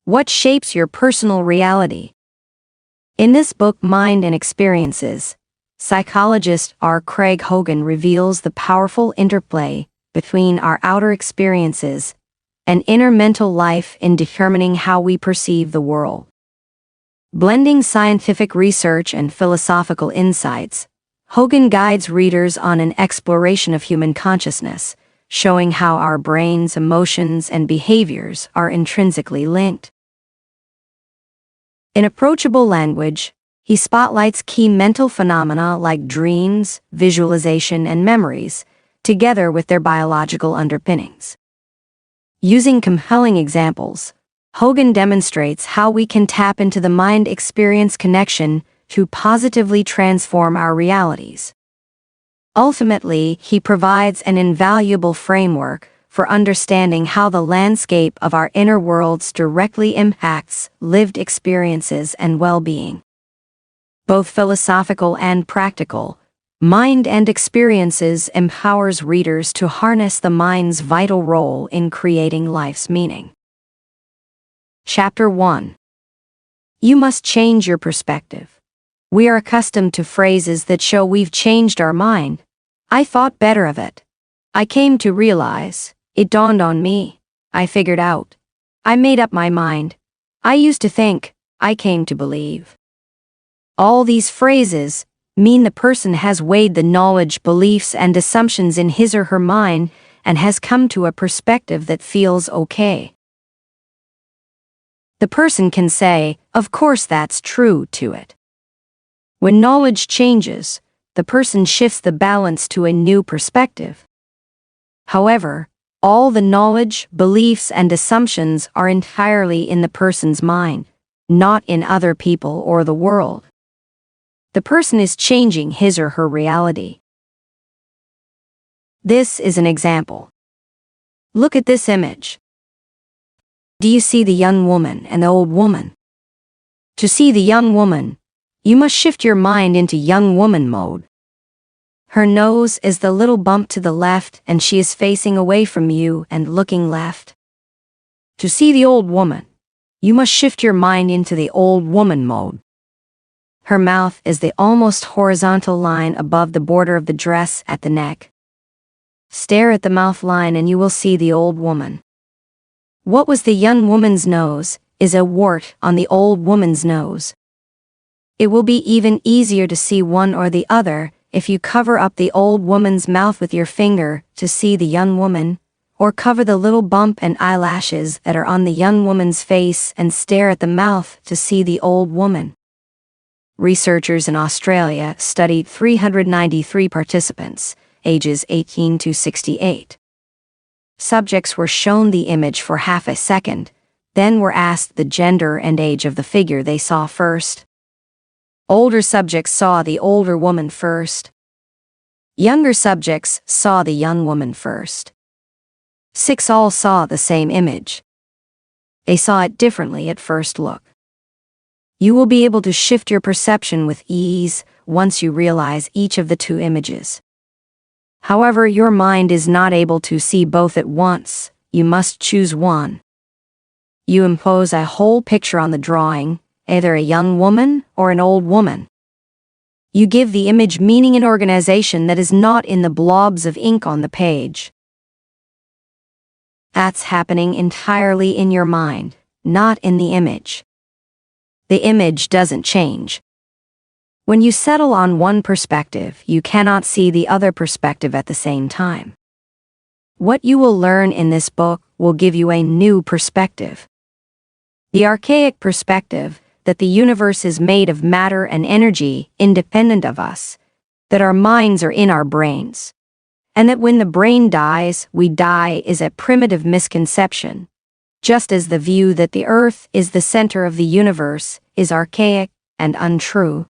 What shapes your personal reality? In this book, Mind and Experiences, psychologist R. Craig Hogan reveals the powerful interplay between our outer experiences and inner mental life in determining how we perceive the world. Blending scientific research and philosophical insights, Hogan guides readers on an exploration of human consciousness, showing how our brains, emotions, and behaviors are intrinsically linked. In approachable language, he spotlights key mental phenomena like dreams, visualization, and memories, together with their biological underpinnings. Using compelling examples, Hogan demonstrates how we can tap into the mind-experience connection to positively transform our realities. Ultimately, he provides an invaluable framework for understanding how the landscape of our inner worlds directly impacts lived experiences and well-being. Both philosophical and practical, Mind and Experiences empowers readers to harness the mind's vital role in creating life's meaning. Chapter 1. You must change your perspective. We are accustomed to phrases that show we've changed our mind. I thought better of it. I came to realize. It dawned on me. I figured out. I made up my mind. I used to think. I came to believe. All these phrases mean the person has weighed the knowledge, beliefs, and assumptions in his or her mind and has come to a perspective that feels okay. The person can say, "Of course that's true," to it. When knowledge changes, the person shifts the balance to a new perspective. However, all the knowledge, beliefs, and assumptions are entirely in the person's mind, not in other people or the world. The person is changing his or her reality. This is an example. Look at this image. Do you see the young woman and the old woman? To see the young woman, you must shift your mind into young woman mode. Her nose is the little bump to the left and she is facing away from you and looking left. To see the old woman, you must shift your mind into the old woman mode. Her mouth is the almost horizontal line above the border of the dress at the neck. Stare at the mouth line and you will see the old woman. What was the young woman's nose is a wart on the old woman's nose. It will be even easier to see one or the other if you cover up the old woman's mouth with your finger to see the young woman, or cover the little bump and eyelashes that are on the young woman's face and stare at the mouth to see the old woman. Researchers in Australia studied 393 participants, ages 18 to 68. Subjects were shown the image for half a second, then were asked the gender and age of the figure they saw first. Older subjects saw the older woman first. Younger subjects saw the young woman first. 6 all saw the same image. They saw it differently at first look. You will be able to shift your perception with ease once you realize each of the two images. However, your mind is not able to see both at once. You must choose one. You impose a whole picture on the drawing, either a young woman or an old woman. You give the image meaning and organization that is not in the blobs of ink on the page. That's happening entirely in your mind, not in the image. The image doesn't change. When you settle on one perspective, you cannot see the other perspective at the same time. What you will learn in this book will give you a new perspective. The archaic perspective that the universe is made of matter and energy independent of us, that our minds are in our brains, and that when the brain dies, we die is a primitive misconception, just as the view that the earth is the center of the universe is archaic and untrue.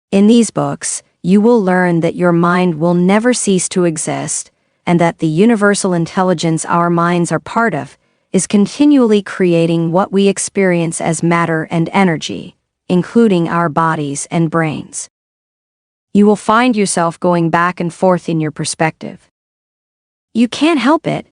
In these books, you will learn that your mind will never cease to exist, and that the universal intelligence our minds are part of is continually creating what we experience as matter and energy, including our bodies and brains. You will find yourself going back and forth in your perspective. You can't help it.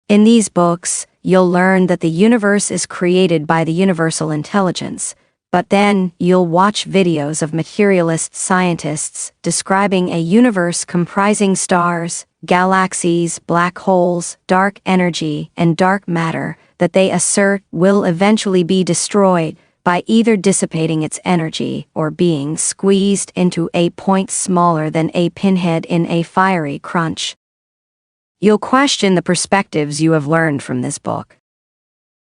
In these books, you'll learn that the universe is created by the universal intelligence, but then you'll watch videos of materialist scientists describing a universe comprising stars, galaxies, black holes, dark energy, and dark matter that they assert will eventually be destroyed by either dissipating its energy or being squeezed into a point smaller than a pinhead in a fiery crunch. You'll question the perspectives you have learned from this book.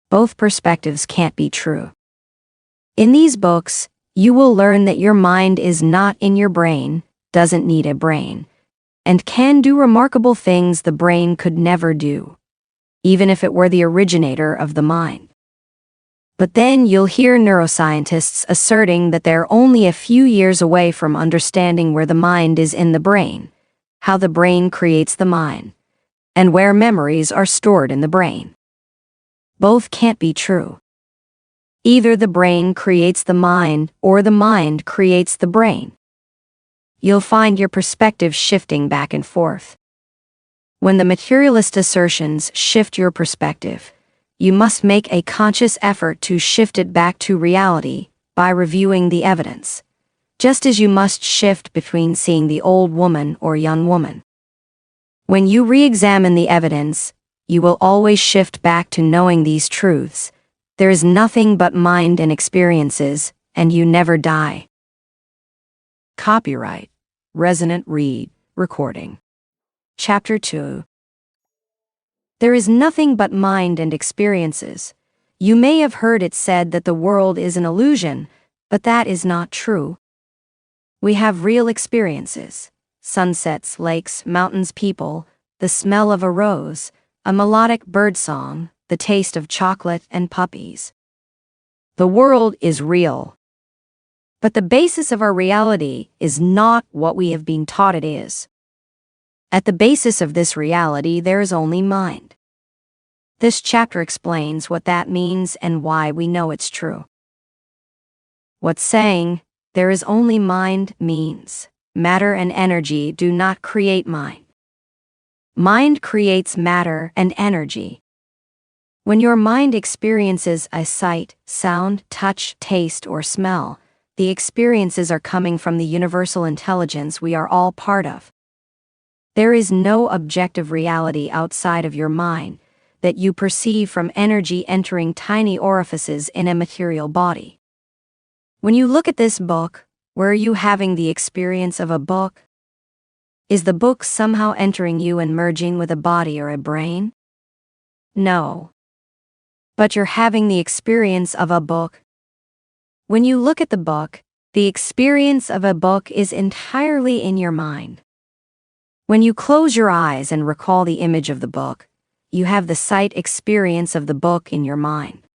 Both perspectives can't be true. In these books, you will learn that your mind is not in your brain, doesn't need a brain, and can do remarkable things the brain could never do, even if it were the originator of the mind. But then you'll hear neuroscientists asserting that they're only a few years away from understanding where the mind is in the brain, how the brain creates the mind, and where memories are stored in the brain. Both can't be true. Either the brain creates the mind or the mind creates the brain. You'll find your perspective shifting back and forth. When the materialist assertions shift your perspective, you must make a conscious effort to shift it back to reality by reviewing the evidence, just as you must shift between seeing the old woman or young woman. When you re-examine the evidence, you will always shift back to knowing these truths. There is nothing but mind and experiences, and you never die. Copyright Resonant recording. Chapter 2. There is nothing but mind and experiences. You may have heard it said that the world is an illusion, but that is not true. We have real experiences: sunsets, lakes, mountains, people, the smell of a rose, a melodic bird song, the taste of chocolate and puppies. The world is real. But the basis of our reality is not what we have been taught it is. At the basis of this reality, there is only mind. This chapter explains what that means and why we know it's true. What saying, "there is only mind," means matter and energy do not create mind. Mind creates matter and energy. When your mind experiences a sight, sound, touch, taste, or smell, the experiences are coming from the universal intelligence we are all part of. There is no objective reality outside of your mind that you perceive from energy entering tiny orifices in a material body. When you look at this book, where are you having the experience of a book? Is the book somehow entering you and merging with a body or a brain? No. But you're having the experience of a book. When you look at the book, the experience of a book is entirely in your mind. When you close your eyes and recall the image of the book, you have the sight experience of the book in your mind.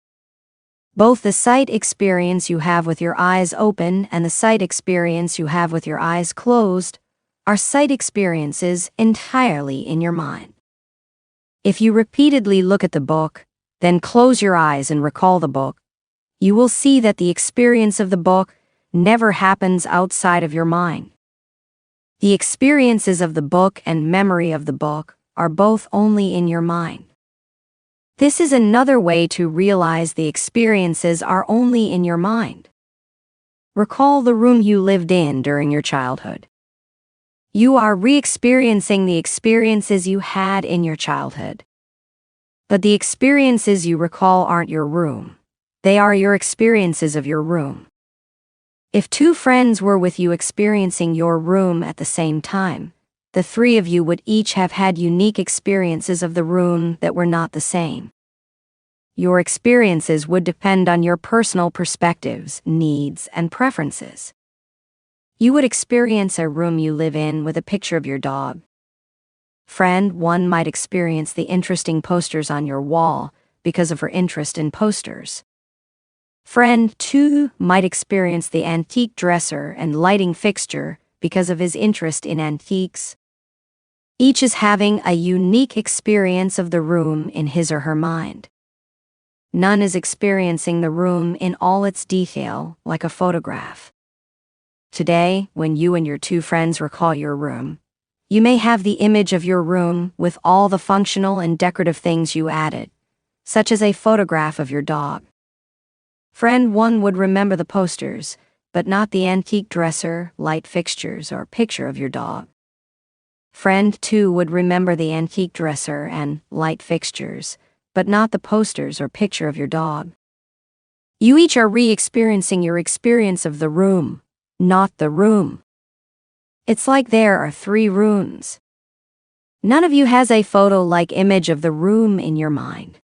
Both the sight experience you have with your eyes open and the sight experience you have with your eyes closed are sight experiences entirely in your mind. If you repeatedly look at the book, then close your eyes and recall the book, you will see that the experience of the book never happens outside of your mind. The experiences of the book and memory of the book are both only in your mind. This is another way to realize the experiences are only in your mind. Recall the room you lived in during your childhood. You are re-experiencing the experiences you had in your childhood. But the experiences you recall aren't your room. They are your experiences of your room. If two friends were with you experiencing your room at the same time, the three of you would each have had unique experiences of the room that were not the same. Your experiences would depend on your personal perspectives, needs, and preferences. You would experience a room you live in with a picture of your dog. Friend 1 might experience the interesting posters on your wall because of her interest in posters. Friend 2 might experience the antique dresser and lighting fixture because of his interest in antiques. Each is having a unique experience of the room in his or her mind. None is experiencing the room in all its detail like a photograph. Today, when you and your two friends recall your room, you may have the image of your room with all the functional and decorative things you added, such as a photograph of your dog. Friend 1 would remember the posters, but not the antique dresser, light fixtures, or picture of your dog. Friend 2 would remember the antique dresser and light fixtures, but not the posters or picture of your dog. You each are re-experiencing your experience of the room, not the room. It's like there are 3 rooms. None of you has a photo-like image of the room in your mind.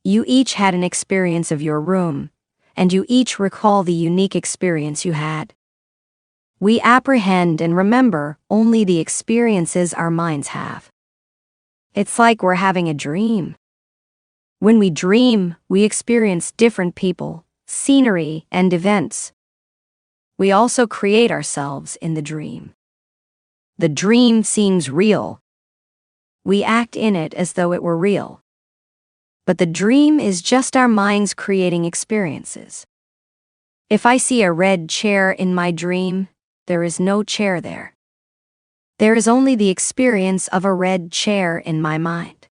You each had an experience of your room, and you each recall the unique experience you had. We apprehend and remember only the experiences our minds have. It's like we're having a dream. When we dream, we experience different people, scenery, and events. We also create ourselves in the dream. The dream seems real. We act in it as though it were real. But the dream is just our minds creating experiences. If I see a red chair in my dream, there is no chair there. There is only the experience of a red chair in my mind.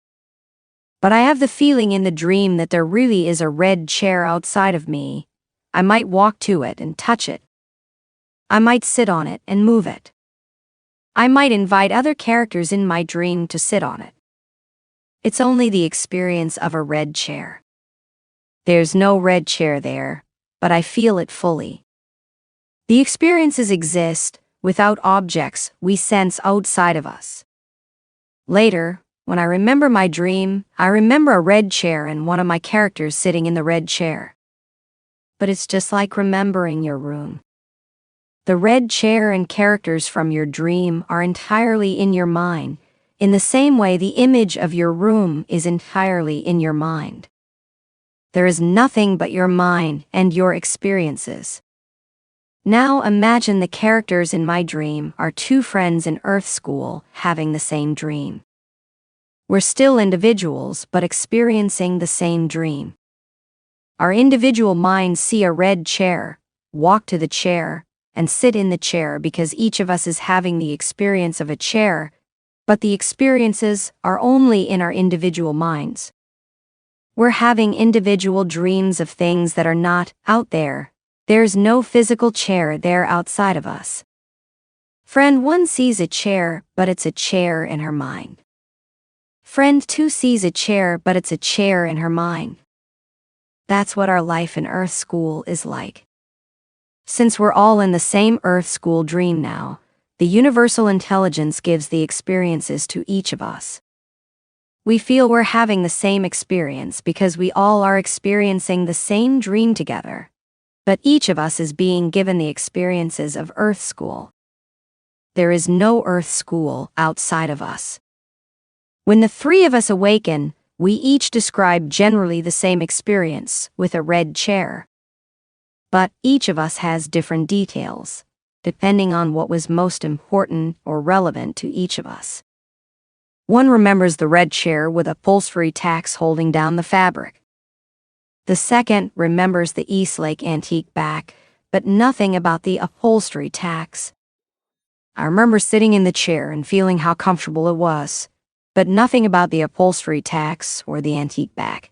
But I have the feeling in the dream that there really is a red chair outside of me. I might walk to it and touch it. I might sit on it and move it. I might invite other characters in my dream to sit on it. It's only the experience of a red chair. There's no red chair there, but I feel it fully. The experiences exist without objects we sense outside of us. Later, when I remember my dream, I remember a red chair and one of my characters sitting in the red chair. But it's just like remembering your room. The red chair and characters from your dream are entirely in your mind, in the same way the image of your room is entirely in your mind. There is nothing but your mind and your experiences. Now imagine the characters in my dream are 2 friends in Earth School having the same dream. We're still individuals but experiencing the same dream. Our individual minds see a red chair, walk to the chair, and sit in the chair because each of us is having the experience of a chair, but the experiences are only in our individual minds. We're having individual dreams of things that are not out there. There's no physical chair there outside of us. Friend 1 sees a chair, but it's a chair in her mind. Friend 2 sees a chair, but it's a chair in her mind. That's what our life in Earth School is like. Since we're all in the same Earth School dream now, the universal intelligence gives the experiences to each of us. We feel we're having the same experience because we all are experiencing the same dream together. But each of us is being given the experiences of Earth School. There is no Earth School outside of us. When the 3 of us awaken, we each describe generally the same experience with a red chair. But each of us has different details, depending on what was most important or relevant to each of us. One remembers the red chair with upholstery tacks holding down the fabric. The second remembers the Eastlake antique back, but nothing about the upholstery tacks. I remember sitting in the chair and feeling how comfortable it was, but nothing about the upholstery tacks or the antique back.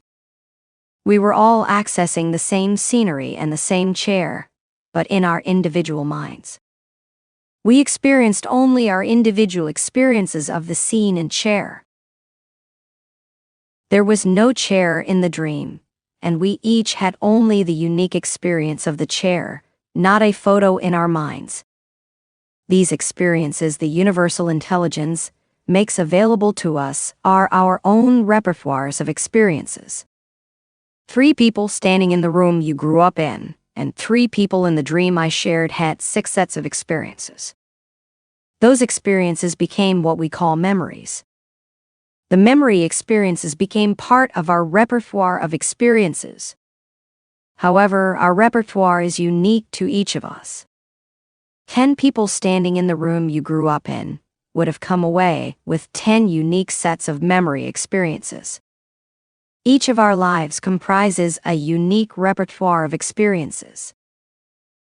We were all accessing the same scenery and the same chair, but in our individual minds. We experienced only our individual experiences of the scene and chair. There was no chair in the dream, and we each had only the unique experience of the chair, not a photo in our minds. These experiences the universal intelligence makes available to us are our own repertoires of experiences. 3 people standing in the room you grew up in, and 3 people in the dream I shared had 6 sets of experiences. Those experiences became what we call memories. The memory experiences became part of our repertoire of experiences. However, our repertoire is unique to each of us. 10 people standing in the room you grew up in would have come away with 10 unique sets of memory experiences. Each of our lives comprises a unique repertoire of experiences.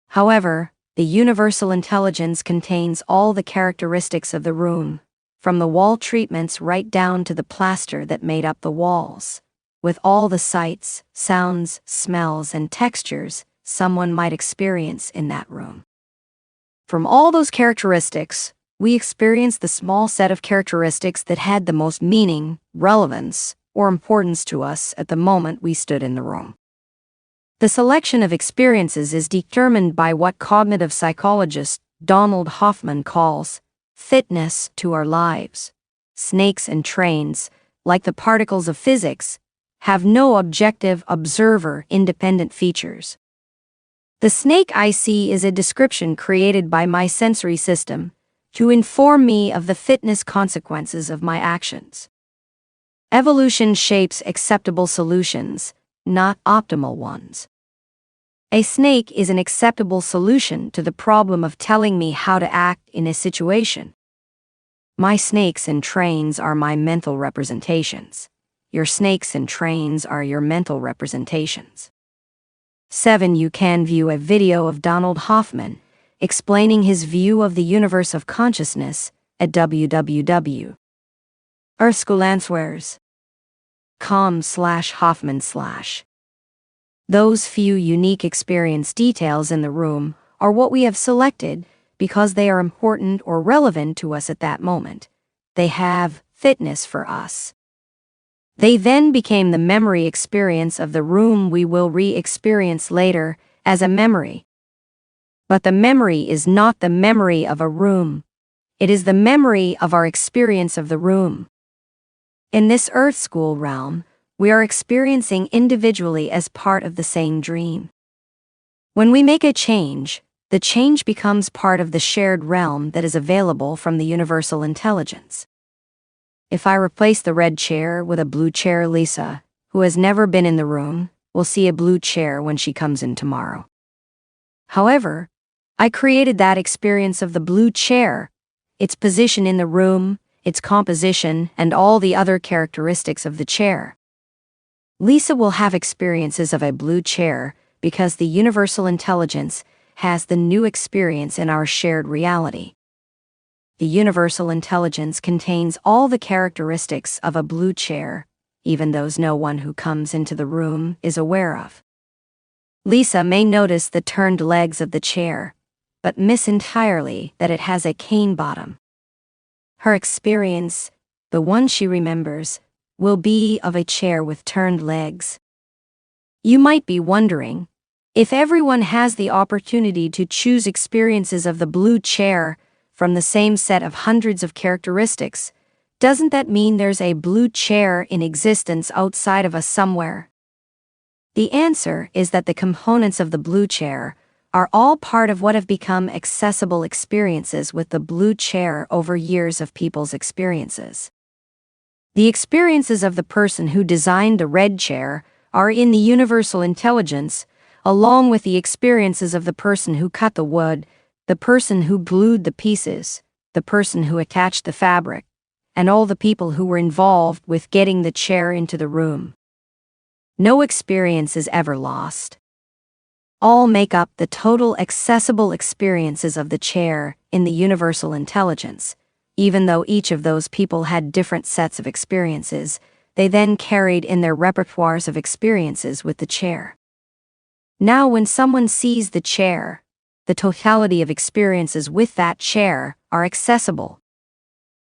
However, the universal intelligence contains all the characteristics of the room, from the wall treatments right down to the plaster that made up the walls, with all the sights, sounds, smells, and textures someone might experience in that room. From all those characteristics, we experienced the small set of characteristics that had the most meaning, relevance, or importance to us at the moment we stood in the room. The selection of experiences is determined by what cognitive psychologist Donald Hoffman calls fitness to our lives. Snakes and trains, like the particles of physics, have no objective observer-independent features. The snake I see is a description created by my sensory system to inform me of the fitness consequences of my actions. Evolution shapes acceptable solutions, not optimal ones. A snake is an acceptable solution to the problem of telling me how to act in a situation. My snakes and trains are my mental representations. Your snakes and trains are your mental representations. 7. You can view a video of Donald Hoffman explaining his view of the universe of consciousness at www.earthscholanswers.com/Hoffman/. Those few unique experience details in the room are what we have selected because they are important or relevant to us at that moment. They have fitness for us. They then became the memory experience of the room we will re-experience later as a memory. But the memory is not the memory of a room. It is the memory of our experience of the room. In this Earth School realm, we are experiencing individually as part of the same dream. When we make a change, the change becomes part of the shared realm that is available from the universal intelligence. If I replace the red chair with a blue chair, Lisa, who has never been in the room, will see a blue chair when she comes in tomorrow. However, I created that experience of the blue chair, its position in the room, its composition, and all the other characteristics of the chair. Lisa will have experiences of a blue chair because the universal intelligence has the new experience in our shared reality. The universal intelligence contains all the characteristics of a blue chair, even those no one who comes into the room is aware of. Lisa may notice the turned legs of the chair, but miss entirely that it has a cane bottom. Her experience, the one she remembers, will be of a chair with turned legs. You might be wondering, if everyone has the opportunity to choose experiences of the blue chair from the same set of hundreds of characteristics, doesn't that mean there's a blue chair in existence outside of us somewhere? The answer is that the components of the blue chair are all part of what have become accessible experiences with the blue chair over years of people's experiences. The experiences of the person who designed the red chair are in the universal intelligence, along with the experiences of the person who cut the wood, the person who glued the pieces, the person who attached the fabric, and all the people who were involved with getting the chair into the room. No experience is ever lost. All make up the total accessible experiences of the chair in the universal intelligence. Even though each of those people had different sets of experiences, they then carried in their repertoires of experiences with the chair. Now when someone sees the chair, the totality of experiences with that chair are accessible.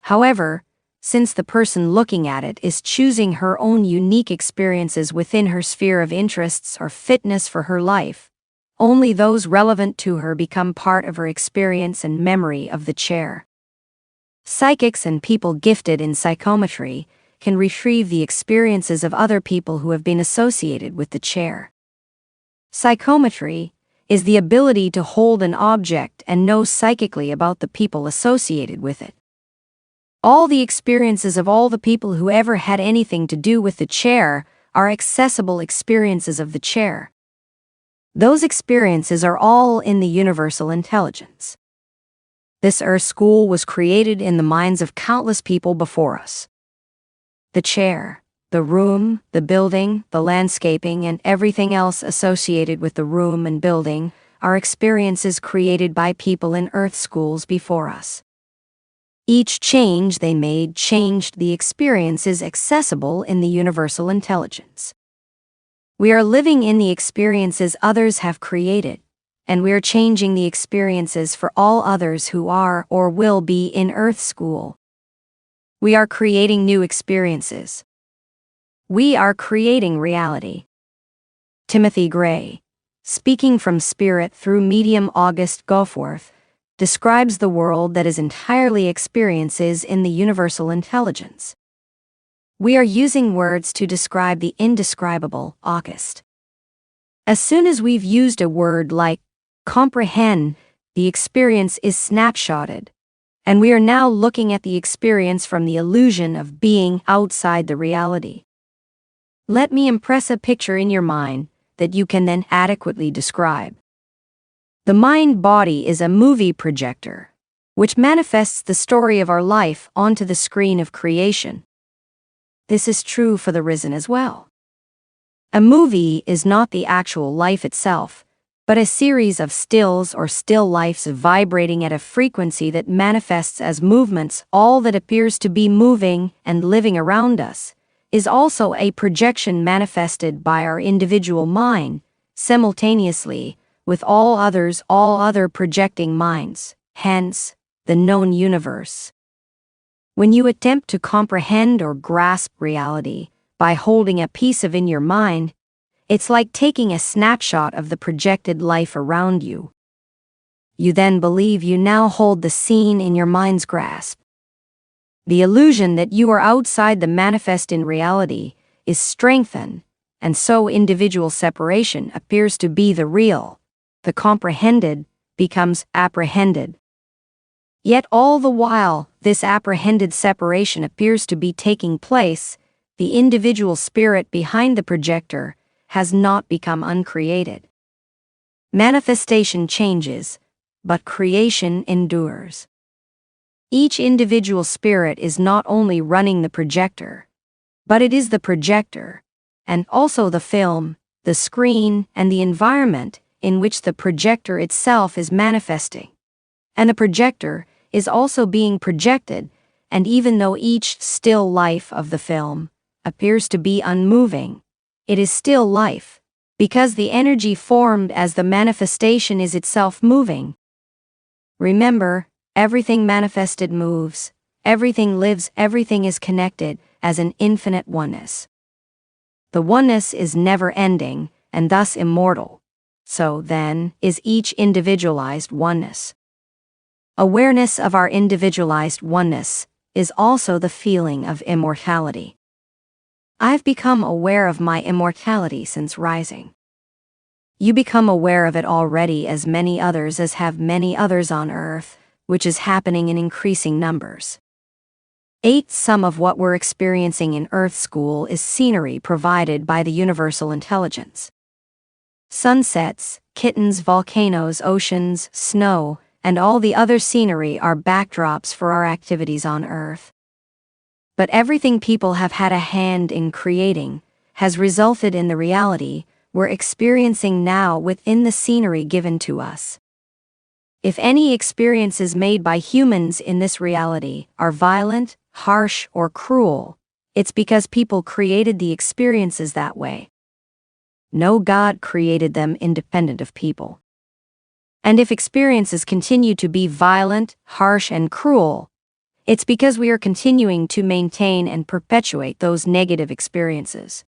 However, since the person looking at it is choosing her own unique experiences within her sphere of interests or fitness for her life, only those relevant to her become part of her experience and memory of the chair. Psychics and people gifted in psychometry can retrieve the experiences of other people who have been associated with the chair. Psychometry is the ability to hold an object and know psychically about the people associated with it. All the experiences of all the people who ever had anything to do with the chair are accessible experiences of the chair. Those experiences are all in the universal intelligence. This Earth School was created in the minds of countless people before us. The chair, the room, the building, the landscaping, and everything else associated with the room and building are experiences created by people in Earth Schools before us. Each change they made changed the experiences accessible in the universal intelligence. We are living in the experiences others have created, and we are changing the experiences for all others who are or will be in Earth School. We are creating new experiences. We are creating reality. Timothy Gray, speaking from spirit through medium August Goforth, describes the world that is entirely experiences in the universal intelligence. We are using words to describe the indescribable, August. As soon as we've used a word like comprehend, the experience is snapshotted, and we are now looking at the experience from the illusion of being outside the reality. Let me impress a picture in your mind that you can then adequately describe. The mind-body is a movie projector, which manifests the story of our life onto the screen of creation. This is true for the risen as well. A movie is not the actual life itself, but a series of stills or still lifes vibrating at a frequency that manifests as movements. All that appears to be moving and living around us is also a projection manifested by our individual mind, simultaneously with all other projecting minds, hence, the known universe. When you attempt to comprehend or grasp reality by holding a piece of in your mind, it's like taking a snapshot of the projected life around you. You then believe you now hold the scene in your mind's grasp. The illusion that you are outside the manifest in reality is strengthened, and so individual separation appears to be the real. The comprehended becomes apprehended. Yet all the while this apprehended separation appears to be taking place, the individual spirit behind the projector has not become uncreated. Manifestation changes, but creation endures. Each individual spirit is not only running the projector, but it is the projector, and also the film, the screen, and the environment in which the projector itself is manifesting. And the projector is also being projected, and even though each still life of the film appears to be unmoving, it is still life, because the energy formed as the manifestation is itself moving. Remember, everything manifested moves, everything lives, everything is connected as an infinite oneness. The oneness is never-ending and thus immortal. So then is each individualized oneness. Awareness of our individualized oneness is also the feeling of immortality. I've become aware of my immortality since rising. You become aware of it already, as many others as have many others on earth, which is happening in increasing numbers. 8. Some of what we're experiencing in Earth School is scenery provided by the universal intelligence. Sunsets, kittens, volcanoes, oceans, snow, and all the other scenery are backdrops for our activities on Earth. But everything people have had a hand in creating has resulted in the reality we're experiencing now within the scenery given to us. If any experiences made by humans in this reality are violent, harsh, or cruel, it's because people created the experiences that way. No God created them independent of people. And if experiences continue to be violent, harsh, and cruel, it's because we are continuing to maintain and perpetuate those negative experiences.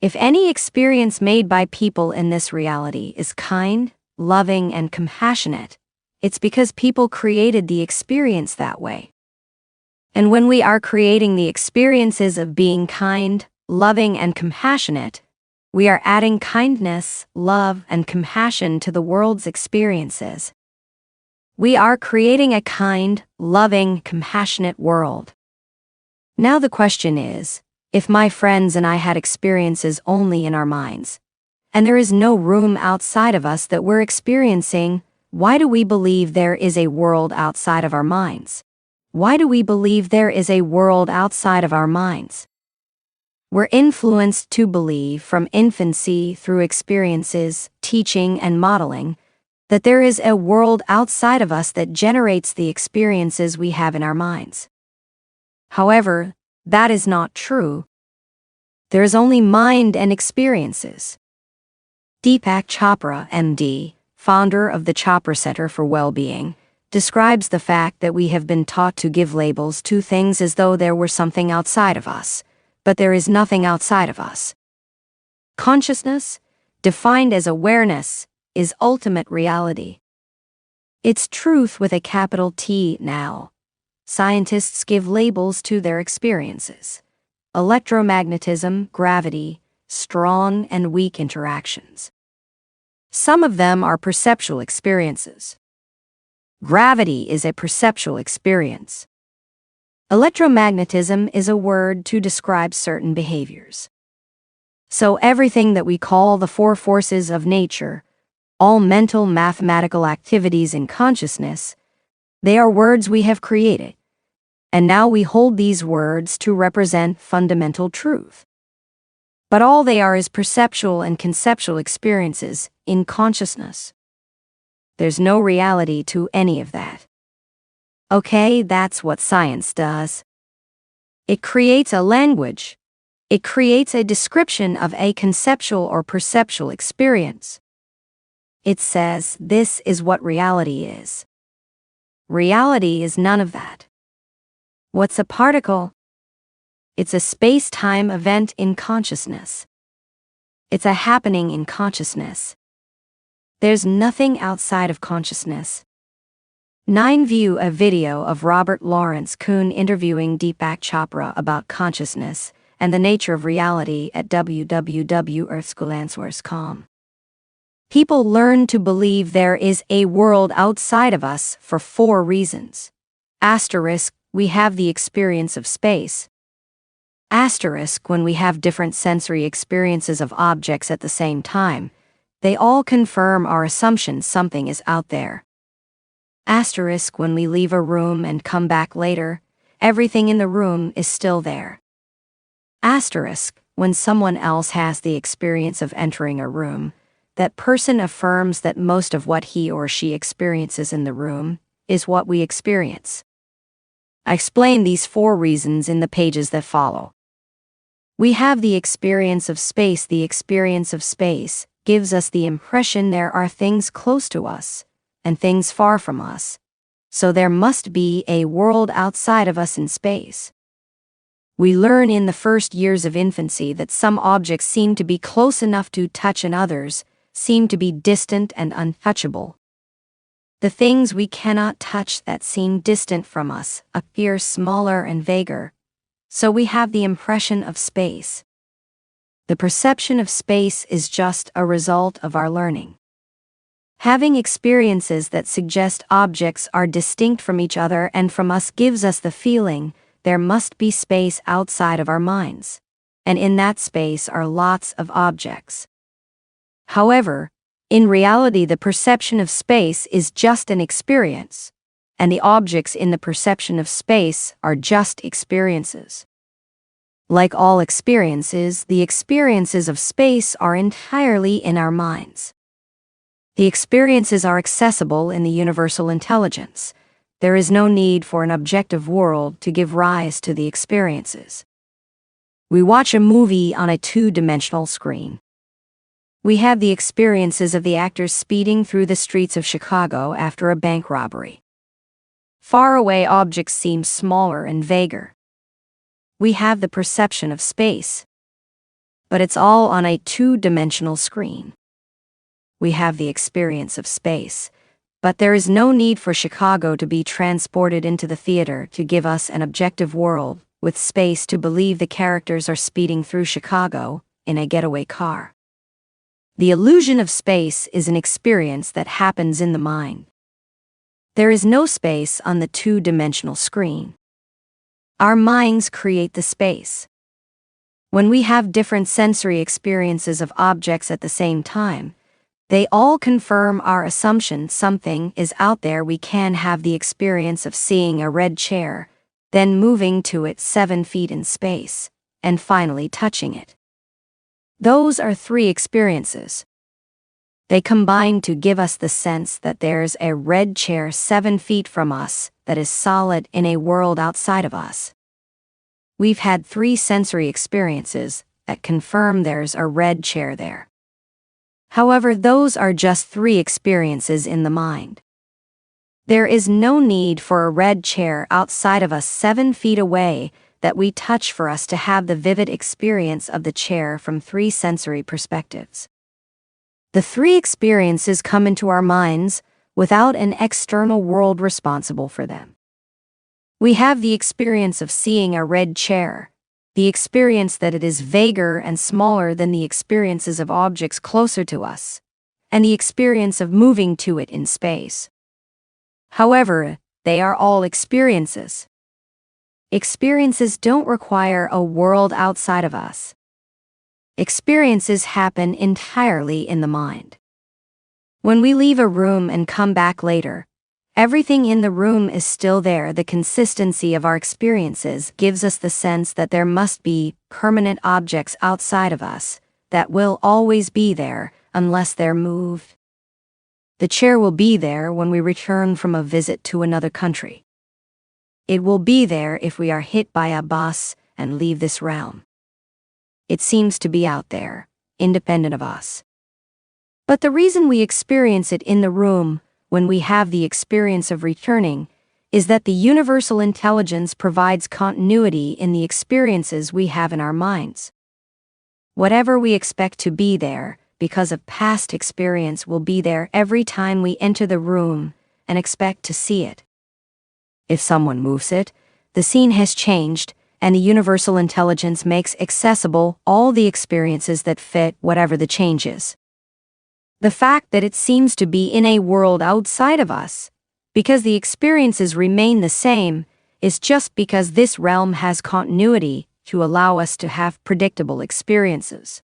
If any experience made by people in this reality is kind, loving, and compassionate, it's because people created the experience that way. And when we are creating the experiences of being kind, loving, and compassionate, we are adding kindness, love, and compassion to the world's experiences. We are creating a kind, loving, compassionate world. Now the question is, if my friends and I had experiences only in our minds, and there is no room outside of us that we're experiencing, why do we believe there is a world outside of our minds? Why do we believe there is a world outside of our minds? We're influenced to believe from infancy through experiences, teaching, and modeling that there is a world outside of us that generates the experiences we have in our minds. However, that is not true. There is only mind and experiences. Deepak Chopra, MD, founder of the Chopra Center for Well-Being, describes the fact that we have been taught to give labels to things as though there were something outside of us, but there is nothing outside of us. Consciousness, defined as awareness, is ultimate reality. It's truth with a capital T now. Scientists give labels to their experiences: electromagnetism, gravity, strong and weak interactions. Some of them are perceptual experiences. Gravity is a perceptual experience. Electromagnetism is a word to describe certain behaviors. So everything that we call the four forces of nature, all mental mathematical activities in consciousness, they are words we have created, and now we hold these words to represent fundamental truth. But all they are is perceptual and conceptual experiences in consciousness. There's no reality to any of that. Okay, that's what science does. It creates a language. It creates a description of a conceptual or perceptual experience. It says this is what reality is. Reality is none of that. What's a particle? It's a space-time event in consciousness. It's a happening in consciousness. There's nothing outside of consciousness. 9. View a video of Robert Lawrence Kuhn interviewing Deepak Chopra about consciousness and the nature of reality at www.earthscholanswers.com. People learn to believe there is a world outside of us for 4 reasons. Asterisk, we have the experience of space. Asterisk, when we have different sensory experiences of objects at the same time, they all confirm our assumption something is out there. Asterisk, when we leave a room and come back later, everything in the room is still there. Asterisk, when someone else has the experience of entering a room, that person affirms that most of what he or she experiences in the room is what we experience. I explain these 4 reasons in the pages that follow. We have the experience of space. The experience of space gives us the impression there are things close to us and things far from us, so there must be a world outside of us in space. We learn in the first years of infancy that some objects seem to be close enough to touch and others seem to be distant and untouchable. The things we cannot touch that seem distant from us appear smaller and vaguer, so we have the impression of space. The perception of space is just a result of our learning. Having experiences that suggest objects are distinct from each other and from us gives us the feeling there must be space outside of our minds, and in that space are lots of objects. However, in reality, the perception of space is just an experience, and the objects in the perception of space are just experiences. Like all experiences, the experiences of space are entirely in our minds. The experiences are accessible in the universal intelligence. There is no need for an objective world to give rise to the experiences. We watch a movie on a 2-dimensional screen. We have the experiences of the actors speeding through the streets of Chicago after a bank robbery. Faraway objects seem smaller and vaguer. We have the perception of space, but it's all on a 2-dimensional screen. We have the experience of space, but there is no need for Chicago to be transported into the theater to give us an objective world with space to believe the characters are speeding through Chicago in a getaway car. The illusion of space is an experience that happens in the mind. There is no space on the 2-dimensional screen. Our minds create the space. When we have different sensory experiences of objects at the same time, they all confirm our assumption something is out there. We can have the experience of seeing a red chair, then moving to it 7 feet in space, and finally touching it. Those are 3 experiences. They combine to give us the sense that there's a red chair 7 feet from us that is solid in a world outside of us. We've had 3 sensory experiences that confirm there's a red chair there. However, those are just 3 experiences in the mind. There is no need for a red chair outside of us 7 feet away that we touch for us to have the vivid experience of the chair from 3 sensory perspectives. The 3 experiences come into our minds without an external world responsible for them. We have the experience of seeing a red chair, the experience that it is vaguer and smaller than the experiences of objects closer to us, and the experience of moving to it in space. However, they are all experiences. Experiences don't require a world outside of us. Experiences happen entirely in the mind. When we leave a room and come back later, everything in the room is still there. The consistency of our experiences gives us the sense that there must be permanent objects outside of us that will always be there unless they're moved. The chair will be there when we return from a visit to another country. It will be there if we are hit by a bus and leave this realm. It seems to be out there, independent of us. But the reason we experience it in the room when we have the experience of returning is that the universal intelligence provides continuity in the experiences we have in our minds. Whatever we expect to be there because of past experience will be there every time we enter the room and expect to see it. If someone moves it, the scene has changed, and the universal intelligence makes accessible all the experiences that fit whatever the change is. The fact that it seems to be in a world outside of us, because the experiences remain the same, is just because this realm has continuity to allow us to have predictable experiences.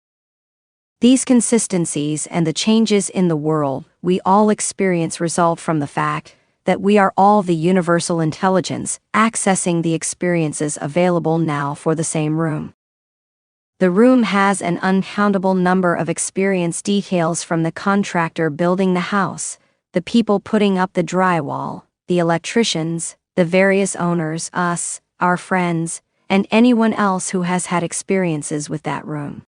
These consistencies and the changes in the world we all experience result from the fact that we are all the universal intelligence accessing the experiences available now for the same room. The room has an uncountable number of experience details, from the contractor building the house, the people putting up the drywall, the electricians, the various owners, us, our friends, and anyone else who has had experiences with that room.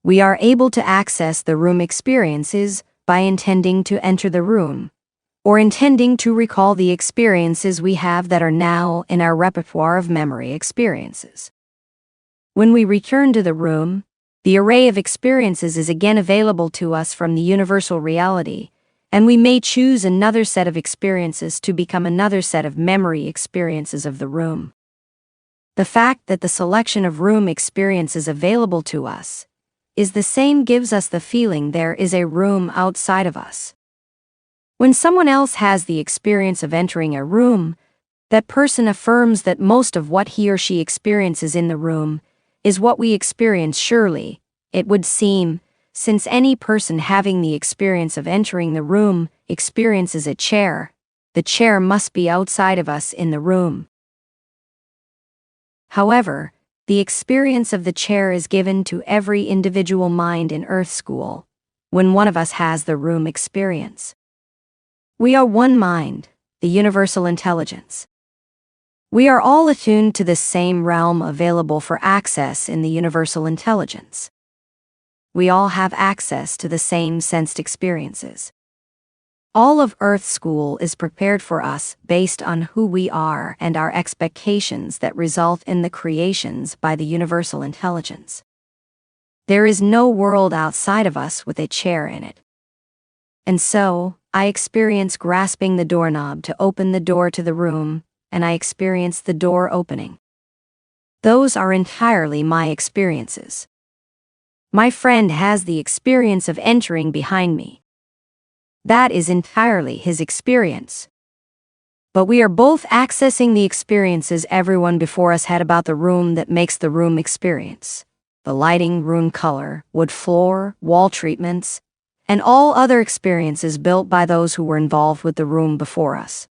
We are able to access the room experiences by intending to enter the room, or intending to recall the experiences we have that are now in our repertoire of memory experiences. When we return to the room, the array of experiences is again available to us from the universal reality, and we may choose another set of experiences to become another set of memory experiences of the room. The fact that the selection of room experiences available to us is the same gives us the feeling there is a room outside of us. When someone else has the experience of entering a room, that person affirms that most of what he or she experiences in the room is what we experience. Surely, it would seem, since any person having the experience of entering the room experiences a chair, the chair must be outside of us in the room. However, the experience of the chair is given to every individual mind in Earth School when one of us has the room experience. We are one mind, the universal intelligence. We are all attuned to the same realm available for access in the universal intelligence. We all have access to the same sensed experiences. All of Earth School is prepared for us based on who we are and our expectations that result in the creations by the universal intelligence. There is no world outside of us with a chair in it. And so, I experience grasping the doorknob to open the door to the room, and I experience the door opening. Those are entirely my experiences. My friend has the experience of entering behind me. That is entirely his experience. But we are both accessing the experiences everyone before us had about the room that makes the room experience. The lighting, room color, wood floor, wall treatments, and all other experiences built by those who were involved with the room before us.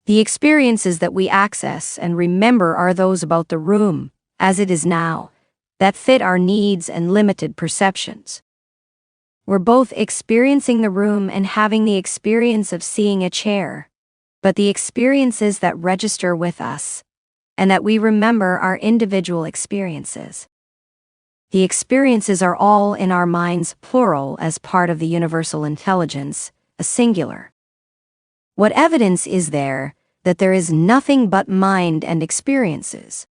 The experiences that we access and remember are those about the room, as it is now, that fit our needs and limited perceptions. We're both experiencing the room and having the experience of seeing a chair, but the experiences that register with us and that we remember are individual experiences. The experiences are all in our minds, plural, as part of the universal intelligence, a singular. What evidence is there that there is nothing but mind and experiences?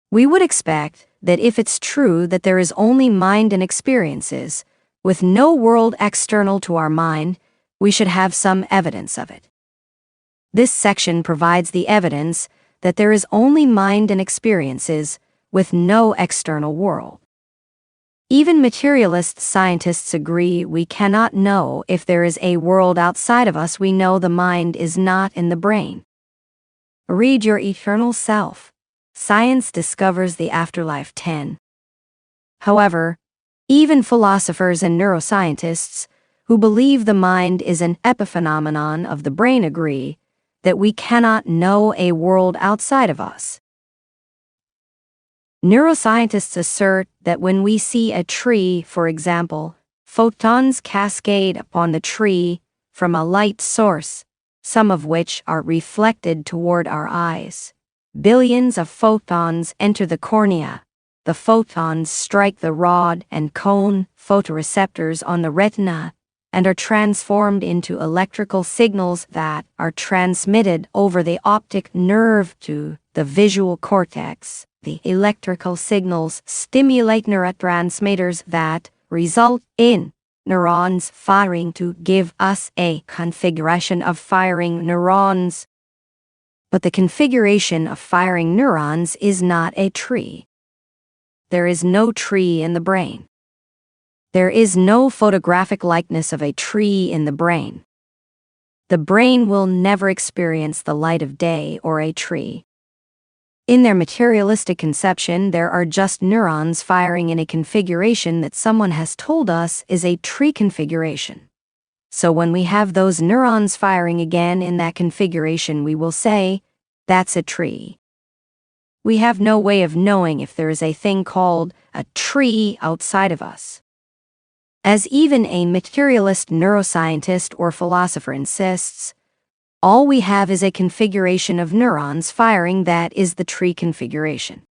We would expect that if it's true that there is only mind and experiences, with no world external to our mind, we should have some evidence of it. This section provides the evidence that there is only mind and experiences, with no external world. Even materialist scientists agree we cannot know if there is a world outside of us. We know the mind is not in the brain. Read your eternal self. Science discovers the afterlife 10. However, even philosophers and neuroscientists who believe the mind is an epiphenomenon of the brain agree that we cannot know a world outside of us. Neuroscientists assert that when we see a tree, for example, photons cascade upon the tree from a light source, some of which are reflected toward our eyes. Billions of photons enter the cornea. The photons strike the rod and cone photoreceptors on the retina and are transformed into electrical signals that are transmitted over the optic nerve to the visual cortex. The electrical signals stimulate neurotransmitters that result in neurons firing to give us a configuration of firing neurons. But the configuration of firing neurons is not a tree. There is no tree in the brain. There is no photographic likeness of a tree in the brain. The brain will never experience the light of day or a tree. In their materialistic conception, there are just neurons firing in a configuration that someone has told us is a tree configuration. So when we have those neurons firing again in that configuration, we will say, that's a tree. We have no way of knowing if there is a thing called a tree outside of us. As even a materialist neuroscientist or philosopher insists, all we have is a configuration of neurons firing that is the tree configuration.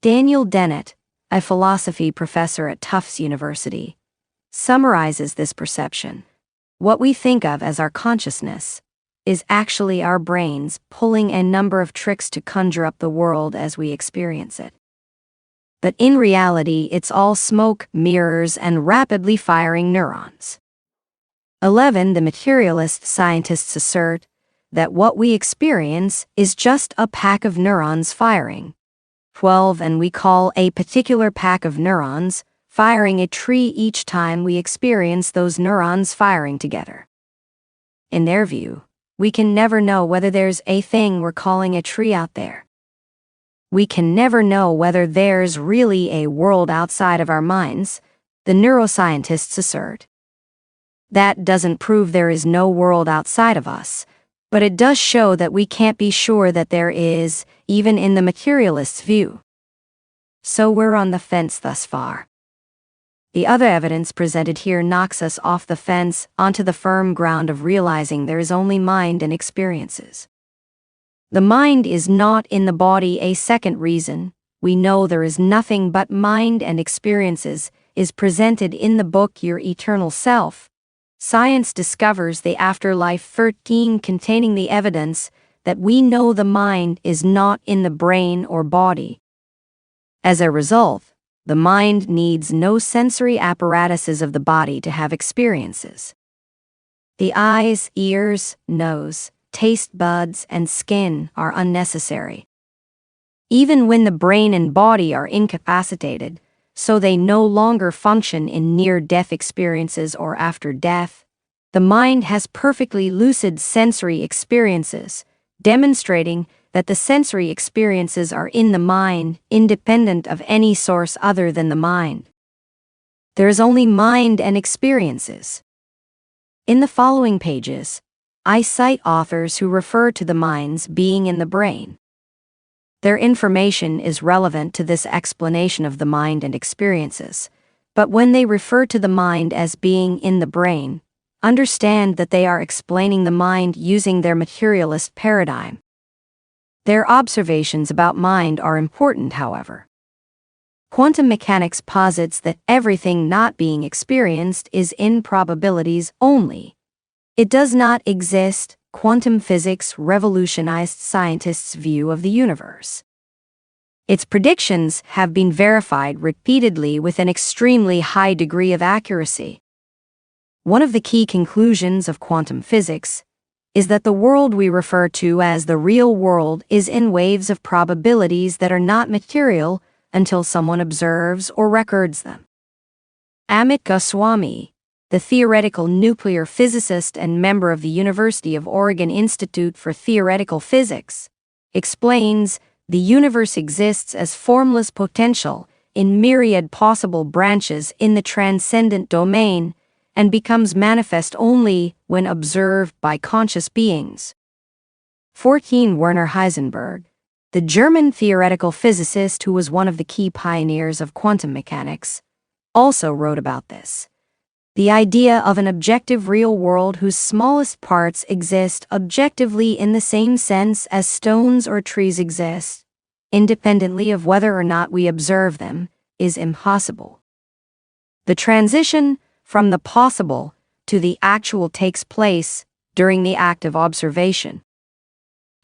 Daniel Dennett, a philosophy professor at Tufts University, summarizes this perception. What we think of as our consciousness is actually our brains pulling a number of tricks to conjure up the world as we experience it. But in reality, it's all smoke, mirrors, and rapidly firing neurons. 11. The materialist scientists assert that what we experience is just a pack of neurons firing. 12. And we call a particular pack of neurons firing a tree each time we experience those neurons firing together. In their view, we can never know whether there's a thing we're calling a tree out there. We can never know whether there's really a world outside of our minds, the neuroscientists assert. That doesn't prove there is no world outside of us, but it does show that we can't be sure that there is, even in the materialist's view. So we're on the fence thus far. The other evidence presented here knocks us off the fence onto the firm ground of realizing there is only mind and experiences. The mind is not in the body. A second reason we know there is nothing but mind and experiences is presented in the book Your Eternal Self. Science discovers the afterlife 13, containing the evidence that we know the mind is not in the brain or body. As a result, the mind needs no sensory apparatuses of the body to have experiences. The eyes, ears, nose, taste buds, and skin are unnecessary. Even when the brain and body are incapacitated, so they no longer function in near-death experiences or after death, the mind has perfectly lucid sensory experiences, demonstrating that the sensory experiences are in the mind, independent of any source other than the mind. There is only mind and experiences. In the following pages, I cite authors who refer to the minds being in the brain. Their information is relevant to this explanation of the mind and experiences, But when they refer to the mind as being in the brain, understand that they are explaining the mind using their materialist paradigm. Their observations about mind are important, however. Quantum mechanics posits that everything not being experienced is in probabilities only. It does not exist. Quantum physics revolutionized scientists' view of the universe. Its predictions have been verified repeatedly with an extremely high degree of accuracy. One of the key conclusions of quantum physics is that the world we refer to as the real world is in waves of probabilities that are not material until someone observes or records them. Amit Goswami, the theoretical nuclear physicist and member of the University of Oregon Institute for Theoretical Physics, explains the universe exists as formless potential in myriad possible branches in the transcendent domain and becomes manifest only when observed by conscious beings. 14. Werner Heisenberg, the German theoretical physicist who was one of the key pioneers of quantum mechanics, also wrote about this. The idea of an objective real world whose smallest parts exist objectively in the same sense as stones or trees exist, independently of whether or not we observe them, is impossible. The transition from the possible to the actual takes place during the act of observation.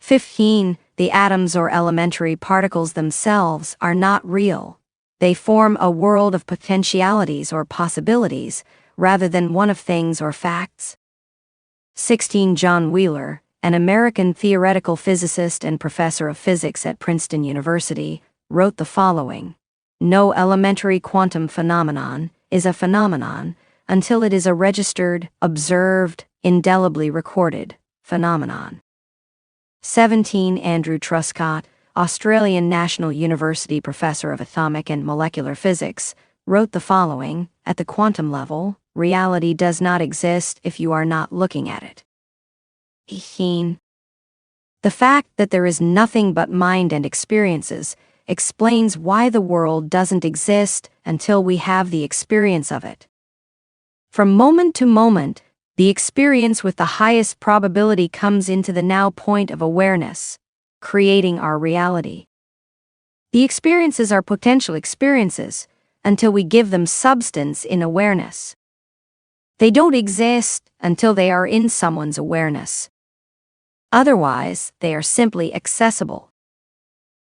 15. The atoms or elementary particles themselves are not real. They form a world of potentialities or possibilities, rather than one of things or facts. 16. John Wheeler, an American theoretical physicist and professor of physics at Princeton University, wrote the following: "No elementary quantum phenomenon is a phenomenon until it is a registered, observed, indelibly recorded phenomenon." 17. Andrew Truscott, Australian National University professor of atomic and molecular physics, wrote the following: "At the quantum level, reality does not exist if you are not looking at it." 18. The fact that there is nothing but mind and experiences explains why the world doesn't exist until we have the experience of it. From moment to moment, the experience with the highest probability comes into the now point of awareness, creating our reality. The experiences are potential experiences until we give them substance in awareness. They don't exist until they are in someone's awareness. Otherwise, they are simply accessible.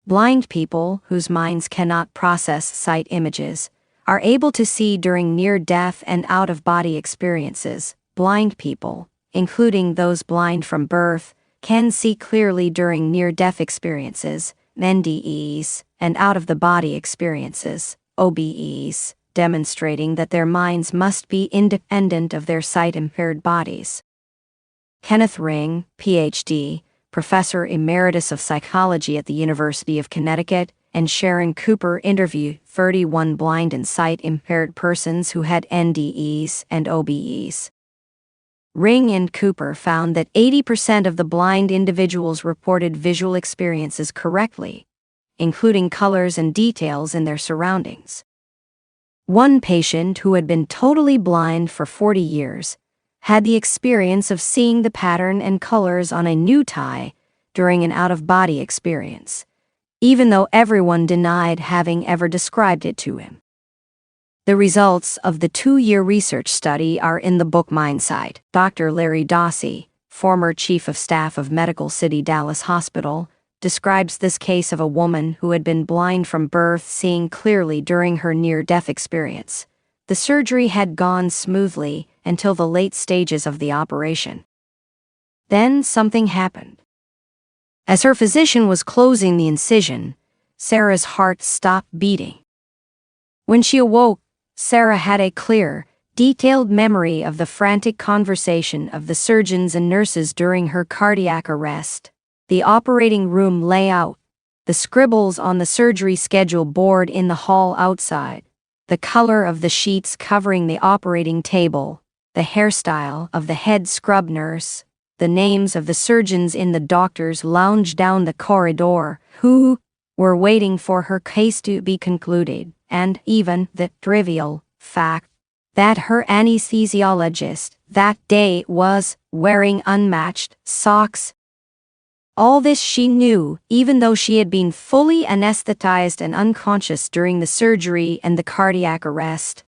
Blind people, whose minds cannot process sight images, are able to see during near-death and out-of-body experiences. Blind people, including those blind from birth, can see clearly during near-death experiences, NDEs, and out-of-the-body experiences, OBEs, demonstrating that their minds must be independent of their sight-impaired bodies. Kenneth Ring, Ph.D., Professor Emeritus of Psychology at the University of Connecticut, and Sharon Cooper interviewed 31 blind and sight-impaired persons who had NDEs and OBEs. Ring and Cooper found that 80% of the blind individuals reported visual experiences correctly, including colors and details in their surroundings. One patient who had been totally blind for 40 years had the experience of seeing the pattern and colors on a new tie during an out-of-body experience, even though everyone denied having ever described it to him. The results of the 2-year research study are in the book Mindsight. Dr. Larry Dossey, former chief of staff of Medical City Dallas Hospital, describes this case of a woman who had been blind from birth seeing clearly during her near-death experience. The surgery had gone smoothly until the late stages of the operation. Then something happened. As her physician was closing the incision, Sarah's heart stopped beating. When she awoke, Sarah had a clear, detailed memory of the frantic conversation of the surgeons and nurses during her cardiac arrest, the operating room layout, the scribbles on the surgery schedule board in the hall outside, the color of the sheets covering the operating table, the hairstyle of the head scrub nurse, the names of the surgeons in the doctor's lounge down the corridor who were waiting for her case to be concluded, and even the trivial fact that her anesthesiologist that day was wearing unmatched socks. All this she knew, even though she had been fully anesthetized and unconscious during the surgery and the cardiac arrest.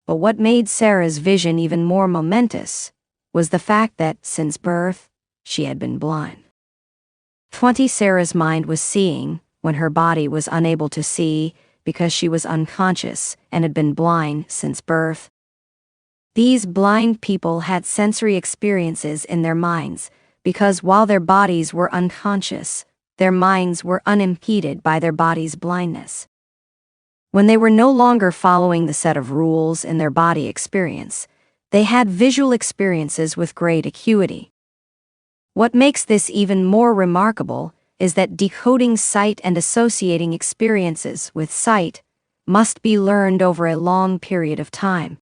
But what made Sarah's vision even more momentous was the fact that, since birth, she had been blind. Sarah's mind was seeing when her body was unable to see because she was unconscious and had been blind since birth. These blind people had sensory experiences in their minds because while their bodies were unconscious, their minds were unimpeded by their body's blindness. When they were no longer following the set of rules in their body experience, they had visual experiences with great acuity. What makes this even more remarkable is that decoding sight and associating experiences with sight must be learned over a long period of time.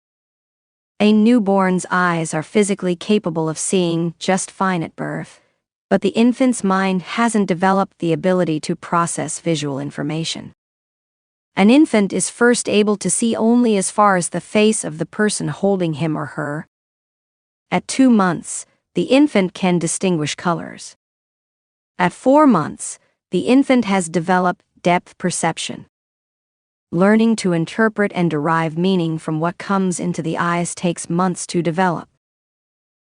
A newborn's eyes are physically capable of seeing just fine at birth, but the infant's mind hasn't developed the ability to process visual information. An infant is first able to see only as far as the face of the person holding him or her. At 2 months, the infant can distinguish colors. At 4 months, the infant has developed depth perception. Learning to interpret and derive meaning from what comes into the eyes takes months to develop.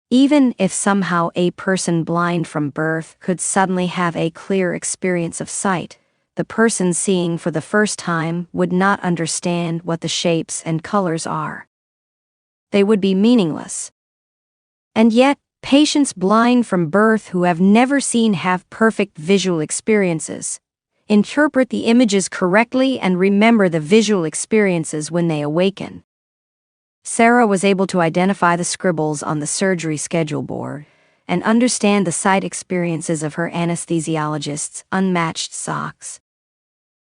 Even if somehow a person blind from birth could suddenly have a clear experience of sight, the person seeing for the first time would not understand what the shapes and colors are. They would be meaningless. And yet, patients blind from birth who have never seen have perfect visual experiences, interpret the images correctly and remember the visual experiences when they awaken. Sarah was able to identify the scribbles on the surgery schedule board and understand the sight experiences of her anesthesiologist's unmatched socks.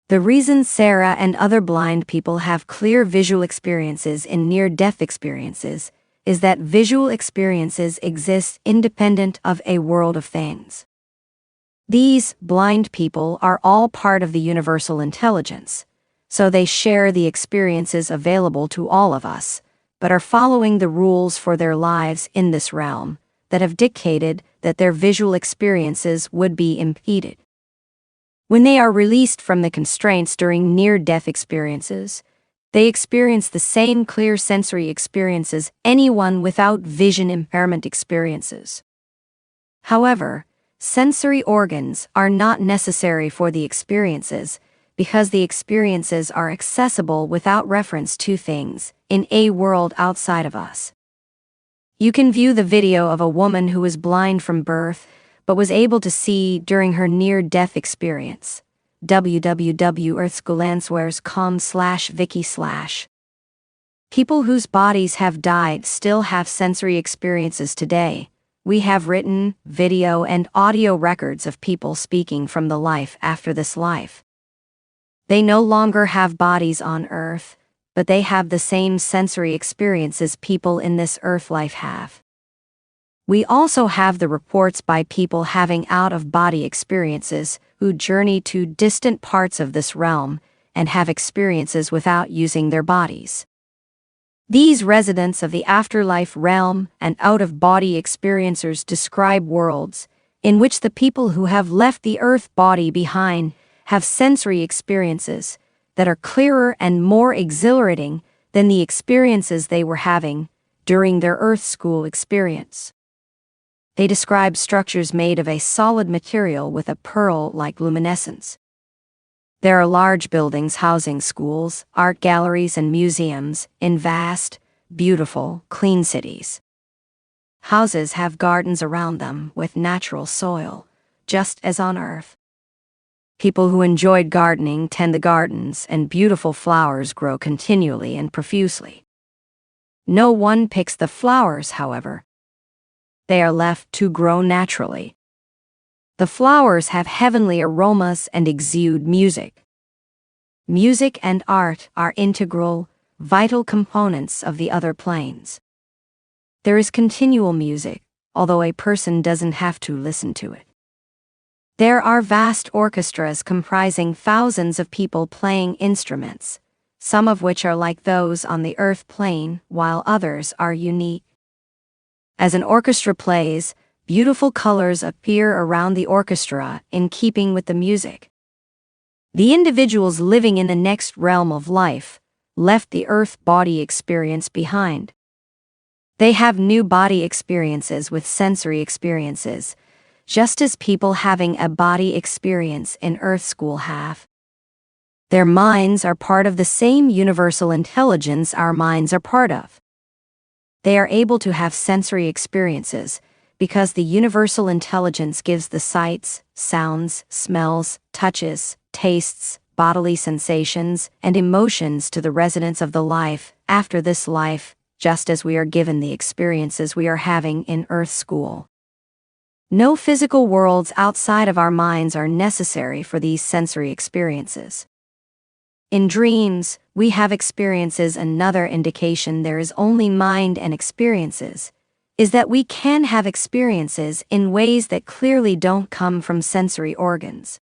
The reason Sarah and other blind people have clear visual experiences in near-death experiences is that visual experiences exist independent of a world of things. These blind people are all part of the universal intelligence, so they share the experiences available to all of us, but are following the rules for their lives in this realm that have dictated that their visual experiences would be impeded. When they are released from the constraints during near-death experiences, they experience the same clear sensory experiences anyone without vision impairment experiences. However, sensory organs are not necessary for the experiences because the experiences are accessible without reference to things in a world outside of us. You can view the video of a woman who was blind from birth but was able to see during her near-death experience. www.earthscolanswears.com/wiki/. People whose bodies have died still have sensory experiences today. We have written, video, and audio records of people speaking from the life after this life. They no longer have bodies on Earth, but they have the same sensory experiences people in this Earth life have. We also have the reports by people having out-of-body experiences who journey to distant parts of this realm and have experiences without using their bodies. These residents of the afterlife realm and out-of-body experiencers describe worlds in which the people who have left the Earth body behind have sensory experiences that are clearer and more exhilarating than the experiences they were having during their Earth school experience. They describe structures made of a solid material with a pearl-like luminescence. There are large buildings housing schools, art galleries, and museums in vast, beautiful, clean cities. Houses have gardens around them with natural soil, just as on Earth. People who enjoyed gardening tend the gardens, and beautiful flowers grow continually and profusely. No one picks the flowers, however. They are left to grow naturally. The flowers have heavenly aromas and exude music. Music and art are integral, vital components of the other planes. There is continual music, although a person doesn't have to listen to it. There are vast orchestras comprising thousands of people playing instruments, some of which are like those on the earth plane, while others are unique. As an orchestra plays, beautiful colors appear around the orchestra in keeping with the music. The individuals living in the next realm of life left the earth body experience behind. They have new body experiences with sensory experiences, just as people having a body experience in Earth School have. Their minds are part of the same universal intelligence our minds are part of. They are able to have sensory experiences because the universal intelligence gives the sights, sounds, smells, touches, tastes, bodily sensations, and emotions to the residents of the life after this life, just as we are given the experiences we are having in Earth School. No physical worlds outside of our minds are necessary for these sensory experiences. In dreams, we have experiences. Another indication there is only mind and experiences is that we can have experiences in ways that clearly don't come from sensory organs.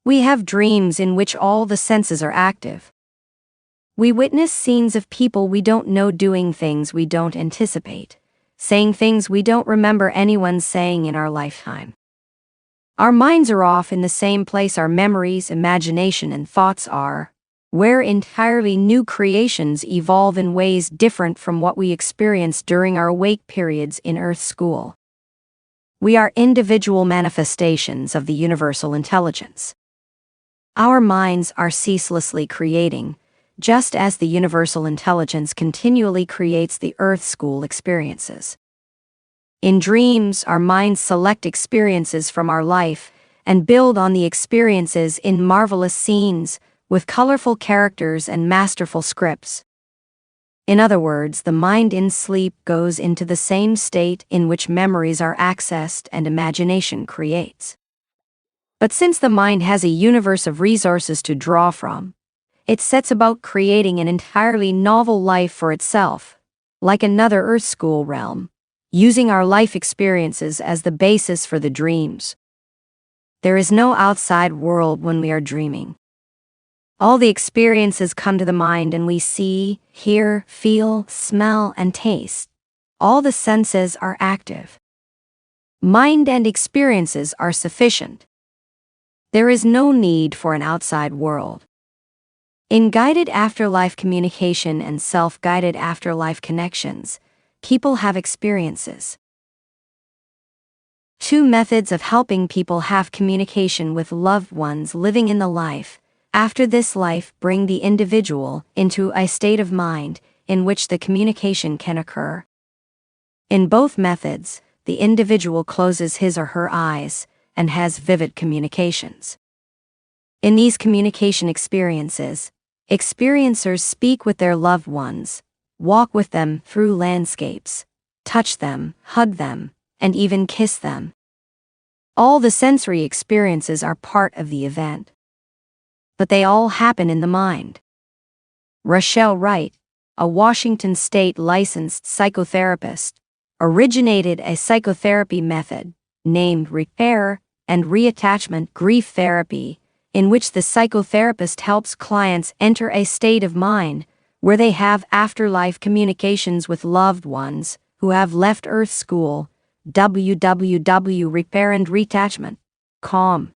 We have dreams in which all the senses are active. We witness scenes of people we don't know doing things we don't anticipate, saying things we don't remember anyone saying in our lifetime. Our minds are off in the same place our memories, imagination, and thoughts are, where entirely new creations evolve in ways different from what we experience during our awake periods in Earth School. We are individual manifestations of the universal intelligence. Our minds are ceaselessly creating, just as the universal intelligence continually creates the Earth School experiences. In dreams, our minds select experiences from our life and build on the experiences in marvelous scenes with colorful characters and masterful scripts. In other words, the mind in sleep goes into the same state in which memories are accessed and imagination creates. But since the mind has a universe of resources to draw from, it sets about creating an entirely novel life for itself, like another Earth School realm, using our life experiences as the basis for the dreams. There is no outside world when we are dreaming. All the experiences come to the mind and we see, hear, feel, smell, and taste. All the senses are active. Mind and experiences are sufficient. There is no need for an outside world. In guided afterlife communication and self-guided afterlife connections, people have experiences. 2 methods of helping people have communication with loved ones living in the life after this life bring the individual into a state of mind in which the communication can occur. In both methods, the individual closes his or her eyes and has vivid communications. In these communication experiences, experiencers speak with their loved ones, walk with them through landscapes, touch them, hug them, and even kiss them. All the sensory experiences are part of the event. But they all happen in the mind. Rochelle Wright, a Washington state licensed psychotherapist, originated a psychotherapy method named repair and reattachment grief therapy, in which the psychotherapist helps clients enter a state of mind where they have afterlife communications with loved ones who have left Earth School. www.repairandreattachment.com.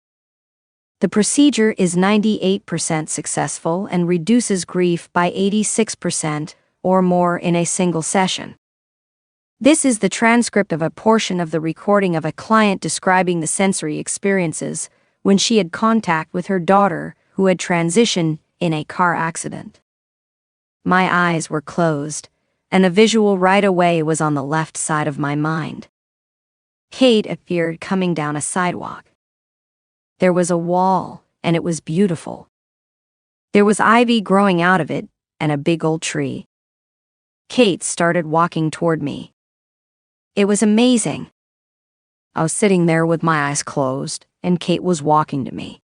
The procedure is 98% successful and reduces grief by 86% or more in a single session. This is the transcript of a portion of the recording of a client describing the sensory experiences when she had contact with her daughter who had transitioned in a car accident. My eyes were closed, and a visual right away was on the left side of my mind. Kate appeared coming down a sidewalk. There was a wall, and it was beautiful. There was ivy growing out of it, and a big old tree. Kate started walking toward me. It was amazing. I was sitting there with my eyes closed, and Kate was walking to me.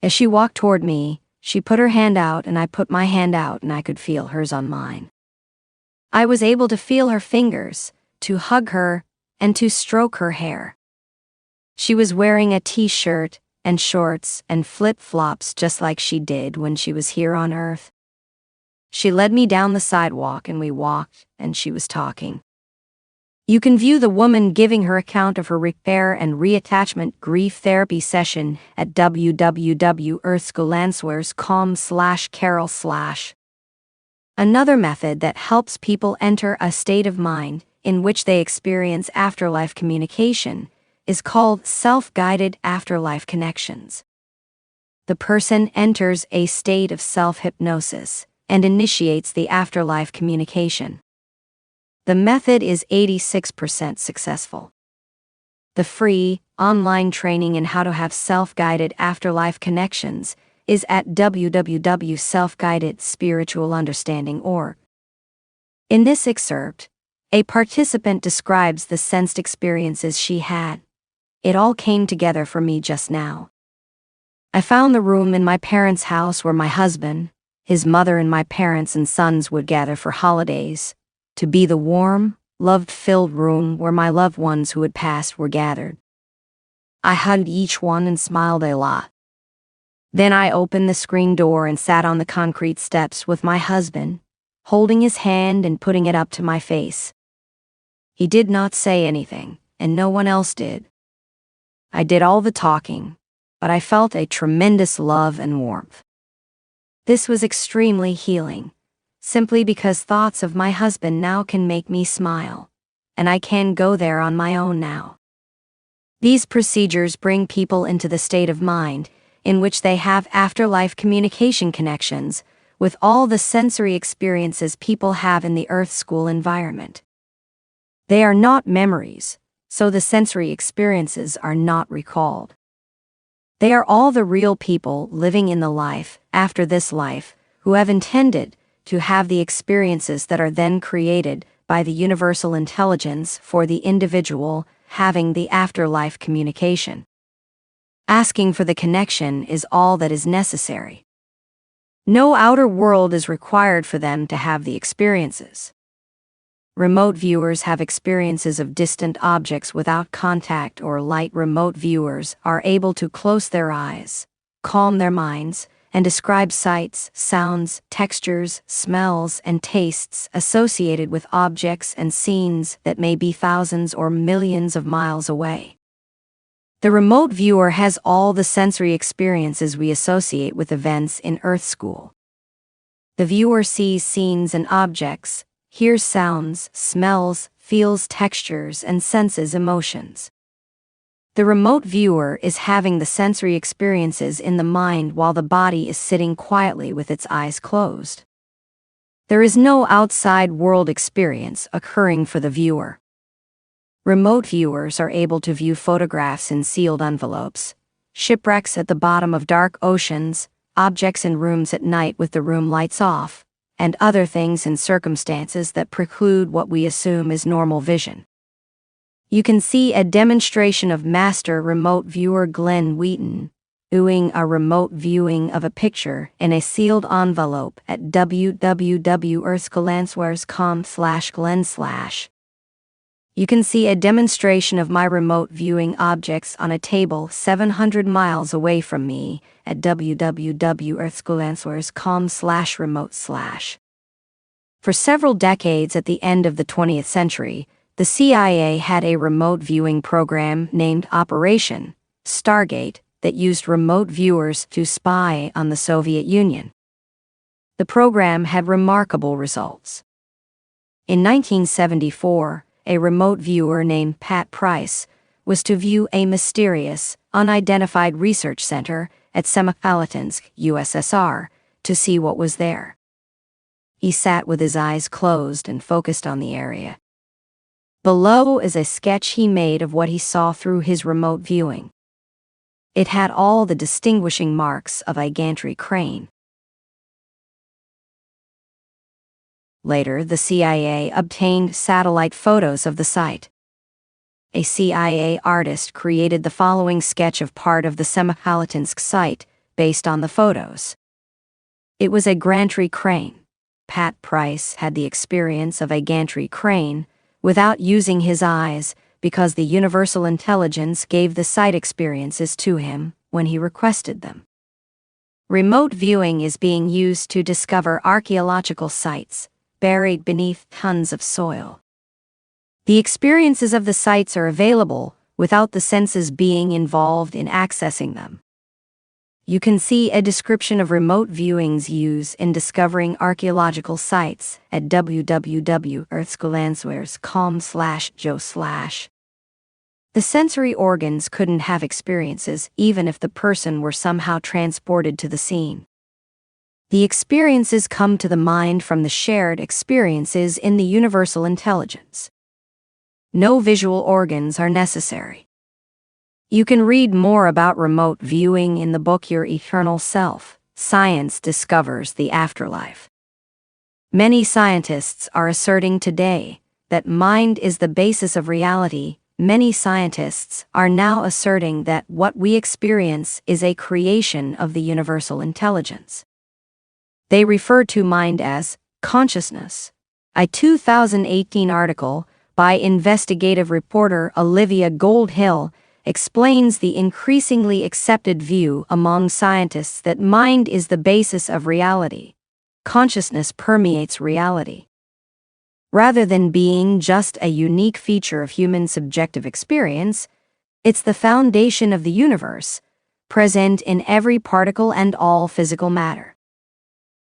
As she walked toward me, she put her hand out, and I put my hand out, and I could feel hers on mine. I was able to feel her fingers, to hug her, and to stroke her hair. She was wearing a t-shirt and shorts and flip-flops just like she did when she was here on Earth. She led me down the sidewalk and we walked, and she was talking. You can view the woman giving her account of her repair and reattachment grief therapy session at www.earthscolanswears.com/Carol/. Another method that helps people enter a state of mind in which they experience afterlife communication is called self-guided afterlife connections. The person enters a state of self-hypnosis and initiates the afterlife communication. The method is 86% successful. The free, online training in how to have self-guided afterlife connections is at www.selfguidedspiritualunderstanding.org. In this excerpt, a participant describes the sensed experiences she had. It all came together for me just now. I found the room in my parents' house where my husband, his mother, and my parents and sons would gather for holidays, to be the warm, love-filled room where my loved ones who had passed were gathered. I hugged each one and smiled a lot. Then I opened the screen door and sat on the concrete steps with my husband, holding his hand and putting it up to my face. He did not say anything, and no one else did. I did all the talking, but I felt a tremendous love and warmth. This was extremely healing, simply because thoughts of my husband now can make me smile, and I can go there on my own now. These procedures bring people into the state of mind in which they have afterlife communication connections with all the sensory experiences people have in the Earth School environment. They are not memories, so the sensory experiences are not recalled. They are all the real people living in the life after this life who have intended to have the experiences that are then created by the universal intelligence for the individual having the afterlife communication. Asking for the connection is all that is necessary. No outer world is required for them to have the experiences. Remote viewers have experiences of distant objects without contact or light. Remote viewers are able to close their eyes, calm their minds, and describe sights, sounds, textures, smells, and tastes associated with objects and scenes that may be thousands or millions of miles away. The remote viewer has all the sensory experiences we associate with events in Earth School. The viewer sees scenes and objects, hears sounds, smells, feels textures, and senses emotions. The remote viewer is having the sensory experiences in the mind while the body is sitting quietly with its eyes closed. There is no outside world experience occurring for the viewer. Remote viewers are able to view photographs in sealed envelopes, shipwrecks at the bottom of dark oceans, objects in rooms at night with the room lights off, and other things in circumstances that preclude what we assume is normal vision. You can see a demonstration of master remote viewer Glenn Wheaton doing a remote viewing of a picture in a sealed envelope at www.earthscolanswears.com/Glenn/. You can see a demonstration of my remote viewing objects on a table 700 miles away from me at www.earthscolanswears.com/remote/. For several decades at the end of the 20th century, the CIA had a remote viewing program named Operation Stargate that used remote viewers to spy on the Soviet Union. The program had remarkable results. In 1974, a remote viewer named Pat Price was to view a mysterious, unidentified research center at Semipalatinsk, USSR, to see what was there. He sat with his eyes closed and focused on the area. Below is a sketch he made of what he saw through his remote viewing. It had all the distinguishing marks of a gantry crane. Later, the CIA obtained satellite photos of the site. A CIA artist created the following sketch of part of the Semipalatinsk site based on the photos. It was a gantry crane. Pat Price had the experience of a gantry crane without using his eyes because the universal intelligence gave the sight experiences to him when he requested them. Remote viewing is being used to discover archaeological sites buried beneath tons of soil. The experiences of the sites are available without the senses being involved in accessing them. You can see a description of remote viewing's use in discovering archaeological sites at www.earthscolanswares.com/joe/. The sensory organs couldn't have experiences even if the person were somehow transported to the scene. The experiences come to the mind from the shared experiences in the universal intelligence. No visual organs are necessary. You can read more about remote viewing in the book Your Eternal Self, Science Discovers the Afterlife. Many scientists are asserting today that mind is the basis of reality. Many scientists are now asserting that what we experience is a creation of the universal intelligence. They refer to mind as consciousness. A 2018 article by investigative reporter Olivia Goldhill explains the increasingly accepted view among scientists that mind is the basis of reality. Consciousness permeates reality. Rather than being just a unique feature of human subjective experience, it's the foundation of the universe, present in every particle and all physical matter.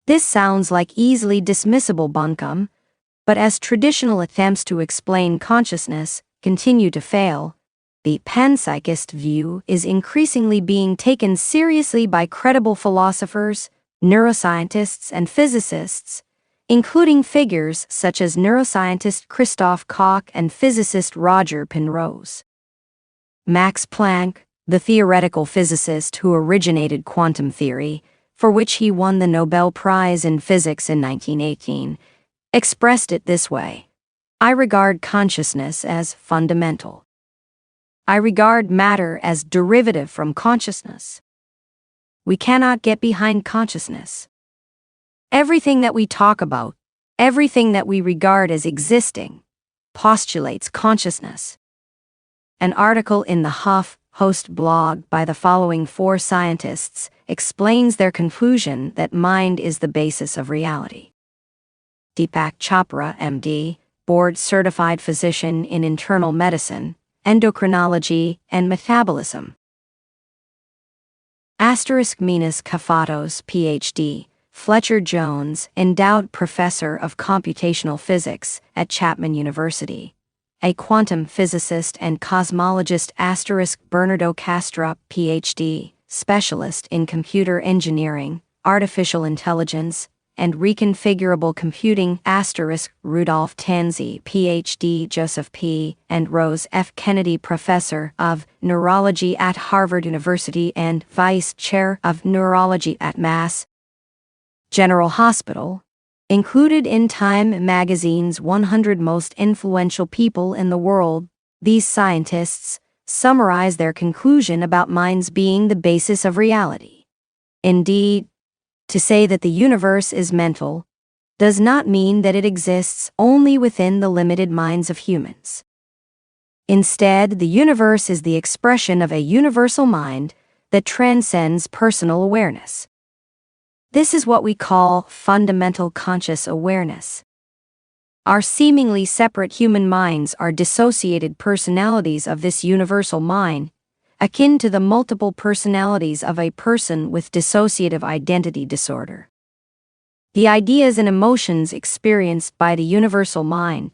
This sounds like easily dismissible buncombe, but as traditional attempts to explain consciousness continue to fail, the panpsychist view is increasingly being taken seriously by credible philosophers, neuroscientists, and physicists, including figures such as neuroscientist Christoph Koch and physicist Roger Penrose. Max Planck, the theoretical physicist who originated quantum theory, for which he won the Nobel Prize in Physics in 1918, expressed it this way: I regard consciousness as fundamental. I regard matter as derivative from consciousness. We cannot get behind consciousness. Everything that we talk about, everything that we regard as existing, postulates consciousness. An article in the HuffPost blog by the following 4 scientists explains their conclusion that mind is the basis of reality. Deepak Chopra, MD, board-certified physician in internal medicine, endocrinology, and metabolism. Minas Kafatos, PhD, Fletcher Jones, endowed professor of computational physics at Chapman University, a quantum physicist and cosmologist. Bernardo Castro, PhD, specialist in computer engineering, artificial intelligence, and reconfigurable computing. Rudolph Tanzi, PhD, Joseph P. and Rose F. Kennedy Professor of Neurology at Harvard University and Vice Chair of Neurology at Mass General Hospital, included in Time magazine's 100 Most Influential People in the World. These scientists summarize their conclusion about minds being the basis of reality. Indeed, to say that the universe is mental does not mean that it exists only within the limited minds of humans. Instead, the universe is the expression of a universal mind that transcends personal awareness. This is what we call fundamental conscious awareness. Our seemingly separate human minds are dissociated personalities of this universal mind, akin to the multiple personalities of a person with dissociative identity disorder. The ideas and emotions experienced by the universal mind,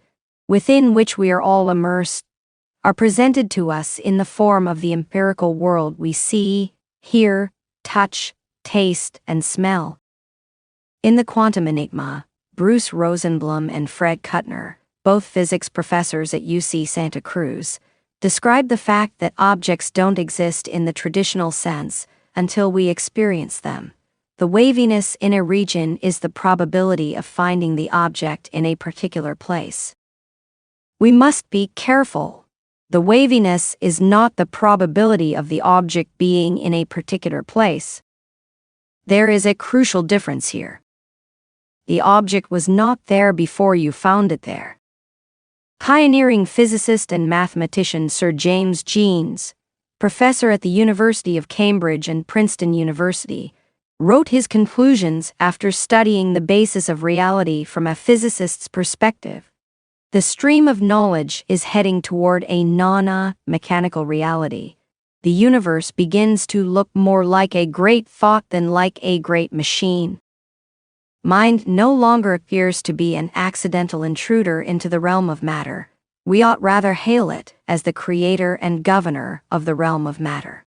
within which we are all immersed, are presented to us in the form of the empirical world we see, hear, touch, taste, and smell. In The Quantum Enigma, Bruce Rosenblum and Fred Kuttner, both physics professors at UC Santa Cruz, describe the fact that objects don't exist in the traditional sense until we experience them. The waviness in a region is the probability of finding the object in a particular place. We must be careful. The waviness is not the probability of the object being in a particular place. There is a crucial difference here. The object was not there before you found it there. Pioneering physicist and mathematician Sir James Jeans, professor at the University of Cambridge and Princeton University, wrote his conclusions after studying the basis of reality from a physicist's perspective. The stream of knowledge is heading toward a non-mechanical reality. The universe begins to look more like a great thought than like a great machine. Mind no longer appears to be an accidental intruder into the realm of matter. We ought rather hail it as the creator and governor of the realm of matter.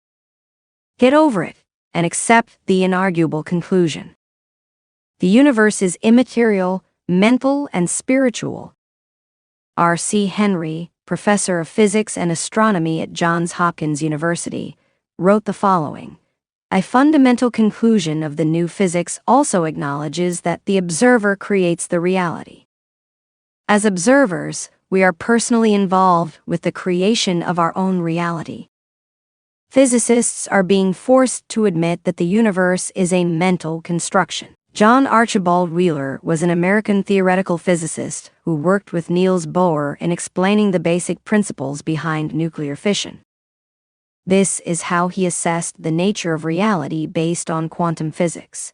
Get over it and accept the inarguable conclusion. The universe is immaterial, mental, and spiritual. R.C. Henry, professor of physics and astronomy at Johns Hopkins University, wrote the following: "A fundamental conclusion of the new physics also acknowledges that the observer creates the reality. As observers, we are personally involved with the creation of our own reality. Physicists are being forced to admit that the universe is a mental construction." John Archibald Wheeler was an American theoretical physicist who worked with Niels Bohr in explaining the basic principles behind nuclear fission. This is how he assessed the nature of reality based on quantum physics.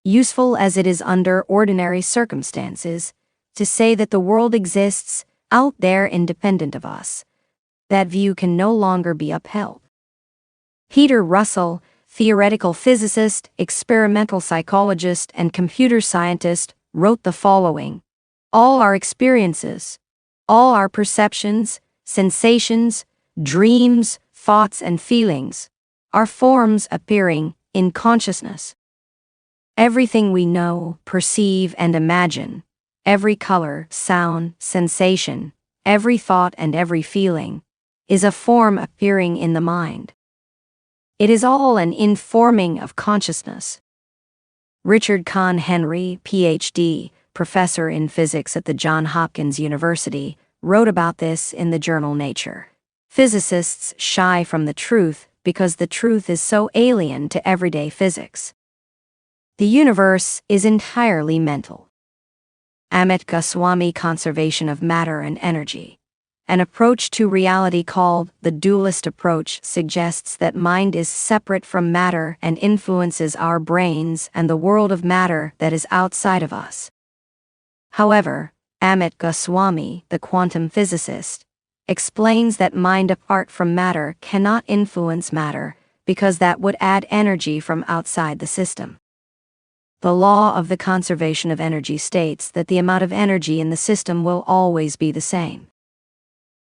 Useful as it is under ordinary circumstances to say that the world exists out there independent of us, that view can no longer be upheld. Peter Russell, theoretical physicist, experimental psychologist, and computer scientist, wrote the following: "All our experiences, all our perceptions, sensations, dreams, thoughts, and feelings are forms appearing in consciousness. Everything we know, perceive, and imagine, every color, sound, sensation, every thought, and every feeling, is a form appearing in the mind. It is all an informing of consciousness." Richard Kahn Henry, Ph.D., professor in physics at the Johns Hopkins University, wrote about this in the journal Nature. Physicists shy from the truth because the truth is so alien to everyday physics. The universe is entirely mental. Amit Goswami, Conservation of Matter and Energy. An approach to reality called the dualist approach suggests that mind is separate from matter and influences our brains and the world of matter that is outside of us. However, Amit Goswami, the quantum physicist, explains that mind apart from matter cannot influence matter because that would add energy from outside the system. The law of the conservation of energy states that the amount of energy in the system will always be the same.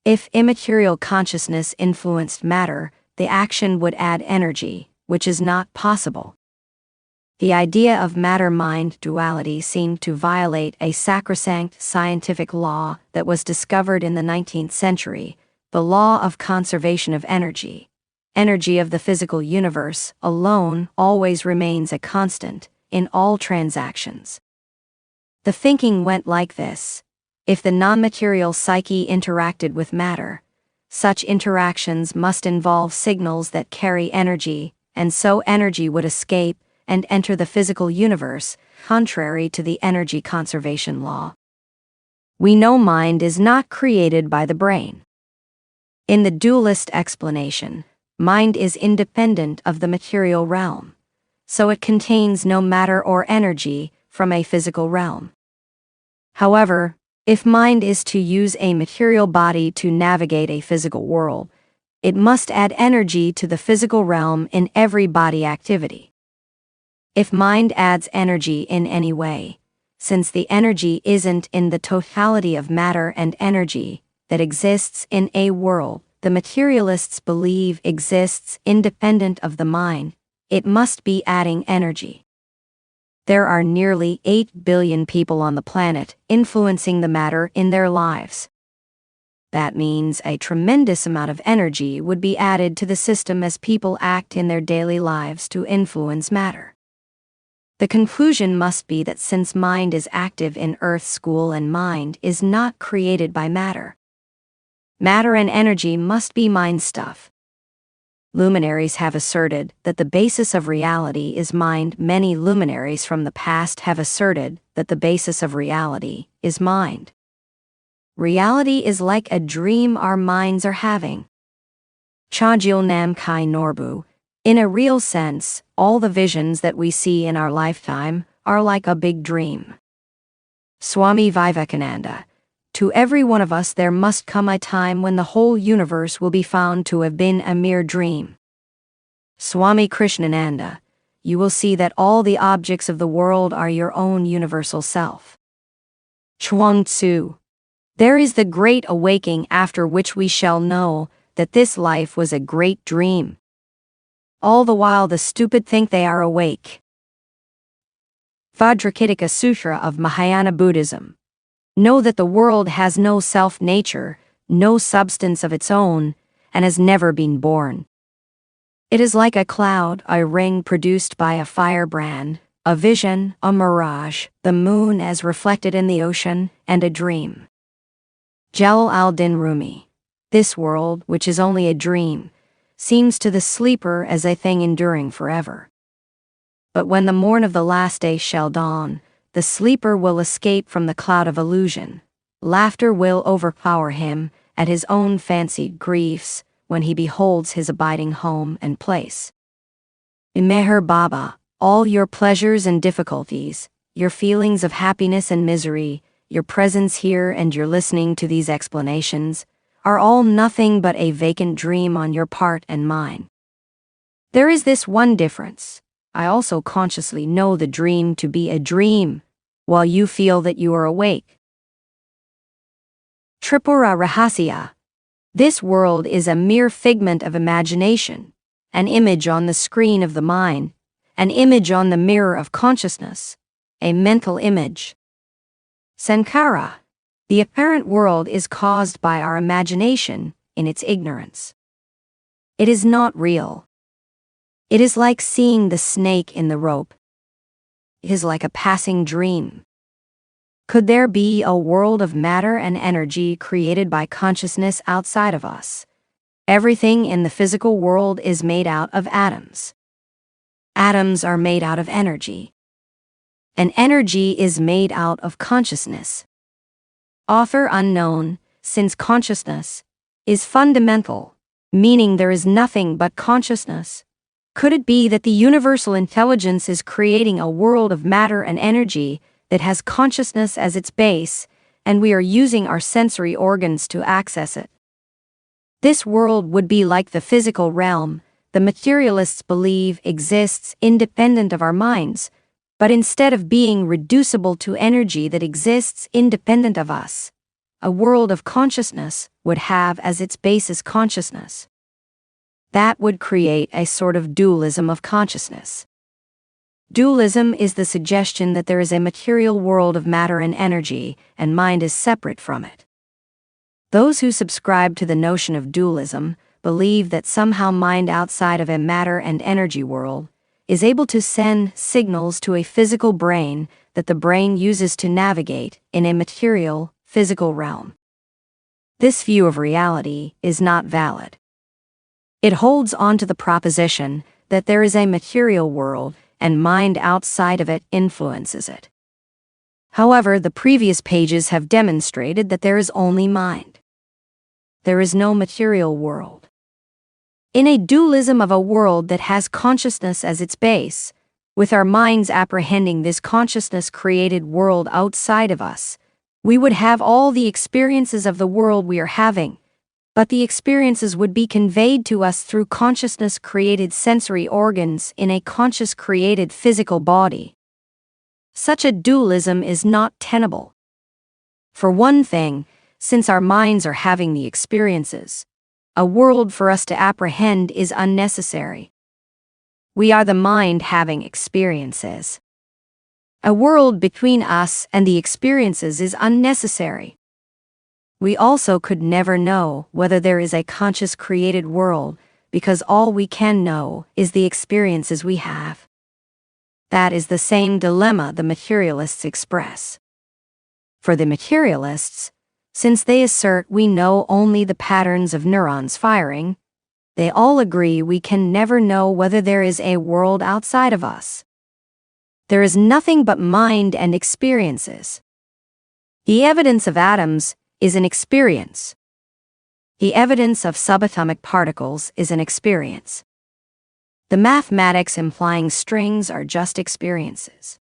If immaterial consciousness influenced matter, the action would add energy, which is not possible. The idea of matter-mind duality seemed to violate a sacrosanct scientific law that was discovered in the 19th century, the law of conservation of energy. Energy of the physical universe alone always remains a constant in all transactions. The thinking went like this: if the non-material psyche interacted with matter, such interactions must involve signals that carry energy, and so energy would escape and enter the physical universe, contrary to the energy conservation law. We know mind is not created by the brain. In the dualist explanation, mind is independent of the material realm, so it contains no matter or energy from a physical realm. However, if mind is to use a material body to navigate a physical world, it must add energy to the physical realm in every body activity. If mind adds energy in any way, since the energy isn't in the totality of matter and energy that exists in a world the materialists believe exists independent of the mind, it must be adding energy. There are nearly 8 billion people on the planet influencing the matter in their lives. That means a tremendous amount of energy would be added to the system as people act in their daily lives to influence matter. The conclusion must be that since mind is active in Earth school and mind is not created by matter, matter and energy must be mind stuff. Luminaries have asserted that the basis of reality is mind. Many luminaries from the past have asserted that the basis of reality is mind. Reality is like a dream our minds are having. Chogyal Nam Kai Norbu, In a real sense, all the visions that we see in our lifetime are like a big dream. Swami Vivekananda: to every one of us there must come a time when the whole universe will be found to have been a mere dream. Swami Krishnananda: you will see that all the objects of the world are your own universal self. Chuang Tzu: there is the great awaking after which we shall know that this life was a great dream. All the while the stupid think they are awake. Vajrakittika Sutra of Mahayana Buddhism: know that the world has no self-nature, no substance of its own, and has never been born. It is like a cloud, a ring produced by a firebrand, a vision, a mirage, the moon as reflected in the ocean, and a dream. Jalal al-Din Rumi: this world, which is only a dream, seems to the sleeper as a thing enduring forever. But when the morn of the last day shall dawn, the sleeper will escape from the cloud of illusion. Laughter will overpower him at his own fancied griefs when he beholds his abiding home and place. Meher Baba: all your pleasures and difficulties, your feelings of happiness and misery, your presence here and your listening to these explanations, are all nothing but a vacant dream on your part and mine. There is this one difference: I also consciously know the dream to be a dream, while you feel that you are awake. Tripura Rahasya: this world is a mere figment of imagination, an image on the screen of the mind, an image on the mirror of consciousness, a mental image. Sankara: the apparent world is caused by our imagination in its ignorance. It is not real. It is like seeing the snake in the rope. It is like a passing dream. Could there be a world of matter and energy created by consciousness outside of us? Everything in the physical world is made out of atoms. Atoms are made out of energy. And energy is made out of consciousness. Author unknown: since consciousness is fundamental, meaning there is nothing but consciousness, could it be that the universal intelligence is creating a world of matter and energy that has consciousness as its base, and we are using our sensory organs to access it? This world would be like the physical realm the materialists believe exists independent of our minds, but instead of being reducible to energy that exists independent of us, a world of consciousness would have as its basis consciousness. That would create a sort of dualism of consciousness. Dualism is the suggestion that there is a material world of matter and energy, and mind is separate from it. Those who subscribe to the notion of dualism believe that somehow mind outside of a matter and energy world is able to send signals to a physical brain that the brain uses to navigate in a material, physical realm. This view of reality is not valid. It holds on to the proposition that there is a material world and mind outside of it influences it. However, the previous pages have demonstrated that there is only mind. There is no material world. In a dualism of a world that has consciousness as its base, with our minds apprehending this consciousness-created world outside of us, we would have all the experiences of the world we are having, but the experiences would be conveyed to us through consciousness-created sensory organs in a conscious-created physical body. Such a dualism is not tenable. For one thing, since our minds are having the experiences, a world for us to apprehend is unnecessary. We are the mind having experiences. A world between us and the experiences is unnecessary. We also could never know whether there is a conscious created world, because all we can know is the experiences we have. That is the same dilemma the materialists express. For the materialists, since they assert we know only the patterns of neurons firing, they all agree we can never know whether there is a world outside of us. There is nothing but mind and experiences. The evidence of atoms is an experience. The evidence of subatomic particles is an experience. The mathematics implying strings are just experiences.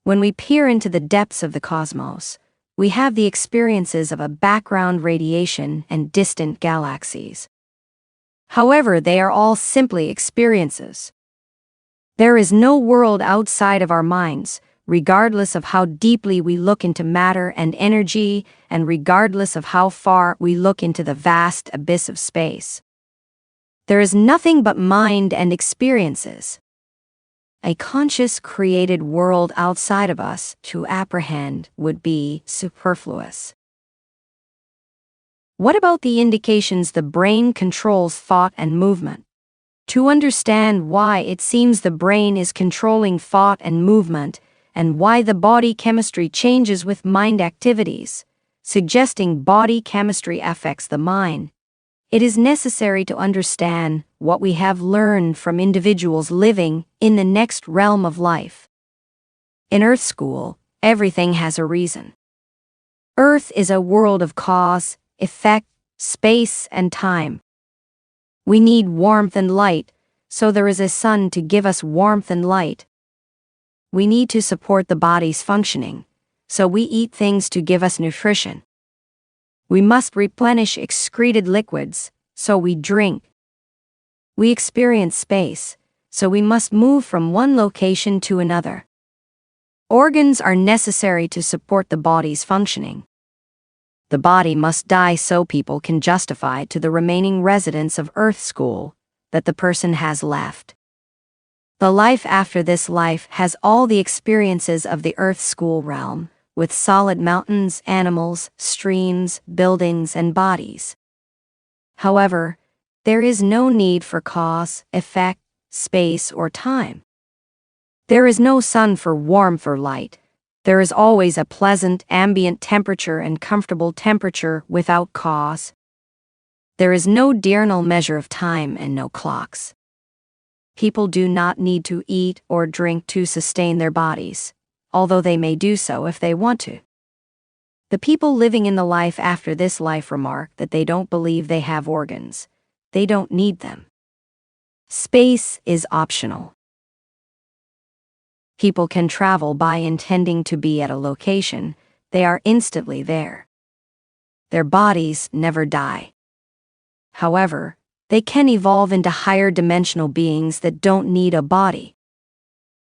When we peer into the depths of the cosmos, we have the experiences of a background radiation and distant galaxies. However, they are all simply experiences. There is no world outside of our minds, regardless of how deeply we look into matter and energy, and regardless of how far we look into the vast abyss of space. There is nothing but mind and experiences. A conscious, created world outside of us to apprehend would be superfluous. What about the indications the brain controls thought and movement? To understand why it seems the brain is controlling thought and movement, and why the body chemistry changes with mind activities, suggesting body chemistry affects the mind, it is necessary to understand what we have learned from individuals living in the next realm of life. In Earth School, everything has a reason. Earth is a world of cause, effect, space, and time. We need warmth and light, so there is a sun to give us warmth and light. We need to support the body's functioning, so we eat things to give us nutrition. We must replenish excreted liquids, so we drink. We experience space, so we must move from one location to another. Organs are necessary to support the body's functioning. The body must die so people can justify to the remaining residents of Earth School that the person has left. The life after this life has all the experiences of the Earth School realm, with solid mountains, animals, streams, buildings, and bodies. However, there is no need for cause, effect, space, or time. There is no sun for warmth or light. There is always a pleasant ambient temperature and comfortable temperature without cause. There is no diurnal measure of time and no clocks. People do not need to eat or drink to sustain their bodies, although they may do so if they want to. The people living in the life after this life remark that they don't believe they have organs. They don't need them. Space is optional. People can travel by intending to be at a location. They are instantly there. Their bodies never die. However, they can evolve into higher dimensional beings that don't need a body.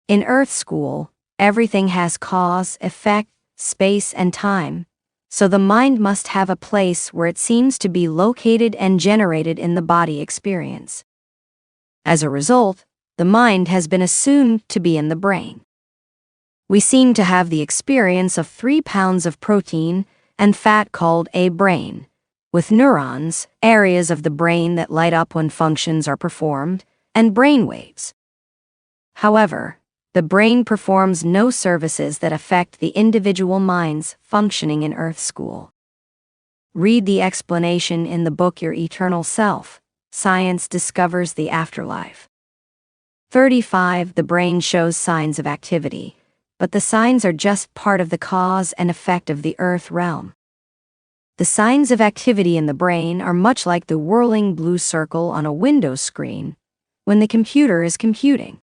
In Earth School, everything has cause, effect, space, and time, so the mind must have a place where it seems to be located and generated in the body experience. As a result, the mind has been assumed to be in the brain. We seem to have the experience of 3 pounds of protein and fat called a brain, with neurons, areas of the brain that light up when functions are performed, and brain waves. However, the brain performs no services that affect the individual mind's functioning in Earth School. Read the explanation in the book Your Eternal Self, Science Discovers the Afterlife. 35. The brain shows signs of activity, but the signs are just part of the cause and effect of the Earth realm. The signs of activity in the brain are much like the whirling blue circle on a Windows screen when the computer is computing.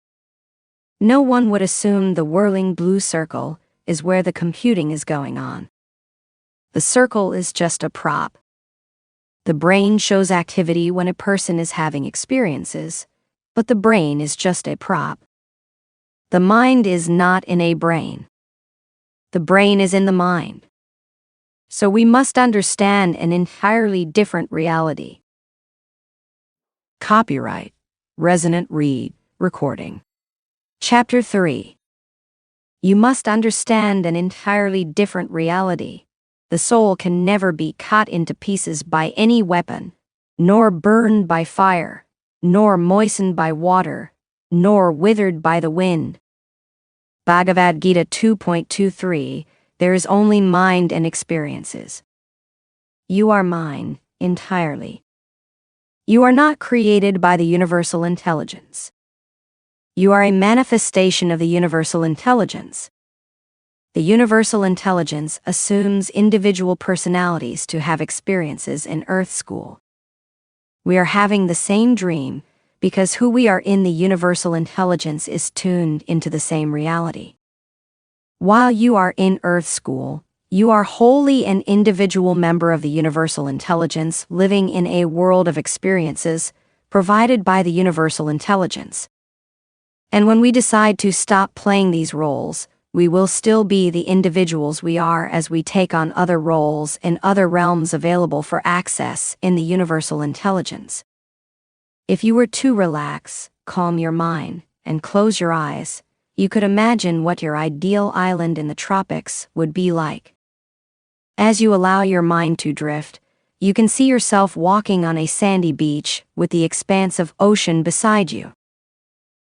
No one would assume the whirling blue circle is where the computing is going on. The circle is just a prop. The brain shows activity when a person is having experiences, but the brain is just a prop. The mind is not in a brain. The brain is in the mind. So we must understand an entirely different reality. Copyright Resonant recording. Chapter 3. You must understand an entirely different reality. The soul can never be cut into pieces by any weapon, nor burned by fire, nor moistened by water, nor withered by the wind. Bhagavad Gita 2.23. There is only mind and experiences. You are mine, entirely. You are not created by the universal intelligence. You are a manifestation of the universal intelligence. The universal intelligence assumes individual personalities to have experiences in Earth School. We are having the same dream because who we are in the universal intelligence is tuned into the same reality. While you are in Earth School, you are wholly an individual member of the universal intelligence living in a world of experiences provided by the universal intelligence. And when we decide to stop playing these roles, we will still be the individuals we are as we take on other roles in other realms available for access in the universal intelligence. If you were to relax, calm your mind, and close your eyes, you could imagine what your ideal island in the tropics would be like. As you allow your mind to drift, you can see yourself walking on a sandy beach with the expanse of ocean beside you.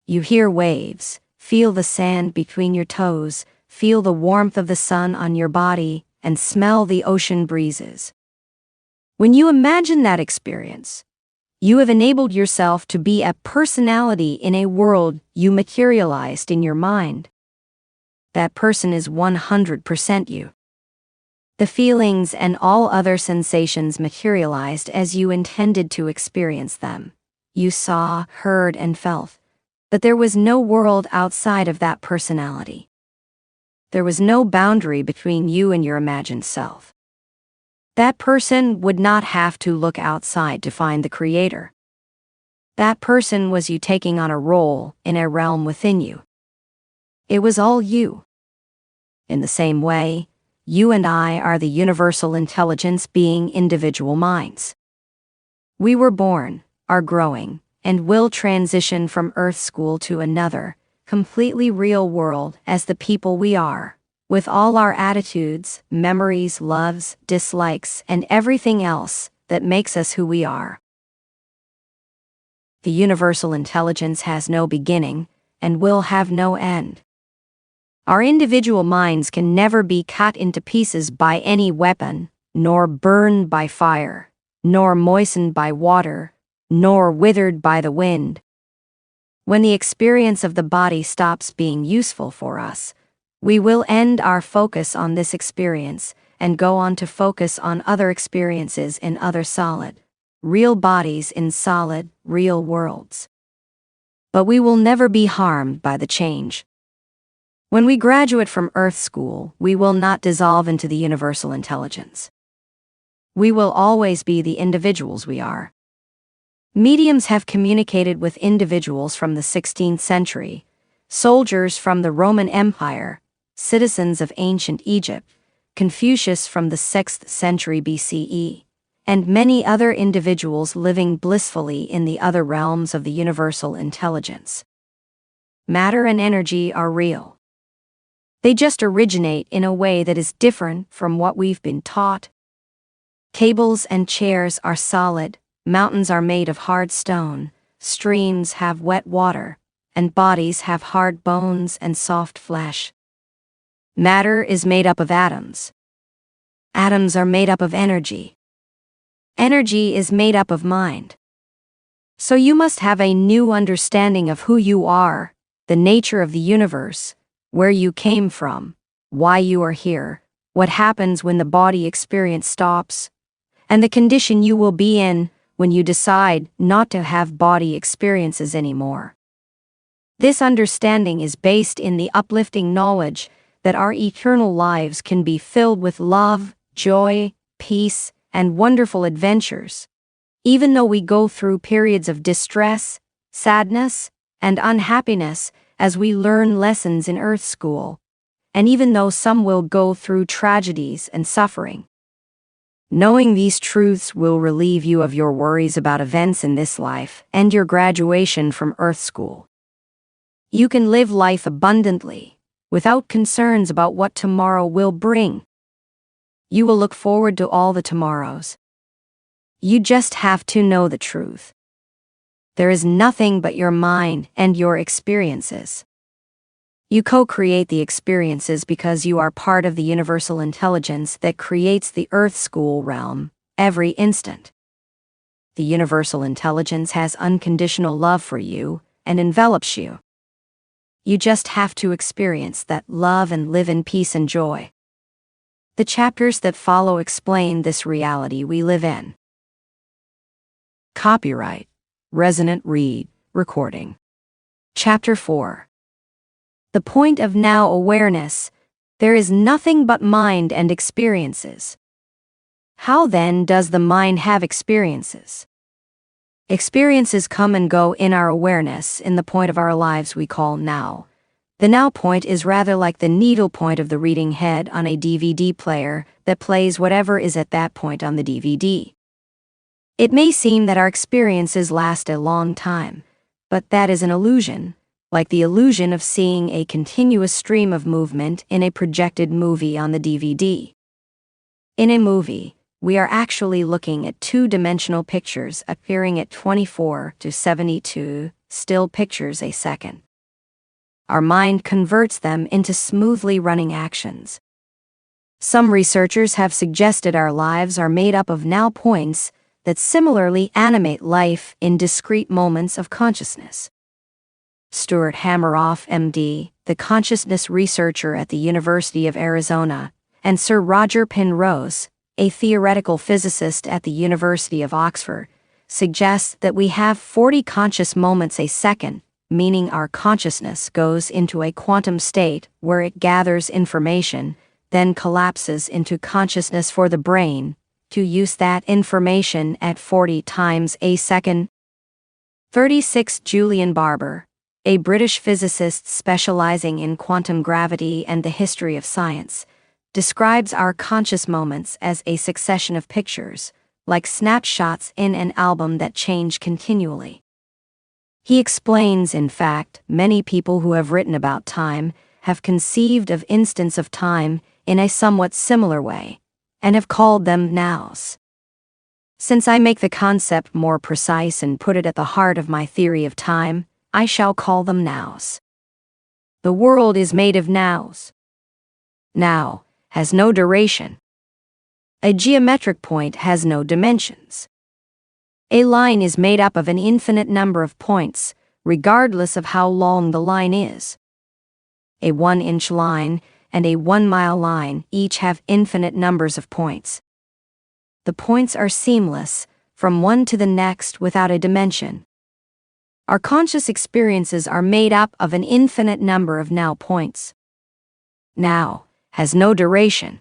You hear waves, feel the sand between your toes, feel the warmth of the sun on your body, and smell the ocean breezes. When you imagine that experience, you have enabled yourself to be a personality in a world you materialized in your mind. That person is 100% you. The feelings and all other sensations materialized as you intended to experience them. You saw, heard, and felt. But there was no world outside of that personality. There was no boundary between you and your imagined self. That person would not have to look outside to find the Creator. That person was you taking on a role in a realm within you. It was all you. In the same way, you and I are the universal intelligence being individual minds. We were born, are growing, and will transition from Earth School to another, completely real world as the people we are, with all our attitudes, memories, loves, dislikes, and everything else that makes us who we are. The universal intelligence has no beginning and will have no end. Our individual minds can never be cut into pieces by any weapon, nor burned by fire, nor moistened by water, nor withered by the wind. When the experience of the body stops being useful for us, we will end our focus on this experience and go on to focus on other experiences in other solid, real bodies in solid, real worlds. But we will never be harmed by the change. When we graduate from Earth School, we will not dissolve into the universal intelligence. We will always be the individuals we are. Mediums have communicated with individuals from the 16th century, soldiers from the Roman Empire, citizens of ancient Egypt, Confucius from the 6th century BCE, and many other individuals living blissfully in the other realms of the universal intelligence. Matter and energy are real. They just originate in a way that is different from what we've been taught. Tables and chairs are solid, mountains are made of hard stone, streams have wet water, and bodies have hard bones and soft flesh. Matter is made up of atoms. Atoms are made up of energy. Energy is made up of mind. So you must have a new understanding of who you are, the nature of the universe, where you came from, why you are here, what happens when the body experience stops, and the condition you will be in when you decide not to have body experiences anymore. This understanding is based in the uplifting knowledge that our eternal lives can be filled with love, joy, peace, and wonderful adventures, even though we go through periods of distress, sadness, and unhappiness as we learn lessons in Earth School, and even though some will go through tragedies and suffering. Knowing these truths will relieve you of your worries about events in this life and your graduation from Earth School. You can live life abundantly, without concerns about what tomorrow will bring. You will look forward to all the tomorrows. You just have to know the truth. There is nothing but your mind and your experiences. You co-create the experiences because you are part of the universal intelligence that creates the Earth School realm every instant. The universal intelligence has unconditional love for you and envelops you. You just have to experience that love and live in peace and joy. The chapters that follow explain this reality we live in. Copyright Resonant Read Recording. Chapter 4. The point of now awareness. There is nothing but mind and experiences. How then does the mind have experiences? Experiences come and go in our awareness in the point of our lives we call now. The now point is rather like the needle point of the reading head on a DVD player that plays whatever is at that point on the DVD. It may seem that our experiences last a long time, but that is an illusion, like the illusion of seeing a continuous stream of movement in a projected movie on the DVD. In a movie, we are actually looking at two-dimensional pictures appearing at 24 to 72 still pictures a second. Our mind converts them into smoothly running actions. Some researchers have suggested our lives are made up of now points that similarly animate life in discrete moments of consciousness. Stuart Hameroff, MD, the consciousness researcher at the University of Arizona, and Sir Roger Penrose, a theoretical physicist at the University of Oxford, suggest that we have 40 conscious moments a second, meaning our consciousness goes into a quantum state where it gathers information, then collapses into consciousness for the brain, to use that information at 40 times a second. 36. Julian Barber, a British physicist specializing in quantum gravity and the history of science, describes our conscious moments as a succession of pictures, like snapshots in an album that change continually. He explains, in fact, many people who have written about time have conceived of instants of time in a somewhat similar way, and have called them nows. Since I make the concept more precise and put it at the heart of my theory of time, I shall call them nows. The world is made of nows. Now has no duration. A geometric point has no dimensions. A line is made up of an infinite number of points, regardless of how long the line is. A 1-inch line and a 1-mile line each have infinite numbers of points. The points are seamless, from one to the next without a dimension. Our conscious experiences are made up of an infinite number of now points. Now has no duration.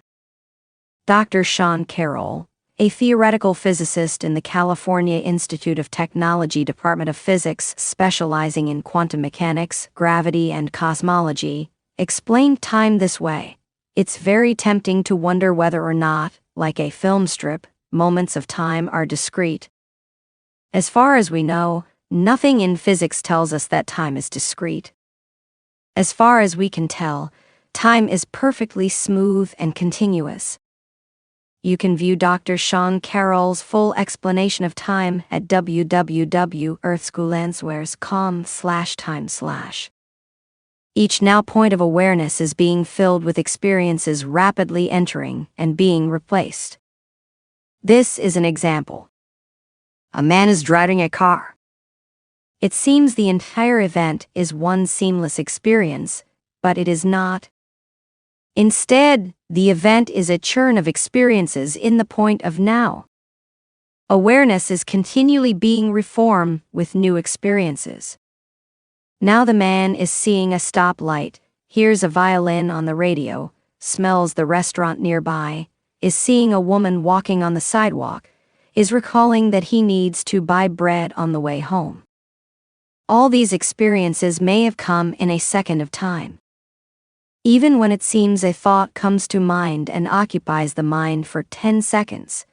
Dr. Sean Carroll, a theoretical physicist in the California Institute of Technology Department of Physics specializing in quantum mechanics, gravity, and cosmology, explained time this way. It's very tempting to wonder whether or not, like a film strip, moments of time are discrete. As far as we know, nothing in physics tells us that time is discrete. As far as we can tell, time is perfectly smooth and continuous. You can view Dr. Sean Carroll's full explanation of time at www.earthscholanswears.com/time/. Each now point of awareness is being filled with experiences rapidly entering and being replaced. This is an example. A man is driving a car. It seems the entire event is one seamless experience, but it is not. Instead, the event is a churn of experiences in the point of now. Awareness is continually being reformed with new experiences. Now the man is seeing a stoplight, hears a violin on the radio, smells the restaurant nearby, is seeing a woman walking on the sidewalk, is recalling that he needs to buy bread on the way home. All these experiences may have come in a second of time. Even when it seems a thought comes to mind and occupies the mind for 10 seconds,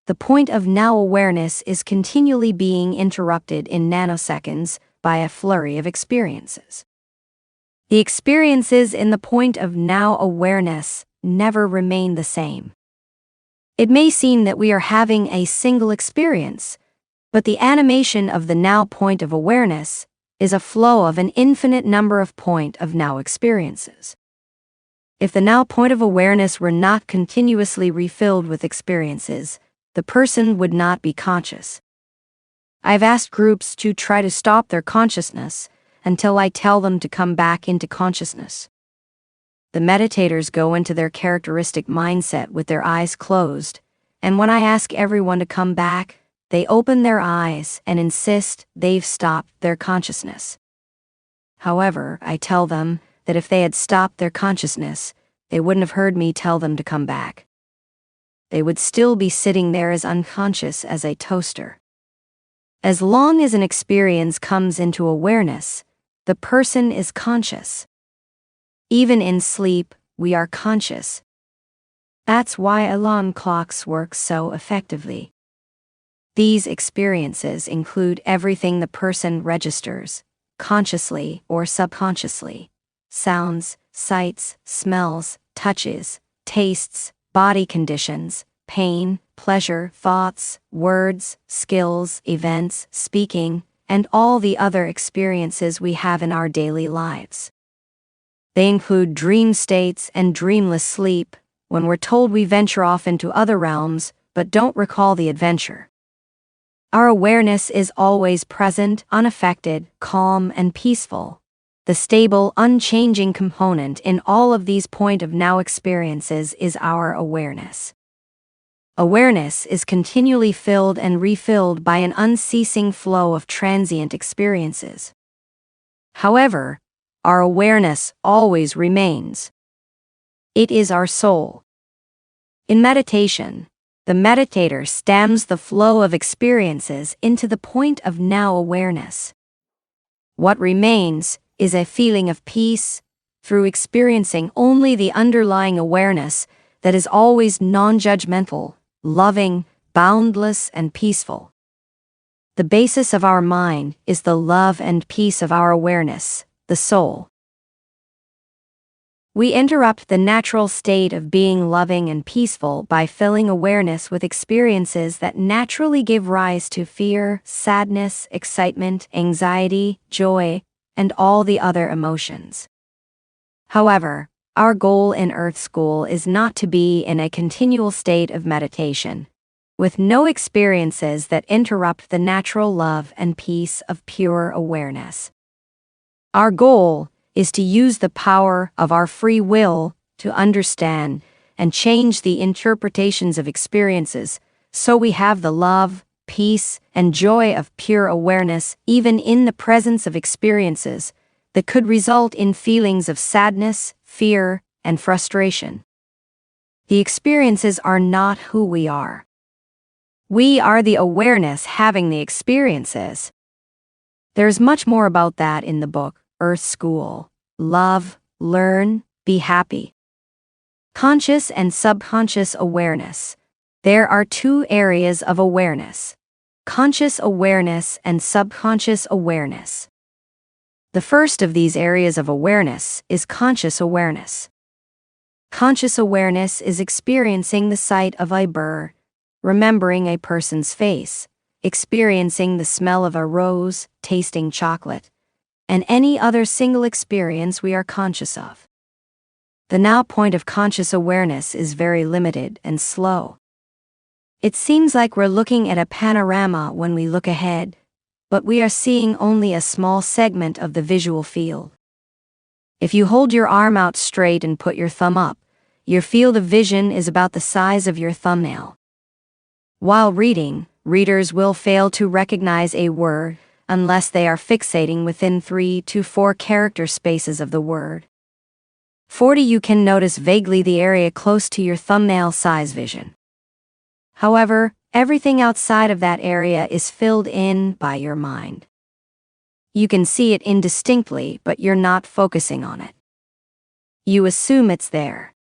the point of now awareness is continually being interrupted in nanoseconds by a flurry of experiences. The experiences in the point of now awareness never remain the same. It may seem that we are having a single experience, but the animation of the now point of awareness is a flow of an infinite number of point of now experiences. If the now point of awareness were not continuously refilled with experiences, the person would not be conscious. I've asked groups to try to stop their consciousness until I tell them to come back into consciousness. The meditators go into their characteristic mindset with their eyes closed, and when I ask everyone to come back, they open their eyes and insist they've stopped their consciousness. However, I tell them that if they had stopped their consciousness, they wouldn't have heard me tell them to come back. They would still be sitting there as unconscious as a toaster. As long as an experience comes into awareness, the person is conscious. Even in sleep, we are conscious. That's why alarm clocks work so effectively. These experiences include everything the person registers, consciously or subconsciously: sounds, sights, smells, touches, tastes, body conditions, pain, pleasure, thoughts, words, skills, events, speaking, and all the other experiences we have in our daily lives. They include dream states and dreamless sleep, when we're told we venture off into other realms but don't recall the adventure. Our awareness is always present, unaffected, calm, and peaceful. The stable, unchanging component in all of these point-of-now experiences is our awareness. Awareness is continually filled and refilled by an unceasing flow of transient experiences. However, our awareness always remains. It is our soul. In meditation, the meditator stems the flow of experiences into the point-of-now awareness. What remains is a feeling of peace through experiencing only the underlying awareness that is always non-judgmental, loving, boundless, and peaceful. The basis of our mind is the love and peace of our awareness, the soul. We interrupt the natural state of being loving and peaceful by filling awareness with experiences that naturally give rise to fear, sadness, excitement, anxiety, joy, and all the other emotions. However, our goal in Earth School is not to be in a continual state of meditation, with no experiences that interrupt the natural love and peace of pure awareness. Our goal is to use the power of our free will to understand and change the interpretations of experiences so we have the love, peace, and joy of pure awareness even in the presence of experiences that could result in feelings of sadness, fear, and frustration. The experiences are not who we are. We are the awareness having the experiences. There's much more about that in the book, Earth School. Love, learn, be happy. Conscious and subconscious awareness. There are two areas of awareness: conscious awareness and subconscious awareness. The first of these areas of awareness is conscious awareness. Conscious awareness is experiencing the sight of a bird, remembering a person's face, experiencing the smell of a rose, tasting chocolate, and any other single experience we are conscious of. The now point of conscious awareness is very limited and slow. It seems like we're looking at a panorama when we look ahead, but we are seeing only a small segment of the visual field. If you hold your arm out straight and put your thumb up, your field of vision is about the size of your thumbnail. While reading, readers will fail to recognize a word unless they are fixating within 3 to 4 character spaces of the word. 40 You can notice vaguely the area close to your thumbnail size vision. However, everything outside of that area is filled in by your mind. You can see it indistinctly, but you're not focusing on it. You assume it's there.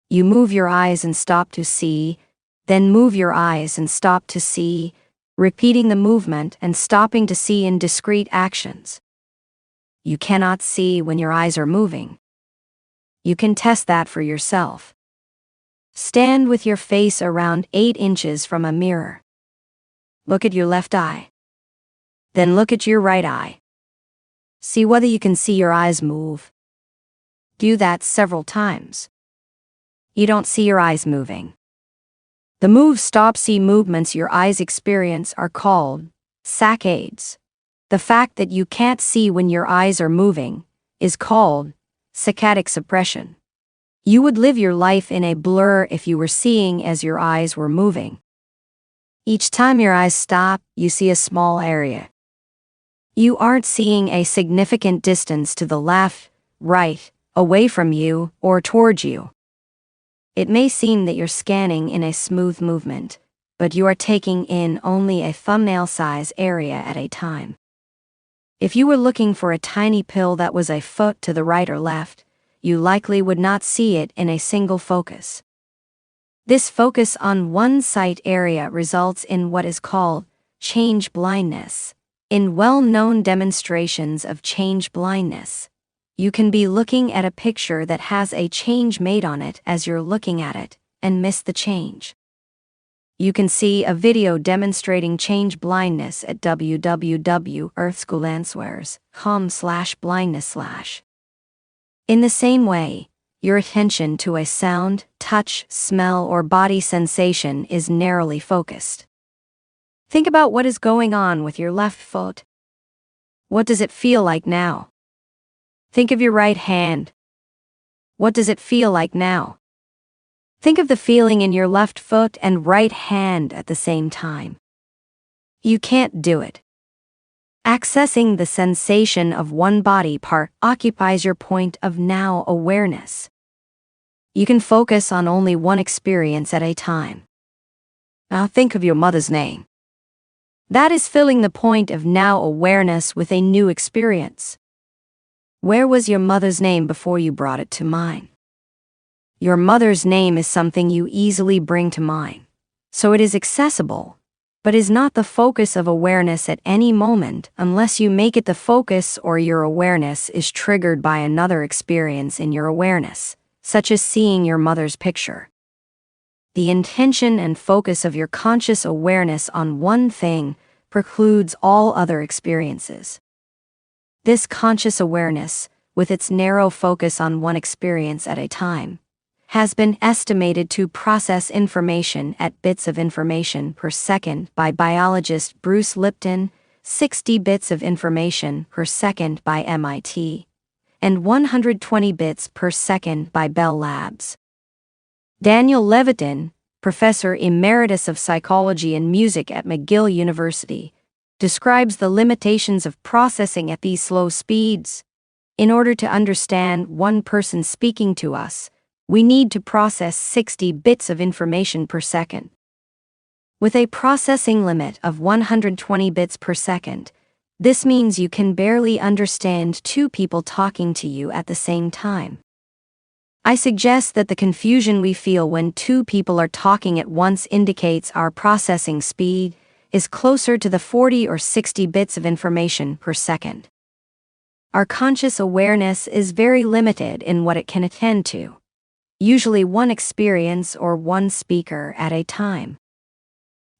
You move your eyes and stop to see, then move your eyes and stop to see, repeating the movement and stopping to see in discrete actions. You cannot see when your eyes are moving. You can test that for yourself. Stand with your face around 8 inches from a mirror. Look at your left eye. Then look at your right eye. See whether you can see your eyes move. Do that several times. You don't see your eyes moving. The move-stop-see movements your eyes experience are called saccades. The fact that you can't see when your eyes are moving is called saccadic suppression. You would live your life in a blur if you were seeing as your eyes were moving. Each time your eyes stop, you see a small area. You aren't seeing a significant distance to the left, right, away from you, or towards you. It may seem that you're scanning in a smooth movement, but you are taking in only a thumbnail-size area at a time. If you were looking for a tiny pill that was a foot to the right or left, you likely would not see it in a single focus. This focus on one sight area results in what is called change blindness. In well-known demonstrations of change blindness, you can be looking at a picture that has a change made on it as you're looking at it, and miss the change. You can see a video demonstrating change blindness at www.earthscholanswears.com/blindness/. In the same way, your attention to a sound, touch, smell, or body sensation is narrowly focused. Think about what is going on with your left foot. What does it feel like now? Think of your right hand. What does it feel like now? Think of the feeling in your left foot and right hand at the same time. You can't do it. Accessing the sensation of one body part occupies your point of now awareness. You can focus on only one experience at a time. Now think of your mother's name. That is filling the point of now awareness with a new experience. Where was your mother's name before you brought it to mind? Your mother's name is something you easily bring to mind, so it is accessible, but is not the focus of awareness at any moment unless you make it the focus or your awareness is triggered by another experience in your awareness, such as seeing your mother's picture. The intention and focus of your conscious awareness on one thing precludes all other experiences. This conscious awareness, with its narrow focus on one experience at a time, has been estimated to process information at bits of information per second by biologist Bruce Lipton, 60 bits of information per second by MIT, and 120 bits per second by Bell Labs. Daniel Levitin, professor emeritus of psychology and music at McGill University, describes the limitations of processing at these slow speeds. In order to understand one person speaking to us, we need to process 60 bits of information per second. With a processing limit of 120 bits per second, this means you can barely understand two people talking to you at the same time. I suggest that the confusion we feel when two people are talking at once indicates our processing speed is closer to the 40 or 60 bits of information per second. Our conscious awareness is very limited in what it can attend to, usually one experience or one speaker at a time.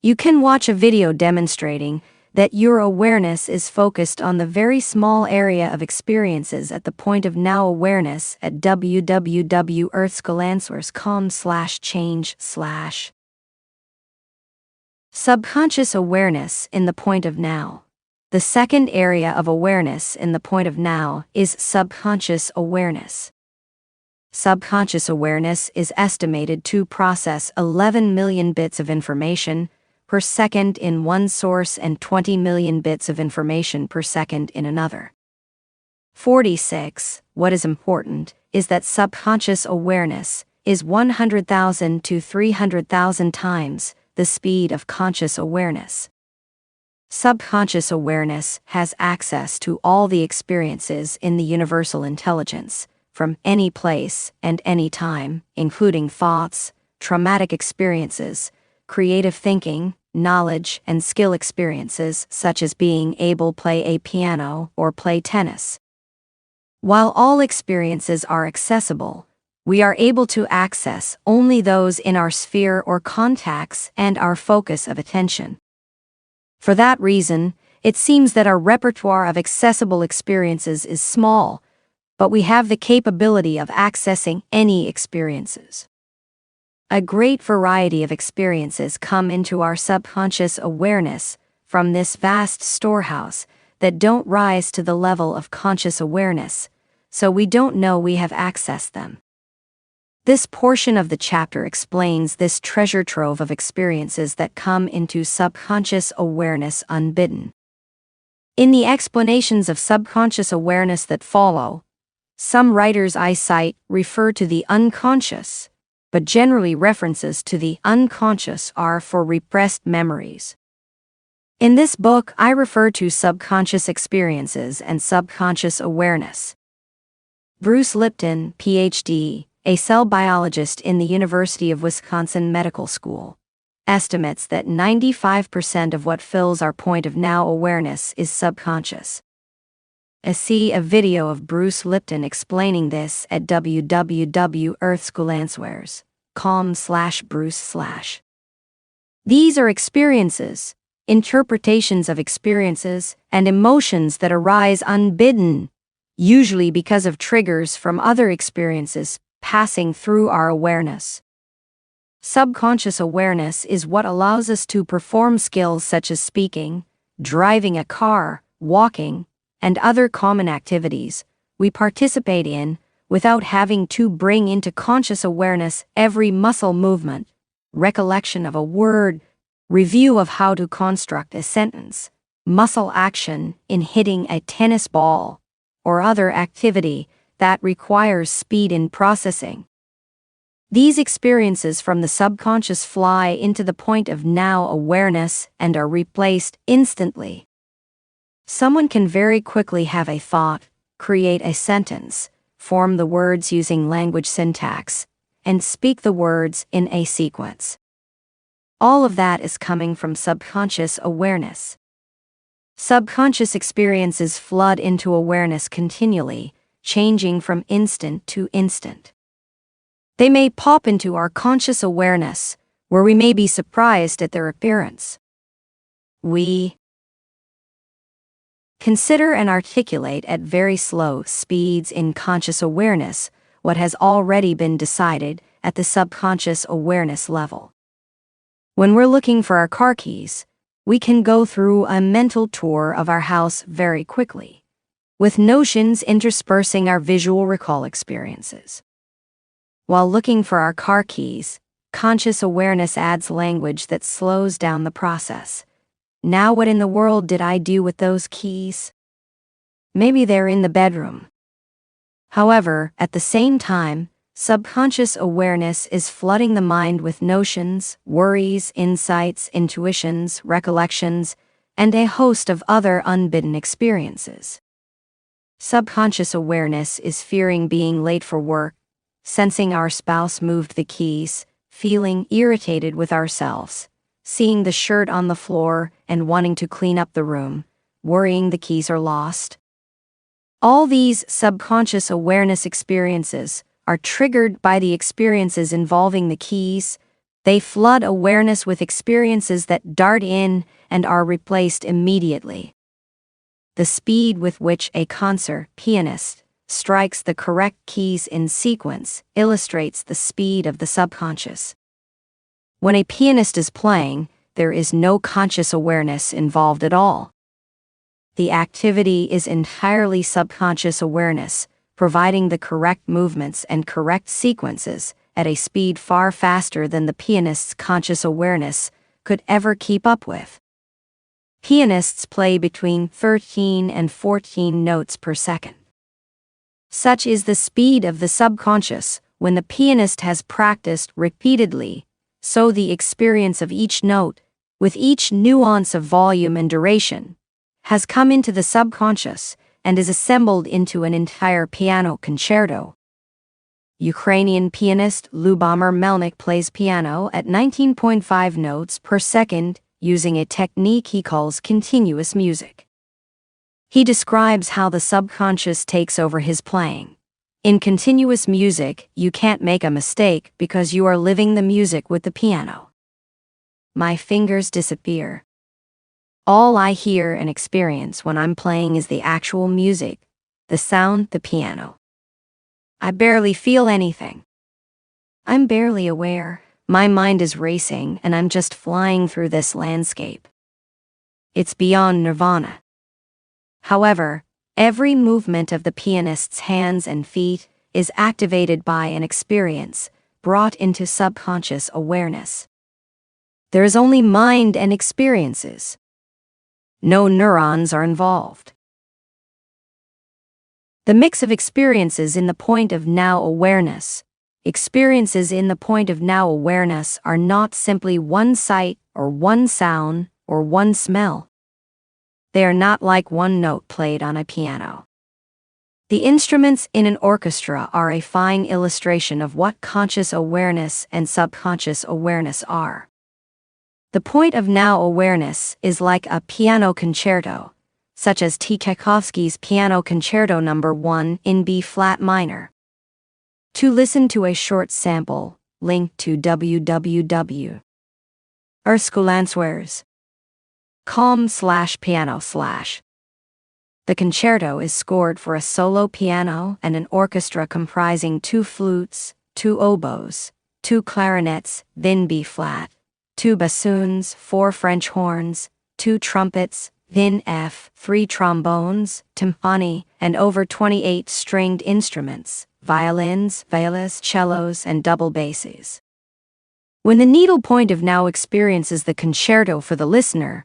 You can watch a video demonstrating that your awareness is focused on the very small area of experiences at the point of now awareness at www.earthscholanswears.com/change/. Subconscious awareness in the point of now. The second area of awareness in the point of now is subconscious awareness. Subconscious awareness is estimated to process 11 million bits of information per second in one source and 20 million bits of information per second in another. 46. What is important is that subconscious awareness is 100,000 to 300,000 times the speed of conscious awareness. Subconscious awareness has access to all the experiences in the universal intelligence, from any place and any time, including thoughts, traumatic experiences, creative thinking, knowledge and skill experiences such as being able to play a piano or play tennis. While all experiences are accessible, we are able to access only those in our sphere or contacts and our focus of attention. For that reason, it seems that our repertoire of accessible experiences is small, but we have the capability of accessing any experiences. A great variety of experiences come into our subconscious awareness from this vast storehouse that don't rise to the level of conscious awareness, so we don't know we have accessed them. This portion of the chapter explains this treasure trove of experiences that come into subconscious awareness unbidden. In the explanations of subconscious awareness that follow, some writers I cite refer to the unconscious, but generally references to the unconscious are for repressed memories. In this book, I refer to subconscious experiences and subconscious awareness. Bruce Lipton, Ph.D., a cell biologist in the University of Wisconsin Medical School, estimates that 95% of what fills our point of now awareness is subconscious. See a video of Bruce Lipton explaining this at www.earthscholanswers.com/Bruce/. These are experiences, interpretations of experiences, and emotions that arise unbidden, usually because of triggers from other experiences passing through our awareness. Subconscious awareness is what allows us to perform skills such as speaking, driving a car, walking, and other common activities we participate in without having to bring into conscious awareness every muscle movement, recollection of a word, review of how to construct a sentence, muscle action in hitting a tennis ball, or other activity that requires speed in processing. These experiences from the subconscious fly into the point of now awareness and are replaced instantly. Someone can very quickly have a thought, create a sentence, form the words using language syntax, and speak the words in a sequence. All of that is coming from subconscious awareness. Subconscious experiences flood into awareness continually, changing from instant to instant. They may pop into our conscious awareness, where we may be surprised at their appearance. We consider and articulate at very slow speeds in conscious awareness what has already been decided at the subconscious awareness level. When we're looking for our car keys, we can go through a mental tour of our house very quickly, with notions interspersing our visual recall experiences. While looking for our car keys, conscious awareness adds language that slows down the process. Now what in the world did I do with those keys? Maybe they're in the bedroom. However, at the same time, subconscious awareness is flooding the mind with notions, worries, insights, intuitions, recollections, and a host of other unbidden experiences. Subconscious awareness is fearing being late for work, sensing our spouse moved the keys, feeling irritated with ourselves, seeing the shirt on the floor and wanting to clean up the room, worrying the keys are lost. All these subconscious awareness experiences are triggered by the experiences involving the keys. They flood awareness with experiences that dart in and are replaced immediately. The speed with which a concert pianist strikes the correct keys in sequence illustrates the speed of the subconscious. When a pianist is playing, there is no conscious awareness involved at all. The activity is entirely subconscious awareness, providing the correct movements and correct sequences at a speed far faster than the pianist's conscious awareness could ever keep up with. Pianists play between 13 and 14 notes per second. Such is the speed of the subconscious when the pianist has practiced repeatedly, so the experience of each note, with each nuance of volume and duration, has come into the subconscious and is assembled into an entire piano concerto. Ukrainian pianist Lubomir Melnik plays piano at 19.5 notes per second using a technique he calls continuous music. He describes how the subconscious takes over his playing. In continuous music, you can't make a mistake because you are living the music with the piano. My fingers disappear. All I hear and experience when I'm playing is the actual music, the sound, the piano. I barely feel anything. I'm barely aware. My mind is racing and I'm just flying through this landscape. It's beyond nirvana. However, every movement of the pianist's hands and feet is activated by an experience, brought into subconscious awareness. There is only mind and experiences. No neurons are involved. The mix of experiences in the point of now awareness. Experiences in the point of now awareness are not simply one sight or one sound or one smell. They are not like one note played on a piano. The instruments in an orchestra are a fine illustration of what conscious awareness and subconscious awareness are. The point of now awareness is like a piano concerto, such as Tchaikovsky's Piano Concerto No. 1 in B-flat minor. To listen to a short sample, link to www.com/piano/. The concerto is scored for a solo piano and an orchestra comprising 2 flutes, 2 oboes, 2 clarinets, then B-flat, 2 bassoons, 4 French horns, 2 trumpets, then F, 3 trombones, timpani, and over 28 stringed instruments, violins, violas, cellos, and double basses. When the needle point of now experiences the concerto for the listener,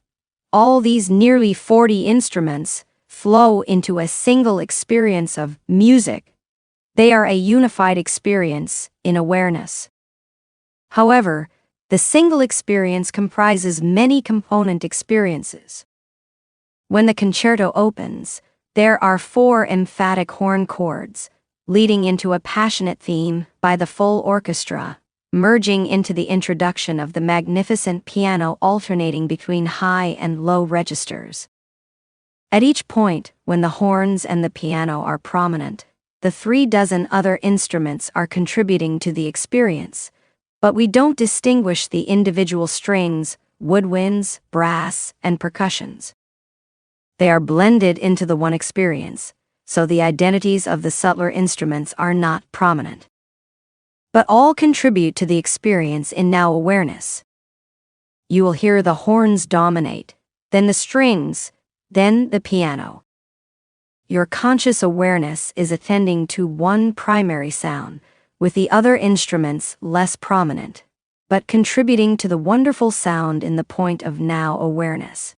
all these nearly 40 instruments flow into a single experience of music. They are a unified experience in awareness. However, the single experience comprises many component experiences. When the concerto opens, there are 4 emphatic horn chords, leading into a passionate theme by the full orchestra, merging into the introduction of the magnificent piano alternating between high and low registers. At each point, when the horns and the piano are prominent, the 36 other instruments are contributing to the experience, but we don't distinguish the individual strings, woodwinds, brass, and percussions. They are blended into the one experience, so the identities of the subtler instruments are not prominent. But all contribute to the experience in now awareness. You will hear the horns dominate, then the strings, then the piano. Your conscious awareness is attending to one primary sound, with the other instruments less prominent, but contributing to the wonderful sound in the point of now awareness.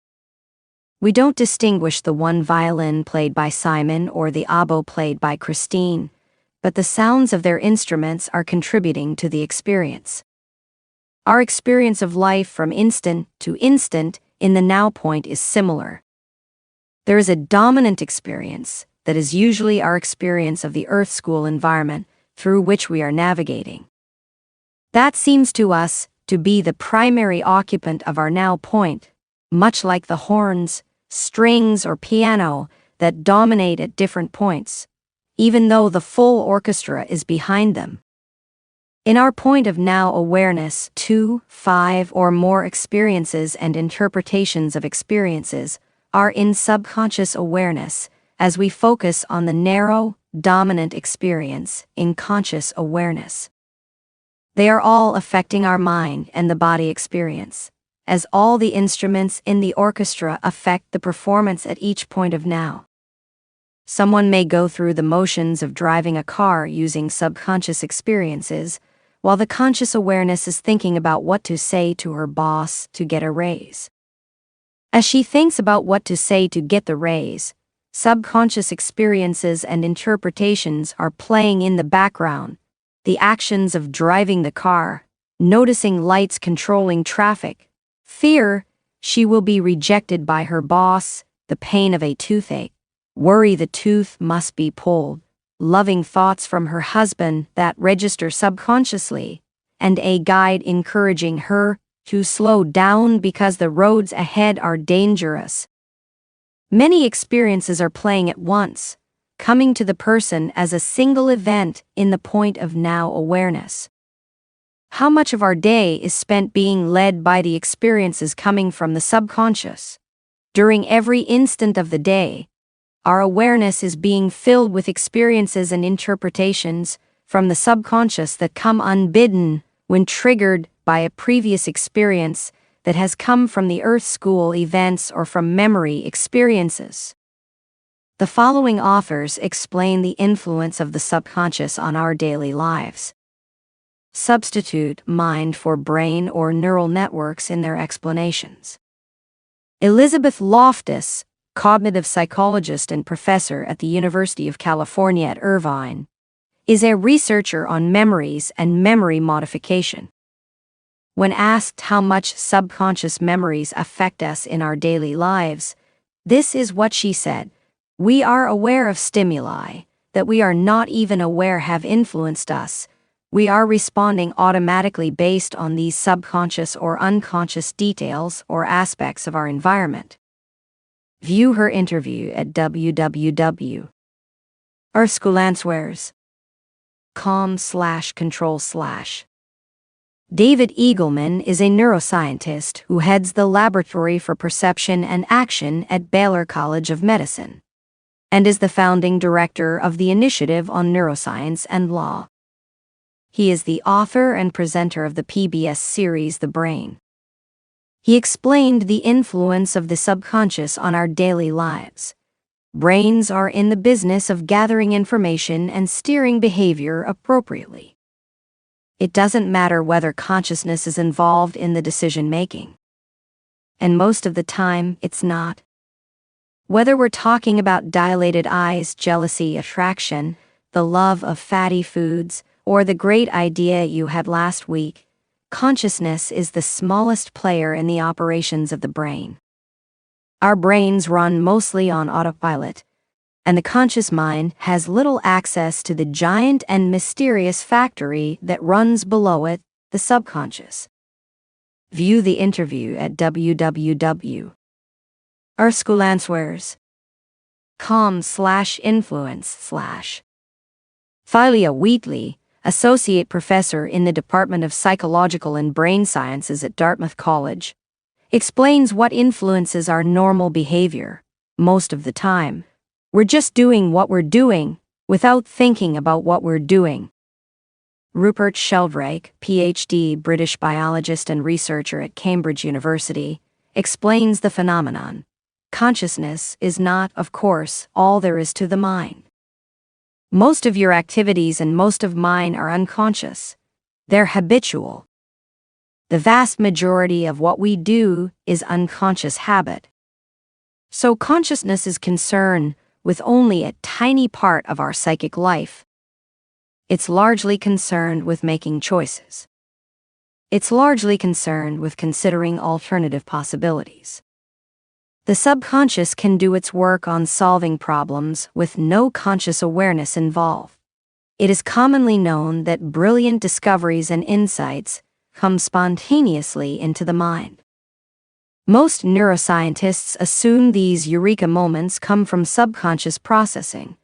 We don't distinguish the one violin played by Simon or the oboe played by Christine, but the sounds of their instruments are contributing to the experience. Our experience of life from instant to instant in the now point is similar. There is a dominant experience that is usually our experience of the Earth School environment through which we are navigating. That seems to us to be the primary occupant of our now point, much like the horns, strings, or piano that dominate at different points, even though the full orchestra is behind them. In our point of now awareness, 2, 5, or more experiences and interpretations of experiences are in subconscious awareness as we focus on the narrow, dominant experience in conscious awareness. They are all affecting our mind and the body experience, as all the instruments in the orchestra affect the performance at each point of now. Someone may go through the motions of driving a car using subconscious experiences, while the conscious awareness is thinking about what to say to her boss to get a raise. As she thinks about what to say to get the raise, subconscious experiences and interpretations are playing in the background. The actions of driving the car, noticing lights controlling traffic, fear she will be rejected by her boss, the pain of a toothache, worry the tooth must be pulled, loving thoughts from her husband that register subconsciously, and a guide encouraging her to slow down because the roads ahead are dangerous. Many experiences are playing at once, coming to the person as a single event in the point of now awareness. How much of our day is spent being led by the experiences coming from the subconscious? During every instant of the day, our awareness is being filled with experiences and interpretations from the subconscious that come unbidden when triggered by a previous experience that has come from the Earth School events or from memory experiences. The following authors explain the influence of the subconscious on our daily lives. substitute mind for brain or neural networks in their explanations. Elizabeth Loftus, cognitive psychologist and professor at the University of California at Irvine, is a researcher on memories and memory modification. When asked how much subconscious memories affect us in our daily lives, this is what she said: "We are aware of stimuli that we are not even aware have influenced us. We are responding automatically based on these subconscious or unconscious details or aspects of our environment." View her interview at www.erskulandswears.com/control/. David Eagleman is a neuroscientist who heads the Laboratory for Perception and Action at Baylor College of Medicine and is the founding director of the Initiative on Neuroscience and Law. He is the author and presenter of the PBS series The Brain. He explained the influence of the subconscious on our daily lives. Brains are in the business of gathering information and steering behavior appropriately. It doesn't matter whether consciousness is involved in the decision-making. And most of the time, it's not. Whether we're talking about dilated eyes, jealousy, attraction, the love of fatty foods, or the great idea you had last week, consciousness is the smallest player in the operations of the brain. Our brains run mostly on autopilot, and the conscious mind has little access to the giant and mysterious factory that runs below it, the subconscious. View the interview at www.erskulandswears.com/influence/. Thalia Wheatley, associate professor in the Department of Psychological and Brain Sciences at Dartmouth College, explains what influences our normal behavior. Most of the time, we're just doing what we're doing without thinking about what we're doing. Rupert Sheldrake, PhD, British biologist and researcher at Cambridge University, explains the phenomenon. Consciousness is not, of course, all there is to the mind. Most of your activities and most of mine are unconscious. They're habitual. The vast majority of what we do is unconscious habit. So consciousness is concerned with only a tiny part of our psychic life. It's largely concerned with making choices. It's largely concerned with considering alternative possibilities. The subconscious can do its work on solving problems with no conscious awareness involved. It is commonly known that brilliant discoveries and insights come spontaneously into the mind. Most neuroscientists assume these eureka moments come from subconscious processing.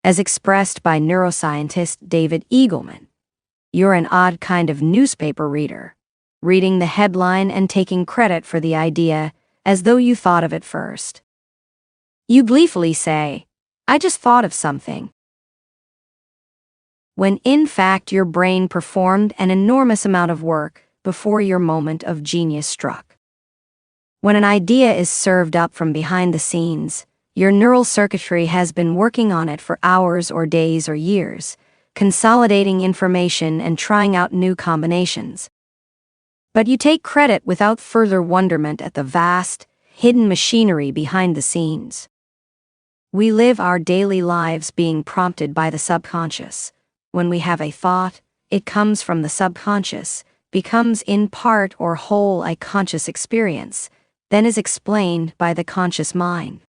As expressed by neuroscientist David Eagleman, "You're an odd kind of newspaper reader, reading the headline and taking credit for the idea as though you thought of it first. You gleefully say, 'I just thought of something,' when in fact your brain performed an enormous amount of work before your moment of genius struck. When an idea is served up from behind the scenes, your neural circuitry has been working on it for hours or days or years, consolidating information and trying out new combinations. But you take credit without further wonderment at the vast, hidden machinery behind the scenes. We live our daily lives being prompted by the subconscious. When we have a thought, it comes from the subconscious, becomes in part or whole a conscious experience, then is explained by the conscious mind.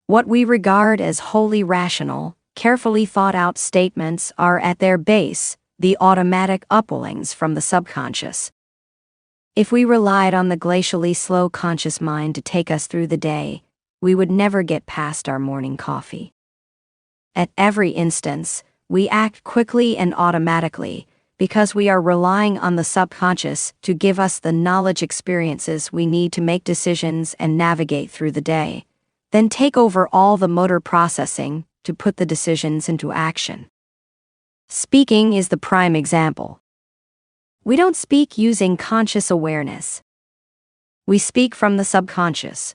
What we regard as wholly rational, carefully thought out statements are at their base the automatic upwellings from the subconscious. If we relied on the glacially slow conscious mind to take us through the day, we would never get past our morning coffee. At every instance, we act quickly and automatically because we are relying on the subconscious to give us the knowledge experiences we need to make decisions and navigate through the day, then take over all the motor processing to put the decisions into action. Speaking is the prime example. We don't speak using conscious awareness. We speak from the subconscious.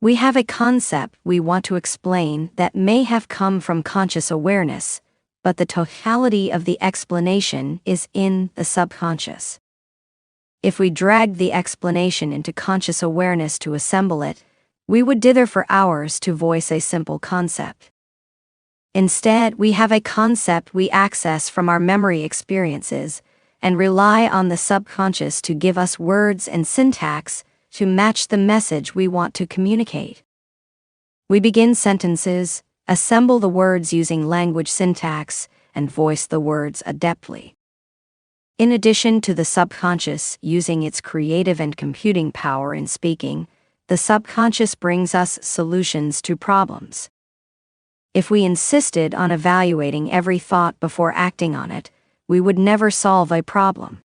We have a concept we want to explain that may have come from conscious awareness, but the totality of the explanation is in the subconscious. If we dragged the explanation into conscious awareness to assemble it, we would dither for hours to voice a simple concept. Instead, we have a concept we access from our memory experiences and rely on the subconscious to give us words and syntax to match the message we want to communicate. We begin sentences, assemble the words using language syntax, and voice the words adeptly. In addition to the subconscious using its creative and computing power in speaking, the subconscious brings us solutions to problems. If we insisted on evaluating every thought before acting on it, we would never solve a problem.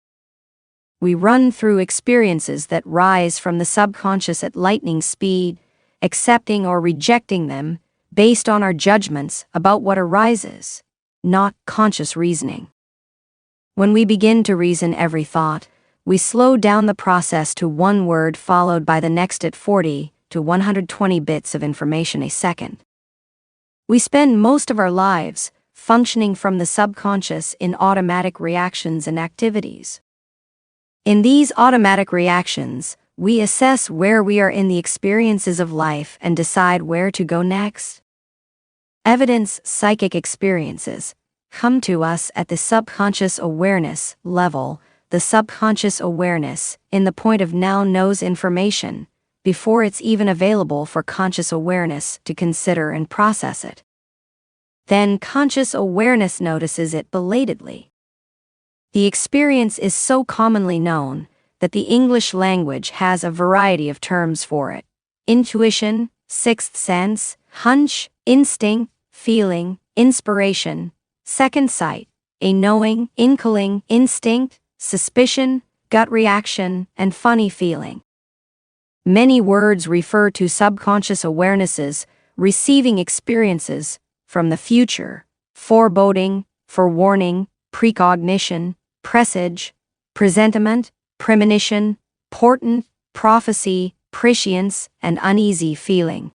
We run through experiences that rise from the subconscious at lightning speed, accepting or rejecting them based on our judgments about what arises, not conscious reasoning. When we begin to reason every thought, we slow down the process to one word followed by the next at 40 to 120 bits of information a second. We spend most of our lives functioning from the subconscious in automatic reactions and activities. In these automatic reactions, we assess where we are in the experiences of life and decide where to go next. Evidence psychic experiences come to us at the subconscious awareness level. The subconscious awareness in the point of now knows information before it's even available for conscious awareness to consider and process it. Then conscious awareness notices it belatedly. The experience is so commonly known that the English language has a variety of terms for it: intuition, sixth sense, hunch, instinct, feeling, inspiration, second sight, a knowing, inkling, instinct, suspicion, gut reaction, and funny feeling. Many words refer to subconscious awarenesses receiving experiences from the future: foreboding, forewarning, precognition, presage, presentiment, premonition, portent, prophecy, prescience, and uneasy feeling.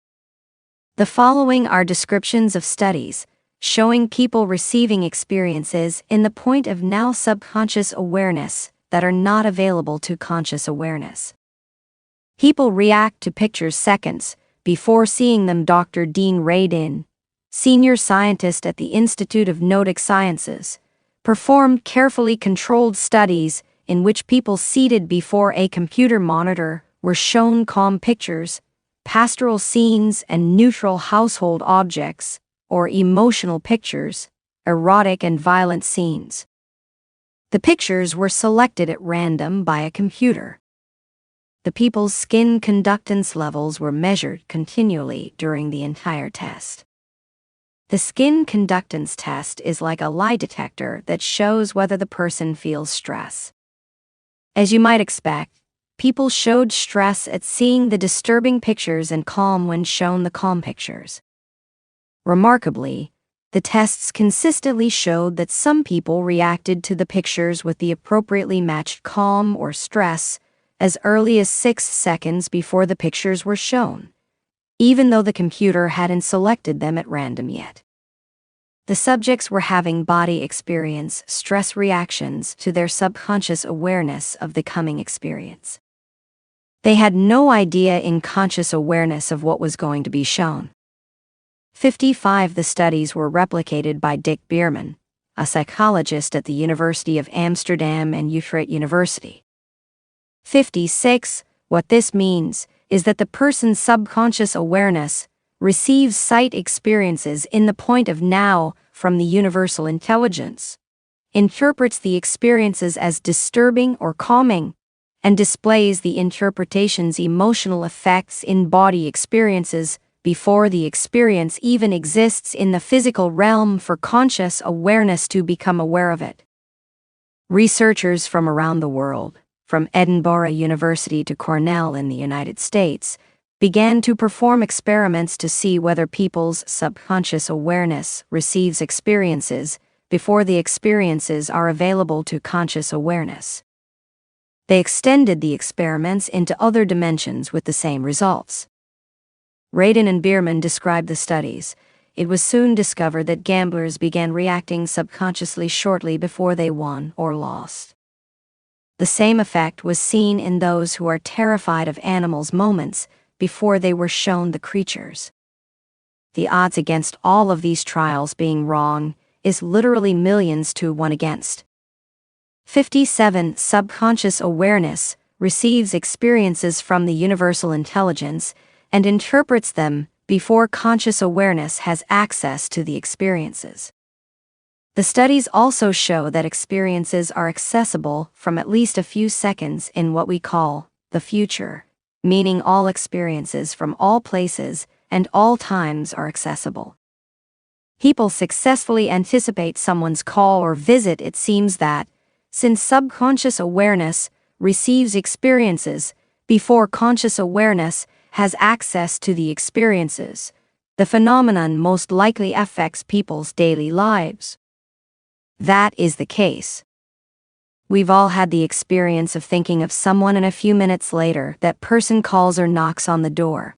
The following are descriptions of studies showing people receiving experiences in the point of now subconscious awareness that are not available to conscious awareness. People react to pictures seconds before seeing them. Dr. Dean Radin, senior scientist at the Institute of Neurosciences, performed carefully controlled studies in which people seated before a computer monitor were shown calm pictures, pastoral scenes, and neutral household objects, or emotional pictures, erotic and violent scenes. The pictures were selected at random by a computer. The people's skin conductance levels were measured continually during the entire test. The skin conductance test is like a lie detector that shows whether the person feels stress. As you might expect, people showed stress at seeing the disturbing pictures and calm when shown the calm pictures. Remarkably, the tests consistently showed that some people reacted to the pictures with the appropriately matched calm or stress as early as 6 seconds before the pictures were shown, even though the computer hadn't selected them at random yet. The subjects were having body experience stress reactions to their subconscious awareness of the coming experience. They had no idea in conscious awareness of what was going to be shown. 55 The studies were replicated by Dick Bierman, a psychologist at the University of Amsterdam and Utrecht University. 56 What this means is that the person's subconscious awareness receives sight experiences in the point of now from the universal intelligence, interprets the experiences as disturbing or calming, and displays the interpretation's emotional effects in body experiences before the experience even exists in the physical realm for conscious awareness to become aware of it. Researchers from around the world, from Edinburgh University to Cornell in the United States, began to perform experiments to see whether people's subconscious awareness receives experiences before the experiences are available to conscious awareness. They extended the experiments into other dimensions with the same results. Radin and Bierman described the studies, it was soon discovered that gamblers began reacting subconsciously shortly before they won or lost. The same effect was seen in those who are terrified of animals moments before they were shown the creatures. The odds against all of these trials being wrong is literally millions to 1 against. 57. Subconscious awareness receives experiences from the universal intelligence and interprets them before conscious awareness has access to the experiences. The studies also show that experiences are accessible from at least a few seconds in what we call the future, meaning all experiences from all places and all times are accessible. People successfully anticipate someone's call or visit. It seems that, since subconscious awareness receives experiences before conscious awareness has access to the experiences, the phenomenon most likely affects people's daily lives. That is the case. We've all had the experience of thinking of someone and a few minutes later that person calls or knocks on the door.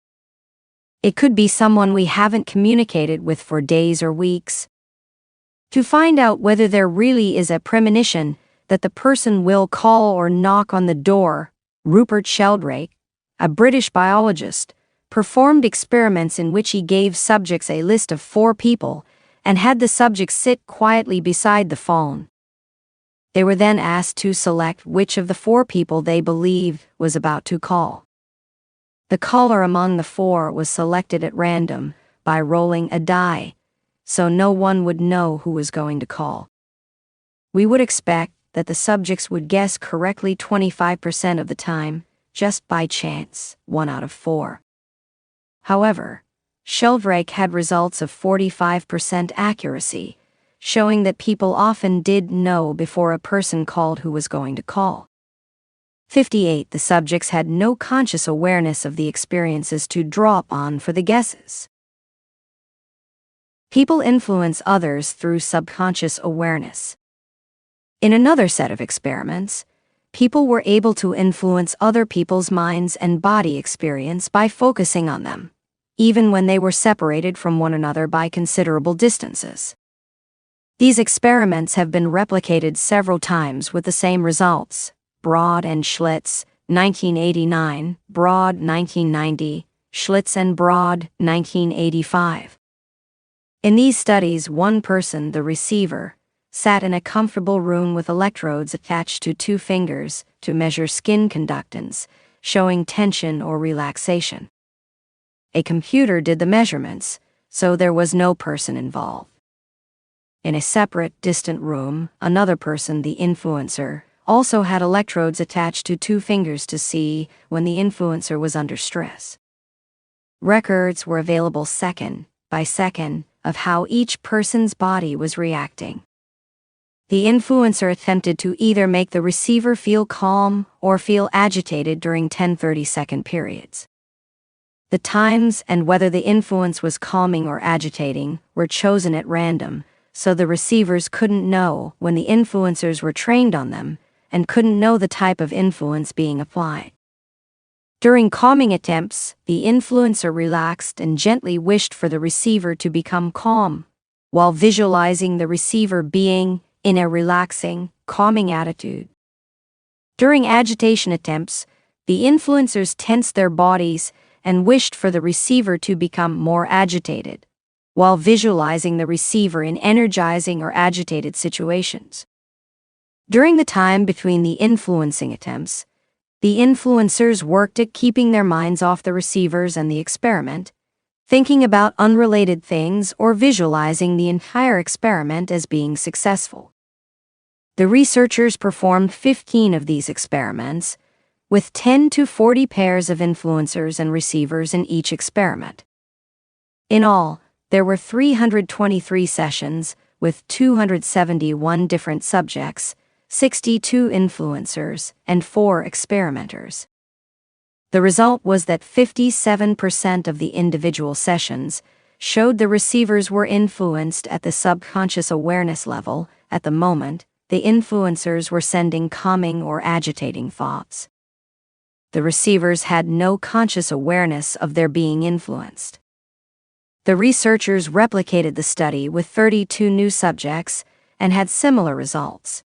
It could be someone we haven't communicated with for days or weeks. To find out whether there really is a premonition that the person will call or knock on the door, Rupert Sheldrake, a British biologist, performed experiments in which he gave subjects a list of 4 people and had the subjects sit quietly beside the phone. They were then asked to select which of the 4 people they believed was about to call. The caller among the 4 was selected at random by rolling a die, so no one would know who was going to call. We would expect that the subjects would guess correctly 25% of the time, just by chance, 1 out of 4. However, Sheldrake had results of 45% accuracy, showing that people often did know before a person called who was going to call. 58. The subjects had no conscious awareness of the experiences to draw upon for the guesses. People influence others through subconscious awareness. In another set of experiments, people were able to influence other people's minds and body experience by focusing on them, even when they were separated from one another by considerable distances. These experiments have been replicated several times with the same results. Broad and Schlitz, 1989, Broad, 1990, Schlitz and Broad, 1985. In these studies, one person, the receiver, sat in a comfortable room with electrodes attached to 2 fingers to measure skin conductance, showing tension or relaxation. A computer did the measurements, so there was no person involved. In a separate, distant room, another person, the influencer, also had electrodes attached to 2 fingers to see when the influencer was under stress. Records were available second by second of how each person's body was reacting. The influencer attempted to either make the receiver feel calm or feel agitated during 10 30-second periods. The times and whether the influence was calming or agitating were chosen at random, so the receivers couldn't know when the influencers were trained on them and couldn't know the type of influence being applied. During calming attempts, the influencer relaxed and gently wished for the receiver to become calm, while visualizing the receiver being in a relaxing, calming attitude. During agitation attempts, the influencers tensed their bodies and wished for the receiver to become more agitated, while visualizing the receiver in energizing or agitated situations. During the time between the influencing attempts, the influencers worked at keeping their minds off the receivers and the experiment, thinking about unrelated things or visualizing the entire experiment as being successful. The researchers performed 15 of these experiments, with 10 to 40 pairs of influencers and receivers in each experiment. In all, there were 323 sessions with 271 different subjects, 62 influencers, and 4 experimenters. The result was that 57% of the individual sessions showed the receivers were influenced at the subconscious awareness level. At the moment, the influencers were sending calming or agitating thoughts. The receivers had no conscious awareness of their being influenced. The researchers replicated the study with 32 new subjects and had similar results.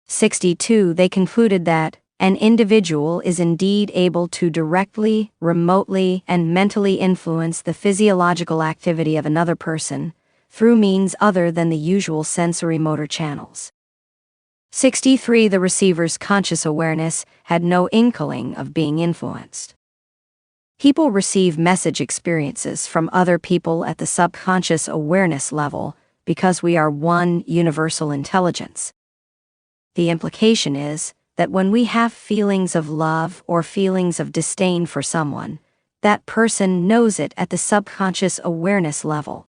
62. They concluded that an individual is indeed able to directly, remotely, and mentally influence the physiological activity of another person through means other than the usual sensory motor channels. 63. The receiver's conscious awareness had no inkling of being influenced. People receive message experiences from other people at the subconscious awareness level because we are one universal intelligence. The implication is that when we have feelings of love or feelings of disdain for someone, that person knows it at the subconscious awareness level.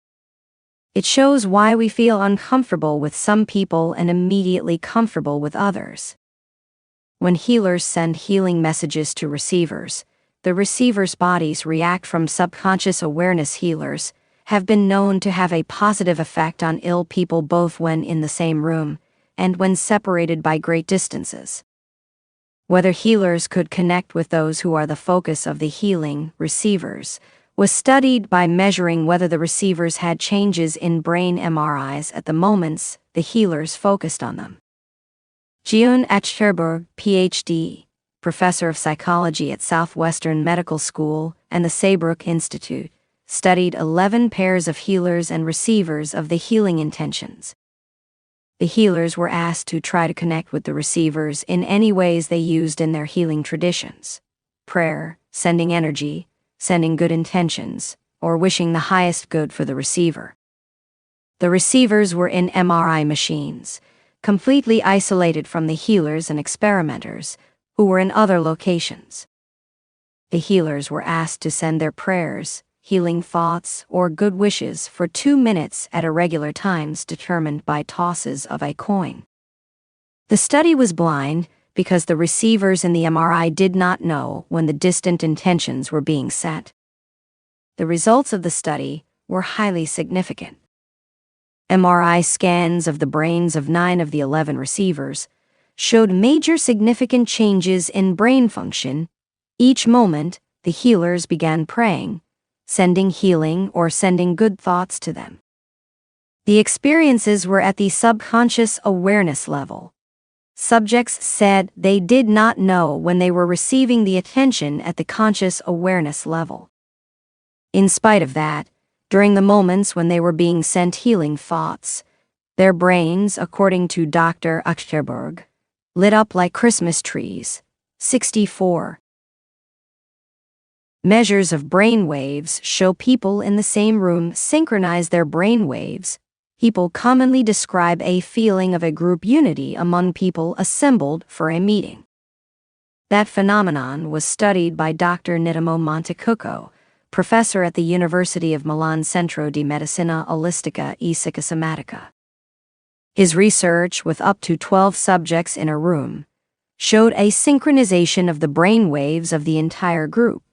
It shows why we feel uncomfortable with some people and immediately comfortable with others. When healers send healing messages to receivers, the receivers' bodies react from subconscious awareness. Healers have been known to have a positive effect on ill people both when in the same room and when separated by great distances. Whether healers could connect with those who are the focus of the healing, receivers, was studied by measuring whether the receivers had changes in brain MRIs at the moments the healers focused on them. Jeroen Achterberg, Ph.D., professor of psychology at Southwestern Medical School and the Saybrook Institute, studied 11 pairs of healers and receivers of the healing intentions. The healers were asked to try to connect with the receivers in any ways they used in their healing traditions: prayer, sending energy, sending good intentions, or wishing the highest good for the receiver. The receivers were in MRI machines, completely isolated from the healers and experimenters, who were in other locations. The healers were asked to send their prayers, healing thoughts, or good wishes for 2 minutes at irregular times determined by tosses of a coin. The study was blind because the receivers in the MRI did not know when the distant intentions were being set. The results of the study were highly significant. MRI scans of the brains of 9 of the 11 receivers showed major significant changes in brain function. Each moment, the healers began praying, sending healing or sending good thoughts to them. The experiences were at the subconscious awareness level. Subjects said they did not know when they were receiving the attention at the conscious awareness level. In spite of that, during the moments when they were being sent healing thoughts, their brains, according to Dr. Achterberg, lit up like Christmas trees. 64. Measures of brain waves show people in the same room synchronize their brain waves. People commonly describe a feeling of a group unity among people assembled for a meeting. That phenomenon was studied by Dr. Nittamo Montecucco, professor at the University of Milan Centro di Medicina Olistica e Psicosomatica. His research, with up to 12 subjects in a room, showed a synchronization of the brain waves of the entire group,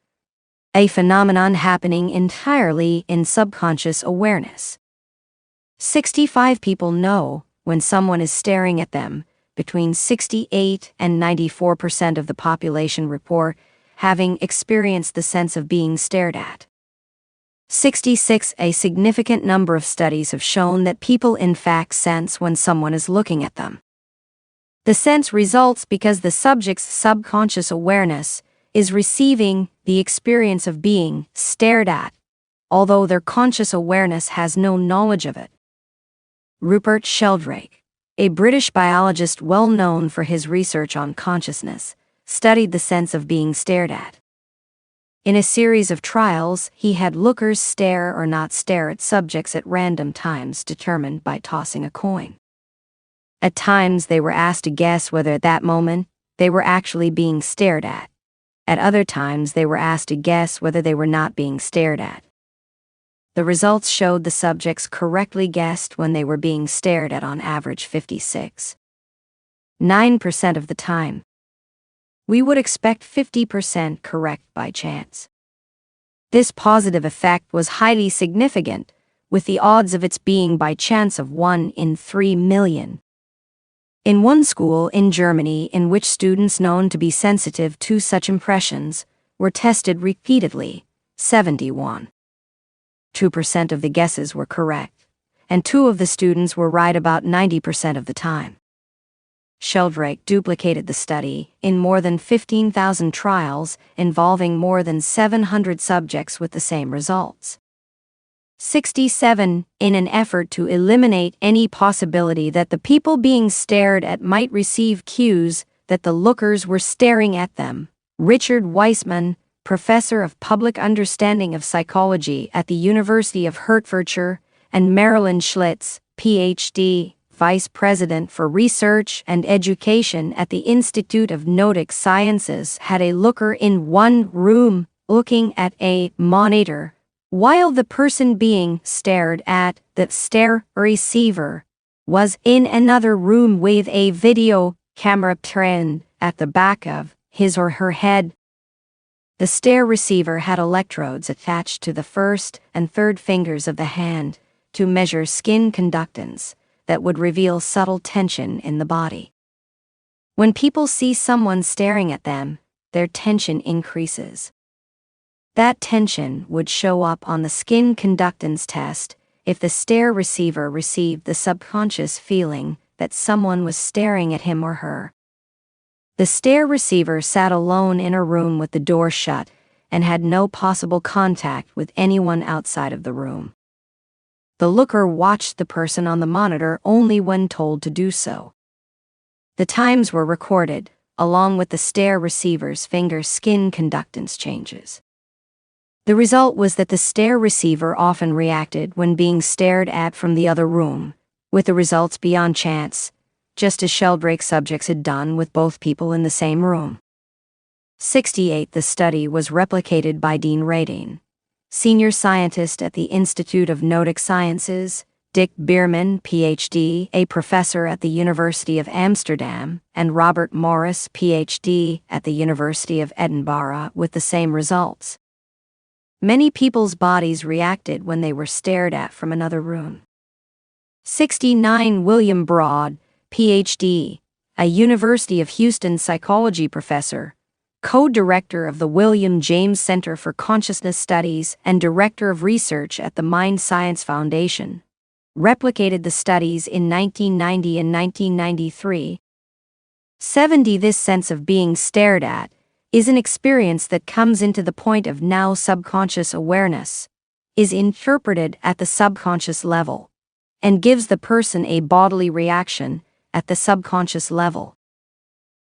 a phenomenon happening entirely in subconscious awareness. 65 people know when someone is staring at them. Between 68 and 94% of the population report having experienced the sense of being stared at. 66. A significant number of studies have shown that people in fact sense when someone is looking at them. The sense results because the subject's subconscious awareness is receiving the experience of being stared at, although their conscious awareness has no knowledge of it. Rupert Sheldrake, a British biologist well known for his research on consciousness, studied the sense of being stared at. In a series of trials, he had lookers stare or not stare at subjects at random times determined by tossing a coin. At times they were asked to guess whether at that moment they were actually being stared at. At other times they were asked to guess whether they were not being stared at. The results showed the subjects correctly guessed when they were being stared at on average 56.9% of the time. We would expect 50% correct by chance. This positive effect was highly significant, with the odds of its being by chance of 1 in 3 million. In one school in Germany in which students known to be sensitive to such impressions were tested repeatedly, 71 2% of the guesses were correct, and 2 of the students were right about 90% of the time. Sheldrake duplicated the study in more than 15,000 trials involving more than 700 subjects with the same results. 67. In an effort to eliminate any possibility that the people being stared at might receive cues that the lookers were staring at them, Richard Weissman, professor of public understanding of psychology at the University of Hertfordshire, and Marilyn Schlitz, Ph.D., Vice President for Research and Education at the Institute of Neurosciences, had a looker in one room looking at a monitor, while the person being stared at, the stare receiver, was in another room with a video camera trained at the back of his or her head. The stare receiver had electrodes attached to the first and third fingers of the hand to measure skin conductance that would reveal subtle tension in the body. When people see someone staring at them, their tension increases. That tension would show up on the skin conductance test if the stare receiver received the subconscious feeling that someone was staring at him or her. The stare receiver sat alone in a room with the door shut and had no possible contact with anyone outside of the room. The looker watched the person on the monitor only when told to do so. The times were recorded, along with the stare receiver's finger skin conductance changes. The result was that the stare receiver often reacted when being stared at from the other room, with the results beyond chance, just as Sheldrake's subjects had done with both people in the same room. 68. The study was replicated by Dean Radin, senior scientist at the Institute of Neurosciences, Dick Bierman, Ph.D., a professor at the University of Amsterdam, and Robert Morris, Ph.D., at the University of Edinburgh, with the same results. Many people's bodies reacted when they were stared at from another room. 69. William Broad, Ph.D., a University of Houston psychology professor, co-director of the William James Center for Consciousness Studies and director of research at the Mind Science Foundation, replicated the studies in 1990 and 1993. 70. This sense of being stared at is an experience that comes into the point of now subconscious awareness, is interpreted at the subconscious level, and gives the person a bodily reaction at the subconscious level.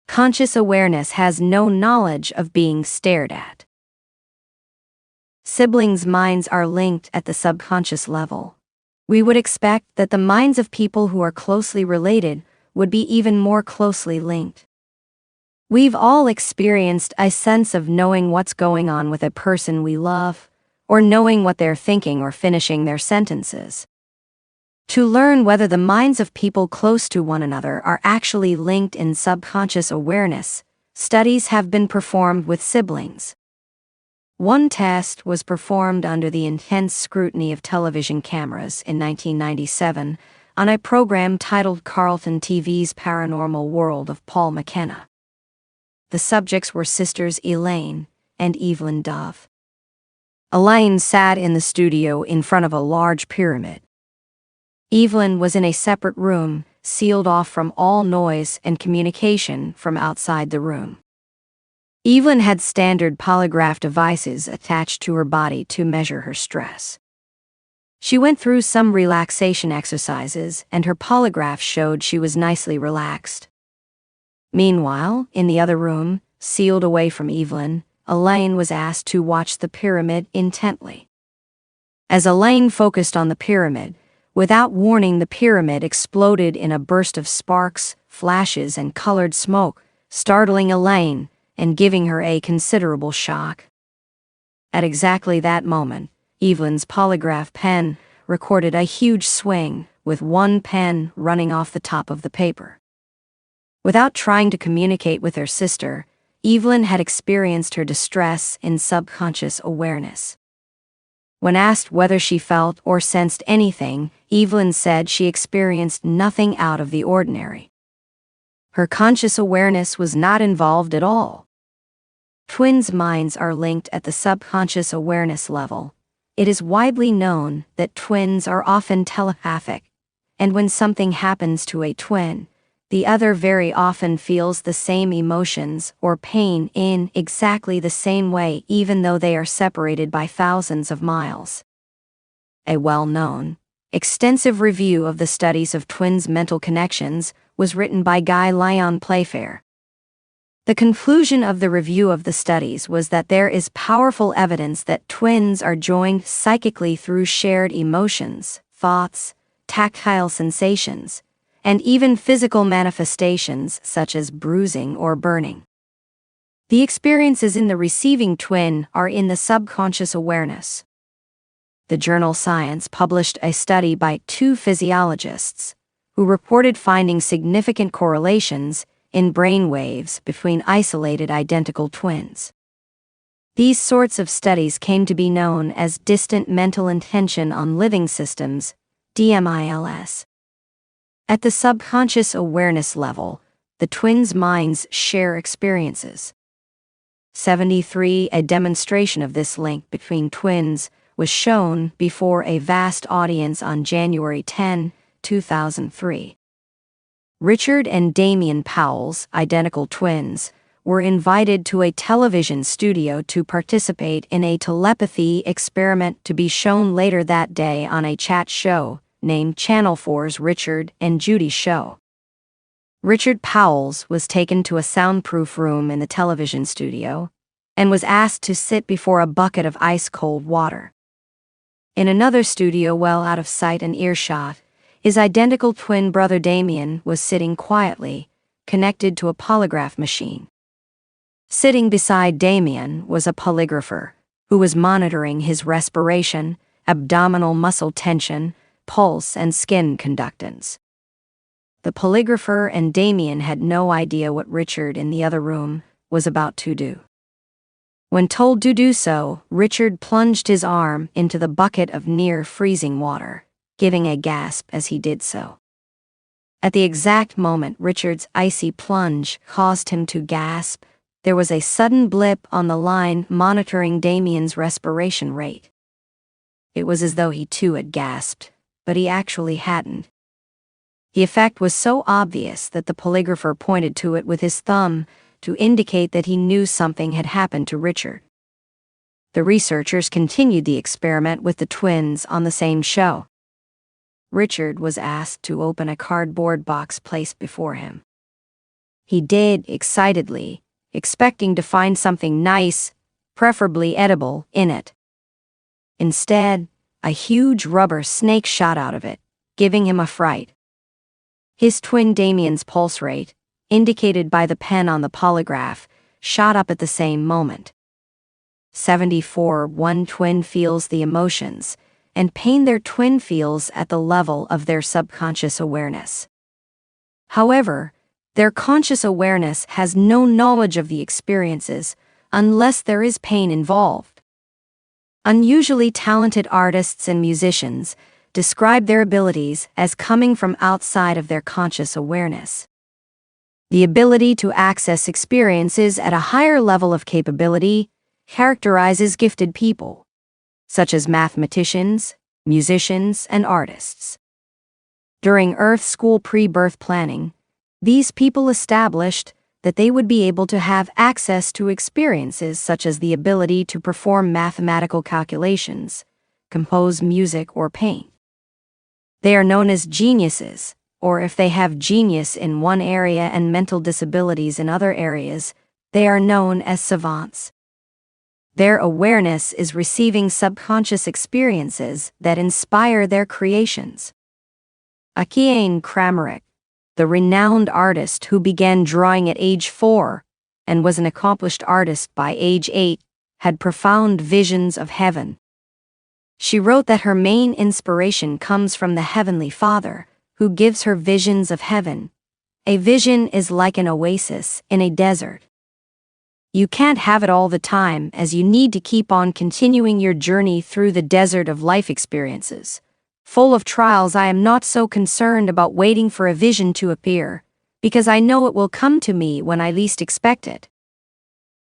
Conscious awareness has no knowledge of being stared at. Siblings' minds are linked at the subconscious level. We would expect that the minds of people who are closely related would be even more closely linked. We've all experienced a sense of knowing what's going on with a person we love, or knowing what they're thinking or finishing their sentences. To learn whether the minds of people close to one another are actually linked in subconscious awareness, studies have been performed with siblings. One test was performed under the intense scrutiny of television cameras in 1997 on a program titled Carlton TV's Paranormal World of Paul McKenna. The subjects were sisters Elaine and Evelyn Dove. Elaine sat in the studio in front of a large pyramid. Evelyn was in a separate room, sealed off from all noise and communication from outside the room. Evelyn had standard polygraph devices attached to her body to measure her stress. She went through some relaxation exercises, and her polygraph showed she was nicely relaxed. Meanwhile, in the other room, sealed away from Evelyn, Elaine was asked to watch the pyramid intently. As Elaine focused on the pyramid, without warning, the pyramid exploded in a burst of sparks, flashes, and colored smoke, startling Elaine and giving her a considerable shock. At exactly that moment, Evelyn's polygraph pen recorded a huge swing, with one pen running off the top of the paper. Without trying to communicate with her sister, Evelyn had experienced her distress in subconscious awareness. When asked whether she felt or sensed anything, Evelyn said she experienced nothing out of the ordinary. Her conscious awareness was not involved at all. Twins' minds are linked at the subconscious awareness level, It is widely known that twins are often telepathic, and when something happens to a twin, the other very often feels the same emotions or pain in exactly the same way, even though they are separated by thousands of miles. A well-known, extensive review of the studies of twins' mental connections was written by Guy Lyon Playfair. The conclusion of the review of the studies was that there is powerful evidence that twins are joined psychically through shared emotions, thoughts, tactile sensations, and even physical manifestations such as bruising or burning. The experiences in the receiving twin are in the subconscious awareness. The journal Science published a study by 2 physiologists who reported finding significant correlations in brain waves between isolated identical twins. These sorts of studies came to be known as distant mental intention on living systems, DMILS. At the subconscious awareness level, the twins' minds share experiences. 73. A demonstration of this link between twins was shown before a vast audience on January 10, 2003. Richard and Damien Powell's identical twins were invited to a television studio to participate in a telepathy experiment to be shown later that day on a chat show named Channel 4's Richard and Judy Show. Richard Powell's was taken to a soundproof room in the television studio and was asked to sit before a bucket of ice-cold water. In another studio well out of sight and earshot, his identical twin brother Damien was sitting quietly, connected to a polygraph machine. Sitting beside Damien was a polygrapher, who was monitoring his respiration, abdominal muscle tension, pulse, and skin conductance. The polygrapher and Damien had no idea what Richard in the other room was about to do. When told to do so, Richard plunged his arm into the bucket of near-freezing water, giving a gasp as he did so. At the exact moment Richard's icy plunge caused him to gasp, there was a sudden blip on the line monitoring Damien's respiration rate. It was as though he too had gasped, but he actually hadn't. The effect was so obvious that the polygrapher pointed to it with his thumb to indicate that he knew something had happened to Richard. The researchers continued the experiment with the twins on the same show. Richard was asked to open a cardboard box placed before him. He did excitedly, expecting to find something nice, preferably edible, in it. Instead, a huge rubber snake shot out of it, giving him a fright. His twin Damien's pulse rate, indicated by the pen on the polygraph, shot up at the same moment. 74. One twin feels the emotions and pain their twin feels at the level of their subconscious awareness. However, their conscious awareness has no knowledge of the experiences unless there is pain involved. Unusually talented artists and musicians describe their abilities as coming from outside of their conscious awareness. The ability to access experiences at a higher level of capability characterizes gifted people, such as mathematicians, musicians, and artists. During Earth School pre-birth planning, these people established that they would be able to have access to experiences such as the ability to perform mathematical calculations, compose music, or paint. They are known as geniuses, or if they have genius in one area and mental disabilities in other areas, they are known as savants. Their awareness is receiving subconscious experiences that inspire their creations. Akiane Kramaric, the renowned artist who began drawing at age 4 and was an accomplished artist by age 8, had profound visions of heaven. She wrote that her main inspiration comes from the Heavenly Father, who gives her visions of heaven. A vision is like an oasis in a desert. You can't have it all the time, as you need to keep on continuing your journey through the desert of life experiences. Full of trials, I am not so concerned about waiting for a vision to appear, because I know it will come to me when I least expect it.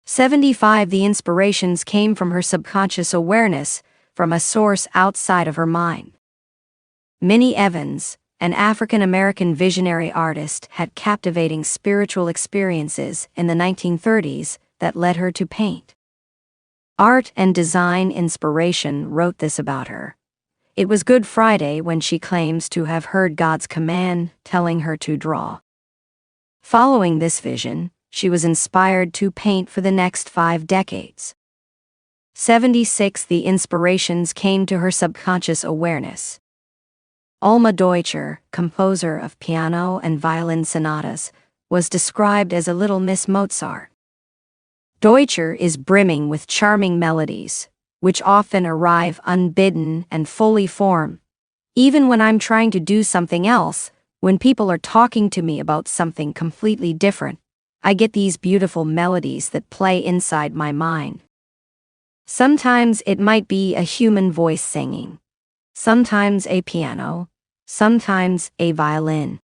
75. The inspirations came from her subconscious awareness, from a source outside of her mind. Minnie Evans, an African-American visionary artist, had captivating spiritual experiences in the 1930s that led her to paint. Art and Design Inspiration wrote this about her. It was Good Friday when she claims to have heard God's command telling her to draw. Following this vision, she was inspired to paint for the next 5 decades. 76. The inspirations came to her subconscious awareness. Alma Deutscher, composer of piano and violin sonatas, was described as a little Miss Mozart. Deutscher is brimming with charming melodies, which often arrive unbidden and fully formed. Even when I'm trying to do something else, when people are talking to me about something completely different, I get these beautiful melodies that play inside my mind. Sometimes it might be a human voice singing, sometimes a piano, sometimes a violin.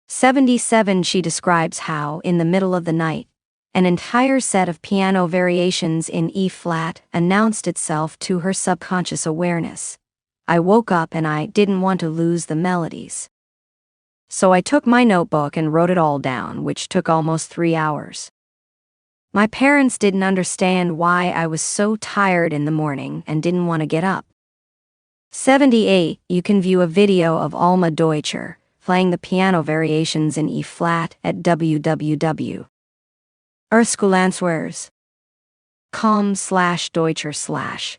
77. She describes how, in the middle of the night, an entire set of piano variations in E-flat announced itself to her subconscious awareness. I woke up and I didn't want to lose the melodies. So I took my notebook and wrote it all down, which took almost 3 hours. My parents didn't understand why I was so tired in the morning and didn't want to get up. 78. You can view a video of Alma Deutscher playing the piano variations in E-flat at www.earthscholanswers.com/Deutscher/.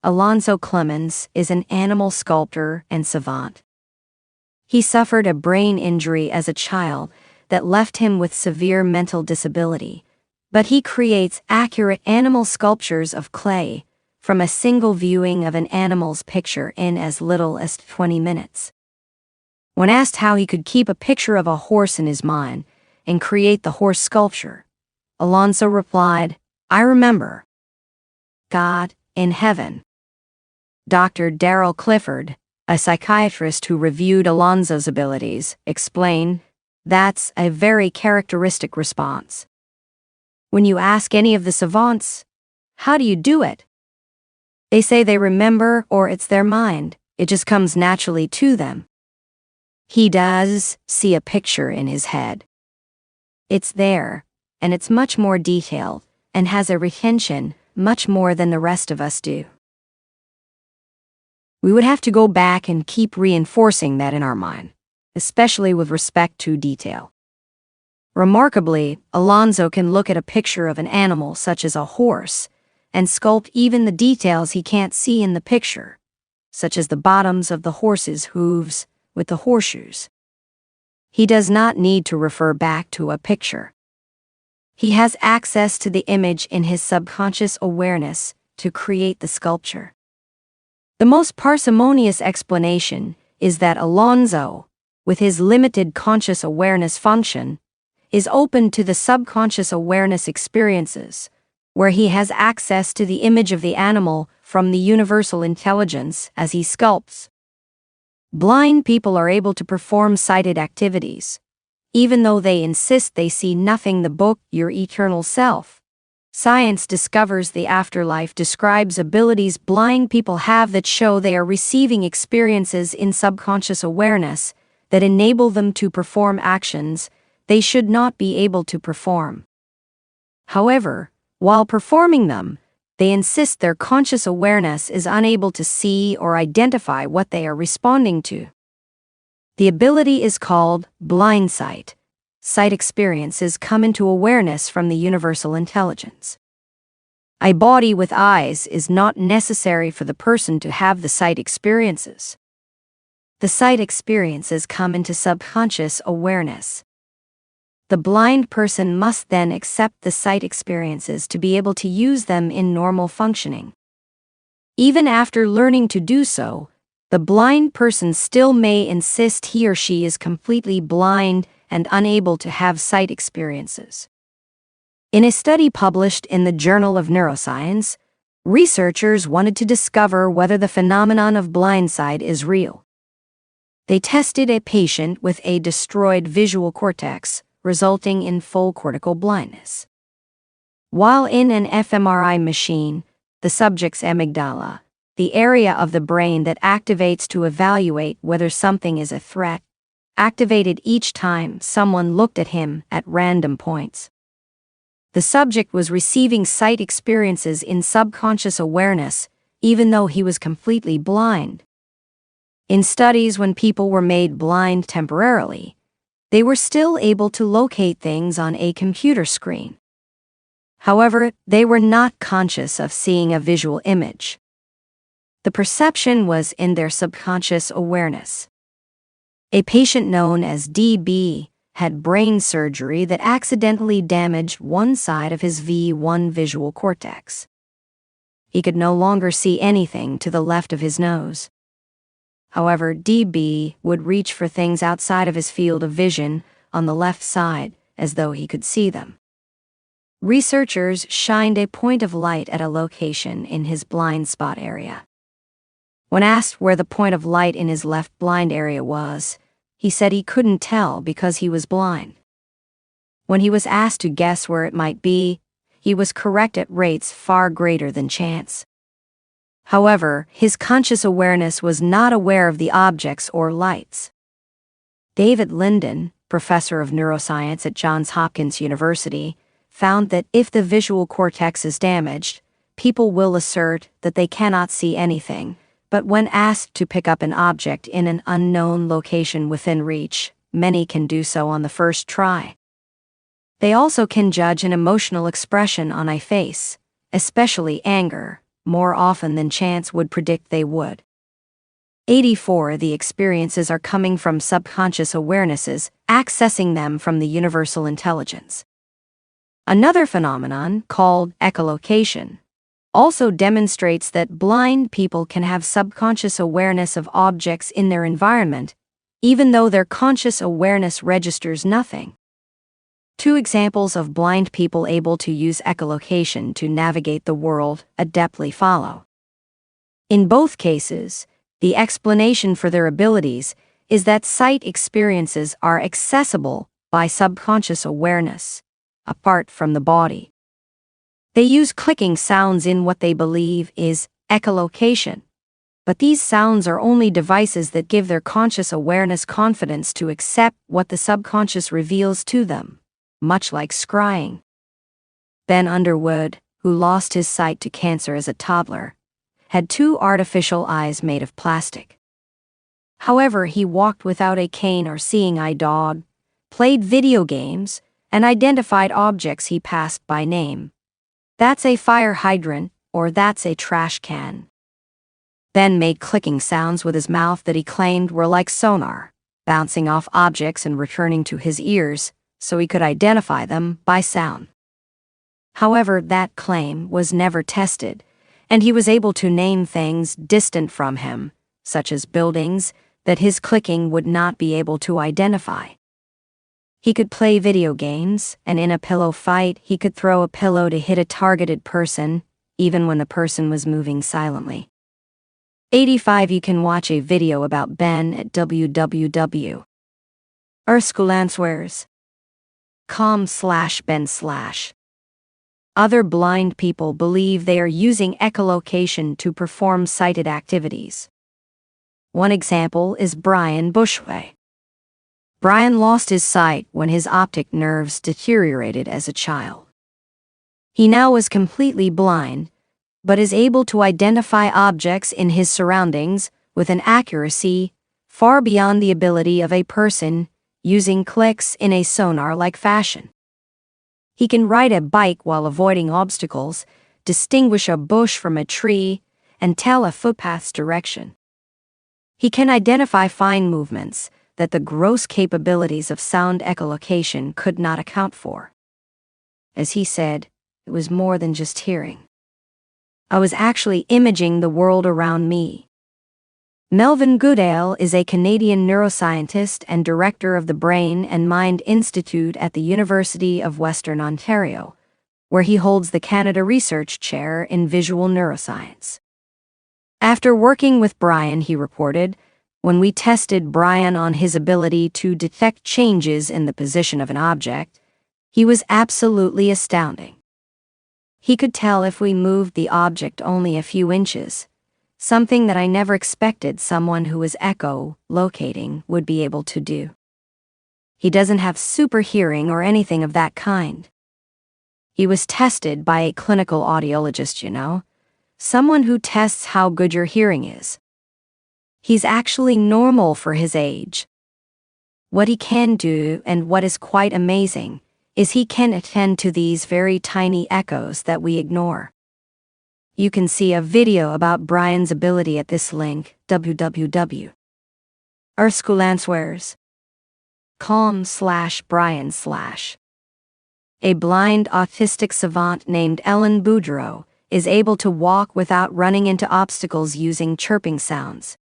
Alonzo Clemens is an animal sculptor and savant. He suffered a brain injury as a child that left him with severe mental disability, but he creates accurate animal sculptures of clay from a single viewing of an animal's picture in as little as 20 minutes. When asked how he could keep a picture of a horse in his mind and create the horse sculpture, Alonzo replied, "I remember God in heaven." Dr. Darrell Clifford, a psychiatrist who reviewed Alonzo's abilities, explained, "That's a very characteristic response. When you ask any of the savants, how do you do it? They say they remember or it's their mind, it just comes naturally to them. He does see a picture in his head. It's there, and it's much more detailed, and has a retention much more than the rest of us do." We would have to go back and keep reinforcing that in our mind, especially with respect to detail. Remarkably, Alonzo can look at a picture of an animal such as a horse and sculpt even the details he can't see in the picture, such as the bottoms of the horse's hooves with the horseshoes. He does not need to refer back to a picture. He has access to the image in his subconscious awareness to create the sculpture. The most parsimonious explanation is that Alonzo, with his limited conscious awareness function, is open to the subconscious awareness experiences, where he has access to the image of the animal from the universal intelligence as he sculpts. Blind people are able to perform sighted activities, even though they insist they see nothing. The book, Your Eternal Self, Science Discovers the Afterlife, describes abilities blind people have that show they are receiving experiences in subconscious awareness that enable them to perform actions they should not be able to perform. However, while performing them, they insist their conscious awareness is unable to see or identify what they are responding to. The ability is called blind sight. Sight experiences come into awareness from the universal intelligence. A body with eyes is not necessary for the person to have the sight experiences. The sight experiences come into subconscious awareness. The blind person must then accept the sight experiences to be able to use them in normal functioning. Even after learning to do so, the blind person still may insist he or she is completely blind and unable to have sight experiences. In a study published in the Journal of Neuroscience, researchers wanted to discover whether the phenomenon of blindsight is real. They tested a patient with a destroyed visual cortex, resulting in full cortical blindness. While in an fMRI machine, the subject's amygdala, the area of the brain that activates to evaluate whether something is a threat, activated each time someone looked at him at random points. The subject was receiving sight experiences in subconscious awareness, even though he was completely blind. In studies when people were made blind temporarily, they were still able to locate things on a computer screen. However, they were not conscious of seeing a visual image. The perception was in their subconscious awareness. A patient known as DB had brain surgery that accidentally damaged one side of his V1 visual cortex. He could no longer see anything to the left of his nose. However, DB would reach for things outside of his field of vision on the left side as though he could see them. Researchers shined a point of light at a location in his blind spot area. When asked where the point of light in his left blind area was, he said he couldn't tell because he was blind. When he was asked to guess where it might be, he was correct at rates far greater than chance. However, his conscious awareness was not aware of the objects or lights. David Linden, professor of neuroscience at Johns Hopkins University, found that if the visual cortex is damaged, people will assert that they cannot see anything, but when asked to pick up an object in an unknown location within reach, many can do so on the first try. They also can judge an emotional expression on a face, especially anger, more often than chance would predict they would. 84 The experiences are coming from subconscious awarenesses, accessing them from the universal intelligence. Another phenomenon, called echolocation, also demonstrates that blind people can have subconscious awareness of objects in their environment, even though their conscious awareness registers nothing. 2 examples of blind people able to use echolocation to navigate the world adeptly follow. In both cases, the explanation for their abilities is that sight experiences are accessible by subconscious awareness, apart from the body. They use clicking sounds in what they believe is echolocation, but these sounds are only devices that give their conscious awareness confidence to accept what the subconscious reveals to them, much like scrying. Ben Underwood, who lost his sight to cancer as a toddler, had 2 artificial eyes made of plastic. However, he walked without a cane or seeing eye dog, played video games, and identified objects he passed by name. That's a fire hydrant, or that's a trash can. Ben made clicking sounds with his mouth that he claimed were like sonar, bouncing off objects and returning to his ears so he could identify them by sound. However, that claim was never tested, and he was able to name things distant from him, such as buildings, that his clicking would not be able to identify. He could play video games, and in a pillow fight, he could throw a pillow to hit a targeted person, even when the person was moving silently. 85 You can watch a video about Ben at www.earthscholanswers.com/Ben/. Other blind people believe they are using echolocation to perform sighted activities. One example is Brian Bushway. Brian lost his sight when his optic nerves deteriorated as a child. He now is completely blind, but is able to identify objects in his surroundings with an accuracy far beyond the ability of a person using clicks in a sonar-like fashion. He can ride a bike while avoiding obstacles, distinguish a bush from a tree, and tell a footpath's direction. He can identify fine movements that the gross capabilities of sound echolocation could not account for. As he said, it was more than just hearing. I was actually imaging the world around me. Melvin Goodale is a Canadian neuroscientist and director of the Brain and Mind Institute at the University of Western Ontario, where he holds the Canada Research Chair in Visual Neuroscience. After working with Brian, he reported, when we tested Brian on his ability to detect changes in the position of an object, he was absolutely astounding. He could tell if we moved the object only a few inches, something that I never expected someone who was echo-locating would be able to do. He doesn't have super hearing or anything of that kind. He was tested by a clinical audiologist, someone who tests how good your hearing is. He's actually normal for his age. What he can do, and what is quite amazing, is he can attend to these very tiny echoes that we ignore. You can see a video about Brian's ability at this link, www.erskulandswears.com/Brian/. A blind autistic savant named Ellen Boudreau is able to walk without running into obstacles using chirping sounds.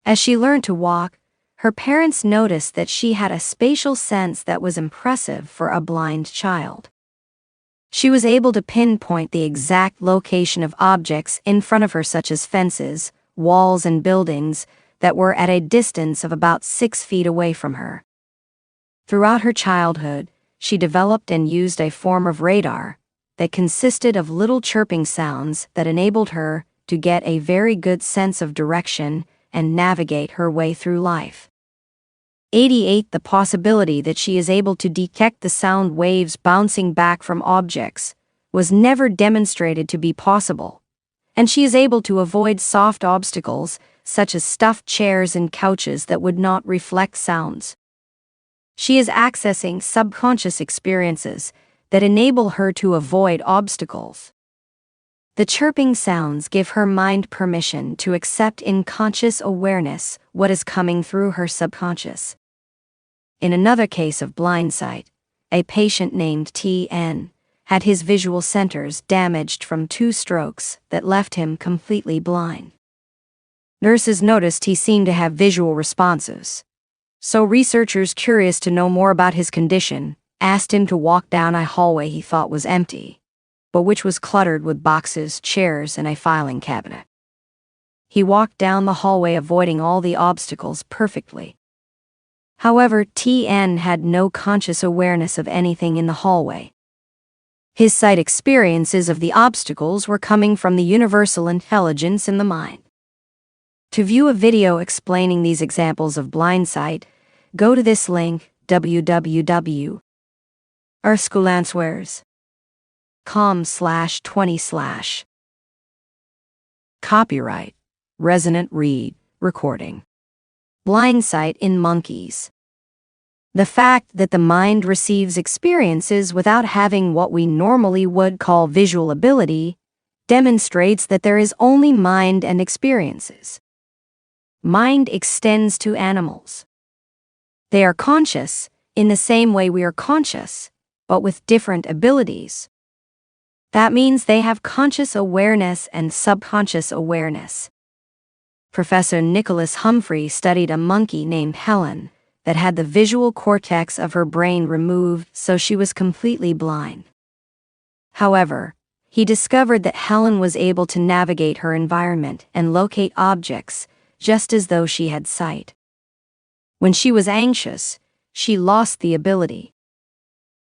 As she learned to walk, her parents noticed that she had a spatial sense that was impressive for a blind child. She was able to pinpoint the exact location of objects in front of her, such as fences, walls, and buildings that were at a distance of about 6 feet away from her. Throughout her childhood, she developed and used a form of radar that consisted of little chirping sounds that enabled her to get a very good sense of direction and navigate her way through life. 88. The possibility that she is able to detect the sound waves bouncing back from objects was never demonstrated to be possible, and she is able to avoid soft obstacles such as stuffed chairs and couches that would not reflect sounds. She is accessing subconscious experiences that enable her to avoid obstacles. The chirping sounds give her mind permission to accept in conscious awareness what is coming through her subconscious. In another case of blindsight, a patient named T.N. had his visual centers damaged from 2 strokes that left him completely blind. Nurses noticed he seemed to have visual responses, so researchers, curious to know more about his condition, asked him to walk down a hallway he thought was empty, but which was cluttered with boxes, chairs, and a filing cabinet. He walked down the hallway, avoiding all the obstacles perfectly. However, T.N. had no conscious awareness of anything in the hallway. His sight experiences of the obstacles were coming from the universal intelligence in the mind. To view a video explaining these examples of blindsight, go to this link, www.erskulandswears.com/20/. Copyright Resonant recording. Blindsight in monkeys. The fact that the mind receives experiences without having what we normally would call visual ability demonstrates that there is only mind and experiences. Mind extends to animals. They are conscious in the same way we are conscious, but with different abilities. That means they have conscious awareness and subconscious awareness. Professor Nicholas Humphrey studied a monkey named Helen that had the visual cortex of her brain removed, so she was completely blind. However, he discovered that Helen was able to navigate her environment and locate objects just as though she had sight. When she was anxious, she lost the ability.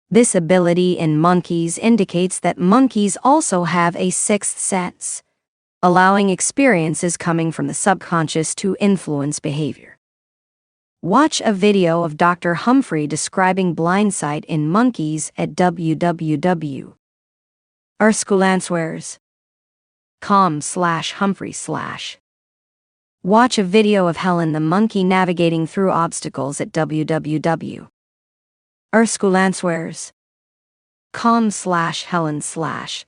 This ability in monkeys indicates that monkeys also have a 6th sense, allowing experiences coming from the subconscious to influence behavior. Watch a video of Dr. Humphrey describing blindsight in monkeys at www.erskulandswears.com/Humphrey/. Watch a video of Helen the monkey navigating through obstacles at www.erskulandswears.com/Helen/.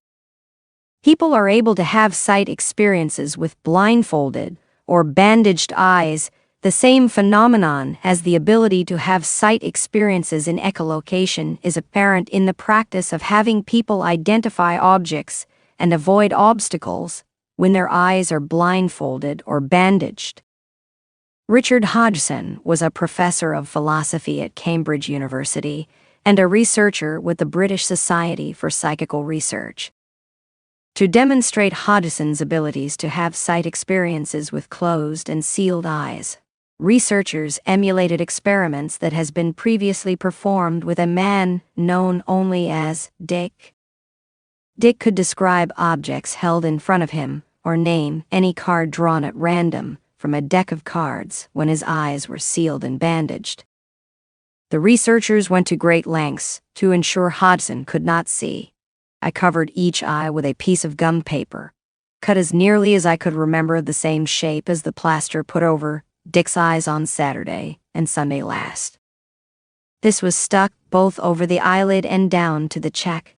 People are able to have sight experiences with blindfolded or bandaged eyes, the same phenomenon as the ability to have sight experiences in echolocation is apparent in the practice of having people identify objects and avoid obstacles when their eyes are blindfolded or bandaged. Richard Hodgson was a professor of philosophy at Cambridge University and a researcher with the British Society for Psychical Research. To demonstrate Hodgson's abilities to have sight experiences with closed and sealed eyes, researchers emulated experiments that has been previously performed with a man known only as Dick. Dick could describe objects held in front of him, or name any card drawn at random from a deck of cards when his eyes were sealed and bandaged. The researchers went to great lengths to ensure Hodgson could not see. I covered each eye with a piece of gum paper, cut as nearly as I could remember the same shape as the plaster put over Dick's eyes on Saturday and Sunday last. This was stuck both over the eyelid and down to the cheek.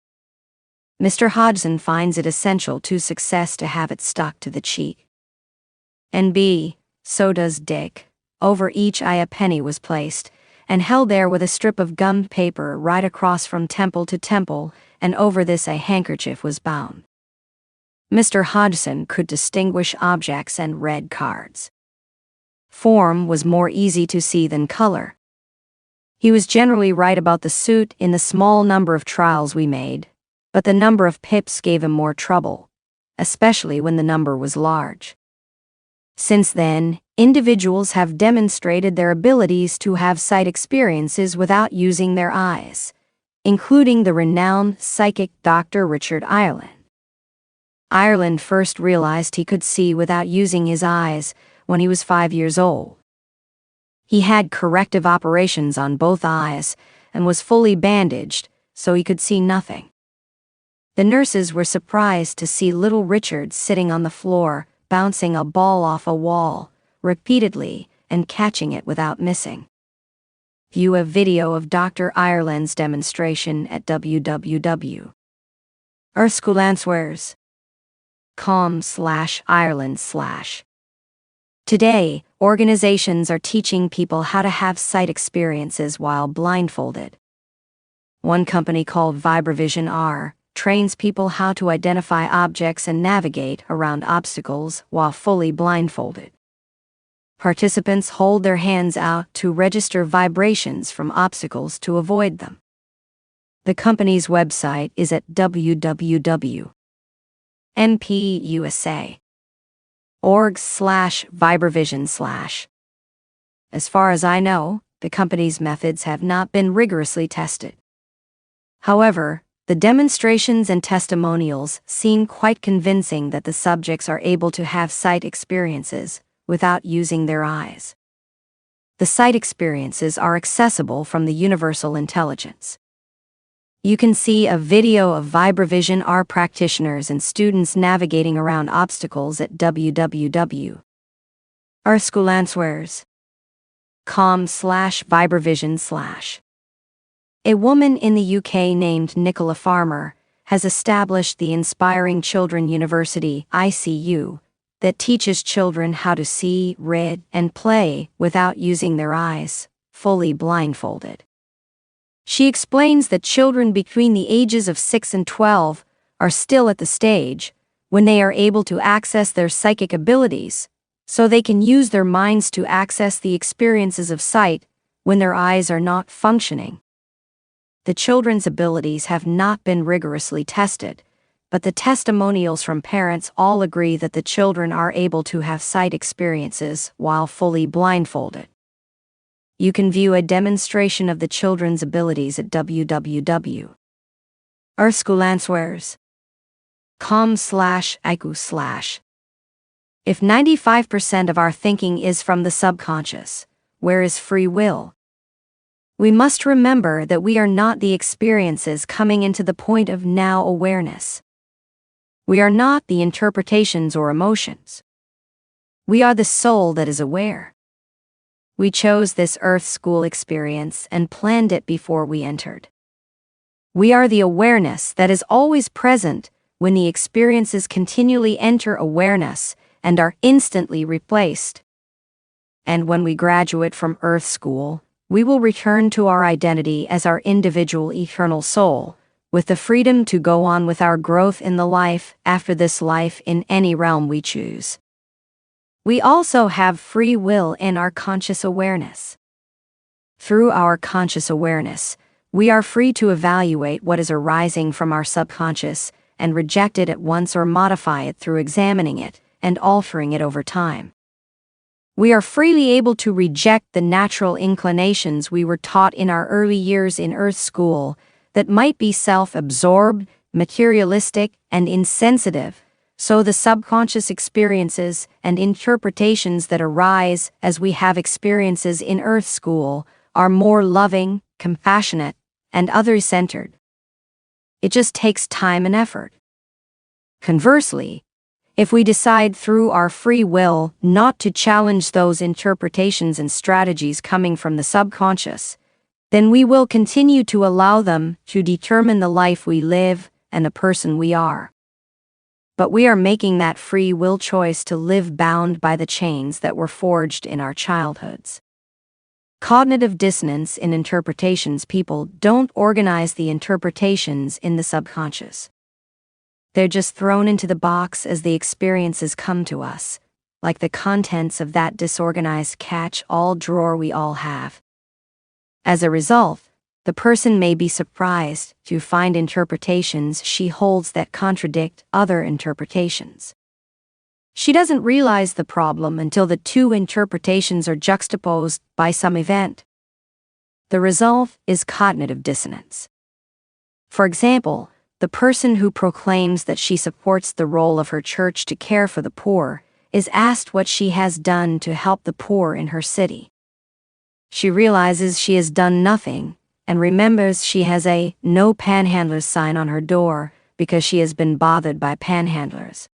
Mr. Hodgson finds it essential to success to have it stuck to the cheek. And B, so does Dick. Over each eye a penny was placed, and held there with a strip of gummed paper right across from temple to temple, and over this a handkerchief was bound. Mr. Hodgson could distinguish objects and read cards. Form was more easy to see than color. He was generally right about the suit in the small number of trials we made, but the number of pips gave him more trouble, especially when the number was large. Since then, individuals have demonstrated their abilities to have sight experiences without using their eyes, including the renowned psychic Dr. Richard Ireland. Ireland first realized he could see without using his eyes when he was 5 years old. He had corrective operations on both eyes and was fully bandaged, so he could see nothing. The nurses were surprised to see little Richard sitting on the floor, bouncing a ball off a wall, repeatedly, and catching it without missing. View a video of Dr. Ireland's demonstration at www.earthscholanswers.com/Ireland/. Today, organizations are teaching people how to have sight experiences while blindfolded. One company called Vibravision R trains people how to identify objects and navigate around obstacles while fully blindfolded. Participants hold their hands out to register vibrations from obstacles to avoid them. The company's website is at www.npusa.org/vibravision/. As far as I know, the company's methods have not been rigorously tested. However, the demonstrations and testimonials seem quite convincing that the subjects are able to have sight experiences without using their eyes. The sight experiences are accessible from the universal intelligence. You can see a video of Vibravision R practitioners and students navigating around obstacles at www.earthscholanswers.com/Vibravision/. A woman in the UK named Nicola Farmer has established the Inspiring Children University (ICU) that teaches children how to see, read, and play without using their eyes, fully blindfolded. She explains that children between the ages of 6 and 12 are still at the stage when they are able to access their psychic abilities, so they can use their minds to access the experiences of sight when their eyes are not functioning. The children's abilities have not been rigorously tested, but the testimonials from parents all agree that the children are able to have sight experiences while fully blindfolded. You can view a demonstration of the children's abilities at www.earthscholanswers.com/IQ/. If 95% of our thinking is from the subconscious, where is free will? We must remember that we are not the experiences coming into the point of now awareness. We are not the interpretations or emotions. We are the soul that is aware. We chose this Earth School experience and planned it before we entered. We are the awareness that is always present when the experiences continually enter awareness and are instantly replaced. And when we graduate from Earth School, we will return to our identity as our individual eternal soul, with the freedom to go on with our growth in the life after this life in any realm we choose. We also have free will in our conscious awareness. Through our conscious awareness, we are free to evaluate what is arising from our subconscious and reject it at once or modify it through examining it and altering it over time. We are freely able to reject the natural inclinations we were taught in our early years in Earth School that might be self-absorbed, materialistic, and insensitive, so the subconscious experiences and interpretations that arise as we have experiences in Earth School are more loving, compassionate, and others-centered. It just takes time and effort. Conversely, if we decide through our free will not to challenge those interpretations and strategies coming from the subconscious, then we will continue to allow them to determine the life we live and the person we are. But we are making that free will choice to live bound by the chains that were forged in our childhoods. Cognitive dissonance in interpretations. People don't organize the interpretations in the subconscious. They're just thrown into the box as the experiences come to us, like the contents of that disorganized catch-all drawer we all have. As a result, the person may be surprised to find interpretations she holds that contradict other interpretations. She doesn't realize the problem until the two interpretations are juxtaposed by some event. The result is cognitive dissonance. For example, the person who proclaims that she supports the role of her church to care for the poor is asked what she has done to help the poor in her city. She realizes she has done nothing and remembers she has a "No Panhandlers" sign on her door because she has been bothered by panhandlers.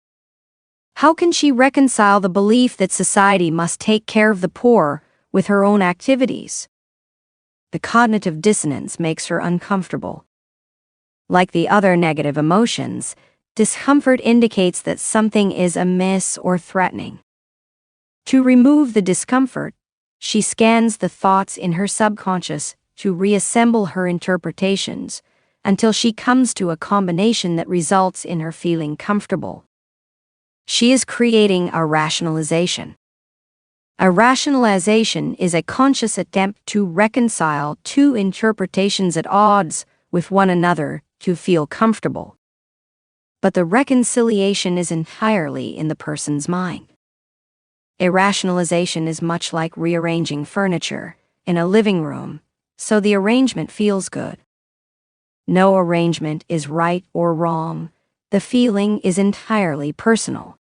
How can she reconcile the belief that society must take care of the poor with her own activities? The cognitive dissonance makes her uncomfortable. Like the other negative emotions, discomfort indicates that something is amiss or threatening. To remove the discomfort, she scans the thoughts in her subconscious to reassemble her interpretations until she comes to a combination that results in her feeling comfortable. She is creating a rationalization. A rationalization is a conscious attempt to reconcile two interpretations at odds with one another to feel comfortable. But the reconciliation is entirely in the person's mind. A rationalization is much like rearranging furniture in a living room, so the arrangement feels good. No arrangement is right or wrong. The feeling is entirely personal.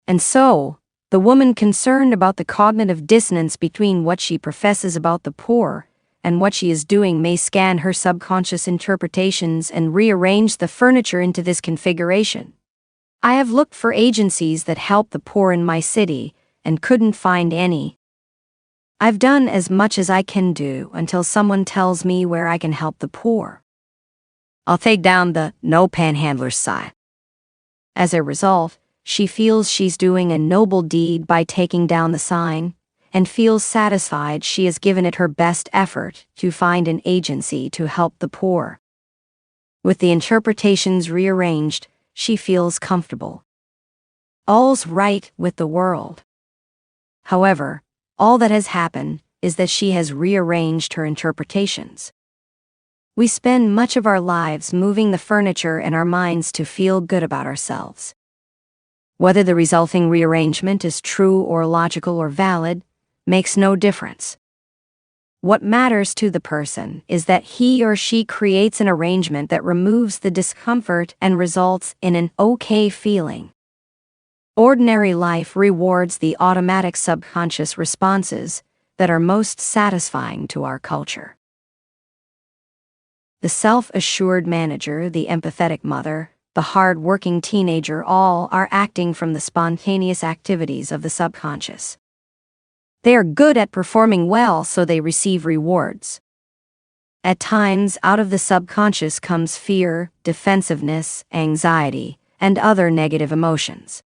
And so, the woman concerned about the cognitive dissonance between what she professes about the poor and what she is doing may scan her subconscious interpretations and rearrange the furniture into this configuration. I have looked for agencies that help the poor in my city and couldn't find any. I've done as much as I can do until someone tells me where I can help the poor. I'll take down the "No Panhandlers" sign. As a result, she feels she's doing a noble deed by taking down the sign, and feels satisfied she has given it her best effort to find an agency to help the poor. With the interpretations rearranged, she feels comfortable. All's right with the world. However, all that has happened is that she has rearranged her interpretations. We spend much of our lives moving the furniture in our minds to feel good about ourselves. Whether the resulting rearrangement is true or logical or valid makes no difference. What matters to the person is that he or she creates an arrangement that removes the discomfort and results in an okay feeling. Ordinary life rewards the automatic subconscious responses that are most satisfying to our culture. The self-assured manager, the empathetic mother, the hard-working teenager all are acting from the spontaneous activities of the subconscious. They are good at performing well, so they receive rewards. At times, out of the subconscious comes fear, defensiveness, anxiety, and other negative emotions.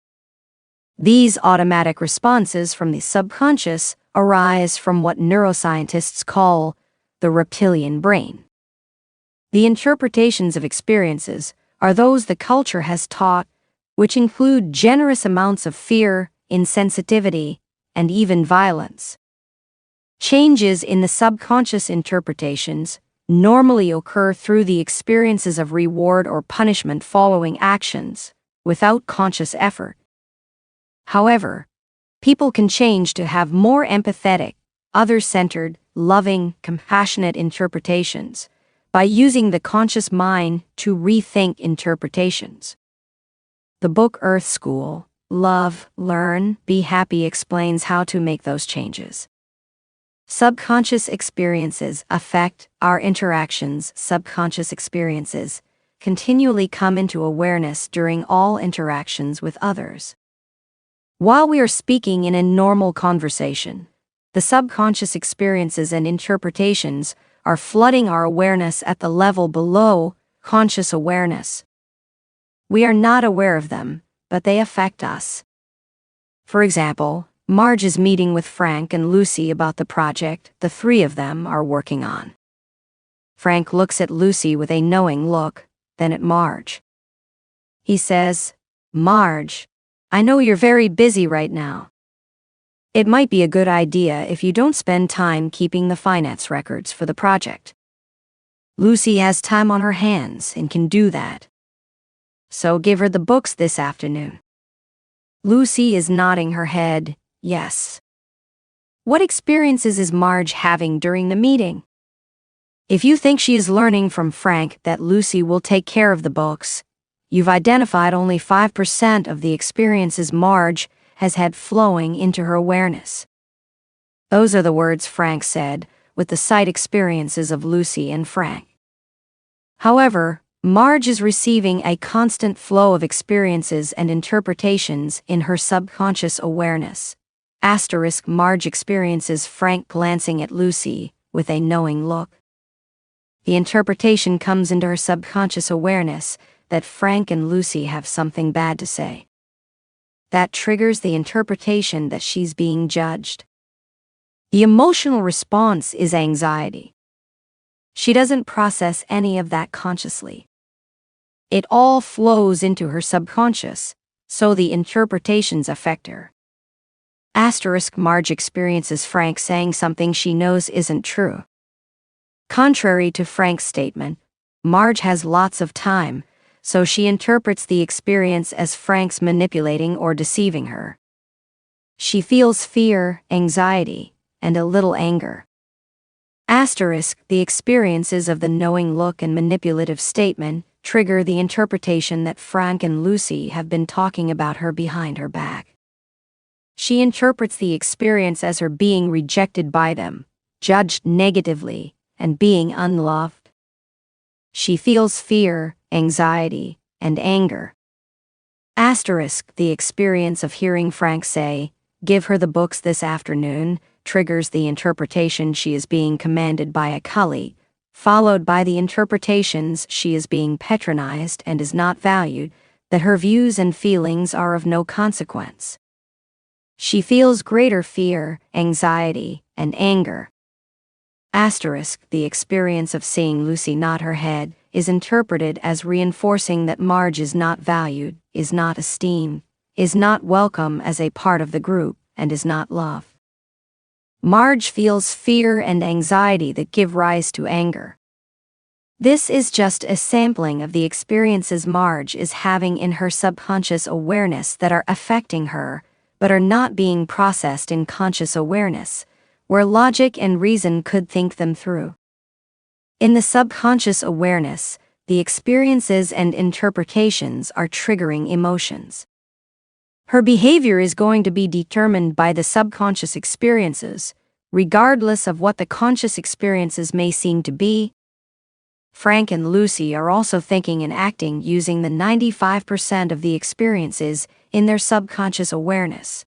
These automatic responses from the subconscious arise from what neuroscientists call the reptilian brain. The interpretations of experiences are those the culture has taught, which include generous amounts of fear, insensitivity, and even violence. Changes in the subconscious interpretations normally occur through the experiences of reward or punishment following actions, without conscious effort. However, people can change to have more empathetic, other-centered, loving, compassionate interpretations by using the conscious mind to rethink interpretations. The book Earth School, Love, Learn, Be Happy explains how to make those changes. Subconscious experiences affect our interactions. Subconscious experiences continually come into awareness during all interactions with others. While we are speaking in a normal conversation, the subconscious experiences and interpretations are flooding our awareness at the level below conscious awareness. We are not aware of them, but they affect us. For example, Marge is meeting with Frank and Lucy about the project the three of them are working on. Frank looks at Lucy with a knowing look, then at Marge. He says, "Marge, I know you're very busy right now. It might be a good idea if you don't spend time keeping the finance records for the project. Lucy has time on her hands and can do that. So give her the books this afternoon." Lucy is nodding her head, yes. What experiences is Marge having during the meeting? If you think she is learning from Frank that Lucy will take care of the books, you've identified only 5% of the experiences Marge has had flowing into her awareness. Those are the words Frank said with the sight experiences of Lucy and Frank. However, Marge is receiving a constant flow of experiences and interpretations in her subconscious awareness. Marge experiences Frank glancing at Lucy with a knowing look. The interpretation comes into her subconscious awareness that Frank and Lucy have something bad to say. That triggers the interpretation that she's being judged. The emotional response is anxiety. She doesn't process any of that consciously. It all flows into her subconscious, so the interpretations affect her. Marge experiences Frank saying something she knows isn't true. Contrary to Frank's statement, Marge has lots of time, so she interprets the experience as Frank's manipulating or deceiving her. She feels fear, anxiety, and a little anger. The experiences of the knowing look and manipulative statement trigger the interpretation that Frank and Lucy have been talking about her behind her back. She interprets the experience as her being rejected by them, judged negatively, and being unloved. She feels fear, anxiety, and anger. The experience of hearing Frank say, "Give her the books this afternoon," triggers the interpretation she is being commanded by a colleague, followed by the interpretations she is being patronized and is not valued, that her views and feelings are of no consequence. She feels greater fear, anxiety, and anger. The experience of seeing Lucy nod her head is interpreted as reinforcing that Marge is not valued, is not esteemed, is not welcome as a part of the group, and is not loved. Marge feels fear and anxiety that give rise to anger. This is just a sampling of the experiences Marge is having in her subconscious awareness that are affecting her, but are not being processed in conscious awareness, where logic and reason could think them through. In the subconscious awareness, the experiences and interpretations are triggering emotions. Her behavior is going to be determined by the subconscious experiences, regardless of what the conscious experiences may seem to be. Frank and Lucy are also thinking and acting using the 95% of the experiences in their subconscious awareness.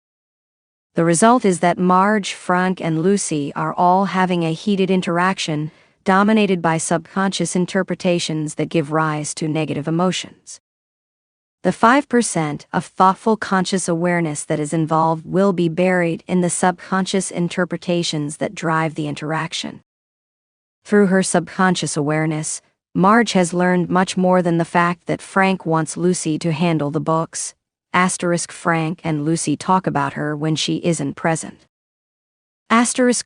The result is that Marge, Frank, and Lucy are all having a heated interaction dominated by subconscious interpretations that give rise to negative emotions. The 5% of thoughtful conscious awareness that is involved will be buried in the subconscious interpretations that drive the interaction. Through her subconscious awareness, Marge has learned much more than the fact that Frank wants Lucy to handle the books. Frank and Lucy talk about her when she isn't present.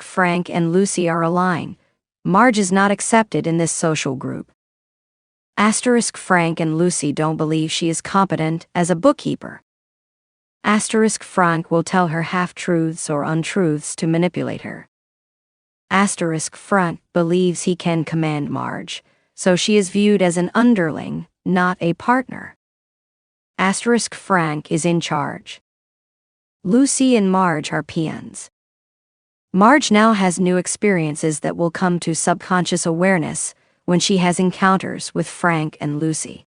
Frank and Lucy are aligned. Marge is not accepted in this social group. Frank and Lucy don't believe she is competent as a bookkeeper. Frank will tell her half-truths or untruths to manipulate her. Frank believes he can command Marge, so she is viewed as an underling, not a partner. Frank is in charge. Lucy and Marge are peons. Marge now has new experiences that will come to subconscious awareness when she has encounters with Frank and Lucy.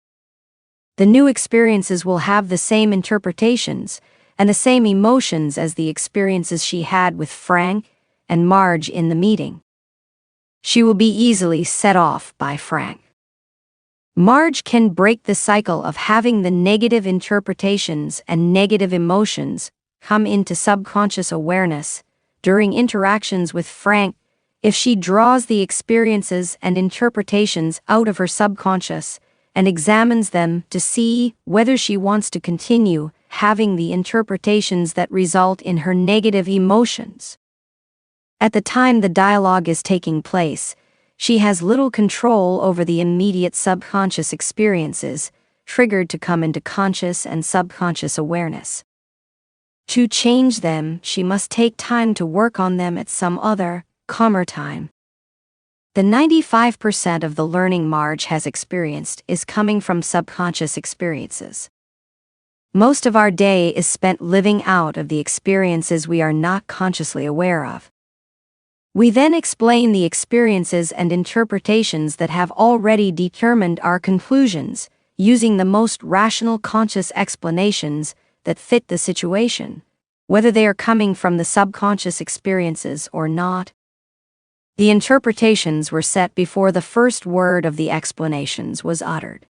The new experiences will have the same interpretations and the same emotions as the experiences she had with Frank and Marge in the meeting. She will be easily set off by Frank. Marge can break the cycle of having the negative interpretations and negative emotions come into subconscious awareness during interactions with Frank if she draws the experiences and interpretations out of her subconscious and examines them to see whether she wants to continue having the interpretations that result in her negative emotions. At the time the dialogue is taking place, she has little control over the immediate subconscious experiences triggered to come into conscious and subconscious awareness. To change them, she must take time to work on them at some other, calmer time. The 95% of the learning Marge has experienced is coming from subconscious experiences. Most of our day is spent living out of the experiences we are not consciously aware of. We then explain the experiences and interpretations that have already determined our conclusions, using the most rational conscious explanations that fit the situation, whether they are coming from the subconscious experiences or not. The interpretations were set before the first word of the explanations was uttered.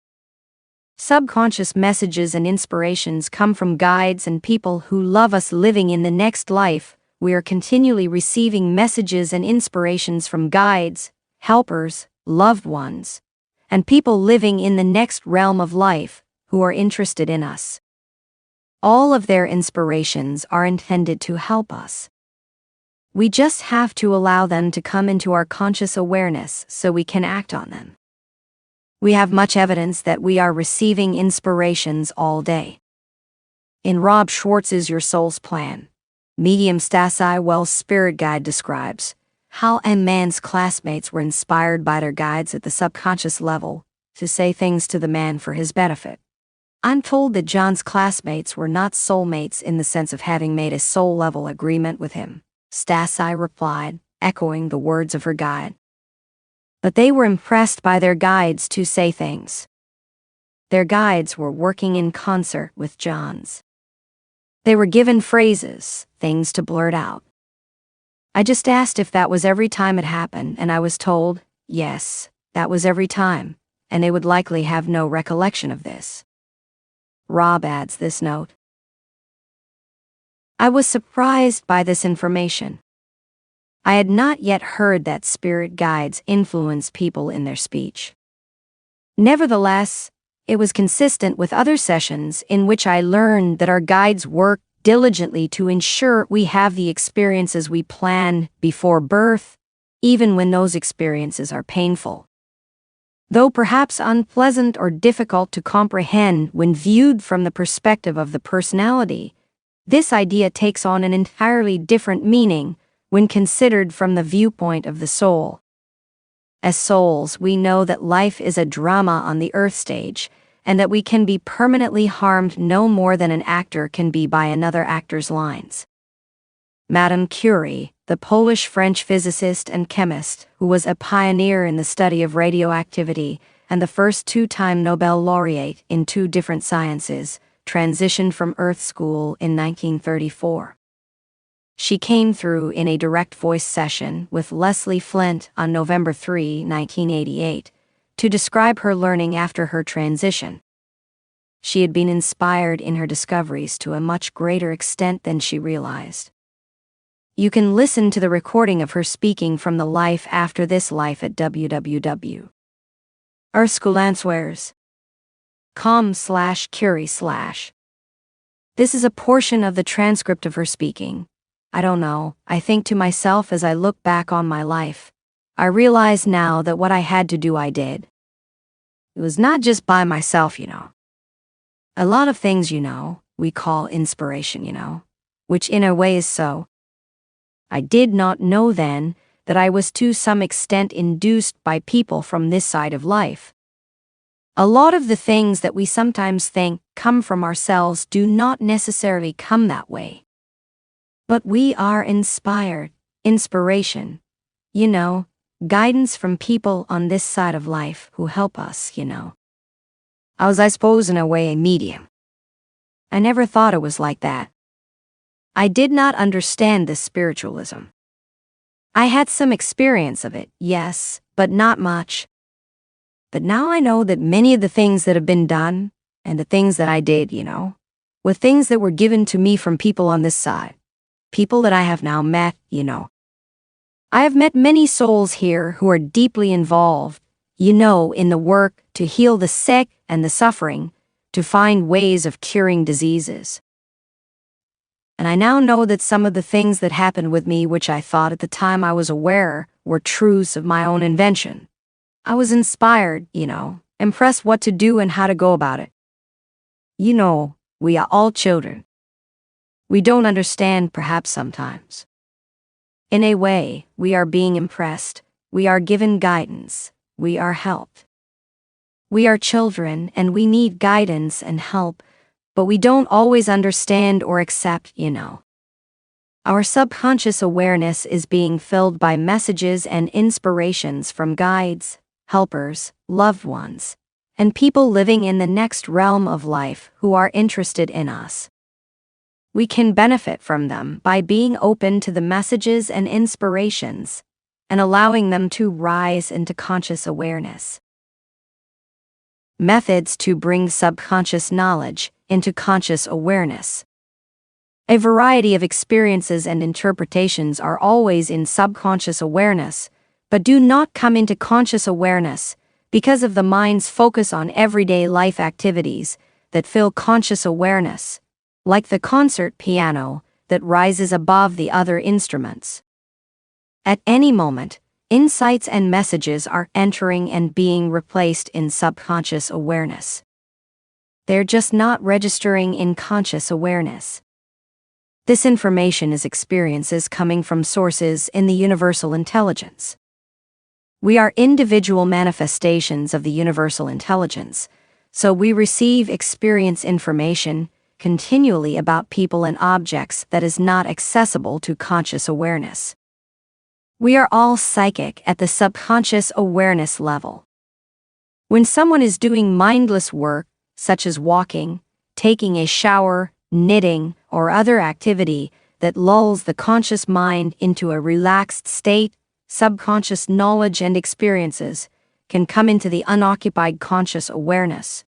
Subconscious messages and inspirations come from guides and people who love us living in the next life. We are continually receiving messages and inspirations from guides, helpers, loved ones, and people living in the next realm of life who are interested in us. All of their inspirations are intended to help us. We just have to allow them to come into our conscious awareness so we can act on them. We have much evidence that we are receiving inspirations all day. In Rob Schwartz's Your Soul's Plan, medium Stacey Wells' spirit guide describes how a man's classmates were inspired by their guides at the subconscious level to say things to the man for his benefit. I'm told that John's classmates were not soulmates in the sense of having made a soul-level agreement with him, Stacey replied, echoing the words of her guide. But they were impressed by their guides to say things. Their guides were working in concert with John's. They were given phrases, things to blurt out. I just asked if that was every time it happened, and I was told, yes, that was every time, and they would likely have no recollection of this. Rob adds this note. I was surprised by this information. I had not yet heard that spirit guides influence people in their speech. Nevertheless, it was consistent with other sessions in which I learned that our guides work diligently to ensure we have the experiences we plan before birth, even when those experiences are painful. Though perhaps unpleasant or difficult to comprehend when viewed from the perspective of the personality, this idea takes on an entirely different meaning when considered from the viewpoint of the soul. As souls, we know that life is a drama on the earth stage, and that we can be permanently harmed no more than an actor can be by another actor's lines. Madame Curie, the Polish-French physicist and chemist who was a pioneer in the study of radioactivity and the first two-time Nobel laureate in two different sciences, transitioned from Earth School in 1934. She came through in a direct voice session with Leslie Flint on November 3, 1988, to describe her learning after her transition. She had been inspired in her discoveries to a much greater extent than she realized. You can listen to the recording of her speaking from the life after this life at www.earthscholanswers.com/Curie/. This is a portion of the transcript of her speaking. I don't know, I think to myself as I look back on my life, I realize now that what I had to do I did. It was not just by myself, A lot of things, we call inspiration, which in a way is so. I did not know then that I was to some extent induced by people from this side of life. A lot of the things that we sometimes think come from ourselves do not necessarily come that way. But we are inspired, inspiration, guidance from people on this side of life who help us, I was, I suppose, in a way, a medium. I never thought it was like that. I did not understand this spiritualism. I had some experience of it, yes, but not much. But now I know that many of the things that have been done, and the things that I did, were things that were given to me from people on this side. People that I have now met, I have met many souls here who are deeply involved, in the work to heal the sick and the suffering, to find ways of curing diseases. And I now know that some of the things that happened with me, which I thought at the time I was aware, were truths of my own invention. I was inspired, impressed what to do and how to go about it. We are all children. We don't understand, perhaps sometimes. In a way, we are being impressed, we are given guidance, we are helped. We are children and we need guidance and help, but we don't always understand or accept, Our subconscious awareness is being filled by messages and inspirations from guides, helpers, loved ones, and people living in the next realm of life who are interested in us. We can benefit from them by being open to the messages and inspirations and allowing them to rise into conscious awareness. Methods to bring subconscious knowledge into conscious awareness. A variety of experiences and interpretations are always in subconscious awareness, but do not come into conscious awareness because of the mind's focus on everyday life activities that fill conscious awareness, like the concert piano that rises above the other instruments. At any moment, insights and messages are entering and being replaced in subconscious awareness. They're just not registering in conscious awareness. This information is experiences coming from sources in the universal intelligence. We are individual manifestations of the universal intelligence, so we receive experience information continually about people and objects that is not accessible to conscious awareness. We are all psychic at the subconscious awareness level. When someone is doing mindless work, such as walking, taking a shower, knitting, or other activity that lulls the conscious mind into a relaxed state, subconscious knowledge and experiences can come into the unoccupied conscious awareness.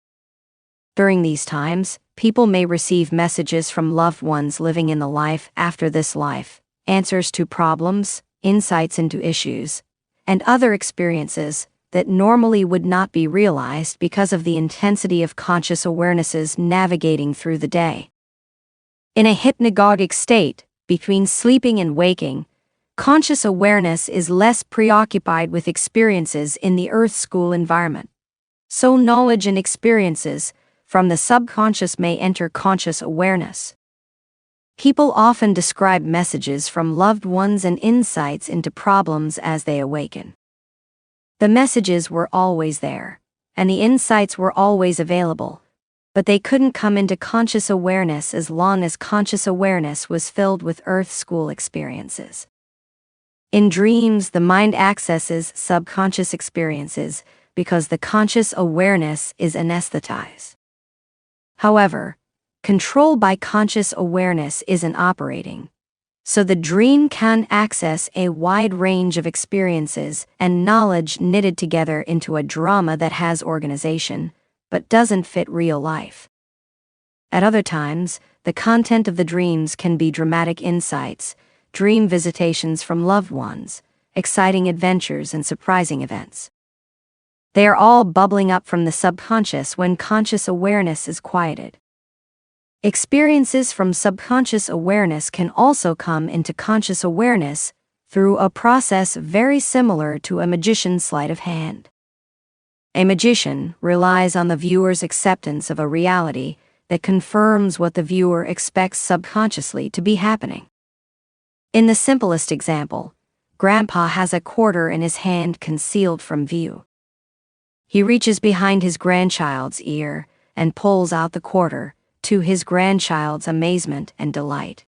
During these times, people may receive messages from loved ones living in the life after this life, answers to problems, insights into issues, and other experiences that normally would not be realized because of the intensity of conscious awarenesses navigating through the day. In a hypnagogic state, between sleeping and waking, conscious awareness is less preoccupied with experiences in the earth school environment. So knowledge and experiences from the subconscious may enter conscious awareness. People often describe messages from loved ones and insights into problems as they awaken. The messages were always there, and the insights were always available, but they couldn't come into conscious awareness as long as conscious awareness was filled with earth school experiences. In dreams, the mind accesses subconscious experiences because the conscious awareness is anesthetized. However, control by conscious awareness isn't operating, so the dream can access a wide range of experiences and knowledge knitted together into a drama that has organization, but doesn't fit real life. At other times, the content of the dreams can be dramatic insights, dream visitations from loved ones, exciting adventures and surprising events. They are all bubbling up from the subconscious when conscious awareness is quieted. Experiences from subconscious awareness can also come into conscious awareness through a process very similar to a magician's sleight of hand. A magician relies on the viewer's acceptance of a reality that confirms what the viewer expects subconsciously to be happening. In the simplest example, Grandpa has a quarter in his hand concealed from view. He reaches behind his grandchild's ear and pulls out the quarter, to his grandchild's amazement and delight.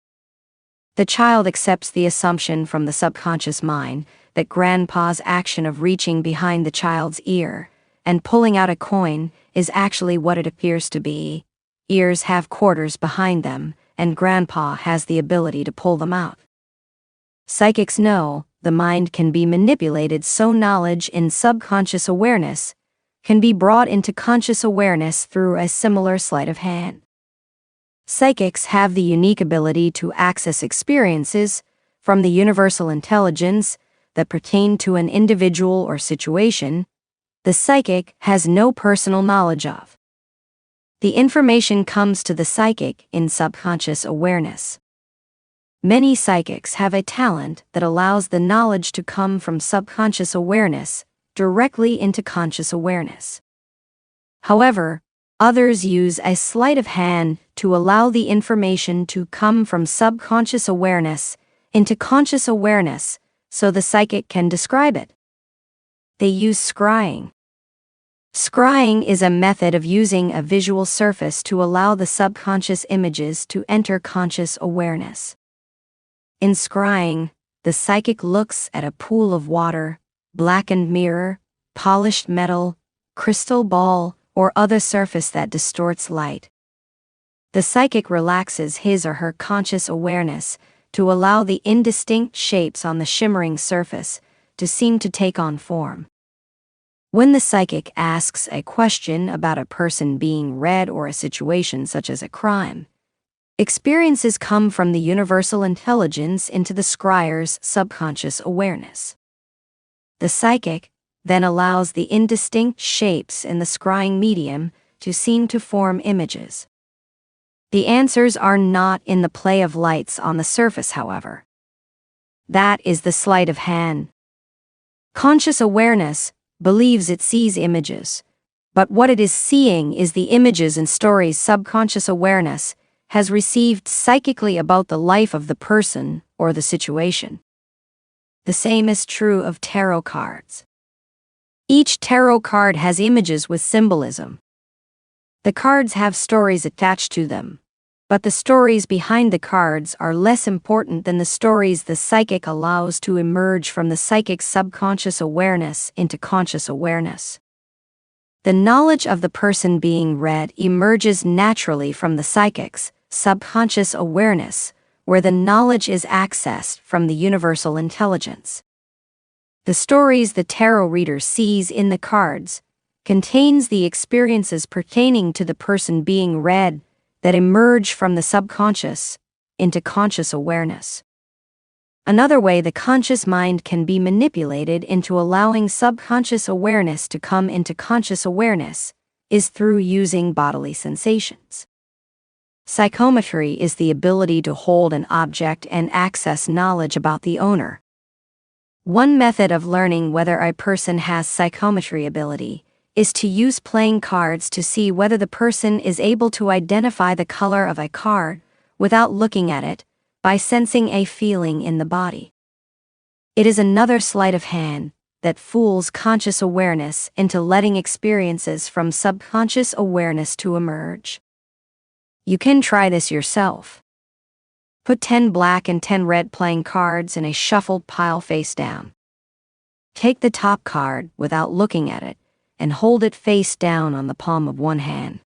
The child accepts the assumption from the subconscious mind that Grandpa's action of reaching behind the child's ear and pulling out a coin is actually what it appears to be. Ears have quarters behind them, and Grandpa has the ability to pull them out. Psychics know the mind can be manipulated, so knowledge in subconscious awareness can be brought into conscious awareness through a similar sleight of hand. Psychics have the unique ability to access experiences from the universal intelligence that pertain to an individual or situation the psychic has no personal knowledge of. The information comes to the psychic in subconscious awareness. Many psychics have a talent that allows the knowledge to come from subconscious awareness directly into conscious awareness. However, others use a sleight of hand to allow the information to come from subconscious awareness into conscious awareness so the psychic can describe it. They use scrying. Scrying is a method of using a visual surface to allow the subconscious images to enter conscious awareness. In scrying, the psychic looks at a pool of water, blackened mirror, polished metal, crystal ball, or other surface that distorts light. The psychic relaxes his or her conscious awareness to allow the indistinct shapes on the shimmering surface to seem to take on form. When the psychic asks a question about a person being read or a situation such as a crime, experiences come from the universal intelligence into the scryer's subconscious awareness. The psychic then allows the indistinct shapes in the scrying medium to seem to form images. The answers are not in the play of lights on the surface, however. That is the sleight of hand. Conscious awareness believes it sees images, but what it is seeing is the images and stories subconscious awareness has received psychically about the life of the person or the situation. The same is true of tarot cards. Each tarot card has images with symbolism. The cards have stories attached to them, but the stories behind the cards are less important than the stories the psychic allows to emerge from the psychic's subconscious awareness into conscious awareness. The knowledge of the person being read emerges naturally from the psychic's subconscious awareness, where the knowledge is accessed from the universal intelligence. The stories the tarot reader sees in the cards contains the experiences pertaining to the person being read that emerge from the subconscious into conscious awareness. Another way the conscious mind can be manipulated into allowing subconscious awareness to come into conscious awareness is through using bodily sensations. Psychometry is the ability to hold an object and access knowledge about the owner. One method of learning whether a person has psychometry ability is to use playing cards to see whether the person is able to identify the color of a card without looking at it by sensing a feeling in the body. It is another sleight of hand that fools conscious awareness into letting experiences from subconscious awareness to emerge. You can try this yourself. Put 10 black and 10 red playing cards in a shuffled pile face down. Take the top card without looking at it and hold it face down on the palm of one hand.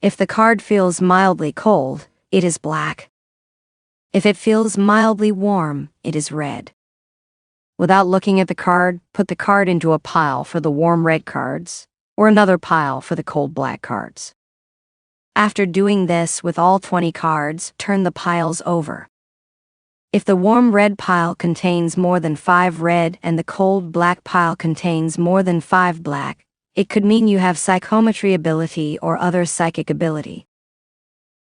If the card feels mildly cold, it is black. If it feels mildly warm, it is red. Without looking at the card, put the card into a pile for the warm red cards, or another pile for the cold black cards. After doing this with all 20 cards, turn the piles over. If the warm red pile contains more than 5 red and the cold black pile contains more than 5 black, it could mean you have psychometry ability or other psychic ability.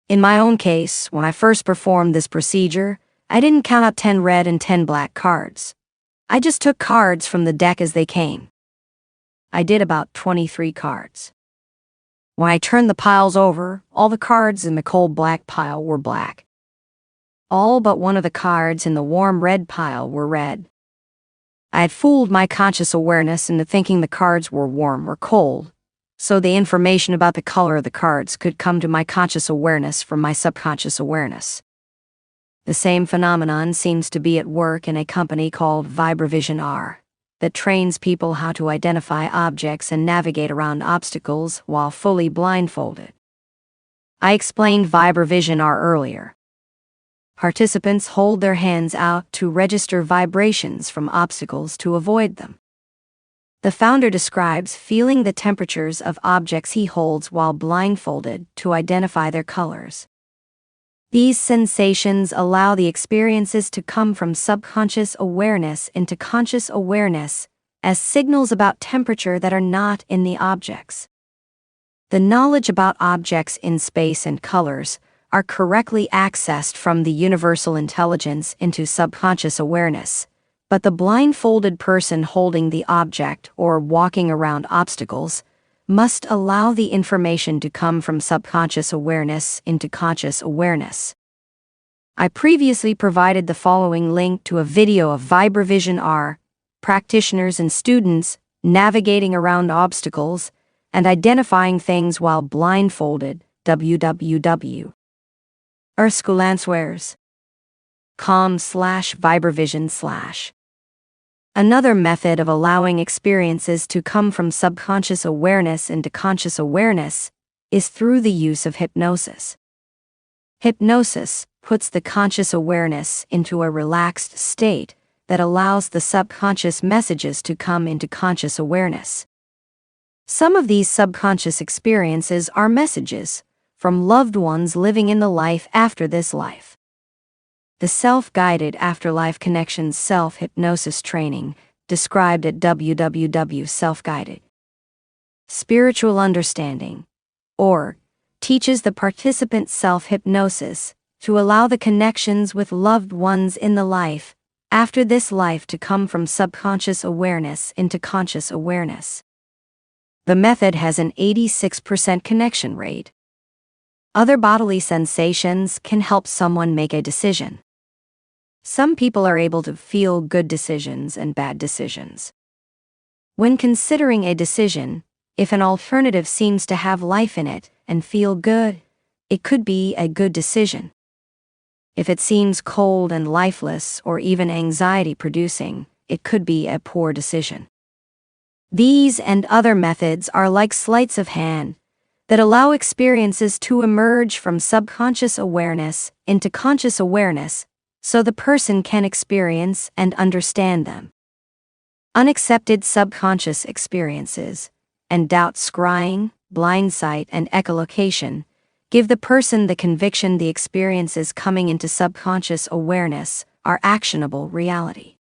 In my own case, when I first performed this procedure, I didn't count up 10 red and 10 black cards. I just took cards from the deck as they came. I did about 23 cards. When I turned the piles over, all the cards in the cold black pile were black. All but one of the cards in the warm red pile were red. I had fooled my conscious awareness into thinking the cards were warm or cold, so the information about the color of the cards could come to my conscious awareness from my subconscious awareness. The same phenomenon seems to be at work in a company called Vibravision R, that trains people how to identify objects and navigate around obstacles while fully blindfolded. I explained Vibravision R earlier. Participants hold their hands out to register vibrations from obstacles to avoid them. The founder describes feeling the temperatures of objects he holds while blindfolded to identify their colors. These sensations allow the experiences to come from subconscious awareness into conscious awareness as signals about temperature that are not in the objects. The knowledge about objects in space and colors are correctly accessed from the universal intelligence into subconscious awareness, but the blindfolded person holding the object or walking around obstacles must allow the information to come from subconscious awareness into conscious awareness. I previously provided the following link to a video of Vibravision R, practitioners and students navigating around obstacles and identifying things while blindfolded. www.com/Vibravision/. Another method of allowing experiences to come from subconscious awareness into conscious awareness is through the use of hypnosis. Hypnosis puts the conscious awareness into a relaxed state that allows the subconscious messages to come into conscious awareness. Some of these subconscious experiences are messages from loved ones living in the life after this life. The Self-Guided Afterlife Connections Self-Hypnosis Training, described at www.selfguided. Spiritual Understanding, or teaches the participant self-hypnosis to allow the connections with loved ones in the life after this life to come from subconscious awareness into conscious awareness. The method has an 86% connection rate. Other bodily sensations can help someone make a decision. Some people are able to feel good decisions and bad decisions. When considering a decision, if an alternative seems to have life in it and feel good, it could be a good decision. If it seems cold and lifeless or even anxiety-producing, it could be a poor decision. These and other methods are like sleights of hand that allow experiences to emerge from subconscious awareness into conscious awareness so the person can experience and understand them. Unaccepted subconscious experiences and doubt scrying, blind sight, and echolocation give the person the conviction the experiences coming into subconscious awareness are actionable reality.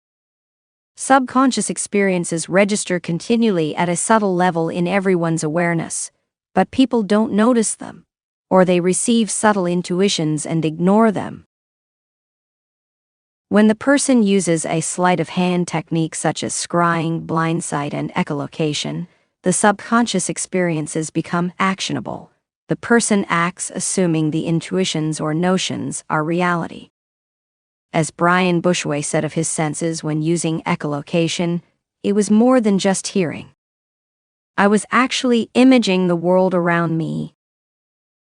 Subconscious experiences register continually at a subtle level in everyone's awareness, but people don't notice them, or they receive subtle intuitions and ignore them. When the person uses a sleight of hand technique such as scrying, blind sight, and echolocation, the subconscious experiences become actionable. The person acts assuming the intuitions or notions are reality. As Brian Bushway said of his senses when using echolocation, it was more than just hearing. I was actually imaging the world around me.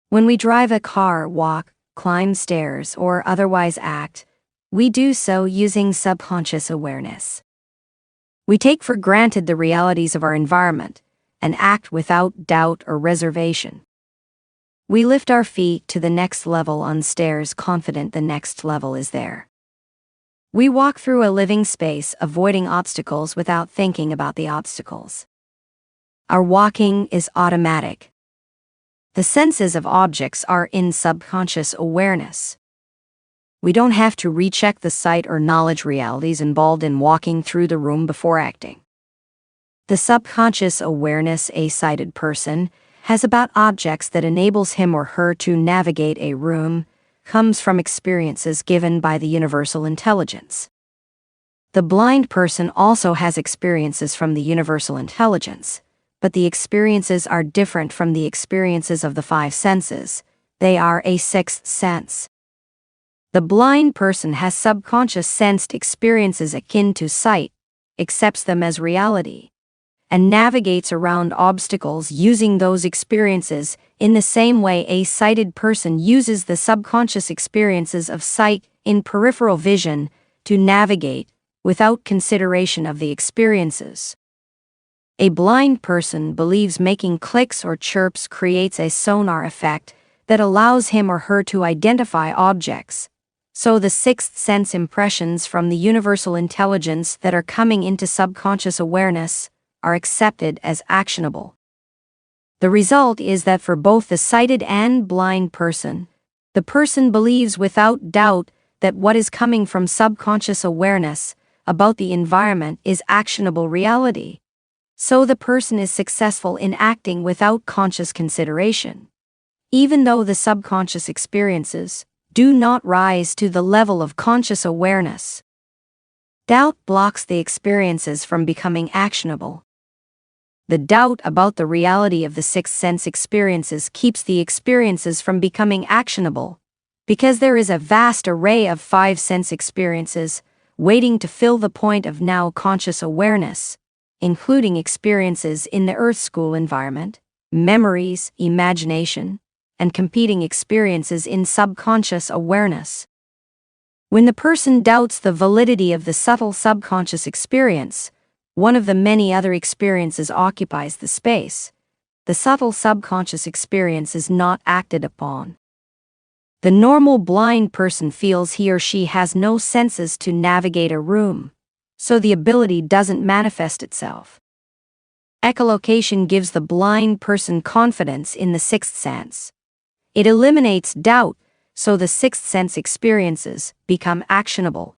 When we drive a car, walk, climb stairs, or otherwise act, we do so using subconscious awareness. We take for granted the realities of our environment and act without doubt or reservation. We lift our feet to the next level on stairs, confident the next level is there. We walk through a living space, avoiding obstacles without thinking about the obstacles. Our walking is automatic. The senses of objects are in subconscious awareness. We don't have to recheck the sight or knowledge realities involved in walking through the room before acting. The subconscious awareness a sighted person has about objects that enables him or her to navigate a room comes from experiences given by the universal intelligence. The blind person also has experiences from the universal intelligence, but the experiences are different from the experiences of the five senses. They are a sixth sense. The blind person has subconscious sensed experiences akin to sight, accepts them as reality, and navigates around obstacles using those experiences in the same way a sighted person uses the subconscious experiences of sight in peripheral vision to navigate without consideration of the experiences. A blind person believes making clicks or chirps creates a sonar effect that allows him or her to identify objects, so the sixth sense impressions from the universal intelligence that are coming into subconscious awareness are accepted as actionable. The result is that for both the sighted and blind person, the person believes without doubt that what is coming from subconscious awareness about the environment is actionable reality. So the person is successful in acting without conscious consideration, even though the subconscious experiences do not rise to the level of conscious awareness. Doubt blocks the experiences from becoming actionable. The doubt about the reality of the sixth sense experiences keeps the experiences from becoming actionable, because there is a vast array of five sense experiences waiting to fill the point of now conscious awareness, including experiences in the Earth School environment, memories, imagination, and competing experiences in subconscious awareness. When the person doubts the validity of the subtle subconscious experience, one of the many other experiences occupies the space. The subtle subconscious experience is not acted upon. The normal blind person feels he or she has no senses to navigate a room, so the ability doesn't manifest itself. Echolocation gives the blind person confidence in the sixth sense. It eliminates doubt, so the sixth sense experiences become actionable.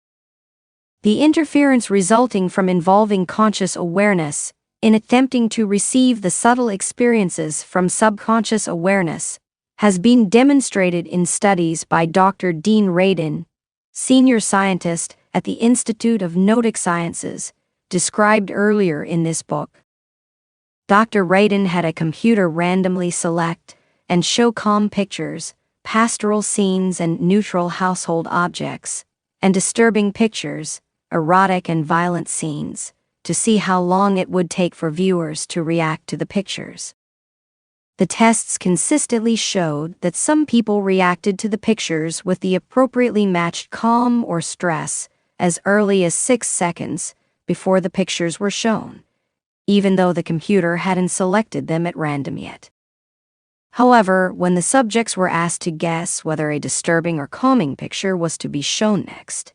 The interference resulting from involving conscious awareness in attempting to receive the subtle experiences from subconscious awareness has been demonstrated in studies by Dr. Dean Radin, senior scientist at the Institute of Neurosciences, described earlier in this book. Dr. Radin had a computer randomly select and show calm pictures, pastoral scenes and neutral household objects, and disturbing pictures, erotic and violent scenes, to see how long it would take for viewers to react to the pictures. The tests consistently showed that some people reacted to the pictures with the appropriately matched calm or stress as early as 6 seconds before the pictures were shown, even though the computer hadn't selected them at random yet. However, when the subjects were asked to guess whether a disturbing or calming picture was to be shown next,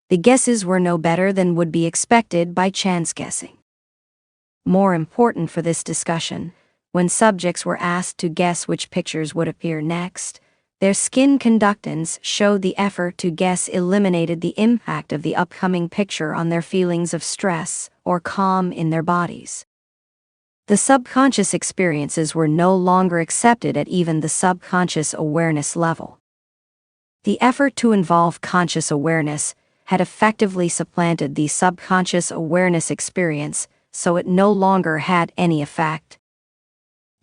the guesses were no better than would be expected by chance guessing. More important for this discussion, when subjects were asked to guess which pictures would appear next, their skin conductance showed the effort to guess eliminated the impact of the upcoming picture on their feelings of stress or calm in their bodies. The subconscious experiences were no longer accepted at even the subconscious awareness level. The effort to involve conscious awareness had effectively supplanted the subconscious awareness experience, so it no longer had any effect.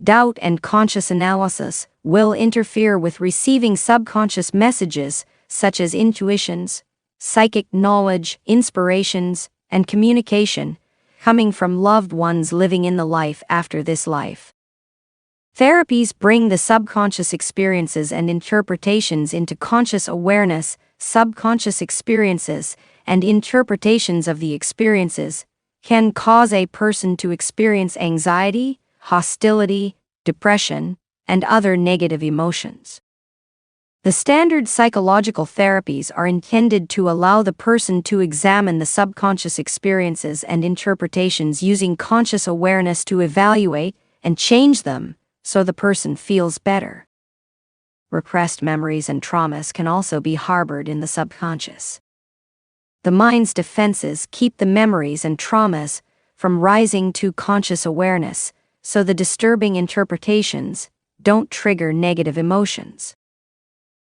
Doubt and conscious analysis will interfere with receiving subconscious messages such as intuitions, psychic knowledge, inspirations, and communication coming from loved ones living in the life after this life. Therapies bring the subconscious experiences and interpretations into conscious awareness. Subconscious experiences and interpretations of the experiences can cause a person to experience anxiety, hostility, depression, and other negative emotions. The standard psychological therapies are intended to allow the person to examine the subconscious experiences and interpretations using conscious awareness to evaluate and change them so the person feels better. Repressed memories and traumas can also be harbored in the subconscious. The mind's defenses keep the memories and traumas from rising to conscious awareness, so the disturbing interpretations don't trigger negative emotions.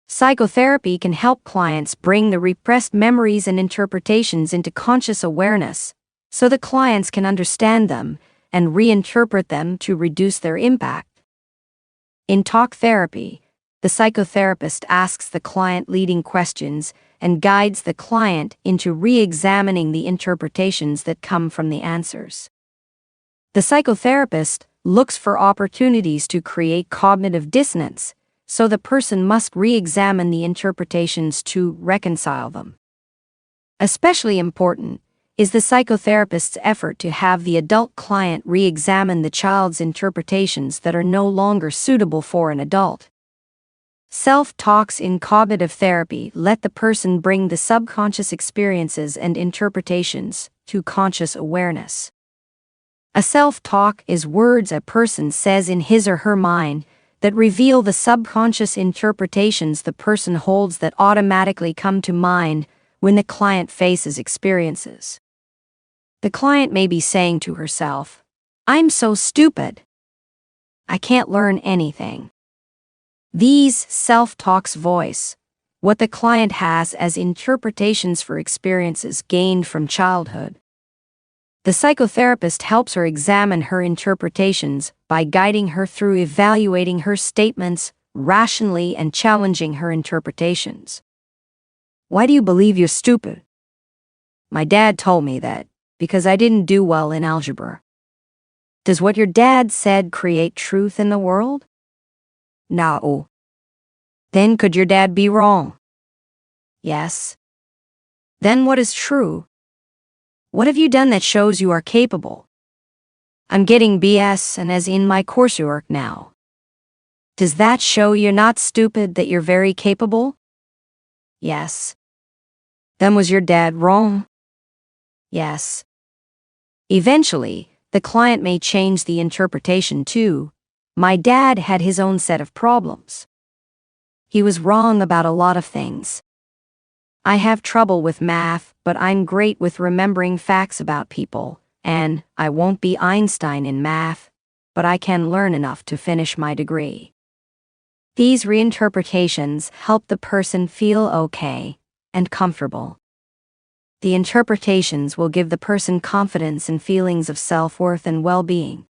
Psychotherapy can help clients bring the repressed memories and interpretations into conscious awareness, so the clients can understand them and reinterpret them to reduce their impact. In talk therapy, the psychotherapist asks the client leading questions and guides the client into re-examining the interpretations that come from the answers. The psychotherapist looks for opportunities to create cognitive dissonance, so the person must re-examine the interpretations to reconcile them. Especially important is the psychotherapist's effort to have the adult client re-examine the child's interpretations that are no longer suitable for an adult. Self-talks in cognitive therapy let the person bring the subconscious experiences and interpretations to conscious awareness. A self-talk is words a person says in his or her mind that reveal the subconscious interpretations the person holds that automatically come to mind when the client faces experiences. The client may be saying to herself, "I'm so stupid. I can't learn anything." These self-talks voice what the client has as interpretations for experiences gained from childhood. The psychotherapist helps her examine her interpretations by guiding her through evaluating her statements rationally and challenging her interpretations. "Why do you believe you're stupid?" "My dad told me that, because I didn't do well in algebra." "Does what your dad said create truth in the world?" "No." "Then could your dad be wrong?" "Yes." "Then what is true?" "What have you done that shows you are capable?" "I'm getting BS and as in my coursework now." "Does that show you're not stupid, that you're very capable?" "Yes." "Then was your dad wrong?" "Yes." Eventually, the client may change the interpretation to, "My dad had his own set of problems. He was wrong about a lot of things. I have trouble with math, but I'm great with remembering facts about people, and I won't be Einstein in math, but I can learn enough to finish my degree." These reinterpretations help the person feel okay and comfortable. The interpretations will give the person confidence and feelings of self-worth and well-being.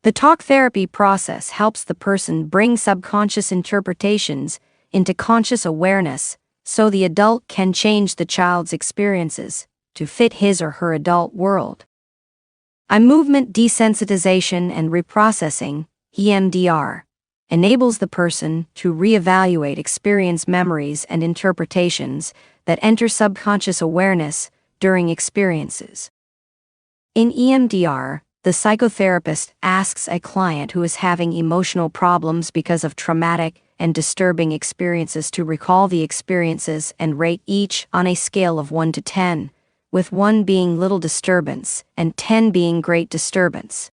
The talk therapy process helps the person bring subconscious interpretations into conscious awareness so the adult can change the child's experiences to fit his or her adult world. Movement desensitization and reprocessing, EMDR, enables the person to reevaluate experience memories and interpretations that enter subconscious awareness during experiences. In EMDR, the psychotherapist asks a client who is having emotional problems because of traumatic and disturbing experiences to recall the experiences and rate each on a scale of 1 to 10, with 1 being little disturbance and 10 being great disturbance.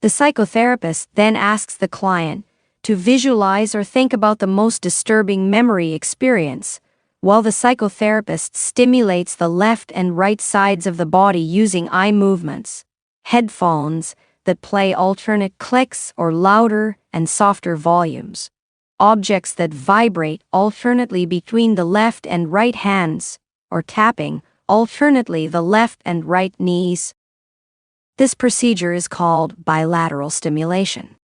The psychotherapist then asks the client to visualize or think about the most disturbing memory experience, while the psychotherapist stimulates the left and right sides of the body using eye movements, headphones that play alternate clicks or louder and softer volumes, objects that vibrate alternately between the left and right hands, or tapping alternately the left and right knees. This procedure is called bilateral stimulation.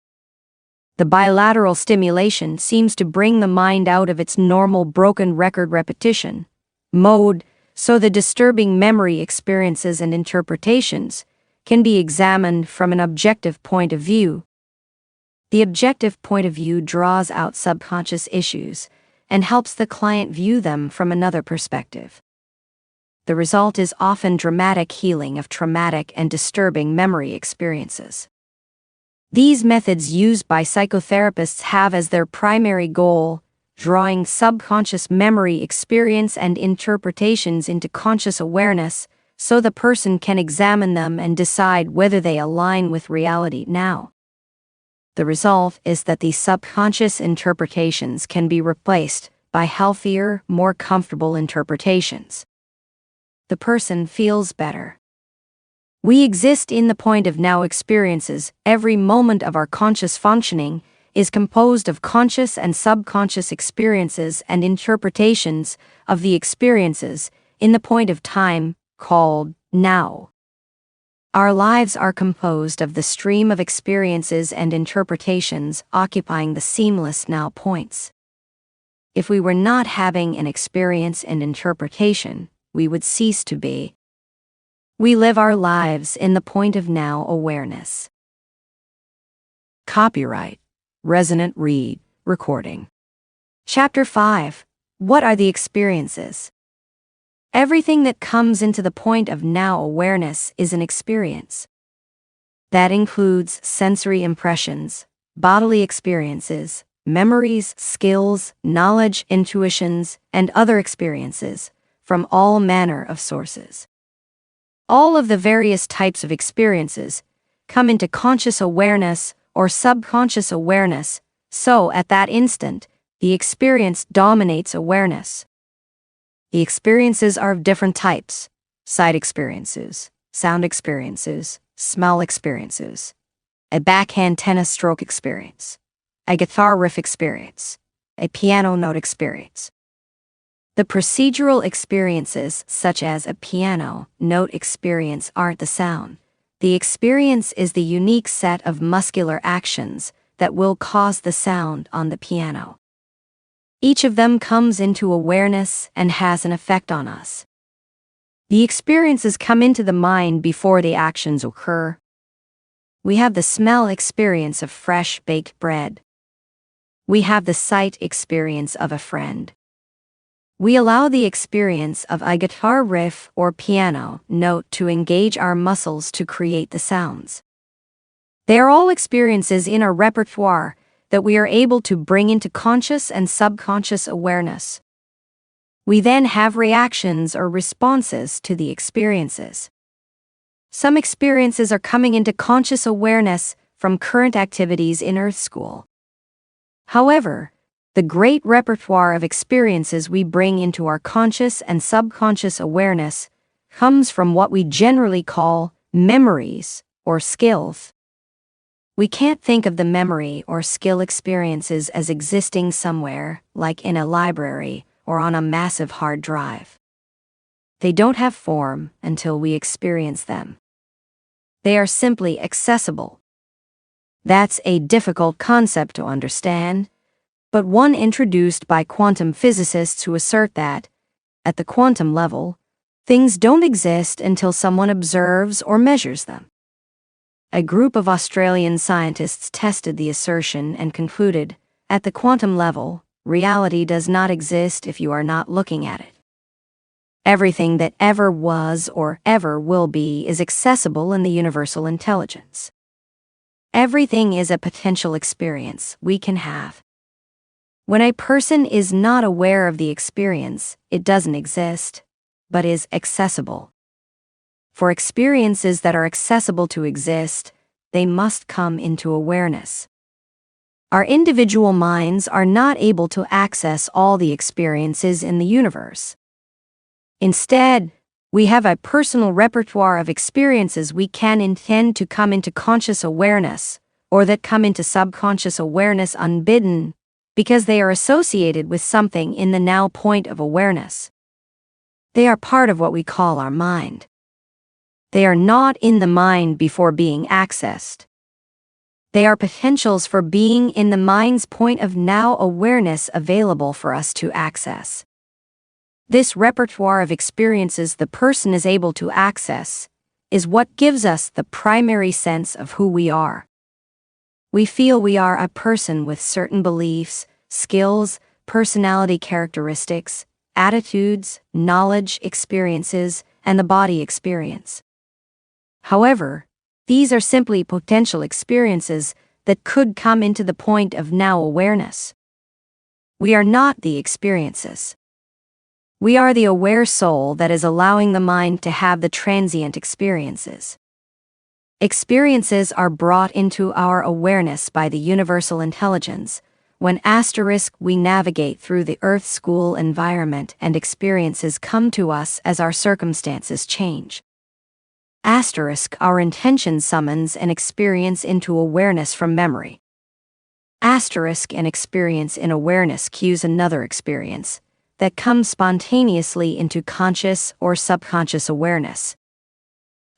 The bilateral stimulation seems to bring the mind out of its normal broken record repetition mode, so the disturbing memory experiences and interpretations can be examined from an objective point of view. The objective point of view draws out subconscious issues and helps the client view them from another perspective. The result is often dramatic healing of traumatic and disturbing memory experiences. These methods used by psychotherapists have as their primary goal drawing subconscious memory experience and interpretations into conscious awareness so the person can examine them and decide whether they align with reality now. The result is that these subconscious interpretations can be replaced by healthier, more comfortable interpretations. The person feels better. We exist in the point of now experiences. Every moment of our conscious functioning is composed of conscious and subconscious experiences and interpretations of the experiences in the point of time called now. Our lives are composed of the stream of experiences and interpretations occupying the seamless now points. If we were not having an experience and interpretation, we would cease to be. We live our lives in the point of now awareness. Copyright Resonant Read Recording. Chapter 5. What are the experiences? Everything that comes into the point of now awareness is an experience. That includes sensory impressions, bodily experiences, memories, skills, knowledge, intuitions, and other experiences from all manner of sources. All of the various types of experiences come into conscious awareness or subconscious awareness, so at that instant, the experience dominates awareness. The experiences are of different types: sight experiences, sound experiences, smell experiences, a backhand tennis stroke experience, a guitar riff experience, a piano note experience. The procedural experiences, such as a piano note experience, aren't the sound. The experience is the unique set of muscular actions that will cause the sound on the piano. Each of them comes into awareness and has an effect on us. The experiences come into the mind before the actions occur. We have the smell experience of fresh baked bread. We have the sight experience of a friend. We allow the experience of a guitar riff or piano note to engage our muscles to create the sounds. They are all experiences in our repertoire that we are able to bring into conscious and subconscious awareness. We then have reactions or responses to the experiences. Some experiences are coming into conscious awareness from current activities in Earth School. However, the great repertoire of experiences we bring into our conscious and subconscious awareness comes from what we generally call memories or skills. We can't think of the memory or skill experiences as existing somewhere, like in a library or on a massive hard drive. They don't have form until we experience them. They are simply accessible. That's a difficult concept to understand, but one introduced by quantum physicists who assert that, at the quantum level, things don't exist until someone observes or measures them. A group of Australian scientists tested the assertion and concluded, at the quantum level, reality does not exist if you are not looking at it. Everything that ever was or ever will be is accessible in the universal intelligence. Everything is a potential experience we can have. When a person is not aware of the experience, it doesn't exist, but is accessible. For experiences that are accessible to exist, they must come into awareness. Our individual minds are not able to access all the experiences in the universe. Instead, we have a personal repertoire of experiences we can intend to come into conscious awareness, or that come into subconscious awareness unbidden, because they are associated with something in the now point of awareness. They are part of what we call our mind. They are not in the mind before being accessed. They are potentials for being in the mind's point of now awareness available for us to access. This repertoire of experiences the person is able to access is what gives us the primary sense of who we are. We feel we are a person with certain beliefs, skills, personality characteristics, attitudes, knowledge, experiences, and the body experience. However, these are simply potential experiences that could come into the point of now awareness. We are not the experiences. We are the aware soul that is allowing the mind to have the transient experiences. Experiences are brought into our awareness by the universal intelligence. When we navigate through the Earth School environment and experiences come to us as our circumstances change. Our intention summons an experience into awareness from memory. An experience in awareness cues another experience that comes spontaneously into conscious or subconscious awareness.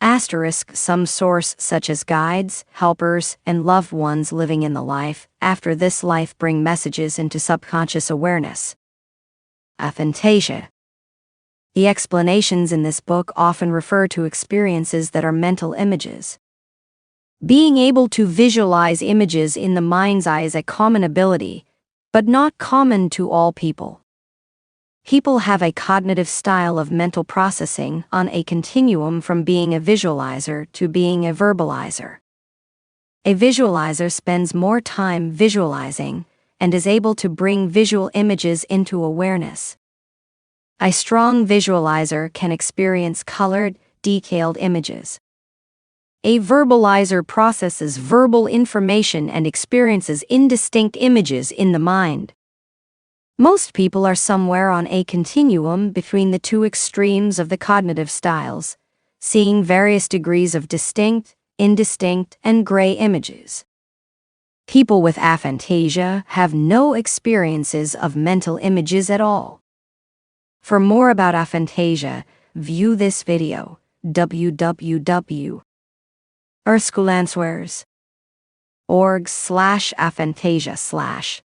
Some source such as guides, helpers, and loved ones living in the life after this life bring messages into subconscious awareness. Aphantasia. The explanations in this book often refer to experiences that are mental images. Being able to visualize images in the mind's eye is a common ability, but not common to all people. People have a cognitive style of mental processing on a continuum from being a visualizer to being a verbalizer. A visualizer spends more time visualizing and is able to bring visual images into awareness. A strong visualizer can experience colored, detailed images. A verbalizer processes verbal information and experiences indistinct images in the mind. Most people are somewhere on a continuum between the two extremes of the cognitive styles, seeing various degrees of distinct, indistinct, and gray images. People with aphantasia have no experiences of mental images at all. For more about aphantasia, view this video, www.org/aphantasia/.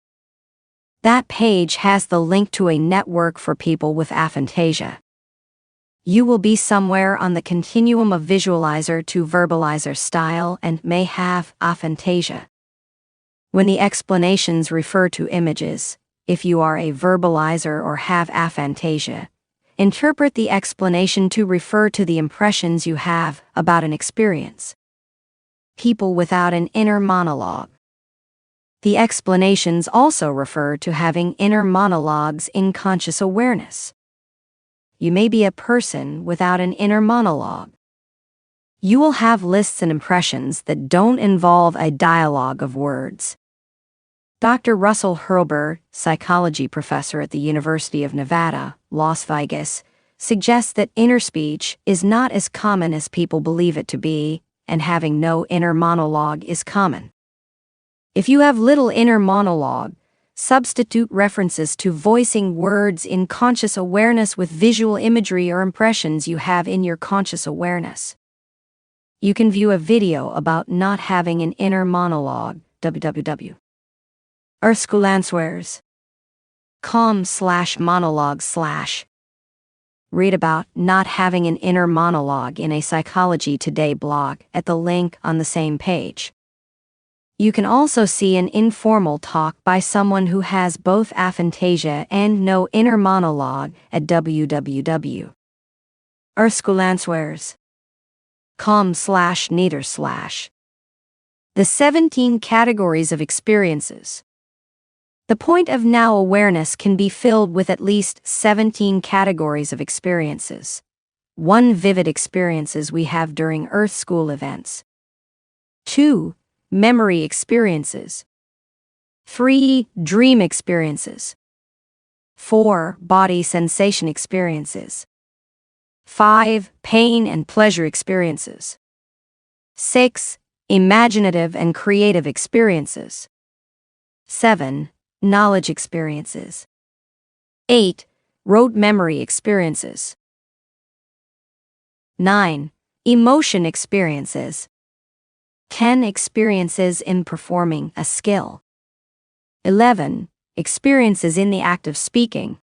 That page has the link to a network for people with aphantasia. You will be somewhere on the continuum of visualizer to verbalizer style and may have aphantasia. When the explanations refer to images, if you are a verbalizer or have aphantasia, interpret the explanation to refer to the impressions you have about an experience. People without an inner monologue. The explanations also refer to having inner monologues in conscious awareness. You may be a person without an inner monologue. You will have lists and impressions that don't involve a dialogue of words. Dr. Russell Hurlburt, psychology professor at the University of Nevada, Las Vegas, suggests that inner speech is not as common as people believe it to be, and having no inner monologue is common. If you have little inner monologue, substitute references to voicing words in conscious awareness with visual imagery or impressions you have in your conscious awareness. You can view a video about not having an inner monologue, www.com/monologue/. Read about not having an inner monologue in a Psychology Today blog at the link on the same page. You can also see an informal talk by someone who has both aphantasia and no inner monologue at www.com/neither/. The 17 categories of experiences. The point of now awareness can be filled with at least 17 categories of experiences. 1. Vivid experiences we have during Earth School events. 2. Memory experiences. 3. Dream experiences. 4. Body sensation experiences. 5. Pain and pleasure experiences. 6. Imaginative and creative experiences. 7. Knowledge experiences. 8. Rote memory experiences. 9. Emotion experiences. 10. Experiences in performing a skill. 11. Experiences in the act of speaking.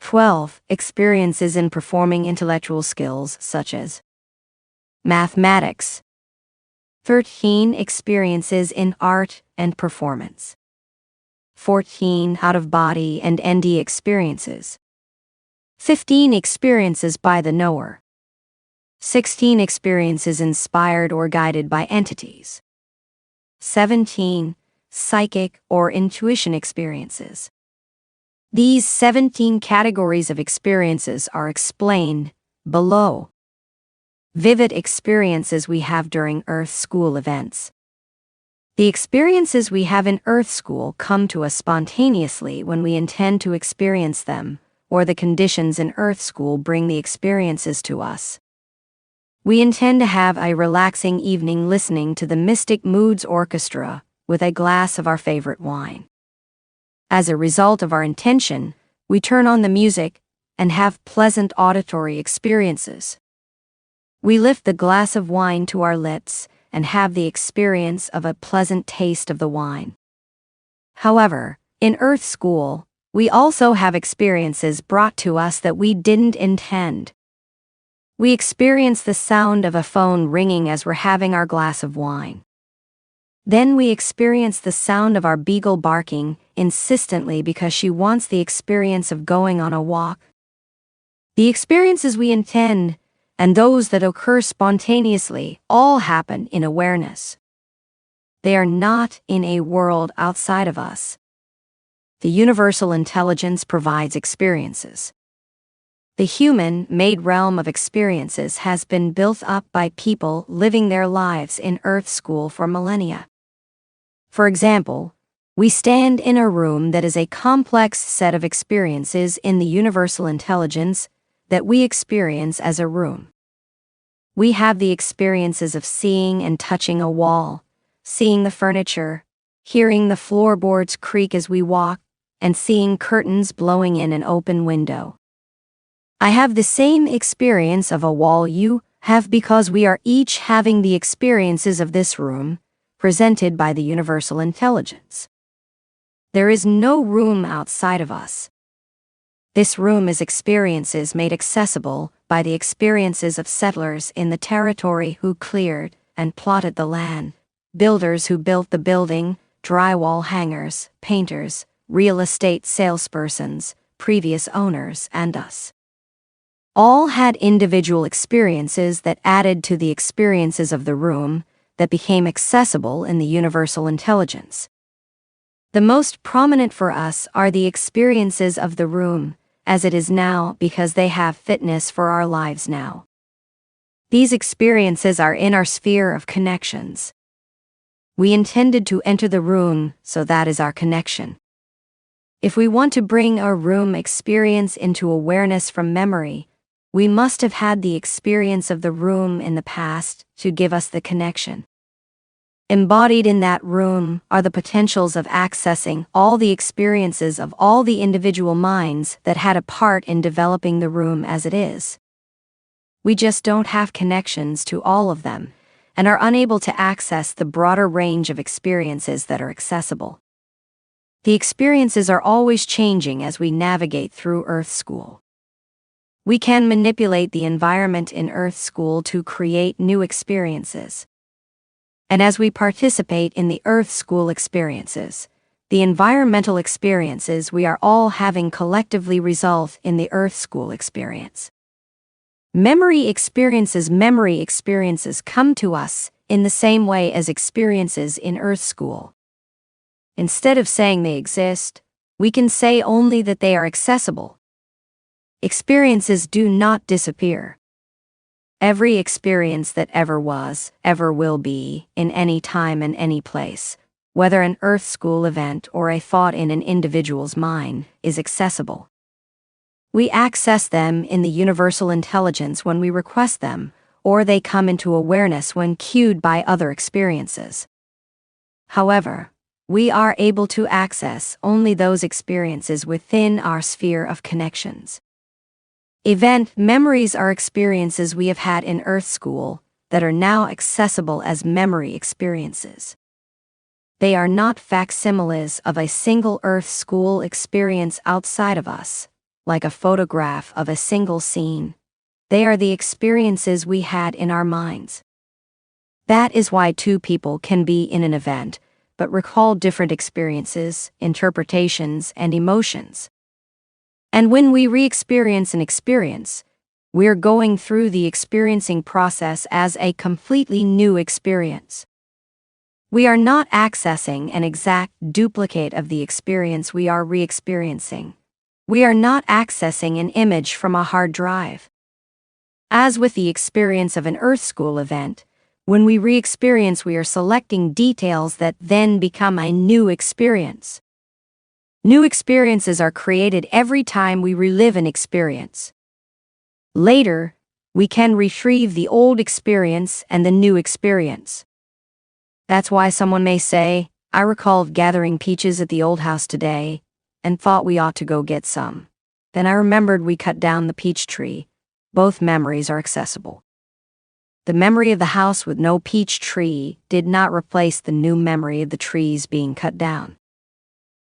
12. Experiences in performing intellectual skills such as mathematics. 13. Experiences in art and performance. 14. Out-of-body and ND experiences. 15. Experiences by the knower. 16. Experiences inspired or guided by entities. 17. Psychic or intuition experiences. These 17 categories of experiences are explained below. Vivid experiences we have during Earth School events. The experiences we have in Earth School come to us spontaneously when we intend to experience them, or the conditions in Earth School bring the experiences to us. We intend to have a relaxing evening listening to the Mystic Moods Orchestra with a glass of our favorite wine. As a result of our intention, we turn on the music and have pleasant auditory experiences. We lift the glass of wine to our lips and have the experience of a pleasant taste of the wine. However, in Earth School, We also have experiences brought to us that we didn't intend. We experience the sound of a phone ringing as we're having our glass of wine. Then we experience the sound of our beagle barking insistently because she wants the experience of going on a walk. The experiences we intend and those that occur spontaneously all happen in awareness. They are not in a world outside of us. The universal intelligence provides experiences. The human-made realm of experiences has been built up by people living their lives in Earth School for millennia. For example, we stand in a room that is a complex set of experiences in the universal intelligence that we experience as a room. We have the experiences of seeing and touching a wall, seeing the furniture, hearing the floorboards creak as we walk, and seeing curtains blowing in an open window. I have the same experience of a wall you have because we are each having the experiences of this room, presented by the universal intelligence. There is no room outside of us. This room is experiences made accessible by the experiences of settlers in the territory who cleared and plotted the land, builders who built the building, drywall hangers, painters, real estate salespersons, previous owners, and us. All had individual experiences that added to the experiences of the room that became accessible in the universal intelligence. The most prominent for us are the experiences of the room, as it is now because they have fitness for our lives now. These experiences are in our sphere of connections. We intended to enter the room, so that is our connection. If we want to bring a room experience into awareness from memory, we must have had the experience of the room in the past to give us the connection. Embodied in that room are the potentials of accessing all the experiences of all the individual minds that had a part in developing the room as it is. We just don't have connections to all of them and are unable to access the broader range of experiences that are accessible. The experiences are always changing as we navigate through Earth School. We can manipulate the environment in Earth School to create new experiences. And as we participate in the Earth School experiences, the environmental experiences we are all having collectively result in the Earth School experience. Memory experiences come to us in the same way as experiences in Earth School. Instead of saying they exist, we can say only that they are accessible. Experiences do not disappear. Every experience that ever was, ever will be, in any time and any place, whether an Earth School event or a thought in an individual's mind, is accessible. We access them in the universal intelligence when we request them, or they come into awareness when cued by other experiences. However, we are able to access only those experiences within our sphere of connections. Event memories are experiences we have had in Earth School that are now accessible as memory experiences. They are not facsimiles of a single Earth School experience outside of us, like a photograph of a single scene. They are the experiences we had in our minds. That is why two people can be in an event, but recall different experiences, interpretations, and emotions. And when we re-experience an experience, we're going through the experiencing process as a completely new experience. We are not accessing an exact duplicate of the experience we are re-experiencing. We are not accessing an image from a hard drive. As with the experience of an Earth School event, when we re-experience, we are selecting details that then become a new experience. New experiences are created every time we relive an experience. Later, we can retrieve the old experience and the new experience. That's why someone may say, "I recalled gathering peaches at the old house today and thought we ought to go get some. Then I remembered we cut down the peach tree." Both memories are accessible. The memory of the house with no peach tree did not replace the new memory of the trees being cut down.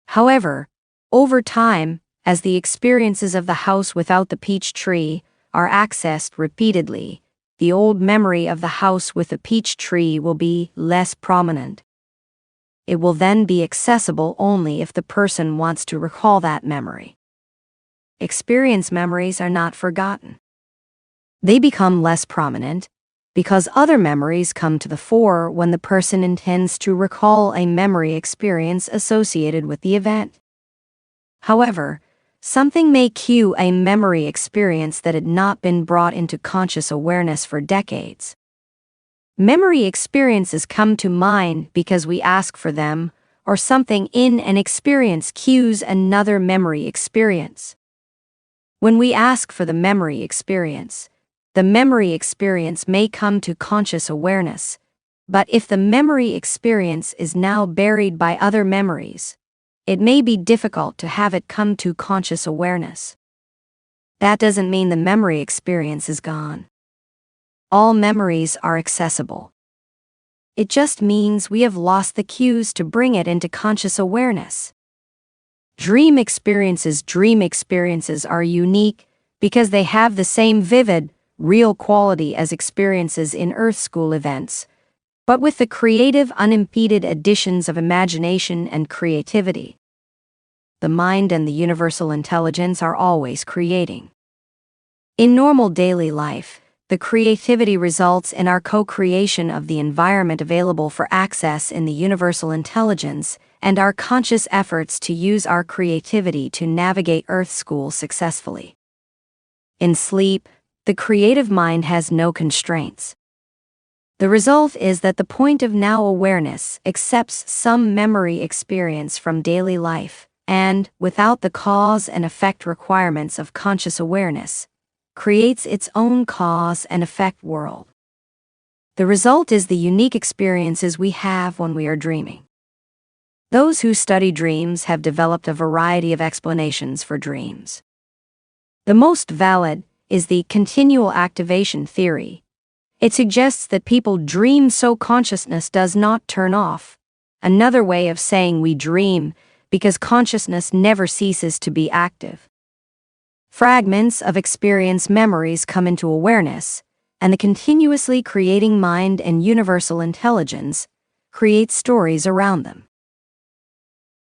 However, Over time, as the experiences of the house without the peach tree are accessed repeatedly, the old memory of the house with the peach tree will be less prominent. It will then be accessible only if the person wants to recall that memory. Experience memories are not forgotten. They become less prominent because other memories come to the fore when the person intends to recall a memory experience associated with the event. However, something may cue a memory experience that had not been brought into conscious awareness for decades. Memory experiences come to mind because we ask for them, or something in an experience cues another memory experience. When we ask for the memory experience may come to conscious awareness, but if the memory experience is now buried by other memories, it may be difficult to have it come to conscious awareness. That doesn't mean the memory experience is gone. All memories are accessible. It just means we have lost the cues to bring it into conscious awareness. Dream experiences are unique because they have the same vivid, real quality as experiences in Earth School events, but with the creative, unimpeded additions of imagination and creativity. The mind and the universal intelligence are always creating. In normal daily life, the creativity results in our co-creation of the environment available for access in the universal intelligence and our conscious efforts to use our creativity to navigate Earth School successfully. In sleep, the creative mind has no constraints. The result is that the point of now awareness accepts some memory experience from daily life and, without the cause and effect requirements of conscious awareness, creates its own cause and effect world. The result is the unique experiences we have when we are dreaming. Those who study dreams have developed a variety of explanations for dreams. The most valid is the continual activation theory. It suggests that people dream so consciousness does not turn off. Another way of saying we dream because consciousness never ceases to be active. Fragments of experience memories come into awareness, and the continuously creating mind and universal intelligence create stories around them.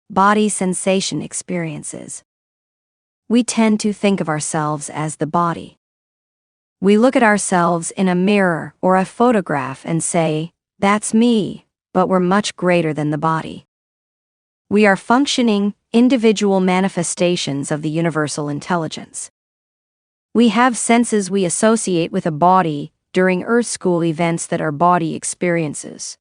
Body sensation experiences. We tend to think of ourselves as the body. We look at ourselves in a mirror or a photograph and say, "That's me," but we're much greater than the body. We are functioning, individual manifestations of the universal intelligence. We have senses we associate with a body during Earth School events that are body experiences.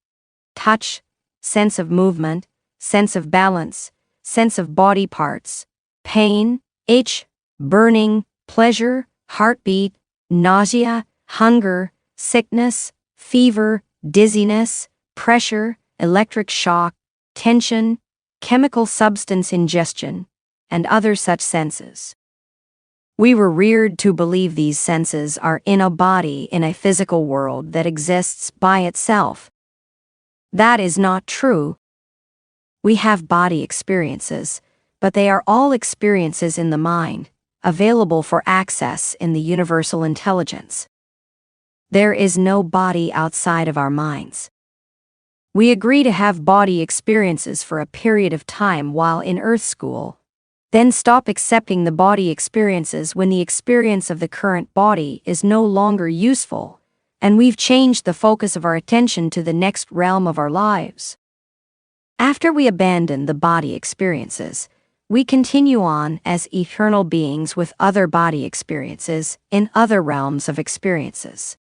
Touch, sense of movement, sense of balance, sense of body parts, pain, itch, burning, pleasure, heartbeat, nausea, hunger, sickness, fever, dizziness, pressure, electric shock, tension, chemical substance ingestion, and other such senses. We were reared to believe these senses are in a body in a physical world that exists by itself. That is not true. We have body experiences, but they are all experiences in the mind, available for access in the universal intelligence. There is no body outside of our minds. We agree to have body experiences for a period of time while in Earth School, then stop accepting the body experiences when the experience of the current body is no longer useful, and we've changed the focus of our attention to the next realm of our lives. After we abandon the body experiences, we continue on as eternal beings with other body experiences in other realms of experiences.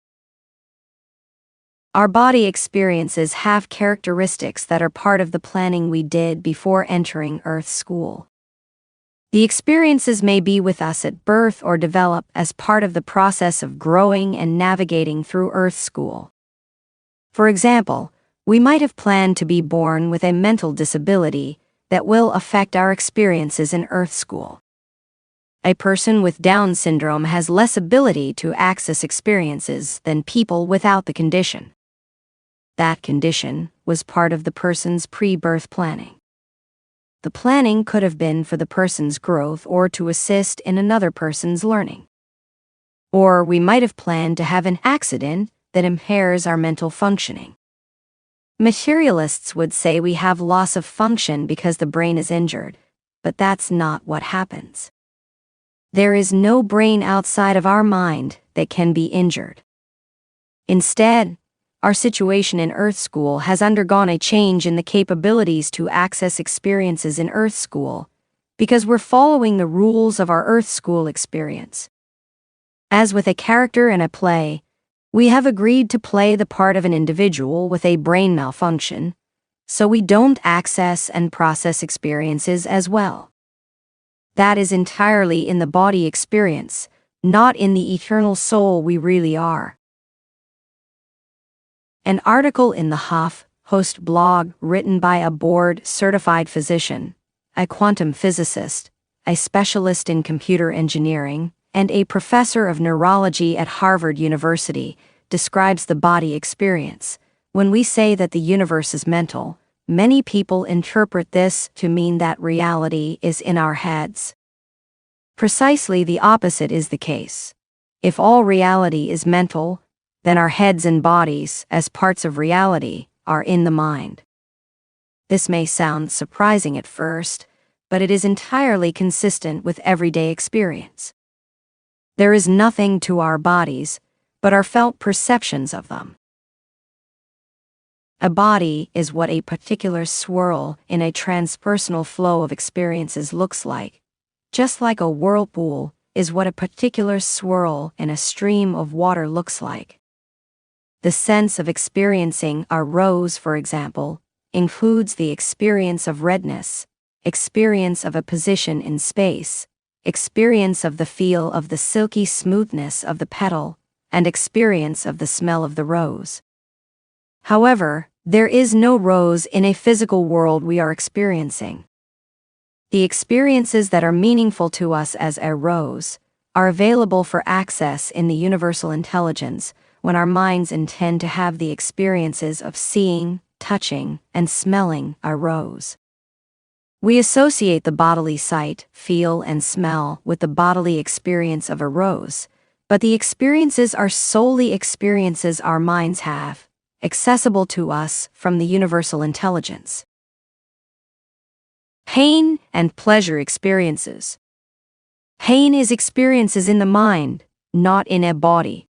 Our body experiences have characteristics that are part of the planning we did before entering Earth School. The experiences may be with us at birth or develop as part of the process of growing and navigating through Earth School. For example, we might have planned to be born with a mental disability that will affect our experiences in Earth School. A person with Down syndrome has less ability to access experiences than people without the condition. That condition was part of the person's pre-birth planning. The planning could have been for the person's growth or to assist in another person's learning. Or we might have planned to have an accident that impairs our mental functioning. Materialists would say we have loss of function because the brain is injured, but that's not what happens. There is no brain outside of our mind that can be injured. Instead, our situation in Earth School has undergone a change in the capabilities to access experiences in Earth School because we're following the rules of our Earth School experience. As with a character in a play, we have agreed to play the part of an individual with a brain malfunction, so we don't access and process experiences as well. That is entirely in the body experience, not in the eternal soul we really are. An article in the HuffPost blog written by a board-certified physician, a quantum physicist, a specialist in computer engineering, and a professor of neurology at Harvard University describes the body experience. When we say that the universe is mental, many people interpret this to mean that reality is in our heads. Precisely the opposite is the case. If all reality is mental, then our heads and bodies, as parts of reality, are in the mind. This may sound surprising at first, but it is entirely consistent with everyday experience. There is nothing to our bodies but our felt perceptions of them. A body is what a particular swirl in a transpersonal flow of experiences looks like, just like a whirlpool is what a particular swirl in a stream of water looks like. The sense of experiencing a rose, for example, includes the experience of redness, experience of a position in space, experience of the feel of the silky smoothness of the petal, and experience of the smell of the rose. However, there is no rose in a physical world we are experiencing. The experiences that are meaningful to us as a rose are available for access in the universal intelligence when our minds intend to have the experiences of seeing, touching, and smelling a rose. We associate the bodily sight, feel, and smell with the bodily experience of a rose, but the experiences are solely experiences our minds have, accessible to us from the universal intelligence. Pain and pleasure experiences. Pain is experiences in the mind, not in a body.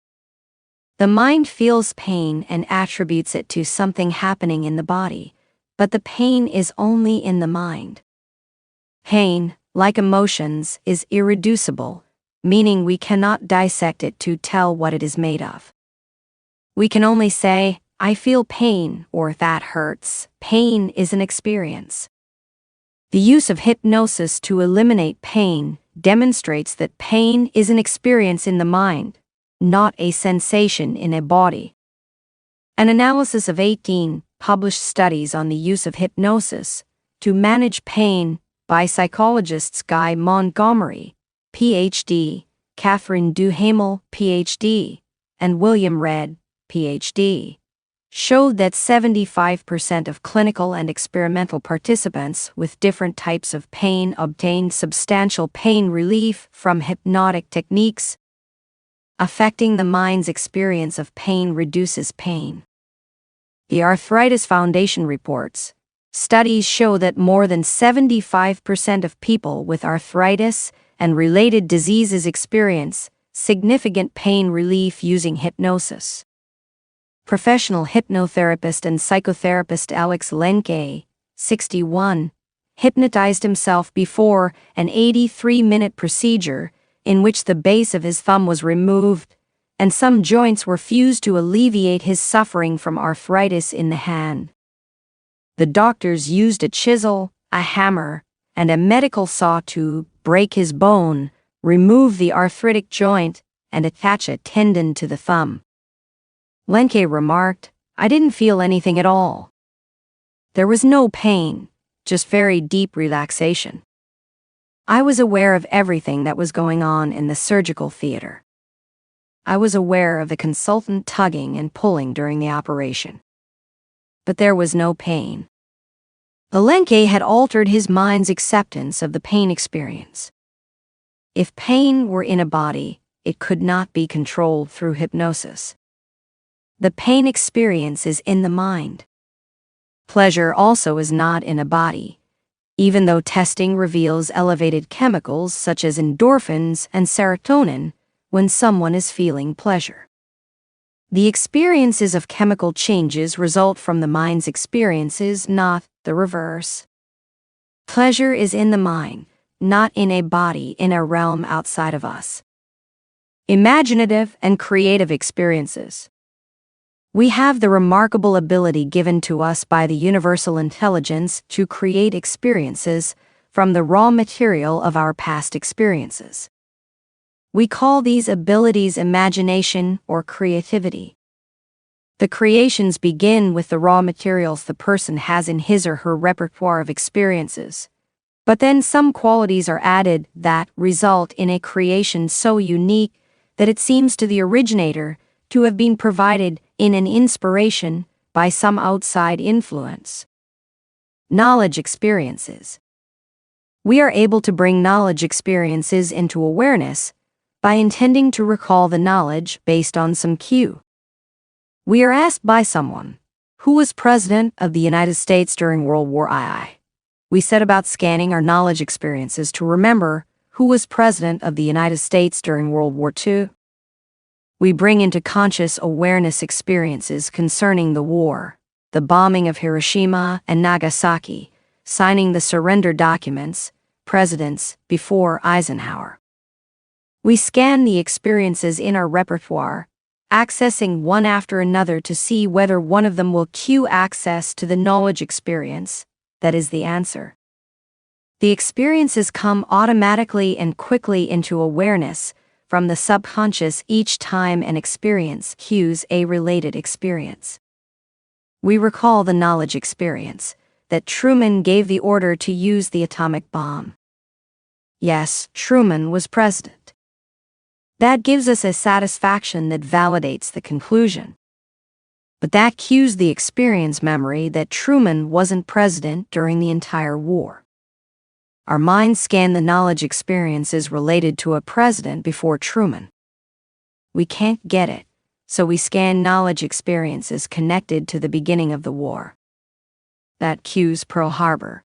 The mind feels pain and attributes it to something happening in the body, but the pain is only in the mind. Pain, like emotions, is irreducible, meaning we cannot dissect it to tell what it is made of. We can only say, I feel pain, or that hurts. Pain is an experience. The use of hypnosis to eliminate pain demonstrates that pain is an experience in the mind, not a sensation in a body. An analysis of 18 published studies on the use of hypnosis to manage pain by psychologists Guy Montgomery, Ph.D., Catherine Duhamel, Ph.D., and William Redd, Ph.D., showed that 75% of clinical and experimental participants with different types of pain obtained substantial pain relief from hypnotic techniques. Affecting the mind's experience of pain reduces pain. The Arthritis Foundation reports, studies show that more than 75% of people with arthritis and related diseases experience significant pain relief using hypnosis. Professional hypnotherapist and psychotherapist Alex Lenke, 61, hypnotized himself before an 83-minute procedure in which the base of his thumb was removed and some joints were fused to alleviate his suffering from arthritis in the hand. The doctors used a chisel, a hammer, and a medical saw to break his bone, remove the arthritic joint, and attach a tendon to the thumb. Lenke remarked, I didn't feel anything at all. There was no pain, just very deep relaxation. I was aware of everything that was going on in the surgical theater. I was aware of the consultant tugging and pulling during the operation. But there was no pain. Palenque had altered his mind's acceptance of the pain experience. If pain were in a body, it could not be controlled through hypnosis. The pain experience is in the mind. Pleasure also is not in a body, even though testing reveals elevated chemicals such as endorphins and serotonin when someone is feeling pleasure. The experiences of chemical changes result from the mind's experiences, not the reverse. Pleasure is in the mind, not in a body in a realm outside of us. Imaginative and creative experiences. We have the remarkable ability given to us by the universal intelligence to create experiences from the raw material of our past experiences. We call these abilities imagination or creativity. The creations begin with the raw materials the person has in his or her repertoire of experiences, but then some qualities are added that result in a creation so unique that it seems to the originator to have been provided in an inspiration by some outside influence. Knowledge experiences. We are able to bring knowledge experiences into awareness by intending to recall the knowledge based on some cue. We are asked by someone, who was President of the United States during World War II? We set about scanning our knowledge experiences to remember who was President of the United States during World War II. We bring into conscious awareness experiences concerning the war, the bombing of Hiroshima and Nagasaki, signing the surrender documents, presidents before Eisenhower. We scan the experiences in our repertoire, accessing one after another to see whether one of them will cue access to the knowledge experience that is the answer. The experiences come automatically and quickly into awareness from the subconscious each time an experience cues a related experience. We recall the knowledge experience that Truman gave the order to use the atomic bomb. Yes, Truman was president. That gives us a satisfaction that validates the conclusion. But that cues the experience memory that Truman wasn't president during the entire war. Our minds scan the knowledge experiences related to a president before Truman. We can't get it, so we scan knowledge experiences connected to the beginning of the war. That cues Pearl Harbor.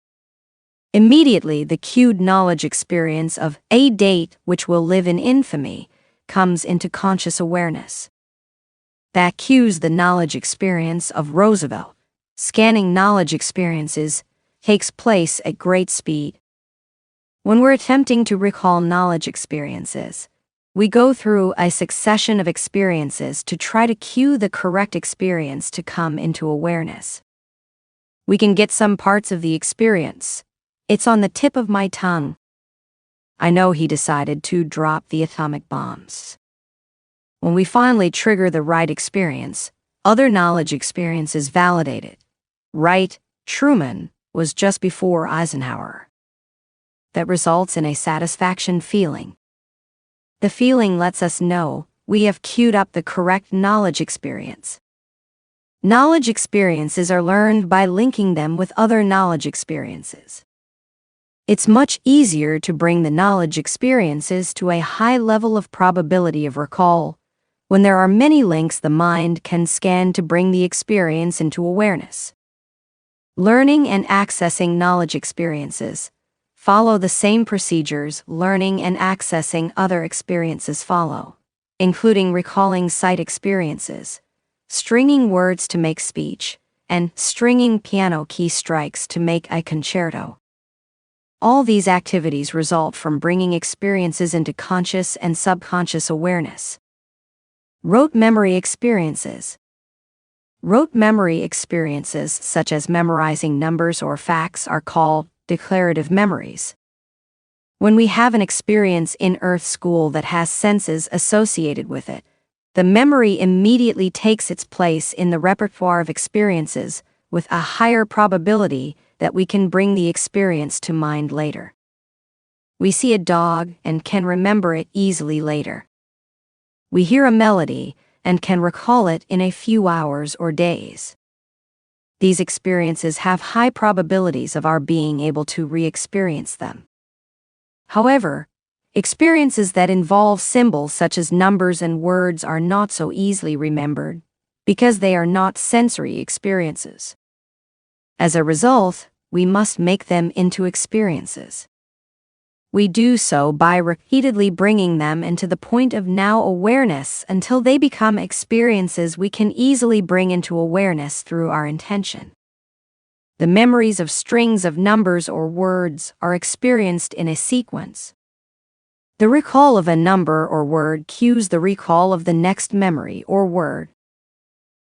Immediately, the cued knowledge experience of a date which will live in infamy comes into conscious awareness. That cues the knowledge experience of Roosevelt. Scanning knowledge experiences takes place at great speed. When we're attempting to recall knowledge experiences, we go through a succession of experiences to try to cue the correct experience to come into awareness. We can get some parts of the experience. It's on the tip of my tongue. I know he decided to drop the atomic bombs. When we finally trigger the right experience, other knowledge experiences validate it. Right, Truman was just before Eisenhower. That results in a satisfaction feeling. The feeling lets us know we have queued up the correct knowledge experience. Knowledge experiences are learned by linking them with other knowledge experiences. It's much easier to bring the knowledge experiences to a high level of probability of recall when there are many links the mind can scan to bring the experience into awareness. Learning and accessing knowledge experiences follow the same procedures learning and accessing other experiences follow, including recalling sight experiences, stringing words to make speech, and stringing piano key strikes to make a concerto. All these activities result from bringing experiences into conscious and subconscious awareness. Rote memory experiences. Rote memory experiences, such as memorizing numbers or facts, are called declarative memories. When we have an experience in Earth School that has senses associated with it, the memory immediately takes its place in the repertoire of experiences with a higher probability that we can bring the experience to mind later. We see a dog and can remember it easily later. We hear a melody and can recall it in a few hours or days. These experiences have high probabilities of our being able to re-experience them. However, experiences that involve symbols such as numbers and words are not so easily remembered because they are not sensory experiences. As a result, we must make them into experiences. We do so by repeatedly bringing them into the point of now awareness until they become experiences we can easily bring into awareness through our intention. The memories of strings of numbers or words are experienced in a sequence. The recall of a number or word cues the recall of the next memory or word.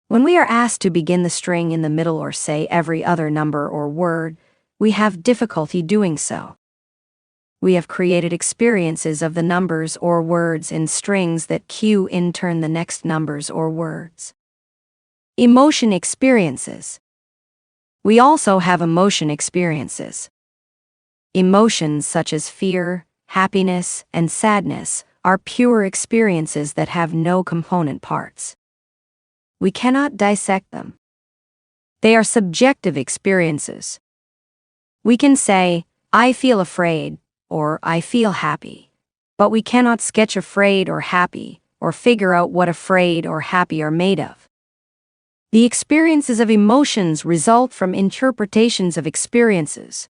When we are asked to begin the string in the middle or say every other number or word, we have difficulty doing so. We have created experiences of the numbers or words in strings that cue in turn the next numbers or words. Emotion experiences. We also have emotion experiences. Emotions such as fear, happiness, and sadness are pure experiences that have no component parts. We cannot dissect them. They are subjective experiences. We can say, I feel afraid, or I feel happy, but we cannot sketch afraid or happy, or figure out what afraid or happy are made of. The experiences of emotions result from interpretations of experiences.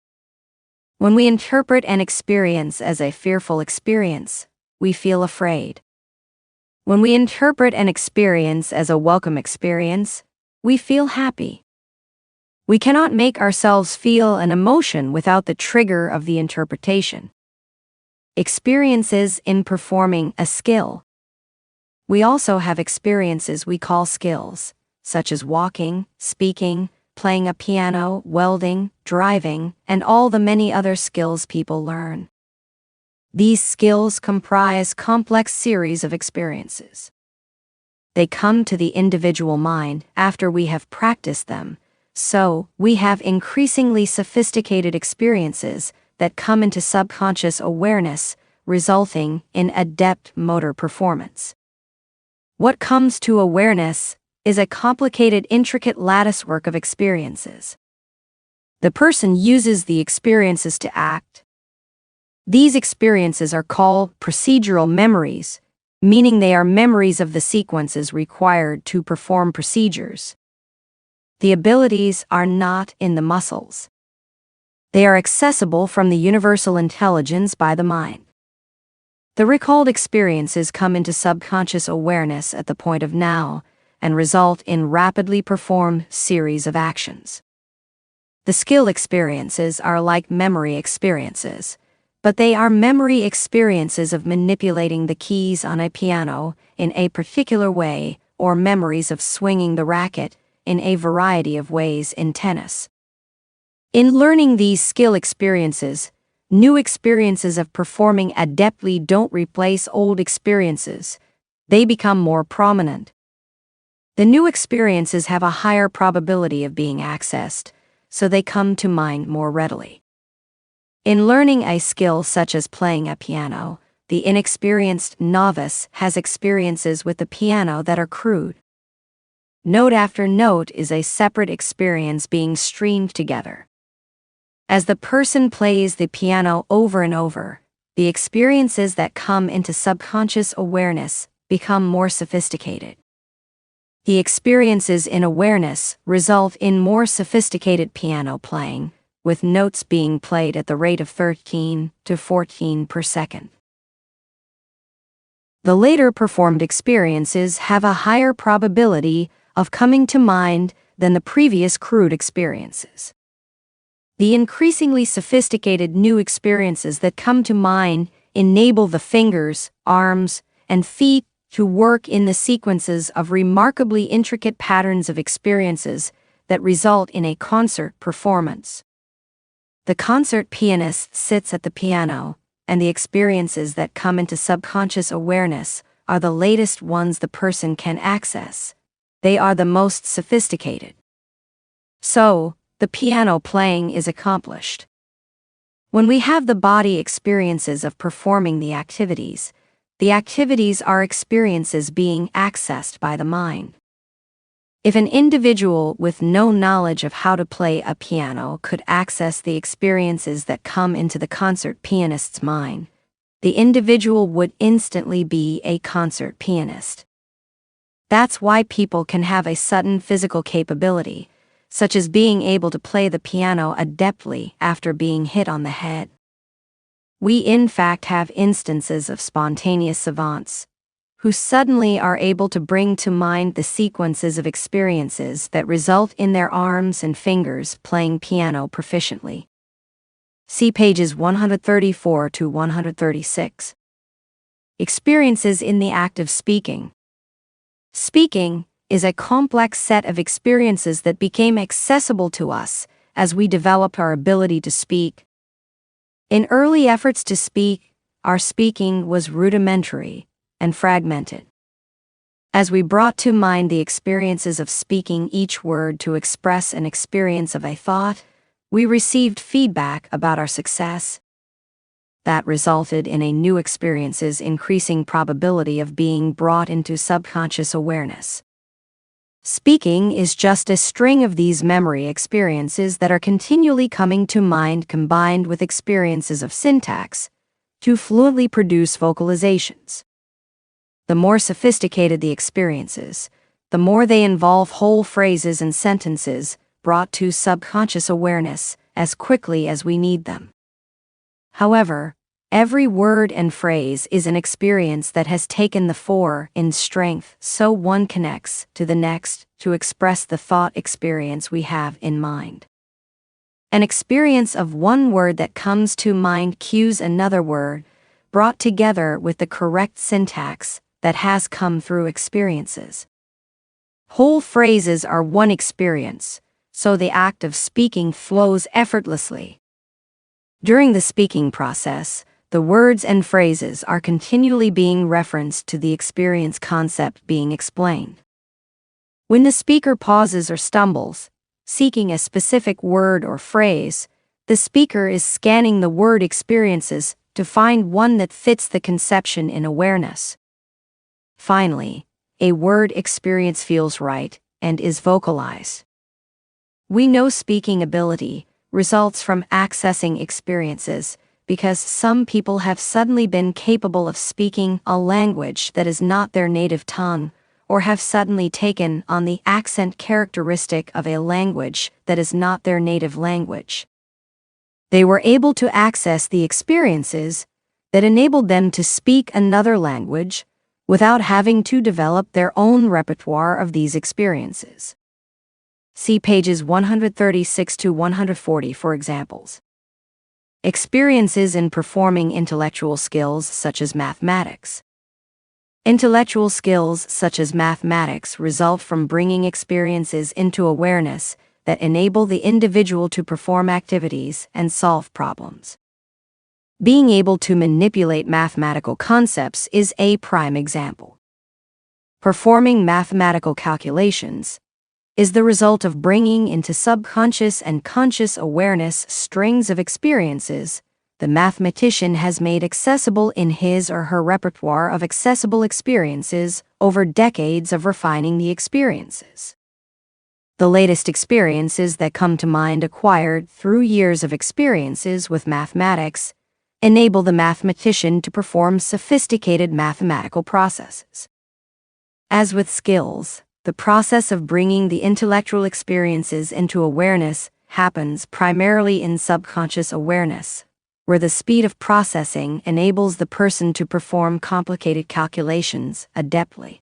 When we interpret an experience as a fearful experience, we feel afraid. When we interpret an experience as a welcome experience, we feel happy. We cannot make ourselves feel an emotion without the trigger of the interpretation. Experiences in performing a skill. We also have experiences we call skills, such as walking, speaking, playing a piano, welding, driving, and all the many other skills people learn. These skills comprise complex series of experiences. They come to the individual mind after we have practiced them, so we have increasingly sophisticated experiences that come into subconscious awareness, resulting in adept motor performance. What comes to awareness is a complicated, intricate latticework of experiences. The person uses the experiences to act. These experiences are called procedural memories, meaning they are memories of the sequences required to perform procedures. The abilities are not in the muscles. They are accessible from the universal intelligence by the mind. The recalled experiences come into subconscious awareness at the point of now and result in rapidly performed series of actions. The skill experiences are like memory experiences, but they are memory experiences of manipulating the keys on a piano in a particular way or memories of swinging the racket in a variety of ways in tennis. In learning these skill experiences, new experiences of performing adeptly don't replace old experiences, they become more prominent. The new experiences have a higher probability of being accessed, so they come to mind more readily. In learning a skill such as playing a piano, the inexperienced novice has experiences with the piano that are crude. Note after note is a separate experience being streamed together. As the person plays the piano over and over, the experiences that come into subconscious awareness become more sophisticated. The experiences in awareness result in more sophisticated piano playing, with notes being played at the rate of 13 to 14 per second. The later performed experiences have a higher probability of coming to mind than the previous crude experiences. The increasingly sophisticated new experiences that come to mind enable the fingers, arms, and feet to work in the sequences of remarkably intricate patterns of experiences that result in a concert performance. The concert pianist sits at the piano, and the experiences that come into subconscious awareness are the latest ones the person can access. They are the most sophisticated. So, the piano playing is accomplished. When we have the body experiences of performing the activities are experiences being accessed by the mind. If an individual with no knowledge of how to play a piano could access the experiences that come into the concert pianist's mind, the individual would instantly be a concert pianist. That's why people can have a sudden physical capability, such as being able to play the piano adeptly after being hit on the head. We in fact have instances of spontaneous savants who suddenly are able to bring to mind the sequences of experiences that result in their arms and fingers playing piano proficiently. See pages 134 to 136. Experiences in the act of speaking. Speaking is a complex set of experiences that became accessible to us as we developed our ability to speak. In early efforts to speak, our speaking was rudimentary and fragmented. As we brought to mind the experiences of speaking each word to express an experience of a thought, we received feedback about our success. That resulted in a new experience's increasing probability of being brought into subconscious awareness. Speaking is just a string of these memory experiences that are continually coming to mind combined with experiences of syntax to fluently produce vocalizations. The more sophisticated the experiences, the more they involve whole phrases and sentences brought to subconscious awareness as quickly as we need them. However, every word and phrase is an experience that has taken the fore in strength, so one connects to the next to express the thought experience we have in mind. An experience of one word that comes to mind cues another word, brought together with the correct syntax that has come through experiences. Whole phrases are one experience, so the act of speaking flows effortlessly. During the speaking process, the words and phrases are continually being referenced to the experience concept being explained. When the speaker pauses or stumbles, seeking a specific word or phrase, the speaker is scanning the word experiences to find one that fits the conception in awareness. Finally, a word experience feels right and is vocalized. We know speaking ability results from accessing experiences because some people have suddenly been capable of speaking a language that is not their native tongue, or have suddenly taken on the accent characteristic of a language that is not their native language. They were able to access the experiences that enabled them to speak another language without having to develop their own repertoire of these experiences. See pages 136 to 140 for examples. Experiences in performing intellectual skills such as mathematics. Intellectual skills such as mathematics result from bringing experiences into awareness that enable the individual to perform activities and solve problems. Being able to manipulate mathematical concepts is a prime example. Performing mathematical calculations is the result of bringing into subconscious and conscious awareness strings of experiences the mathematician has made accessible in his or her repertoire of accessible experiences over decades of refining the experiences. The latest experiences that come to mind acquired through years of experiences with mathematics enable the mathematician to perform sophisticated mathematical processes. As with skills, the process of bringing the intellectual experiences into awareness happens primarily in subconscious awareness, where the speed of processing enables the person to perform complicated calculations adeptly.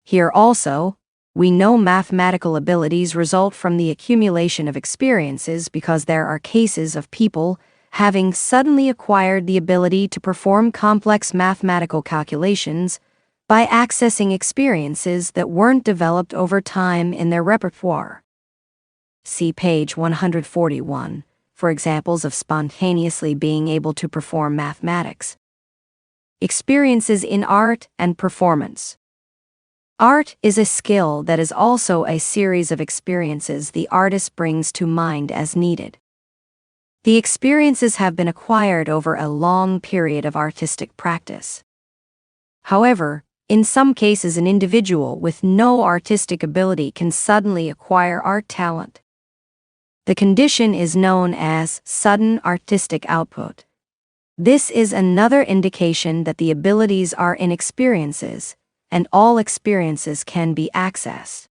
Here also, we know mathematical abilities result from the accumulation of experiences because there are cases of people having suddenly acquired the ability to perform complex mathematical calculations by accessing experiences that weren't developed over time in their repertoire. See page 141 for examples of spontaneously being able to perform mathematics. Experiences in art and performance. Art is a skill that is also a series of experiences the artist brings to mind as needed. The experiences have been acquired over a long period of artistic practice. However, In some cases, an individual with no artistic ability can suddenly acquire art talent. The condition is known as sudden artistic output. This is another indication that the abilities are in experiences, and all experiences can be accessed.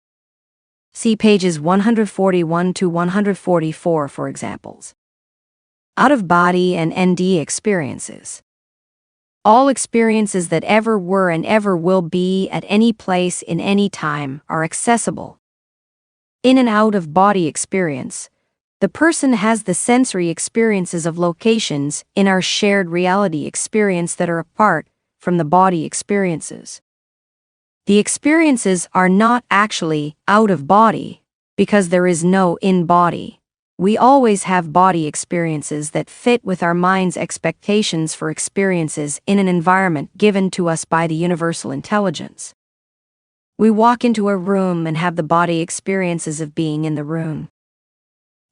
See pages 141 to 144 for examples. Out-of-body and ND experiences. All experiences that ever were and ever will be at any place in any time are accessible. In an out-of-body experience, the person has the sensory experiences of locations in our shared reality experience that are apart from the body experiences. The experiences are not actually out of body because there is no in-body. We always have body experiences that fit with our mind's expectations for experiences in an environment given to us by the universal intelligence. We walk into a room and have the body experiences of being in the room.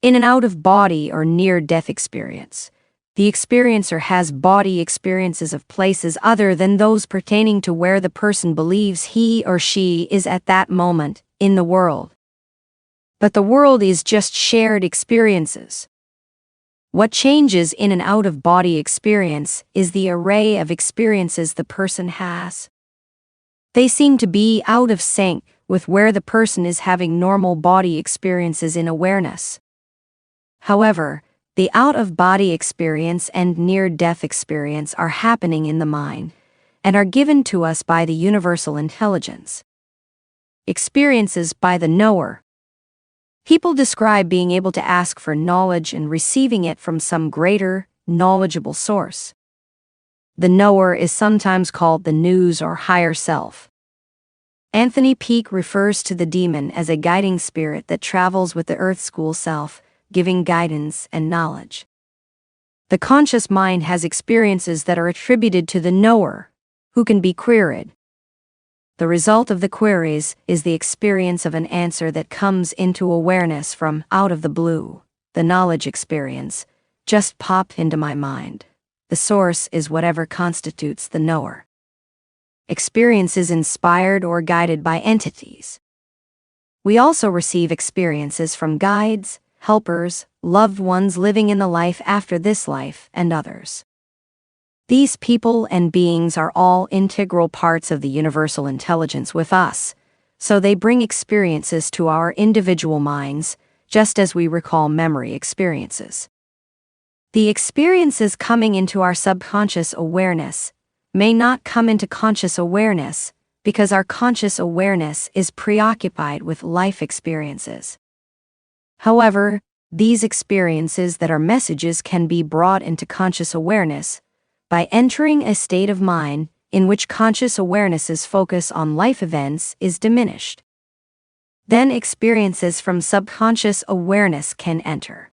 In an out-of-body or near-death experience, the experiencer has body experiences of places other than those pertaining to where the person believes he or she is at that moment in the world. But the world is just shared experiences. What changes in an out-of-body experience is the array of experiences the person has. They seem to be out of sync with where the person is having normal body experiences in awareness. However, the out-of-body experience and near-death experience are happening in the mind and are given to us by the universal intelligence. Experiences by the knower. People describe being able to ask for knowledge and receiving it from some greater, knowledgeable source. The knower is sometimes called the nous or higher self. Anthony Peake refers to the demon as a guiding spirit that travels with the Earth School self, giving guidance and knowledge. The conscious mind has experiences that are attributed to the knower, who can be queried. The result of the queries is the experience of an answer that comes into awareness from out of the blue. The knowledge experience just popped into my mind. The source is whatever constitutes the knower. Experience is inspired or guided by entities. We also receive experiences from guides, helpers, loved ones living in the life after this life, and others. These people and beings are all integral parts of the universal intelligence with us, so they bring experiences to our individual minds, just as we recall memory experiences. The experiences coming into our subconscious awareness may not come into conscious awareness because our conscious awareness is preoccupied with life experiences. However, these experiences that are messages can be brought into conscious awareness by entering a state of mind in which conscious awareness's focus on life events is diminished. Then experiences from subconscious awareness can enter.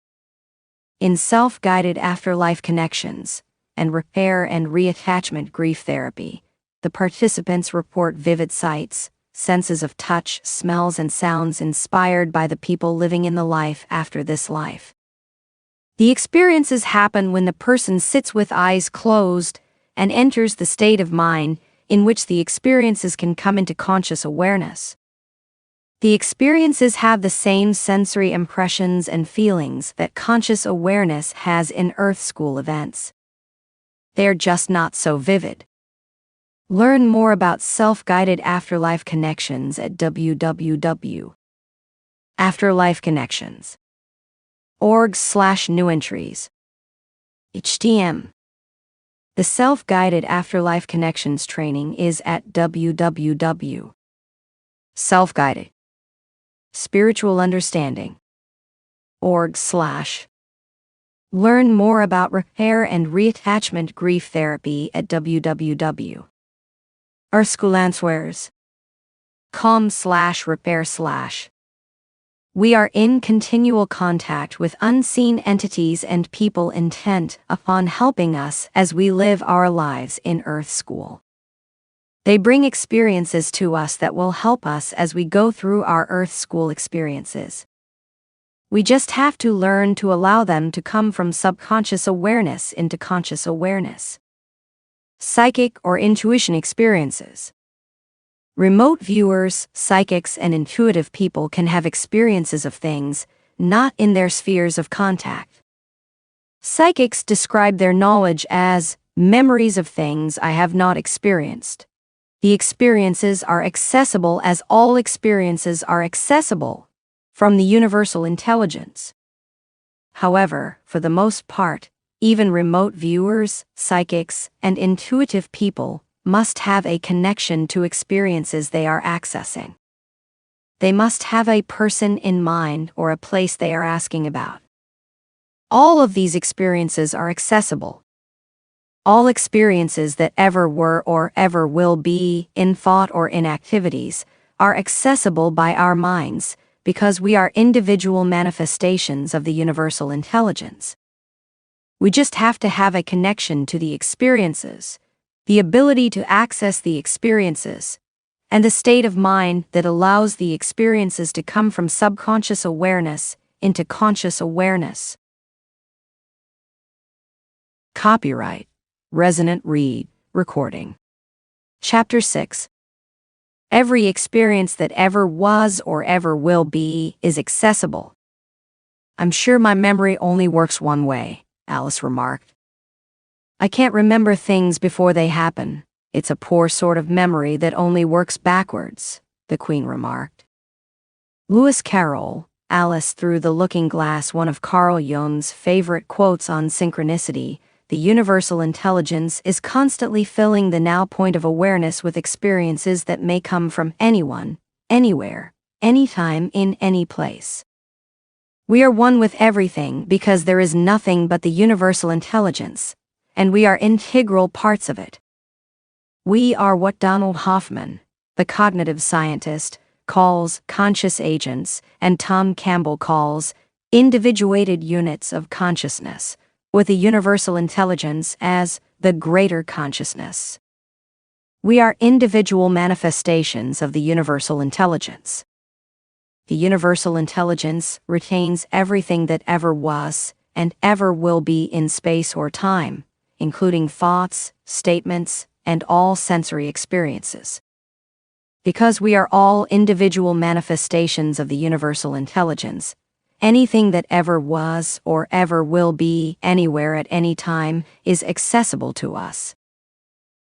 In self-guided afterlife connections and repair and reattachment grief therapy, the participants report vivid sights, senses of touch, smells, and sounds inspired by the people living in the life after this life. The experiences happen when the person sits with eyes closed and enters the state of mind in which the experiences can come into conscious awareness. The experiences have the same sensory impressions and feelings that conscious awareness has in Earth School events. They're just not so vivid. Learn more about self-guided afterlife connections at www.afterlifeconnections.org/new entries. HTM. The Self-Guided Afterlife Connections training is at www.selfguided spiritualunderstanding.org/. Learn more about repair and reattachment grief therapy at www.earthschoolandswers.com/repair/. We are in continual contact with unseen entities and people intent upon helping us as we live our lives in Earth School. They bring experiences to us that will help us as we go through our Earth School experiences. We just have to learn to allow them to come from subconscious awareness into conscious awareness. Psychic or intuition experiences. Remote viewers, psychics, and intuitive people can have experiences of things not in their spheres of contact. Psychics describe their knowledge as memories of things I have not experienced. The experiences are accessible as all experiences are accessible from the universal intelligence. However, for the most part, even remote viewers, psychics, and intuitive people must have a connection to experiences they are accessing. They must have a person in mind or a place they are asking about. All of these experiences are accessible. All experiences that ever were or ever will be, in thought or in activities, are accessible by our minds because we are individual manifestations of the universal intelligence. We just have to have a connection to the experiences, the ability to access the experiences, and the state of mind that allows the experiences to come from subconscious awareness into conscious awareness. Copyright Resonant recording. Chapter 6. Every experience that ever was or ever will be is accessible. I'm sure my memory only works one way, Alice remarked. I can't remember things before they happen. It's a poor sort of memory that only works backwards, the Queen remarked. Lewis Carroll, Alice through the looking glass, one of Carl Jung's favorite quotes on synchronicity. The universal intelligence is constantly filling the now point of awareness with experiences that may come from anyone, anywhere, anytime, in any place. We are one with everything because there is nothing but the universal intelligence, and we are integral parts of it. We are what Donald Hoffman, the cognitive scientist, calls conscious agents, and Tom Campbell calls individuated units of consciousness, with the universal intelligence as the greater consciousness. We are individual manifestations of the universal intelligence. The universal intelligence retains everything that ever was and ever will be in space or time, including thoughts, statements, and all sensory experiences. Because we are all individual manifestations of the universal intelligence, anything that ever was or ever will be anywhere at any time is accessible to us.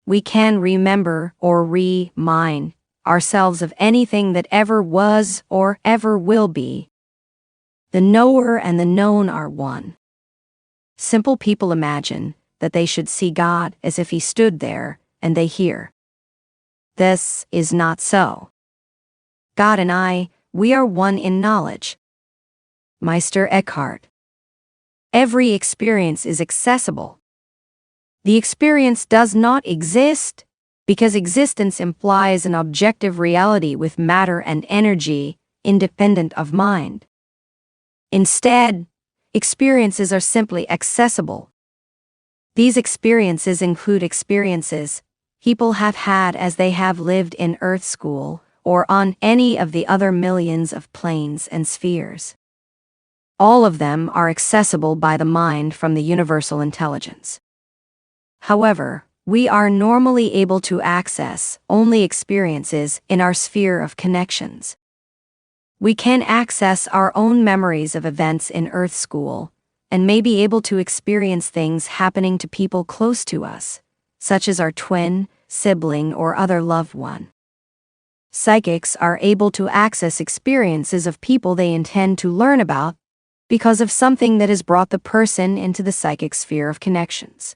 We can remember or remind ourselves of anything that ever was or ever will be. The knower and the known are one. Simple people imagine that they should see God as if he stood there and they hear. This is not so. God and I, we are one in knowledge. Meister Eckhart. Every experience is accessible. The experience does not exist because existence implies an objective reality with matter and energy, independent of mind. Instead, experiences are simply accessible. These experiences include experiences people have had as they have lived in Earth School or on any of the other millions of planes and spheres. All of them are accessible by the mind from the universal intelligence. However, we are normally able to access only experiences in our sphere of connections. We can access our own memories of events in Earth School and may be able to experience things happening to people close to us, such as our twin, sibling, or other loved one. Psychics are able to access experiences of people they intend to learn about because of something that has brought the person into the psychic sphere of connections.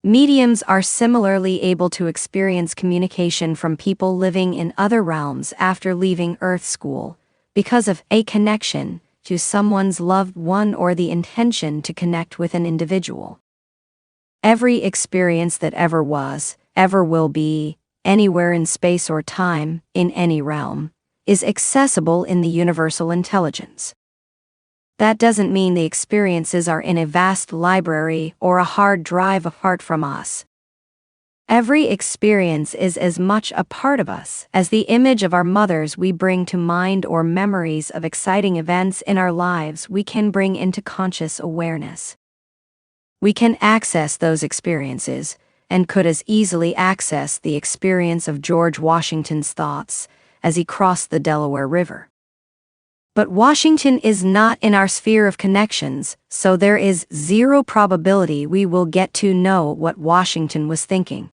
Mediums are similarly able to experience communication from people living in other realms after leaving Earth School because of a connection to someone's loved one or the intention to connect with an individual. Every experience that ever was, ever will be, anywhere in space or time, in any realm, is accessible in the universal intelligence. That doesn't mean the experiences are in a vast library or a hard drive apart from us. Every experience is as much a part of us as the image of our mothers we bring to mind or memories of exciting events in our lives we can bring into conscious awareness. We can access those experiences and could as easily access the experience of George Washington's thoughts as he crossed the Delaware River. But Washington is not in our sphere of connections, so there is zero probability we will get to know what Washington was thinking.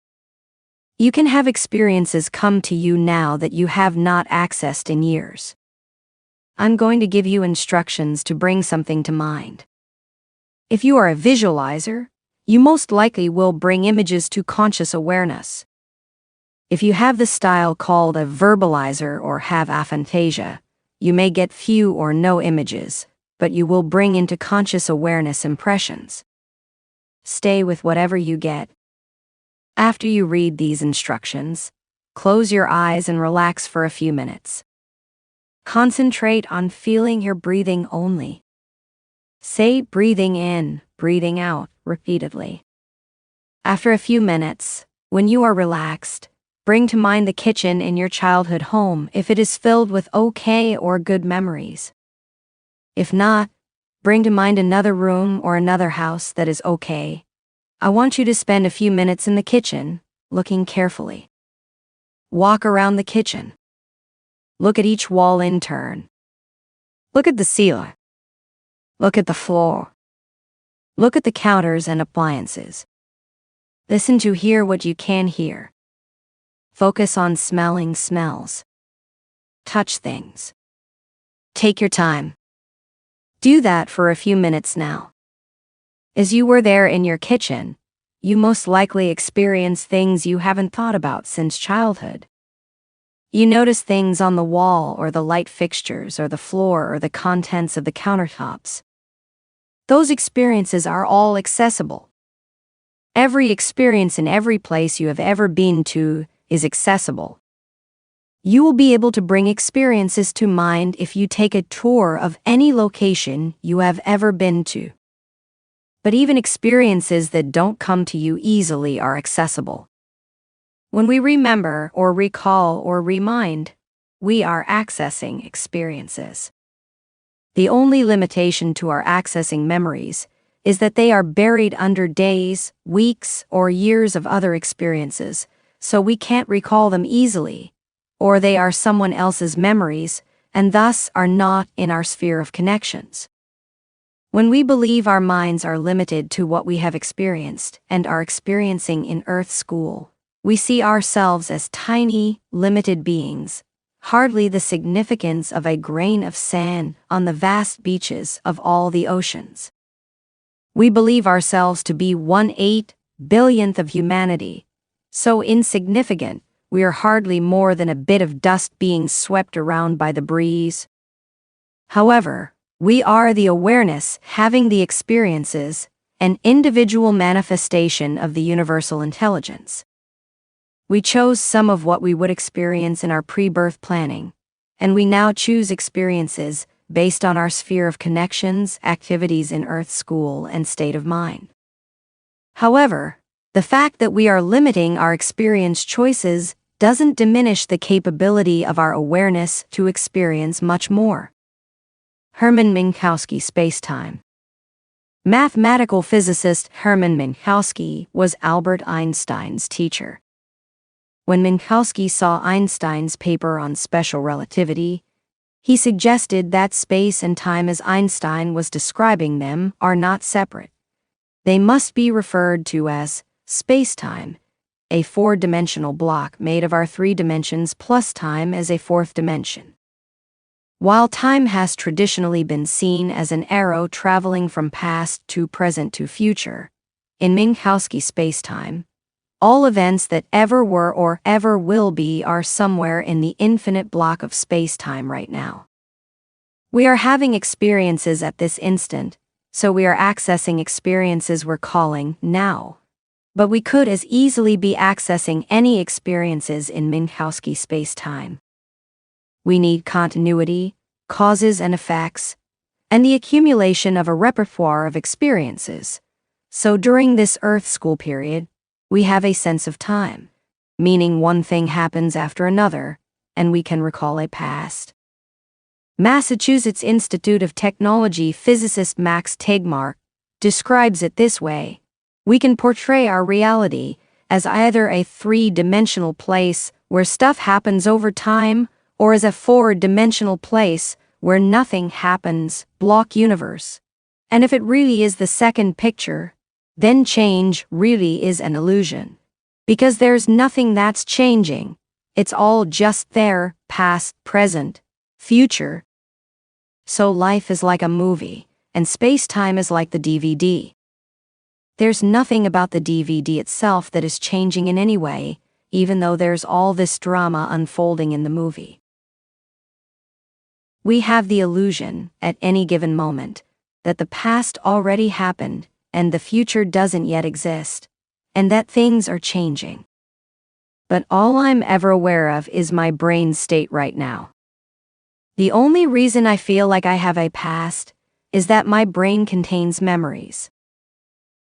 You can have experiences come to you now that you have not accessed in years. I'm going to give you instructions to bring something to mind. If you are a visualizer, you most likely will bring images to conscious awareness. If you have the style called a verbalizer or have aphantasia, you may get few or no images, but you will bring into conscious awareness impressions. Stay with whatever you get. After you read these instructions, close your eyes and relax for a few minutes. Concentrate on feeling your breathing only. Say breathing in, breathing out repeatedly. After a few minutes, when you are relaxed, bring to mind the kitchen in your childhood home if it is filled with okay or good memories. If not, bring to mind another room or another house that is okay. I want you to spend a few minutes in the kitchen, looking carefully. Walk around the kitchen. Look at each wall in turn. Look at the ceiling. Look at the floor. Look at the counters and appliances. Listen to hear what you can hear. Focus on smelling smells. Touch things. Take your time. Do that for a few minutes now. As you were there in your kitchen, you most likely experience things you haven't thought about since childhood. You notice things on the wall or the light fixtures or the floor or the contents of the countertops. Those experiences are all accessible. Every experience in every place you have ever been to is accessible. You will be able to bring experiences to mind if you take a tour of any location you have ever been to. But even experiences that don't come to you easily are accessible. When we remember or recall or remind, we are accessing experiences. The only limitation to our accessing memories is that they are buried under days, weeks, or years of other experiences, so we can't recall them easily, or they are someone else's memories and thus are not in our sphere of connections. When we believe our minds are limited to what we have experienced and are experiencing in Earth School, we see ourselves as tiny, limited beings, hardly the significance of a grain of sand on the vast beaches of all the oceans. We believe ourselves to be 1/8 billionth of humanity, so insignificant we are hardly more than a bit of dust being swept around by the breeze. However, we are the awareness having the experiences, an individual manifestation of the universal intelligence. We chose some of what we would experience in our pre-birth planning, and we now choose experiences based on our sphere of connections, activities in Earth School, and state of mind. However, the fact that we are limiting our experience choices doesn't diminish the capability of our awareness to experience much more. Hermann Minkowski Spacetime. Mathematical physicist Hermann Minkowski was Albert Einstein's teacher. When Minkowski saw Einstein's paper on special relativity, he suggested that space and time as Einstein was describing them are not separate. They must be referred to as spacetime, a four-dimensional block made of our 3 dimensions plus time as a 4th dimension. While time has traditionally been seen as an arrow traveling from past to present to future, in Minkowski spacetime, all events that ever were or ever will be are somewhere in the infinite block of spacetime right now. We are having experiences at this instant, so we are accessing experiences we're calling now. But we could as easily be accessing any experiences in Minkowski spacetime. We need continuity, causes and effects, and the accumulation of a repertoire of experiences. So during this Earth School period, we have a sense of time, meaning one thing happens after another, and we can recall a past. Massachusetts Institute of Technology physicist Max Tegmark describes it this way: we can portray our reality as either a three-dimensional place where stuff happens over time, or as a four-dimensional place where nothing happens, block universe. And if it really is the second picture, then change really is an illusion. Because there's nothing that's changing. It's all just there, past, present, future. So life is like a movie, and space-time is like the DVD. There's nothing about the DVD itself that is changing in any way, even though there's all this drama unfolding in the movie. We have the illusion, at any given moment, that the past already happened and the future doesn't yet exist, and that things are changing. But all I'm ever aware of is my brain state right now. The only reason I feel like I have a past is that my brain contains memories.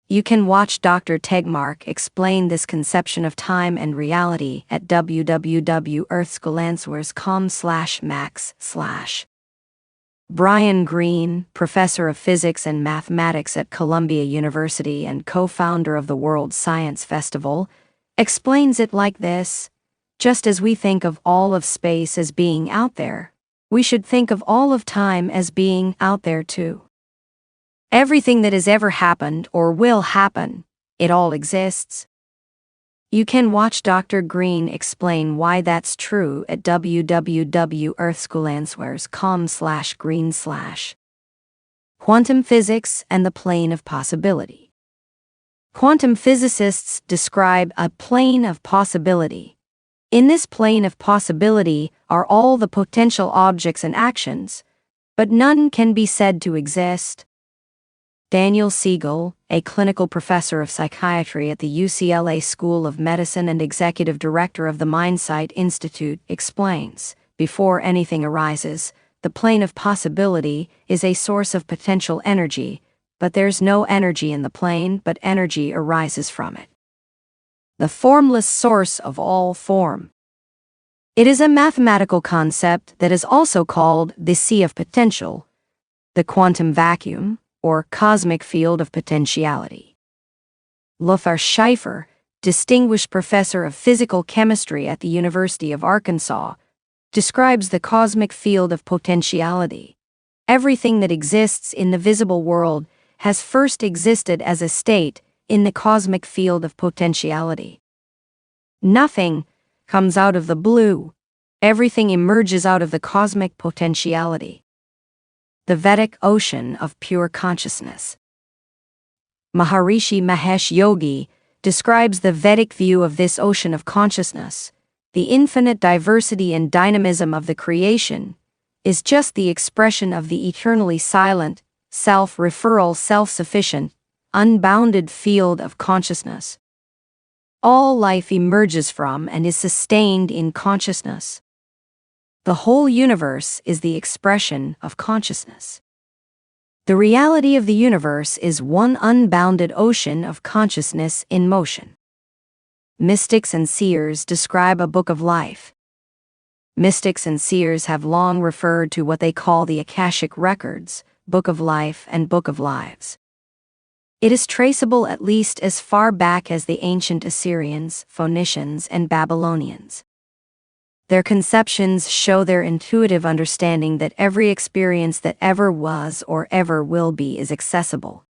You can watch Dr. Tegmark explain this conception of time and reality at www.earthscholanswers.com/max/. Brian Greene, professor of physics and mathematics at Columbia University and co-founder of the World Science Festival, explains it like this: just as we think of all of space as being out there, we should think of all of time as being out there too. Everything that has ever happened or will happen, it all exists. You can watch Dr. Greene explain why that's true at www.earthscholanswers.com/green/. Quantum physics and the plane of possibility. Quantum physicists describe a plane of possibility. In this plane of possibility are all the potential objects and actions, but none can be said to exist. Daniel Siegel, a clinical professor of psychiatry at the UCLA School of Medicine and executive director of the MindSight Institute, explains, before anything arises, the plane of possibility is a source of potential energy, but there's no energy in the plane, but energy arises from it. The formless source of all form. It is a mathematical concept that is also called the sea of potential, the quantum vacuum, or cosmic field of potentiality. Lothar Scheifer, distinguished professor of physical chemistry at the University of Arkansas, describes the cosmic field of potentiality. Everything that exists in the visible world has first existed as a state in the cosmic field of potentiality. Nothing comes out of the blue. Everything emerges out of the cosmic potentiality. The Vedic ocean of pure consciousness. Maharishi Mahesh Yogi describes the Vedic view of this ocean of consciousness. The infinite diversity and dynamism of the creation is just the expression of the eternally silent, self-referral, self-sufficient, unbounded field of consciousness. All life emerges from and is sustained in consciousness. The whole universe is the expression of consciousness. The reality of the universe is one unbounded ocean of consciousness in motion. Mystics and seers describe a book of life. Mystics and seers have long referred to what they call the Akashic records, book of life and book of lives. It is traceable at least as far back as the ancient Assyrians, Phoenicians, and Babylonians. Their conceptions show their intuitive understanding that every experience that ever was or ever will be is accessible.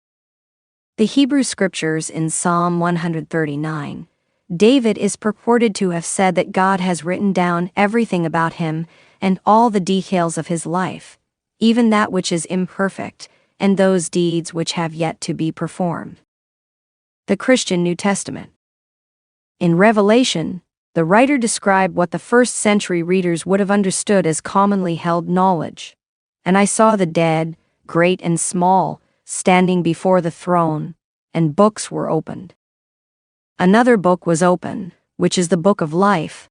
The Hebrew scriptures in Psalm 139, David is purported to have said that God has written down everything about him and all the details of his life, even that which is imperfect, and those deeds which have yet to be performed. The Christian New Testament. In Revelation, the writer described what the first-century readers would have understood as commonly held knowledge. And I saw the dead, great and small, standing before the throne, and books were opened. Another book was opened, which is the book of life.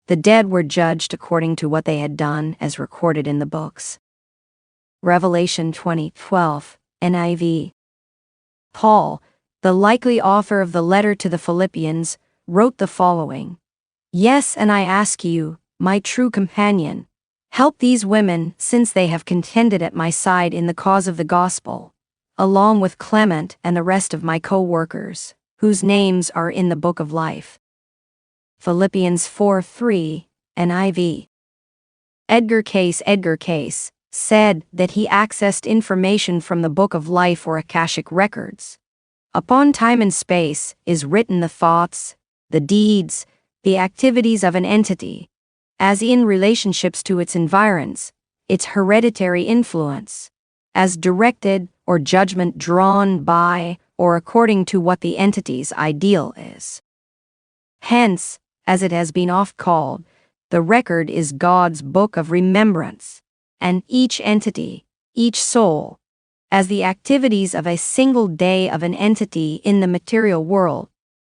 The dead were judged according to what they had done as recorded in the books. Revelation 20:12, NIV. Paul, the likely author of the letter to the Philippians, wrote the following: Yes, and I ask you, my true companion, help these women since they have contended at my side in the cause of the gospel, along with Clement and the rest of my co-workers, whose names are in the book of life. Philippians 4:3, NIV. Edgar Cayce said that he accessed information from the book of life or Akashic records. Upon time and space is written the thoughts, the deeds, the activities of an entity, as in relationships to its environs, its hereditary influence, as directed or judgment drawn by or according to what the entity's ideal is. Hence, as it has been oft called, the record is God's book of remembrance, and each entity, each soul, as the activities of a single day of an entity in the material world,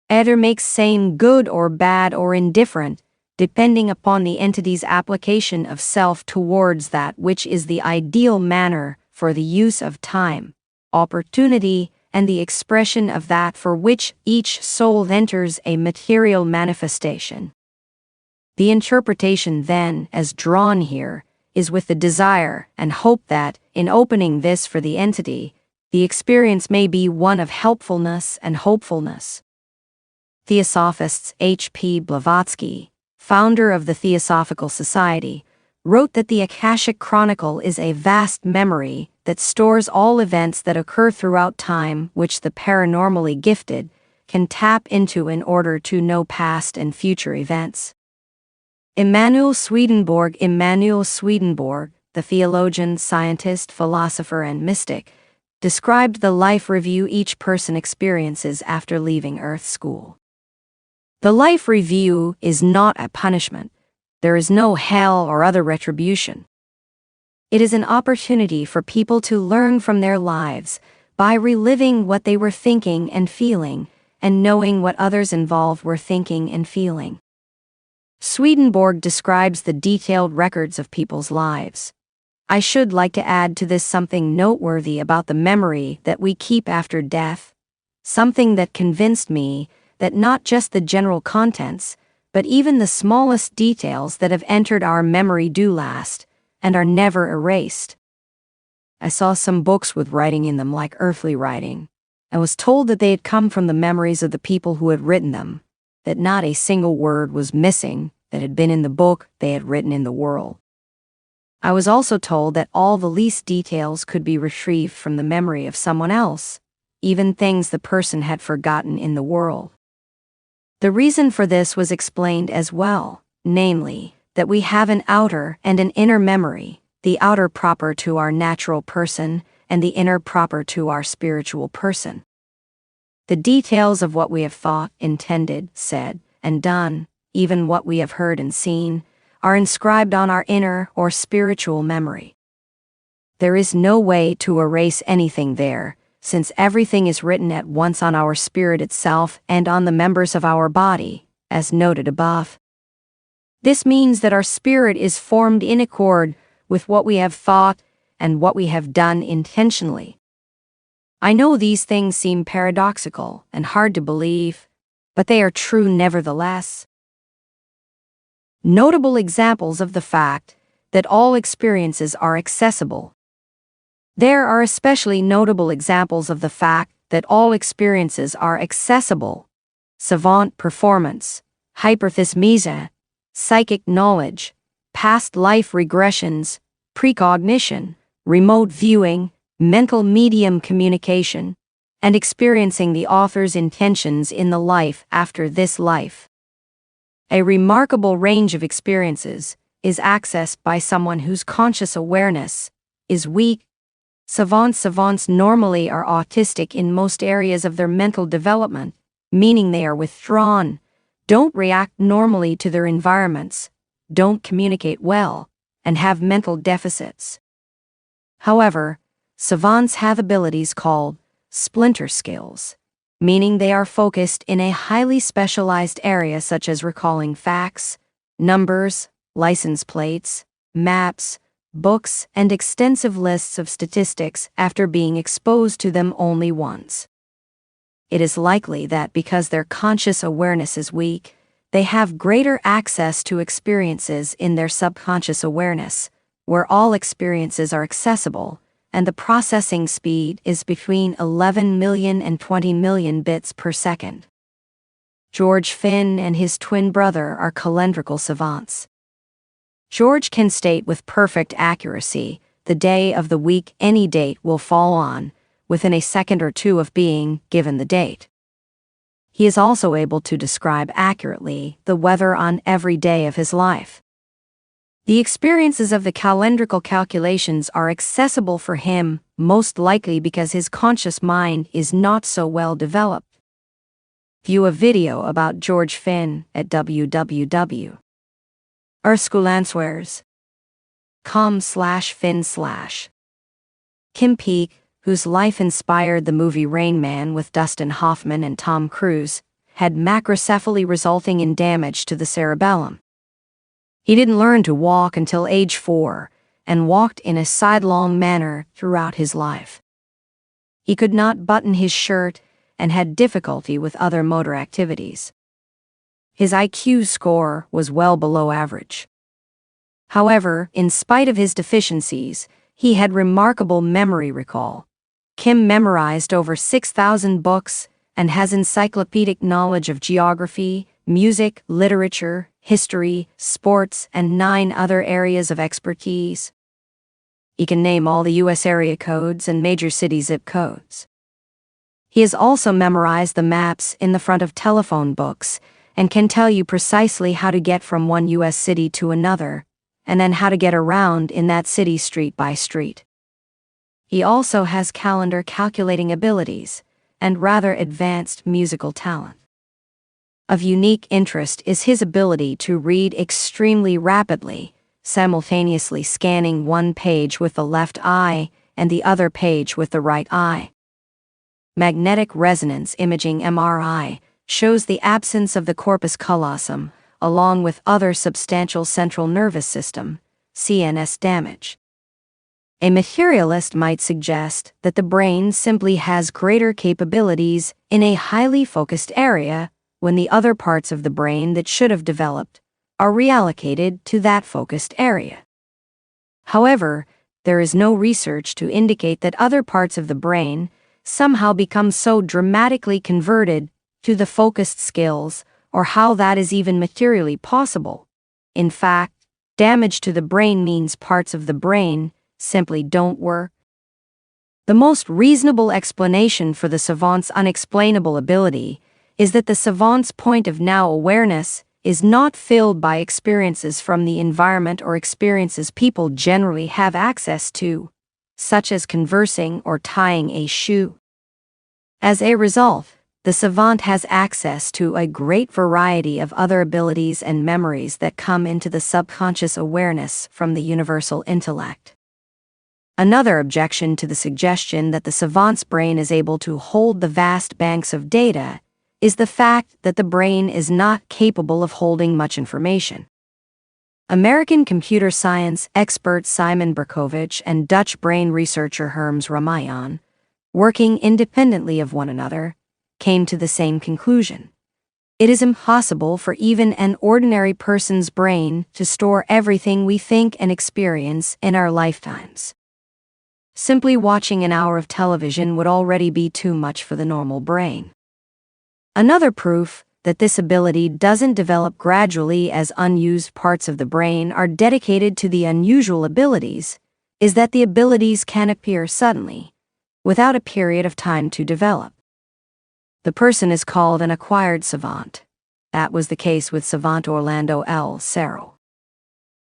either makes same good or bad or indifferent, depending upon the entity's application of self towards that which is the ideal manner for the use of time, opportunity, and the expression of that for which each soul enters a material manifestation. The interpretation then, as drawn here, is with the desire and hope that, in opening this for the entity, the experience may be one of helpfulness and hopefulness. Theosophists H.P. Blavatsky, founder of the Theosophical Society, wrote that the Akashic Chronicle is a vast memory that stores all events that occur throughout time which the paranormally gifted can tap into in order to know past and future events. Emanuel Swedenborg, the theologian, scientist, philosopher, and mystic, described the life review each person experiences after leaving Earth School. The life review is not a punishment. There is no hell or other retribution. It is an opportunity for people to learn from their lives by reliving what they were thinking and feeling, and knowing what others involved were thinking and feeling. Swedenborg describes the detailed records of people's lives. I should like to add to this something noteworthy about the memory that we keep after death, something that convinced me that not just the general contents, but even the smallest details that have entered our memory do last, and are never erased. I saw some books with writing in them like earthly writing, and was told that they had come from the memories of the people who had written them, that not a single word was missing that had been in the book they had written in the world. I was also told that all the least details could be retrieved from the memory of someone else, even things the person had forgotten in the world. The reason for this was explained as well, namely, that we have an outer and an inner memory, the outer proper to our natural person and the inner proper to our spiritual person. The details of what we have thought, intended, said, and done, even what we have heard and seen, are inscribed on our inner or spiritual memory. There is no way to erase anything there, since everything is written at once on our spirit itself and on the members of our body, as noted above. This means that our spirit is formed in accord with what we have thought and what we have done intentionally. I know these things seem paradoxical and hard to believe, but they are true nevertheless. Notable examples of the fact that all experiences are accessible. There are especially notable examples of the fact that all experiences are accessible: savant performance, hyperthesmesia, psychic knowledge, past life regressions, precognition, remote viewing, mental medium communication, and experiencing the author's intentions in the life after this life. A remarkable range of experiences is accessed by someone whose conscious awareness is weak. Savants normally are autistic in most areas of their mental development, meaning they are withdrawn, don't react normally to their environments, don't communicate well, and have mental deficits. However, savants have abilities called splinter skills, meaning they are focused in a highly specialized area such as recalling facts, numbers, license plates, maps, books, and extensive lists of statistics after being exposed to them only once. It is likely that because their conscious awareness is weak, they have greater access to experiences in their subconscious awareness, where all experiences are accessible, and the processing speed is between 11 million and 20 million bits per second. George Finn and his twin brother are calendrical savants. George can state with perfect accuracy the day of the week any date will fall on, within a second or two of being given the date. He is also able to describe accurately the weather on every day of his life. The experiences of the calendrical calculations are accessible for him, most likely because his conscious mind is not so well developed. View a video about George Finn at www.earthschoolandswears.com/Finn/. Kim Peek, whose life inspired the movie Rain Man with Dustin Hoffman and Tom Cruise, had macrocephaly resulting in damage to the cerebellum. He didn't learn to walk until age 4 and walked in a sidelong manner throughout his life. He could not button his shirt and had difficulty with other motor activities. His IQ score was well below average. However, in spite of his deficiencies, he had remarkable memory recall. Kim memorized over 6,000 books and has encyclopedic knowledge of geography, music, literature, history, sports, and 9 other areas of expertise. He can name all the U.S. area codes and major city zip codes. He has also memorized the maps in the front of telephone books and can tell you precisely how to get from one U.S. city to another, and then how to get around in that city street by street. He also has calendar calculating abilities and rather advanced musical talent. Of unique interest is his ability to read extremely rapidly, simultaneously scanning one page with the left eye and the other page with the right eye. Magnetic resonance imaging (MRI) shows the absence of the corpus callosum, along with other substantial central nervous system (CNS) damage. A materialist might suggest that the brain simply has greater capabilities in a highly focused area when the other parts of the brain that should have developed are reallocated to that focused area. However, there is no research to indicate that other parts of the brain somehow become so dramatically converted to the focused skills, or how that is even materially possible. In fact, damage to the brain means parts of the brain simply don't work. The most reasonable explanation for the savant's unexplainable ability is that the savant's point of now awareness is not filled by experiences from the environment or experiences people generally have access to, such as conversing or tying a shoe. As a result, the savant has access to a great variety of other abilities and memories that come into the subconscious awareness from the universal intellect. Another objection to the suggestion that the savant's brain is able to hold the vast banks of data is the fact that the brain is not capable of holding much information. American computer science expert Simon Berkovich and Dutch brain researcher Herms Ramayan, working independently of one another, came to the same conclusion. It is impossible for even an ordinary person's brain to store everything we think and experience in our lifetimes. Simply watching an hour of television would already be too much for the normal brain. Another proof that this ability doesn't develop gradually as unused parts of the brain are dedicated to the unusual abilities is that the abilities can appear suddenly, without a period of time to develop. The person is called an acquired savant. That was the case with savant Orlando L. Serral.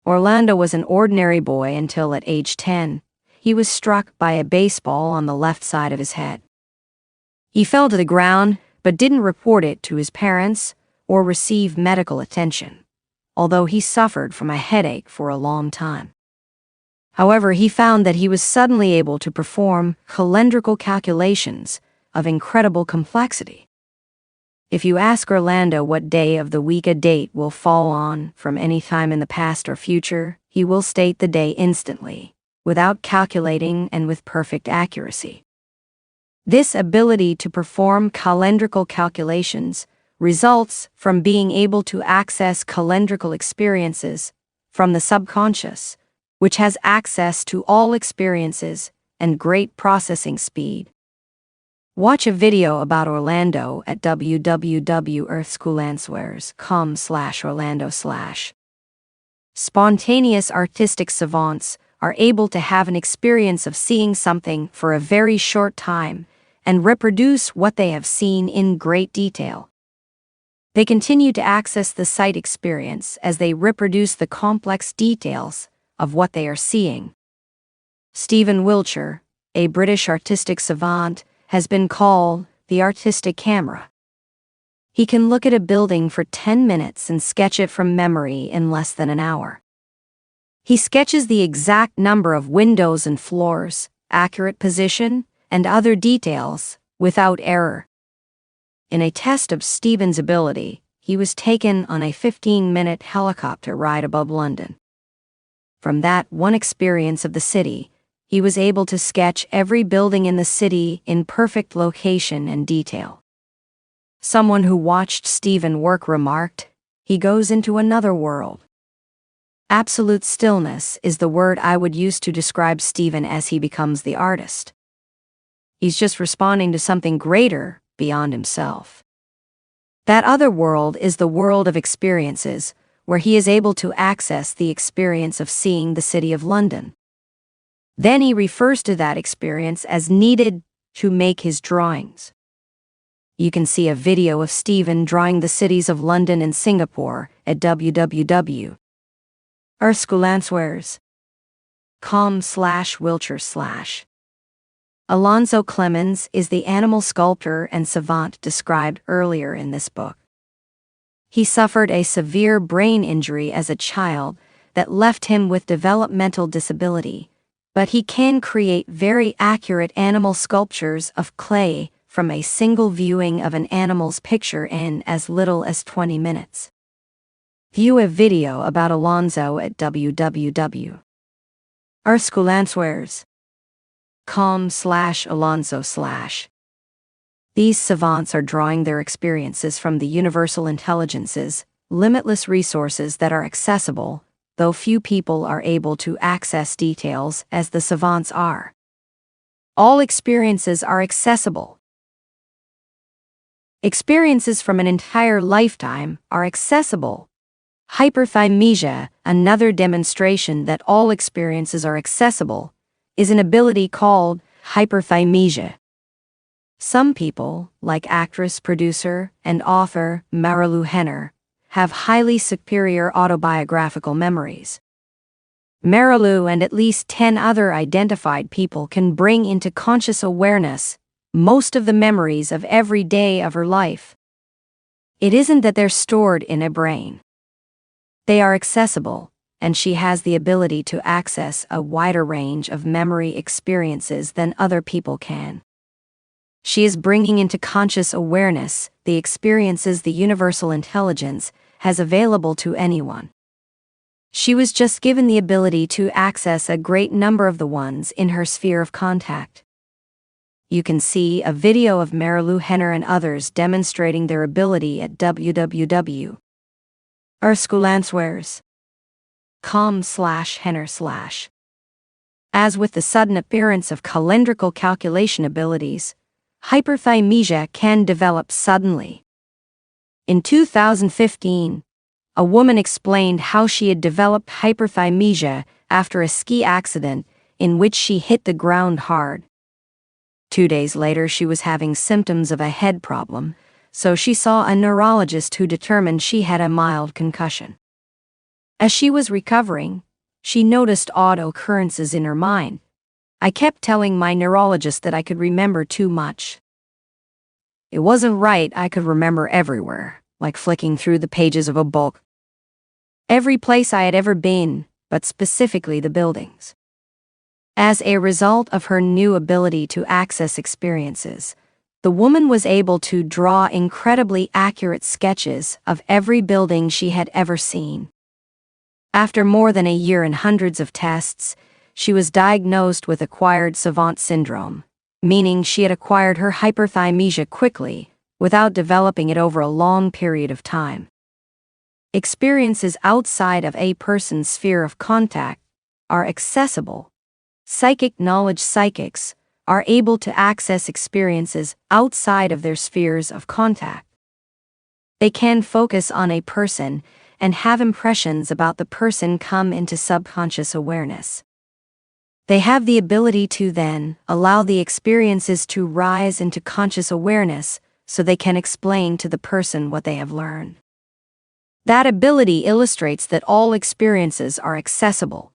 Orlando was an ordinary boy until at age 10, he was struck by a baseball on the left side of his head. He fell to the ground, but didn't report it to his parents or receive medical attention, although he suffered from a headache for a long time. However, he found that he was suddenly able to perform calendrical calculations of incredible complexity. If you ask Orlando what day of the week a date will fall on from any time in the past or future, he will state the day instantly, without calculating and with perfect accuracy. This ability to perform calendrical calculations results from being able to access calendrical experiences from the subconscious, which has access to all experiences and great processing speed. Watch a video about Orlando at www.earthscholanswears.com/Orlando/. Spontaneous artistic savants are able to have an experience of seeing something for a very short time and reproduce what they have seen in great detail. They continue to access the sight experience as they reproduce the complex details of what they are seeing. Stephen Wiltshire, a British artistic savant, has been called the artistic camera. He can look at a building for 10 minutes and sketch it from memory in less than an hour. He sketches the exact number of windows and floors, accurate position, and other details without error. In a test of Stephen's ability, he was taken on a 15-minute helicopter ride above London. From that one experience of the city, he was able to sketch every building in the city in perfect location and detail. Someone who watched Stephen work remarked, "He goes into another world." Absolute stillness is the word I would use to describe Stephen as he becomes the artist. He's just responding to something greater beyond himself. That other world is the world of experiences, where he is able to access the experience of seeing the City of London. Then he refers to that experience as needed to make his drawings. You can see a video of Stephen drawing the cities of London and Singapore at www.earthscholanswears.com/Wiltshire/. Alonzo Clemens is the animal sculptor and savant described earlier in this book. He suffered a severe brain injury as a child that left him with developmental disability, but he can create very accurate animal sculptures of clay from a single viewing of an animal's picture in as little as 20 minutes. View a video about Alonzo at www.earthscholanswears.com/Alonzo/. These savants are drawing their experiences from the universal intelligence's limitless resources that are accessible, though few people are able to access details as the savants are. All experiences are accessible. Experiences from an entire lifetime are accessible. Hyperthymesia, another demonstration that all experiences are accessible, is an ability called hyperthymesia. Some people, like actress, producer, and author Marilu Henner, have highly superior autobiographical memories. Marilu and at least 10 other identified people can bring into conscious awareness most of the memories of every day of her life. It isn't that they're stored in a brain. They are accessible, and she has the ability to access a wider range of memory experiences than other people can. She is bringing into conscious awareness the experiences the universal intelligence has available to anyone. She was just given the ability to access a great number of the ones in her sphere of contact. You can see a video of Marilu Henner and others demonstrating their ability at www.earthscholanswears.com/Henner/. As with the sudden appearance of calendrical calculation abilities, hyperthymesia can develop suddenly. In 2015, a woman explained how she had developed hyperthymesia after a ski accident in which she hit the ground hard. 2 days later, she was having symptoms of a head problem, so she saw a neurologist who determined she had a mild concussion. As she was recovering, she noticed odd occurrences in her mind. "I kept telling my neurologist that I could remember too much. It wasn't right, I could remember everywhere, like flicking through the pages of a book. Every place I had ever been, but specifically the buildings." As a result of her new ability to access experiences, the woman was able to draw incredibly accurate sketches of every building she had ever seen. After more than a year and hundreds of tests, she was diagnosed with acquired savant syndrome, meaning she had acquired her hyperthymesia quickly, without developing it over a long period of time. Experiences outside of a person's sphere of contact are accessible, Psychic knowledge psychics are able to access experiences outside of their spheres of contact. They can focus on a person and have impressions about the person come into subconscious awareness. They have the ability to then allow the experiences to rise into conscious awareness so they can explain to the person what they have learned. That ability illustrates that all experiences are accessible.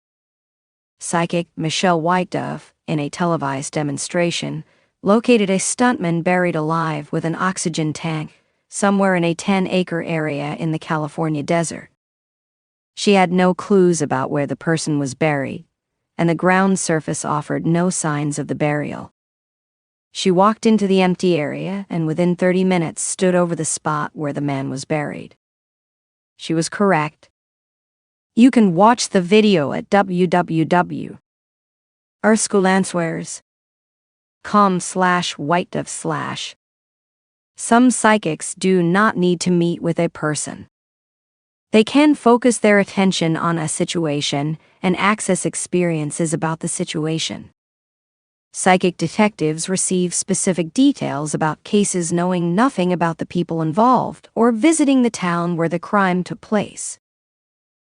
Psychic Michelle Whitedove, in a televised demonstration, located a stuntman buried alive with an oxygen tank somewhere in a 10-acre area in the California desert. She had no clues about where the person was buried, and the ground surface offered no signs of the burial. She walked into the empty area and within 30 minutes stood over the spot where the man was buried. She was correct. You can watch the video at www.earthscholanswers.com/whitedove/. Some psychics do not need to meet with a person. They can focus their attention on a situation and access experiences about the situation. Psychic detectives receive specific details about cases knowing nothing about the people involved or visiting the town where the crime took place.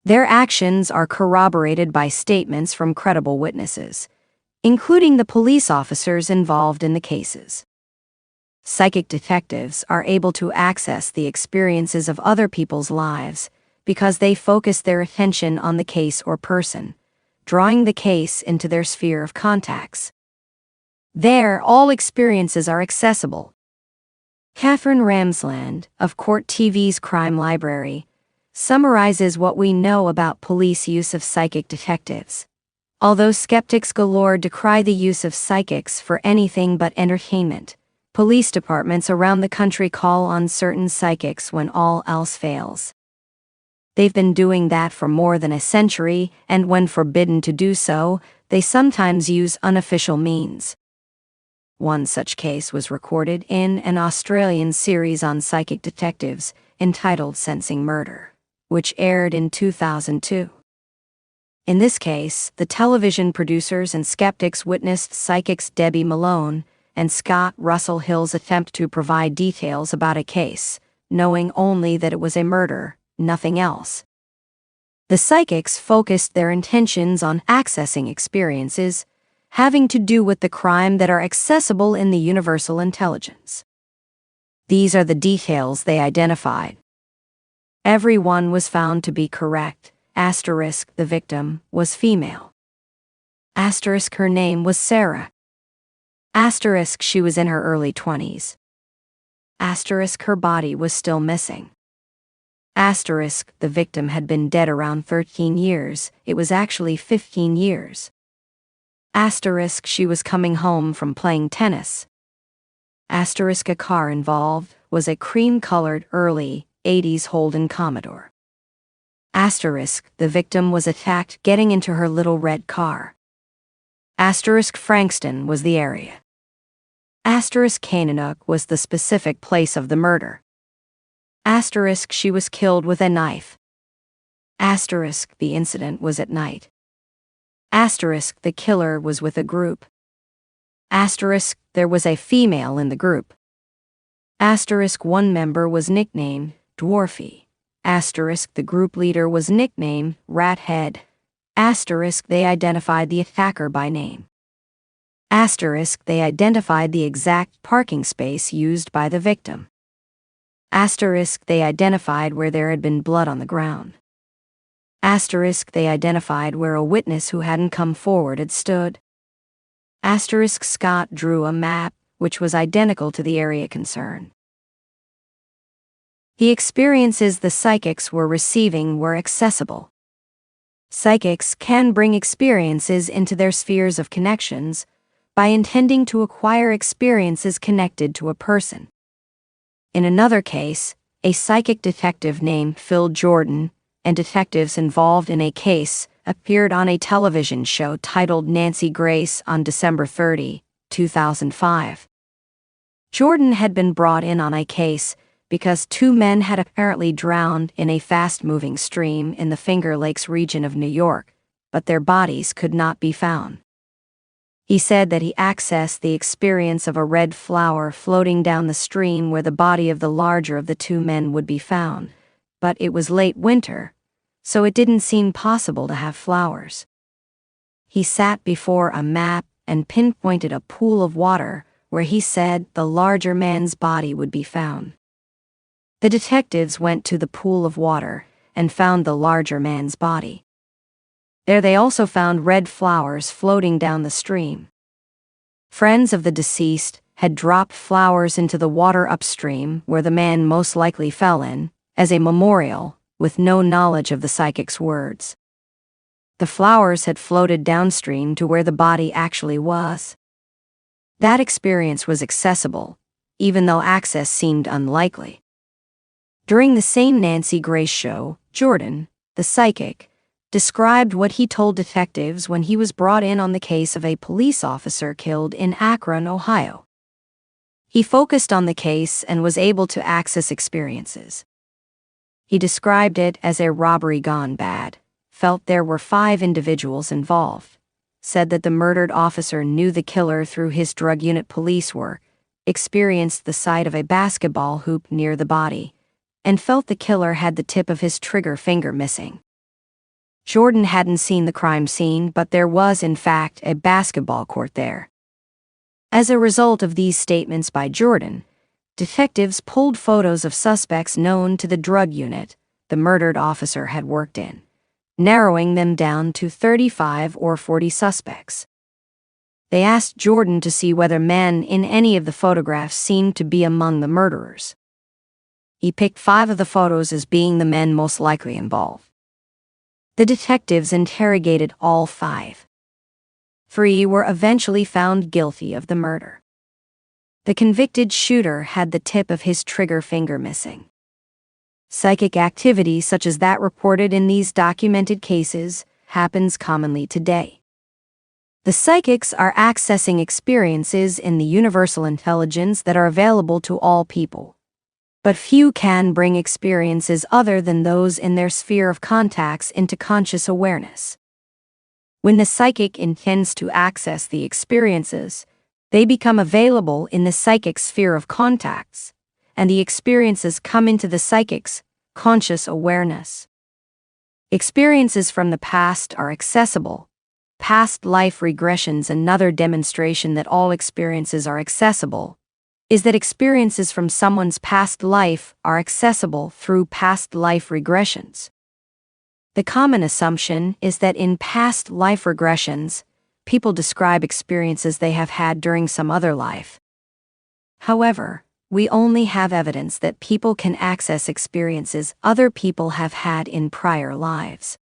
Their actions are corroborated by statements from credible witnesses, including the police officers involved in the cases. Psychic detectives are able to access the experiences of other people's lives because they focus their attention on the case or person, drawing the case into their sphere of contacts. There, all experiences are accessible. Catherine Ramsland, of Court TV's Crime Library, summarizes what we know about police use of psychic detectives. Although skeptics galore decry the use of psychics for anything but entertainment, police departments around the country call on certain psychics when all else fails. They've been doing that for more than a century, and when forbidden to do so, they sometimes use unofficial means. One such case was recorded in an Australian series on psychic detectives entitled Sensing Murder, which aired in 2002. In this case, the television producers and skeptics witnessed psychics Debbie Malone and Scott Russell Hill's attempt to provide details about a case, knowing only that it was a murder, nothing else. The psychics focused their intentions on accessing experiences having to do with the crime that are accessible in the universal intelligence. These are the details they identified. Every one was found to be correct. Asterisk, the victim was female. Asterisk, her name was Sarah. Asterisk, she was in her early 20s. Asterisk, her body was still missing. Asterisk, the victim had been dead around 13 years, it was actually 15 years. Asterisk, she was coming home from playing tennis. Asterisk, a car involved was a cream-colored early 80s Holden Commodore. Asterisk, the victim was attacked getting into her little red car. Asterisk, Frankston was the area. Asterisk, Kananook was the specific place of the murder. Asterisk, she was killed with a knife. Asterisk, the incident was at night. Asterisk, the killer was with a group. Asterisk, there was a female in the group. Asterisk, one member was nicknamed Dwarfy. Asterisk, the group leader was nicknamed Rathead. Asterisk, they identified the attacker by name. Asterisk, they identified the exact parking space used by the victim. Asterisk, they identified where there had been blood on the ground. Asterisk, they identified where a witness who hadn't come forward had stood. Asterisk, Scott drew a map, which was identical to the area concerned. The experiences the psychics were receiving were accessible. Psychics can bring experiences into their spheres of connections by intending to acquire experiences connected to a person. In another case, a psychic detective named Phil Jordan and detectives involved in a case appeared on a television show titled Nancy Grace on December 30, 2005. Jordan had been brought in on a case because two men had apparently drowned in a fast-moving stream in the Finger Lakes region of New York, but their bodies could not be found. He said that he accessed the experience of a red flower floating down the stream where the body of the larger of the two men would be found, but it was late winter, so it didn't seem possible to have flowers. He sat before a map and pinpointed a pool of water where he said the larger man's body would be found. The detectives went to the pool of water and found the larger man's body. There they also found red flowers floating down the stream. Friends of the deceased had dropped flowers into the water upstream where the man most likely fell in, as a memorial, with no knowledge of the psychic's words. The flowers had floated downstream to where the body actually was. That experience was accessible, even though access seemed unlikely. During the same Nancy Grace show, Jordan, the psychic, described what he told detectives when he was brought in on the case of a police officer killed in Akron, Ohio. He focused on the case and was able to access experiences. He described it as a robbery gone bad, felt there were 5 individuals involved, said that the murdered officer knew the killer through his drug unit police work, experienced the sight of a basketball hoop near the body, and felt the killer had the tip of his trigger finger missing. Jordan hadn't seen the crime scene, but there was in fact a basketball court there. As a result of these statements by Jordan, detectives pulled photos of suspects known to the drug unit the murdered officer had worked in, narrowing them down to 35 or 40 suspects. They asked Jordan to see whether men in any of the photographs seemed to be among the murderers. He picked 5 of the photos as being the men most likely involved. The detectives interrogated all 5. 3 were eventually found guilty of the murder. The convicted shooter had the tip of his trigger finger missing. Psychic activity such as that reported in these documented cases happens commonly today. The psychics are accessing experiences in the universal intelligence that are available to all people. But few can bring experiences other than those in their sphere of contacts into conscious awareness. When the psychic intends to access the experiences, they become available in the psychic sphere of contacts, and the experiences come into the psychic's conscious awareness. Experiences from the past are accessible. Past life regressions. Another demonstration that all experiences are accessible is that experiences from someone's past life are accessible through past life regressions. The common assumption is that in past life regressions, people describe experiences they have had during some other life. However, we only have evidence that people can access experiences other people have had in prior lives.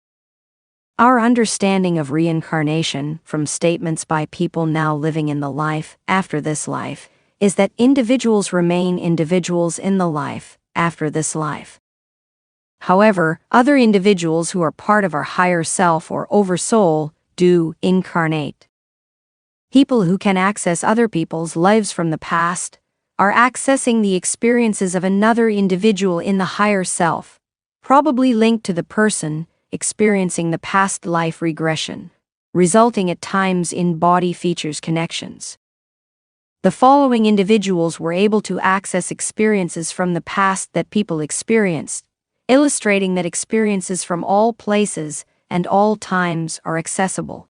Our understanding of reincarnation from statements by people now living in the life after this life is that individuals remain individuals in the life after this life. However, other individuals who are part of our higher self or oversoul do incarnate. People who can access other people's lives from the past are accessing the experiences of another individual in the higher self, probably linked to the person experiencing the past life regression, resulting at times in body features connections. The following individuals were able to access experiences from the past that people experienced, illustrating that experiences from all places and all times are accessible.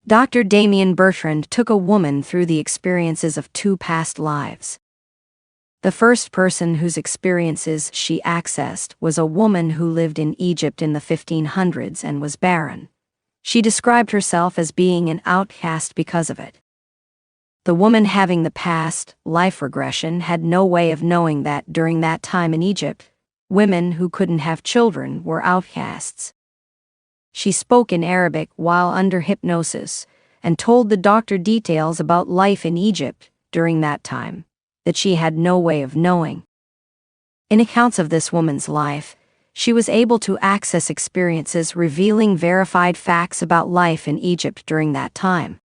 Dr. Damien Bertrand took a woman through the experiences of 2 past lives. The first person whose experiences she accessed was a woman who lived in Egypt in the 1500s and was barren. She described herself as being an outcast because of it. The woman having the past life regression had no way of knowing that during that time in Egypt, women who couldn't have children were outcasts. She spoke in Arabic while under hypnosis and told the doctor details about life in Egypt during that time that she had no way of knowing. In accounts of this woman's life, she was able to access experiences revealing verified facts about life in Egypt during that time.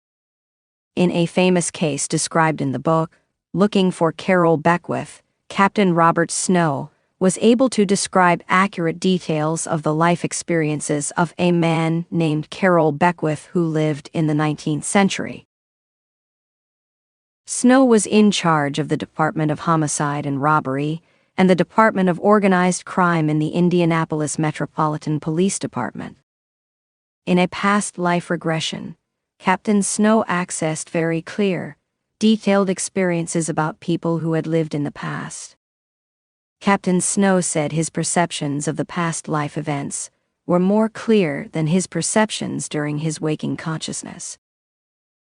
In a famous case described in the book, Looking for Carol Beckwith, Captain Robert Snow was able to describe accurate details of the life experiences of a man named Carol Beckwith who lived in the 19th century. Snow was in charge of the Department of Homicide and Robbery and the Department of Organized Crime in the Indianapolis Metropolitan Police Department. In a past life regression, Captain Snow accessed very clear, detailed experiences about people who had lived in the past. Captain Snow said his perceptions of the past life events were more clear than his perceptions during his waking consciousness.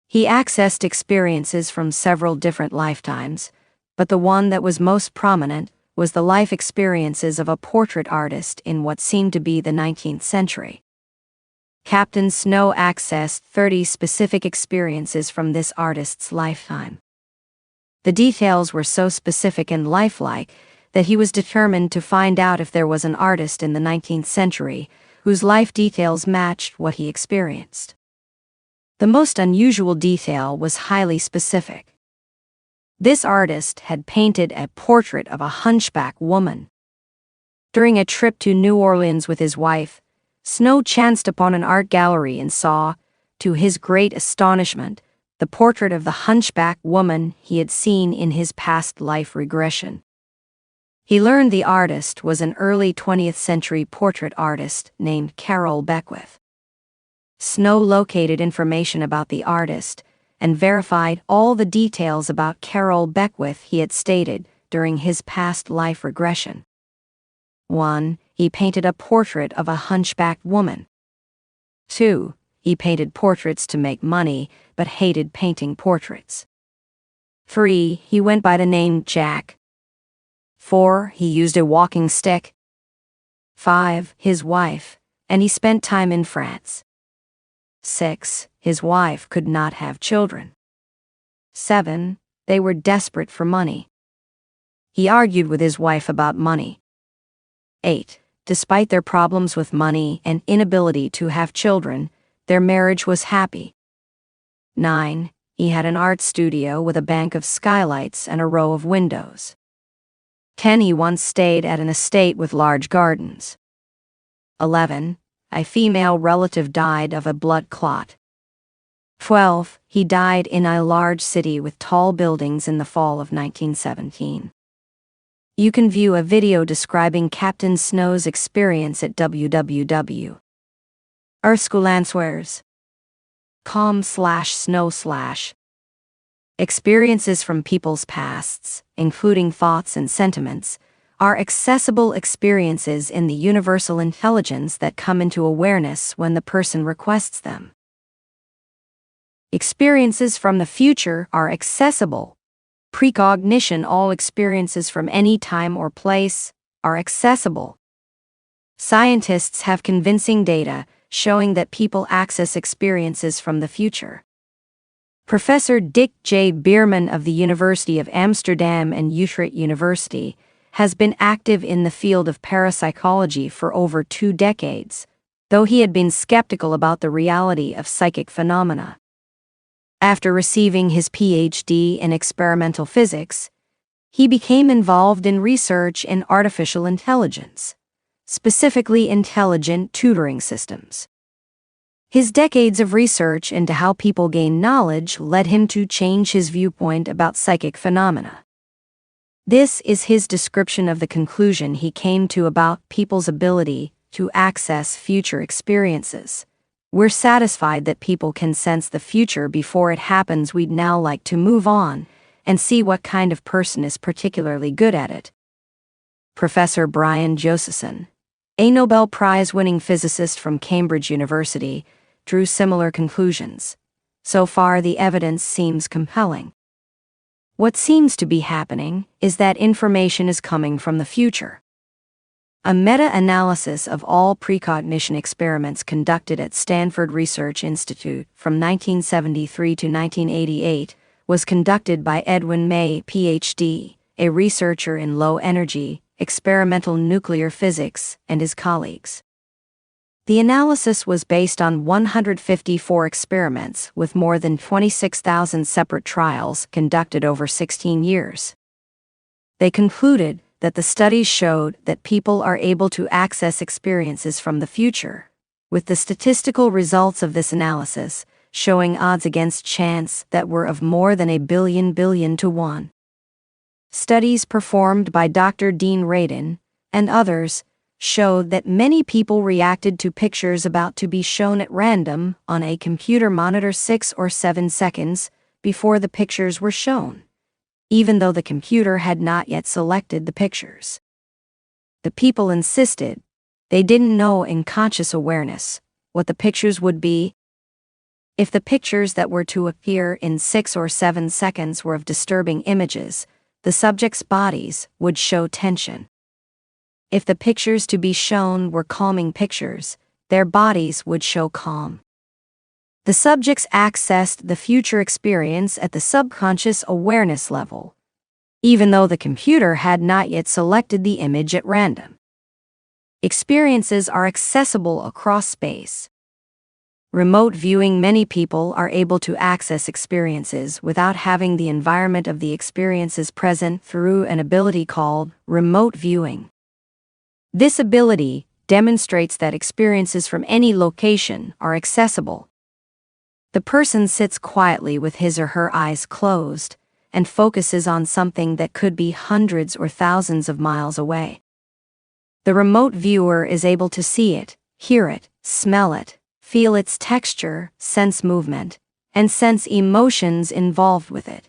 He accessed experiences from several different lifetimes, but the one that was most prominent was the life experiences of a portrait artist in what seemed to be the 19th century. Captain Snow accessed 30 specific experiences from this artist's lifetime. The details were so specific and lifelike that he was determined to find out if there was an artist in the 19th century whose life details matched what he experienced. The most unusual detail was highly specific. This artist had painted a portrait of a hunchback woman. During a trip to New Orleans with his wife, Snow chanced upon an art gallery and saw, to his great astonishment, the portrait of the hunchback woman he had seen in his past life regression. He learned the artist was an early 20th century portrait artist named Carroll Beckwith. Snow located information about the artist and verified all the details about Carroll Beckwith he had stated during his past life regression. 1. He painted a portrait of a hunchbacked woman. 2. He painted portraits to make money, but hated painting portraits. 3. He went by the name Jack. 4. He used a walking stick. 5. His wife, and he spent time in France. 6. His wife could not have children. 7. They were desperate for money. He argued with his wife about money. 8. Despite their problems with money and inability to have children, their marriage was happy. 9. He had an art studio with a bank of skylights and a row of windows. 10. He once stayed at an estate with large gardens. 11. A female relative died of a blood clot. 12. He died in a large city with tall buildings in the fall of 1917. You can view a video describing Captain Snow's experience at www.earthscholanswers.com/snow/. Experiences from people's pasts, including thoughts and sentiments, are accessible experiences in the universal intelligence that come into awareness when the person requests them. Experiences from the future are accessible. Precognition, all experiences from any time or place, are accessible. Scientists have convincing data showing that people access experiences from the future. Professor Dick J. Bierman of the University of Amsterdam and Utrecht University has been active in the field of parapsychology for over 2 decades, though he had been skeptical about the reality of psychic phenomena. After receiving his PhD in experimental physics, he became involved in research in artificial intelligence, specifically intelligent tutoring systems. His decades of research into how people gain knowledge led him to change his viewpoint about psychic phenomena. This is his description of the conclusion he came to about people's ability to access future experiences. We're satisfied that people can sense the future before it happens. We'd now like to move on and see what kind of person is particularly good at it. Professor Brian Josephson, a Nobel Prize-winning physicist from Cambridge University, drew similar conclusions. So far, the evidence seems compelling. What seems to be happening is that information is coming from the future. A meta-analysis of all precognition experiments conducted at Stanford Research Institute from 1973 to 1988 was conducted by Edwin May, Ph.D., a researcher in low-energy, experimental nuclear physics, and his colleagues. The analysis was based on 154 experiments with more than 26,000 separate trials conducted over 16 years. They concluded that the studies showed that people are able to access experiences from the future, with the statistical results of this analysis showing odds against chance that were of more than 1 billion to 1. Studies performed by Dr. Dean Radin and others showed that many people reacted to pictures about to be shown at random on a computer monitor 6 or 7 seconds before the pictures were shown, even though the computer had not yet selected the pictures. The people insisted they didn't know in conscious awareness what the pictures would be. If the pictures that were to appear in 6 or 7 seconds were of disturbing images, the subjects' bodies would show tension. If the pictures to be shown were calming pictures, their bodies would show calm. The subjects accessed the future experience at the subconscious awareness level, even though the computer had not yet selected the image at random. Experiences are accessible across space. Remote viewing. Many people are able to access experiences without having the environment of the experiences present through an ability called remote viewing. This ability demonstrates that experiences from any location are accessible. The person sits quietly with his or her eyes closed and focuses on something that could be hundreds or thousands of miles away. The remote viewer is able to see it, hear it, smell it, feel its texture, sense movement, and sense emotions involved with it.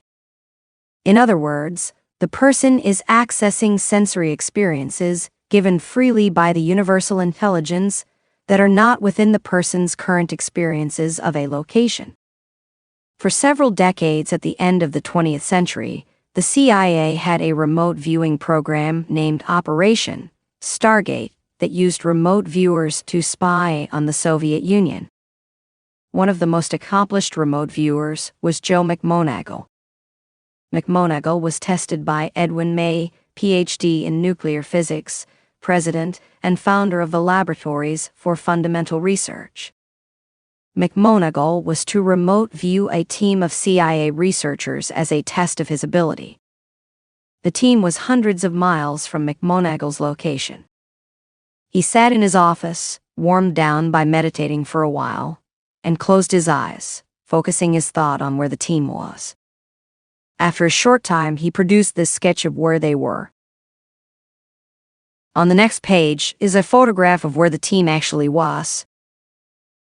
In other words, the person is accessing sensory experiences given freely by the universal intelligence that are not within the person's current experiences of a location. For several decades at the end of the 20th century, the CIA had a remote viewing program named Operation Stargate that used remote viewers to spy on the Soviet Union. One of the most accomplished remote viewers was Joe McMoneagle. McMoneagle was tested by Edwin May, Ph.D. in nuclear physics, president and founder of the Laboratories for Fundamental Research. McMoneagle was to remote view a team of CIA researchers as a test of his ability. The team was hundreds of miles from McMoneagle's location. He sat in his office, warmed down by meditating for a while, and closed his eyes, focusing his thought on where the team was. After a short time, he produced this sketch of where they were. On the next page is a photograph of where the team actually was.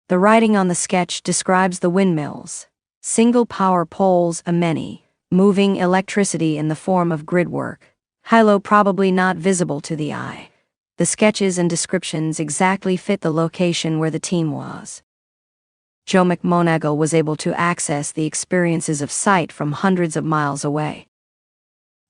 The writing on the sketch describes the windmills, single power poles, many, moving electricity in the form of gridwork, high-low probably not visible to the eye. The sketches and descriptions exactly fit the location where the team was. Joe McMoneagle was able to access the experiences of sight from hundreds of miles away.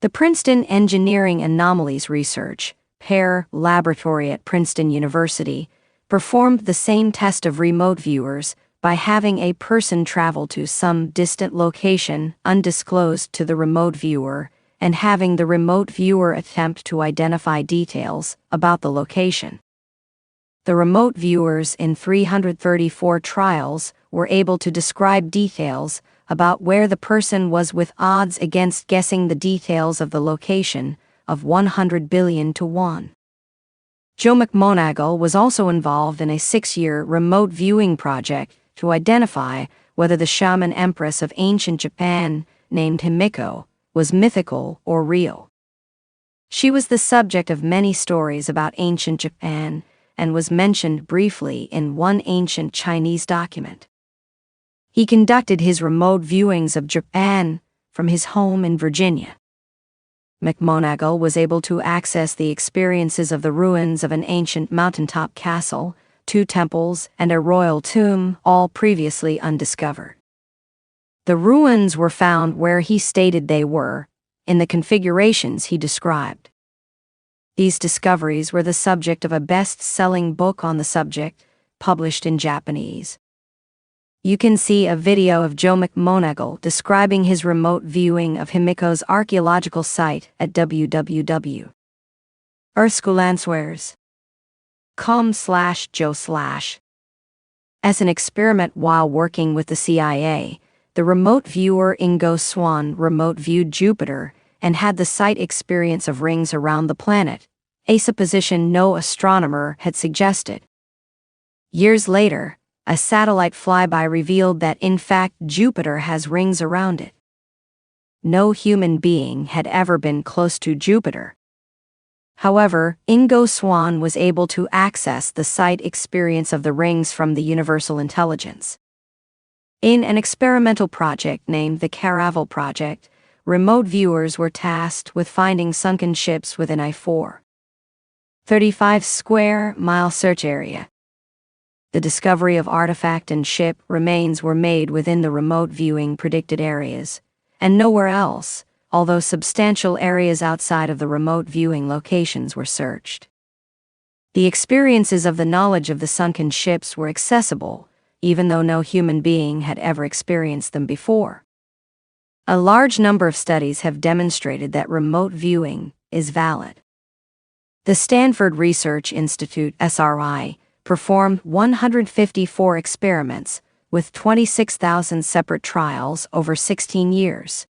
The Princeton Engineering Anomalies Research Pair Laboratory at Princeton University performed the same test of remote viewers by having a person travel to some distant location undisclosed to the remote viewer and having the remote viewer attempt to identify details about the location. The remote viewers in 334 trials were able to describe details about where the person was with odds against guessing the details of the location of 100 billion to 1. Joe McMoneagle was also involved in a 6-year remote viewing project to identify whether the shaman empress of ancient Japan, named Himiko, was mythical or real. She was the subject of many stories about ancient Japan and was mentioned briefly in one ancient Chinese document. He conducted his remote viewings of Japan from his home in Virginia. McMoneagle was able to access the experiences of the ruins of an ancient mountaintop castle, 2 temples, and a royal tomb, all previously undiscovered. The ruins were found where he stated they were, in the configurations he described. These discoveries were the subject of a best-selling book on the subject, published in Japanese. You can see a video of Joe McMoneagle describing his remote viewing of Himiko's archaeological site at www.earthscholanswears.com/Joe/. As an experiment while working with the CIA, the remote viewer Ingo Swann remote viewed Jupiter and had the sight experience of rings around the planet, a supposition no astronomer had suggested. Years later, A satellite flyby revealed that, in fact, Jupiter has rings around it. No human being had ever been close to Jupiter. However, Ingo Swann was able to access the sight experience of the rings from the universal intelligence. In an experimental project named the Caravel Project, remote viewers were tasked with finding sunken ships within a 435 square mile search area. The discovery of artifact and ship remains were made within the remote viewing predicted areas, and nowhere else, although substantial areas outside of the remote viewing locations were searched. The experiences of the knowledge of the sunken ships were accessible, even though no human being had ever experienced them before. A large number of studies have demonstrated that remote viewing is valid. The Stanford Research Institute (SRI) performed 154 experiments with 26,000 separate trials over 16 years.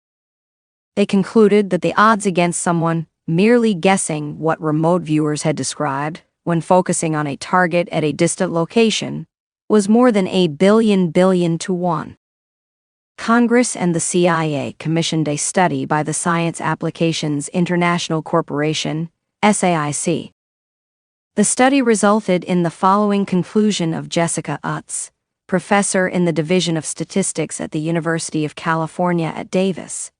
They concluded that the odds against someone merely guessing what remote viewers had described when focusing on a target at a distant location was more than 1 billion to 1. Congress and the CIA commissioned a study by the Science Applications International Corporation, SAIC. The study resulted in the following conclusion of Jessica Utz, professor in the Division of Statistics at the University of California at Davis.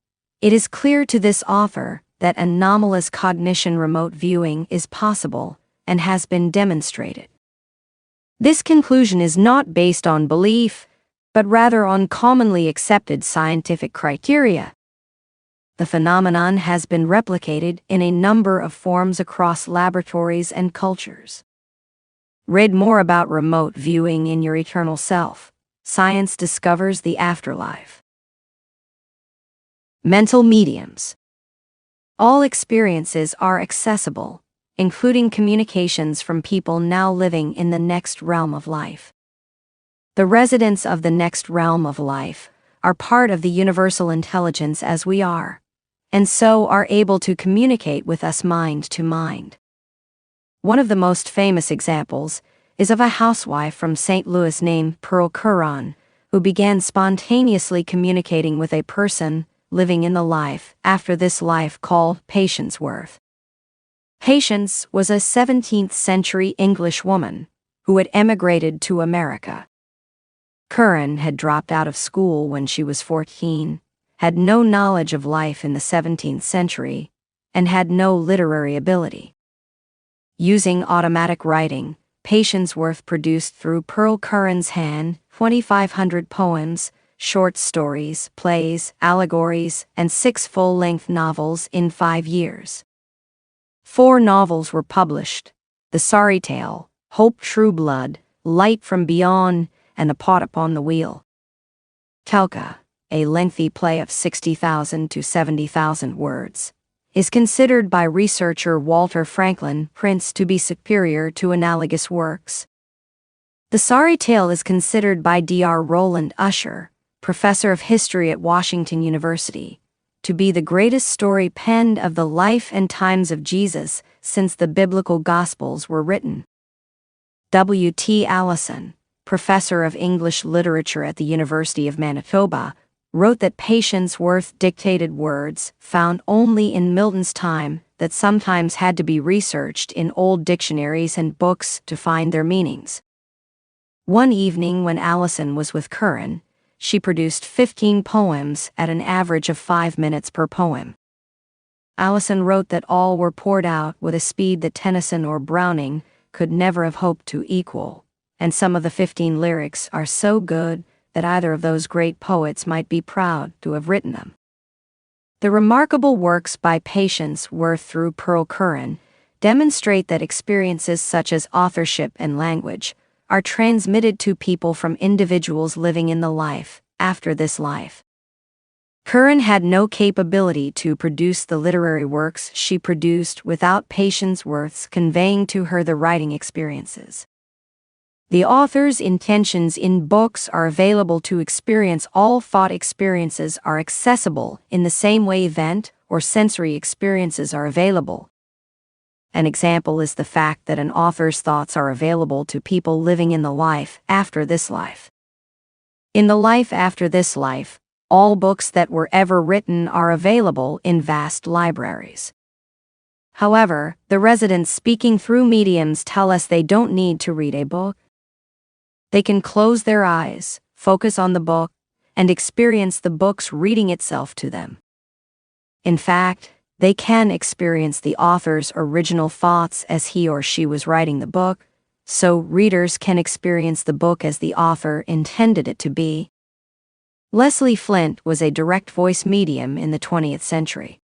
It is clear to this author that anomalous cognition remote viewing is possible and has been demonstrated. This conclusion is not based on belief, but rather on commonly accepted scientific criteria. The phenomenon has been replicated in a number of forms across laboratories and cultures. Read more about remote viewing in your eternal self. Science discovers the afterlife. Mental mediums. All experiences are accessible, including communications from people now living in the next realm of life. The residents of the next realm of life are part of the universal intelligence as we are, and so are able to communicate with us mind to mind. One of the most famous examples is of a housewife from St. Louis named Pearl Curran, who began spontaneously communicating with a person living in the life after this life called Patience Worth. Patience was a 17th century English woman who had emigrated to America. Curran had dropped out of school when she was 14, had no knowledge of life in the 17th century, and had no literary ability. Using automatic writing, Patience Worth produced through Pearl Curran's hand 2,500 poems, short stories, plays, allegories, and 6 full-length novels in 5 years. 4 novels were published: The Sorry Tale, Hope True Blood, Light from Beyond, and The Pot Upon the Wheel. Telka, a lengthy play of 60,000 to 70,000 words, is considered by researcher Walter Franklin Prince to be superior to analogous works. The Sorry Tale is considered by Dr. Roland Usher, professor of history at Washington University, to be the greatest story penned of the life and times of Jesus since the biblical Gospels were written. W.T. Allison, professor of English literature at the University of Manitoba, wrote that Patience Worth dictated words found only in Milton's time that sometimes had to be researched in old dictionaries and books to find their meanings. One evening when Allison was with Curran, she produced 15 poems at an average of 5 minutes per poem. Allison wrote that all were poured out with a speed that Tennyson or Browning could never have hoped to equal, and some of the 15 lyrics are so good that either of those great poets might be proud to have written them. The remarkable works by Patience Worth through Pearl Curran demonstrate that experiences such as authorship and language are transmitted to people from individuals living in the life after this life. Curran had no capability to produce the literary works she produced without Patience Worth's conveying to her the writing experiences. The author's intentions in books are available to experience. All thought experiences are accessible in the same way event or sensory experiences are available. An example is the fact that an author's thoughts are available to people living in the life after this life. In the life after this life, all books that were ever written are available in vast libraries. However, the residents speaking through mediums tell us they don't need to read a book. They can close their eyes, focus on the book, and experience the book's reading itself to them. In fact, they can experience the author's original thoughts as he or she was writing the book, so readers can experience the book as the author intended it to be. Leslie Flint was a direct voice medium in the 20th century.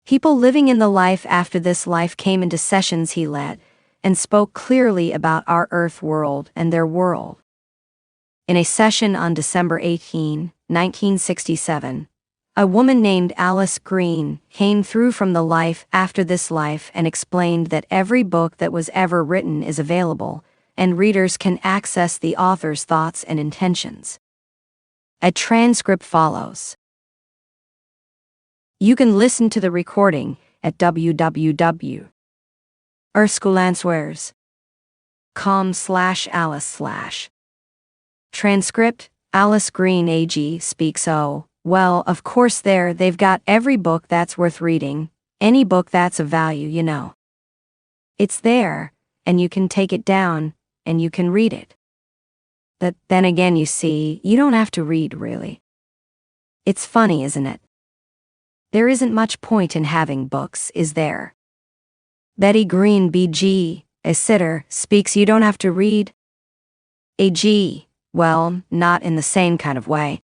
People living in the life after this life came into sessions he led and spoke clearly about our Earth world and their world. In a session on December 18, 1967, a woman named Alice Green came through from the life after this life and explained that every book that was ever written is available, and readers can access the author's thoughts and intentions. A transcript follows. You can listen to the recording at www.erscolanswears.com/Alice/. Transcript: Alice Green AG speaks. Oh, well, of course they've got every book that's worth reading, any book that's of value, you know. It's there, and you can take it down, and you can read it. But then again, you see, you don't have to read, really. It's funny, isn't it? There isn't much point in having books, is there? Betty Green BG, a sitter, speaks. You don't have to read. AG, well, not in the same kind of way.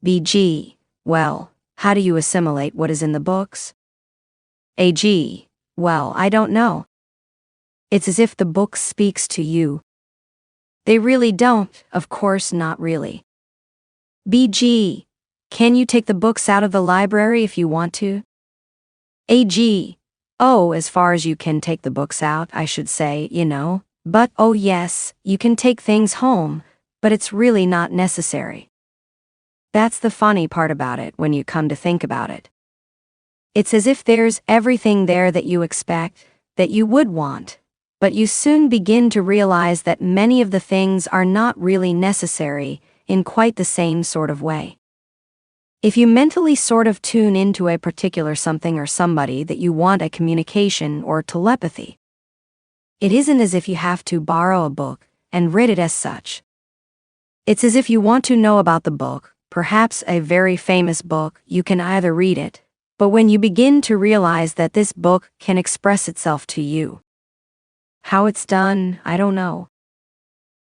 BG, well, how do you assimilate what is in the books? AG, well, I don't know. It's as if the book speaks to you. They really don't, of course not really. BG, can you take the books out of the library if you want to? AG, oh, as far as you can take the books out, I should say, you know, but oh yes, you can take things home, but it's really not necessary. That's the funny part about it when you come to think about it. It's as if there's everything there that you expect, that you would want, but you soon begin to realize that many of the things are not really necessary in quite the same sort of way. If you mentally sort of tune into a particular something or somebody that you want a communication or telepathy, it isn't as if you have to borrow a book and read it as such. It's as if you want to know about the book, perhaps a very famous book. You can either read it, but when you begin to realize that this book can express itself to you. How it's done, I don't know.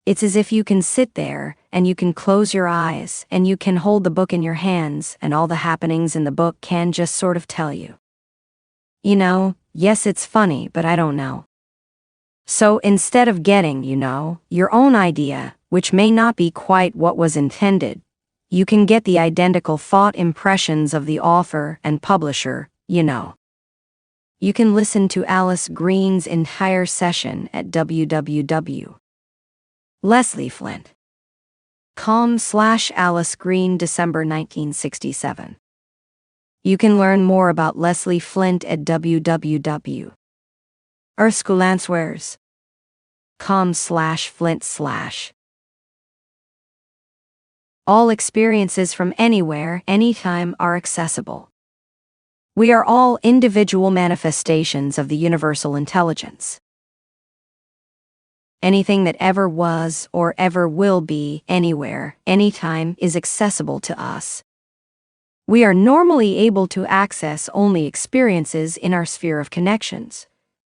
It's as if you can sit there and you can close your eyes and you can hold the book in your hands and all the happenings in the book can just sort of tell you. You know, yes, it's funny, but I don't know. So instead of getting, you know, your own idea, which may not be quite what was intended, you can get the identical thought impressions of the author and publisher, you know. You can listen to Alice Green's entire session at www.leslieflint.com/Alice Green, December 1967. You can learn more about Leslie Flint at www.erscolanswears.com/Flint/. All experiences from anywhere, anytime are accessible. We are all individual manifestations of the universal intelligence. Anything that ever was or ever will be, anywhere, anytime, is accessible to us. We are normally able to access only experiences in our sphere of connections,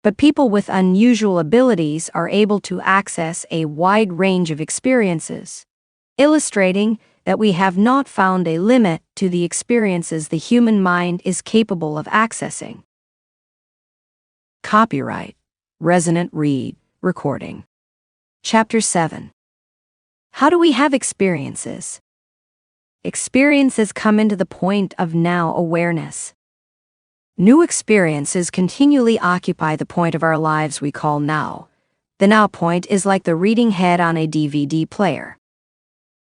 but people with unusual abilities are able to access a wide range of experiences, illustrating that we have not found a limit to the experiences the human mind is capable of accessing. Copyright Resonant recording. Chapter 7. How do we have experiences? Experiences come into the point of now awareness. New experiences continually occupy the point of our lives we call now. The now point is like the reading head on a DVD player.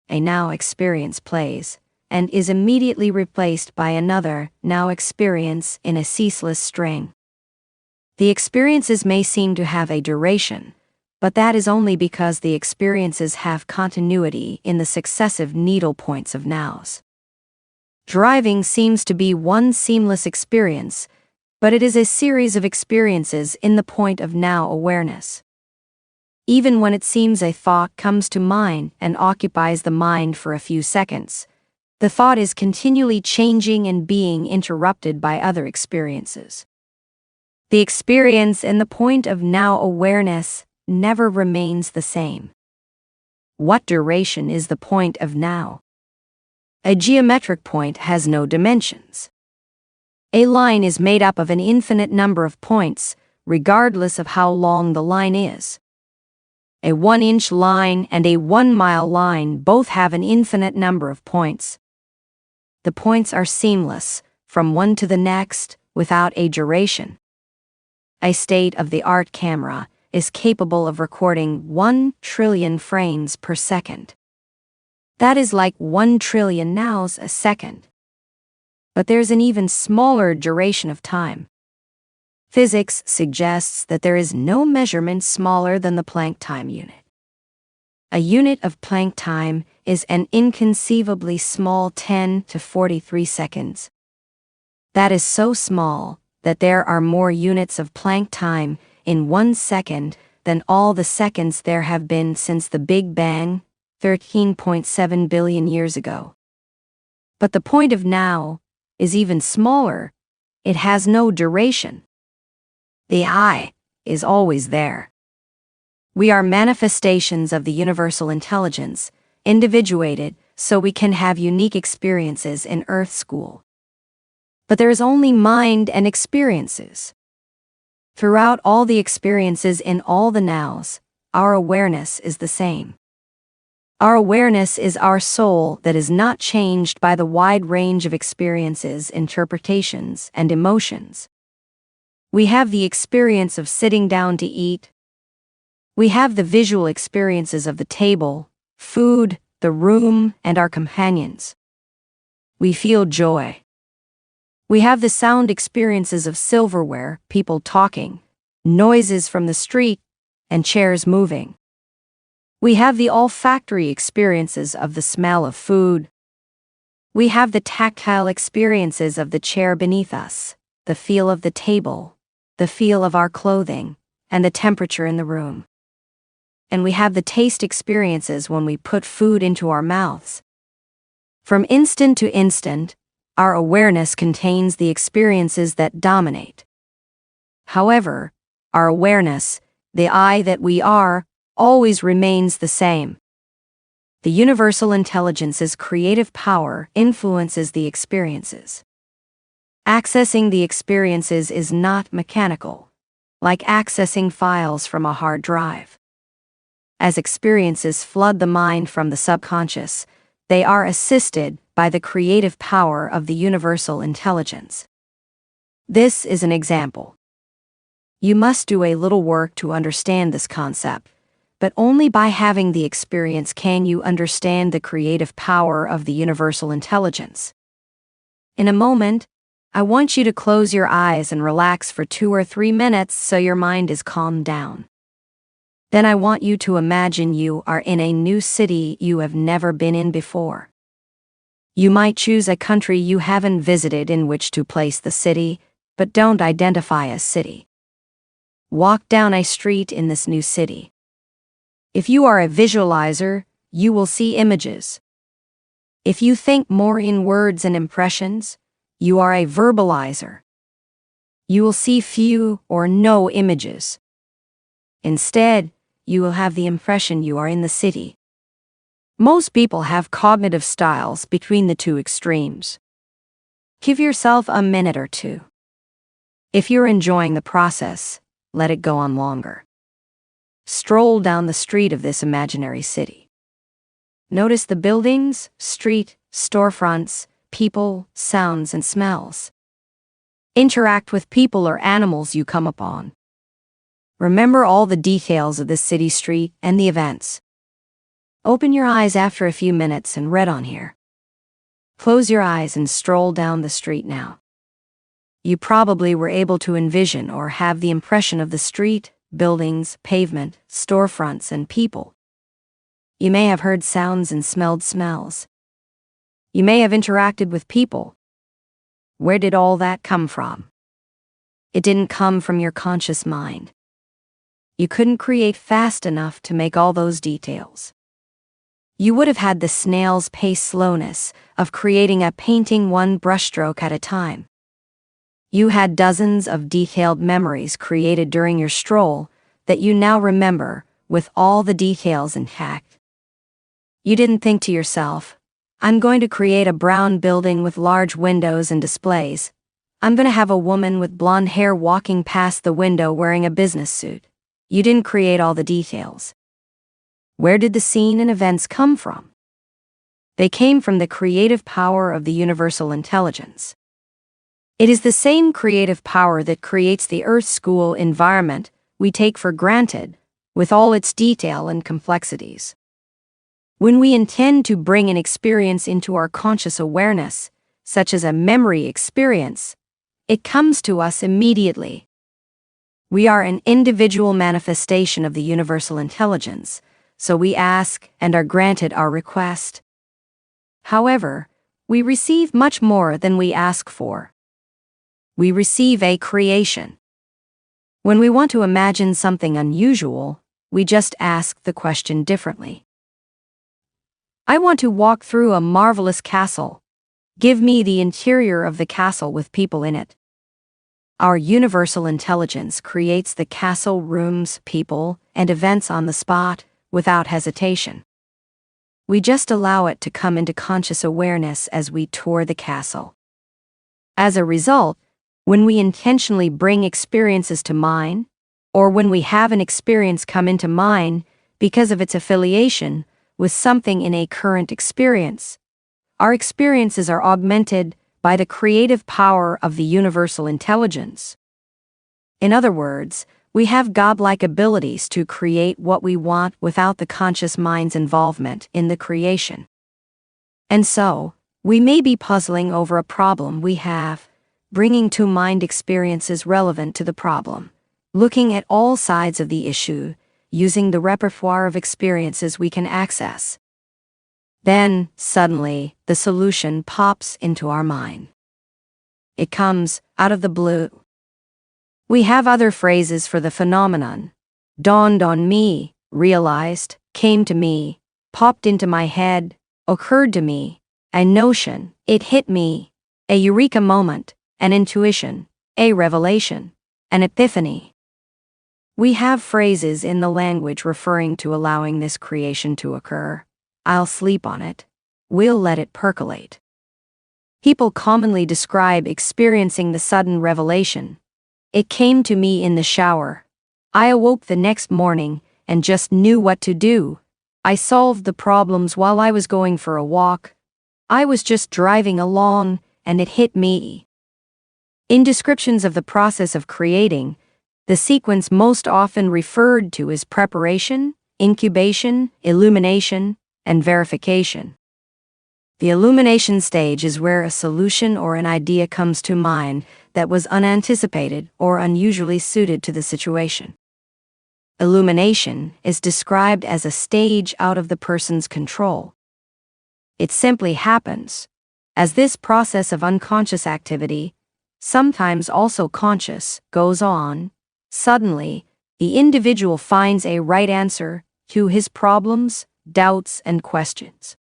A now experience plays, and is immediately replaced by another now experience in a ceaseless string. The experiences may seem to have a duration, but that is only because the experiences have continuity in the successive needle points of nows. Driving seems to be one seamless experience, but it is a series of experiences in the point of now awareness. Even when it seems a thought comes to mind and occupies the mind for a few seconds, the thought is continually changing and being interrupted by other experiences. The experience in the point of now awareness never remains the same. What duration is the point of now? A geometric point has no dimensions. A line is made up of an infinite number of points, regardless of how long the line is. A 1-inch line and a 1-mile line both have an infinite number of points. The points are seamless, from one to the next, without a duration. A state-of-the-art camera is capable of recording 1 trillion frames per second. That is like 1 trillion nows a second. But there's an even smaller duration of time. Physics suggests that there is no measurement smaller than the Planck time unit. A unit of Planck time is an inconceivably small 10 to 43 seconds. That is so small that there are more units of Planck time in 1 second than all the seconds there have been since the Big Bang, 13.7 billion years ago. But the point of now is even smaller. It has no duration. The I is always there. We are manifestations of the universal intelligence, individuated so we can have unique experiences in Earth School. But there is only mind and experiences. Throughout all the experiences in all the nows, our awareness is the same. Our awareness is our soul that is not changed by the wide range of experiences, interpretations, and emotions. We have the experience of sitting down to eat. We have the visual experiences of the table, food, the room, and our companions. We feel joy. We have the sound experiences of silverware, people talking, noises from the street, and chairs moving. We have the olfactory experiences of the smell of food. We have the tactile experiences of the chair beneath us, the feel of the table, the feel of our clothing, and the temperature in the room. And we have the taste experiences when we put food into our mouths. From instant to instant, our awareness contains the experiences that dominate. However, our awareness, the I that we are, always remains the same. The universal intelligence's creative power influences the experiences. Accessing the experiences is not mechanical, like accessing files from a hard drive. As experiences flood the mind from the subconscious, they are assisted by the creative power of the universal intelligence. This is an example. You must do a little work to understand this concept, but only by having the experience can you understand the creative power of the universal intelligence. In a moment, I want you to close your eyes and relax for 2 or 3 minutes so your mind is calmed down. Then I want you to imagine you are in a new city you have never been in before. You might choose a country you haven't visited in which to place the city, but don't identify a city. Walk down a street in this new city. If you are a visualizer, you will see images. If you think more in words and impressions, you are a verbalizer. You will see few or no images. Instead, you will have the impression you are in the city. Most people have cognitive styles between the two extremes. Give yourself a minute or two. If you're enjoying the process, let it go on longer. Stroll down the street of this imaginary city. Notice the buildings, street, storefronts, people, sounds, and smells. Interact with people or animals you come upon. Remember all the details of this city street and the events. Open your eyes after a few minutes and read on here. Close your eyes and stroll down the street now. You probably were able to envision or have the impression of the street, buildings, pavement, storefronts, and people. You may have heard sounds and smelled smells. You may have interacted with people. Where did all that come from? It didn't come from your conscious mind. You couldn't create fast enough to make all those details. You would have had the snail's pace slowness of creating a painting one brushstroke at a time. You had dozens of detailed memories created during your stroll that you now remember with all the details intact. You didn't think to yourself, I'm going to create a brown building with large windows and displays. I'm going to have a woman with blonde hair walking past the window wearing a business suit. You didn't create all the details. Where did the scene and events come from? They came from the creative power of the universal intelligence. It is the same creative power that creates the Earth School environment we take for granted, with all its detail and complexities. When we intend to bring an experience into our conscious awareness, such as a memory experience, it comes to us immediately. We are an individual manifestation of the universal intelligence, so we ask and are granted our request. However, we receive much more than we ask for. We receive a creation. When we want to imagine something unusual, we just ask the question differently. I want to walk through a marvelous castle. Give me the interior of the castle with people in it. Our universal intelligence creates the castle rooms, people, and events on the spot, without hesitation. We just allow it to come into conscious awareness as we tour the castle. As a result, when we intentionally bring experiences to mind, or when we have an experience come into mind because of its affiliation with something in a current experience, our experiences are augmented by the creative power of the universal intelligence. In other words, we have godlike abilities to create what we want without the conscious mind's involvement in the creation. And so, we may be puzzling over a problem we have, bringing to mind experiences relevant to the problem, looking at all sides of the issue, using the repertoire of experiences we can access. Then, suddenly, the solution pops into our mind. It comes out of the blue. We have other phrases for the phenomenon. Dawned on me, realized, came to me, popped into my head, occurred to me, a notion, it hit me, a eureka moment, an intuition, a revelation, an epiphany. We have phrases in the language referring to allowing this creation to occur. I'll sleep on it. We'll let it percolate. People commonly describe experiencing the sudden revelation. It came to me in the shower. I awoke the next morning and just knew what to do. I solved the problems while I was going for a walk. I was just driving along, and it hit me. In descriptions of the process of creating, the sequence most often referred to is preparation, incubation, illumination, and verification. The illumination stage is where a solution or an idea comes to mind that was unanticipated or unusually suited to the situation. Illumination is described as a stage out of the person's control. It simply happens. As this process of unconscious activity, sometimes also conscious, goes on, suddenly, the individual finds a right answer to his problems, doubts, and questions.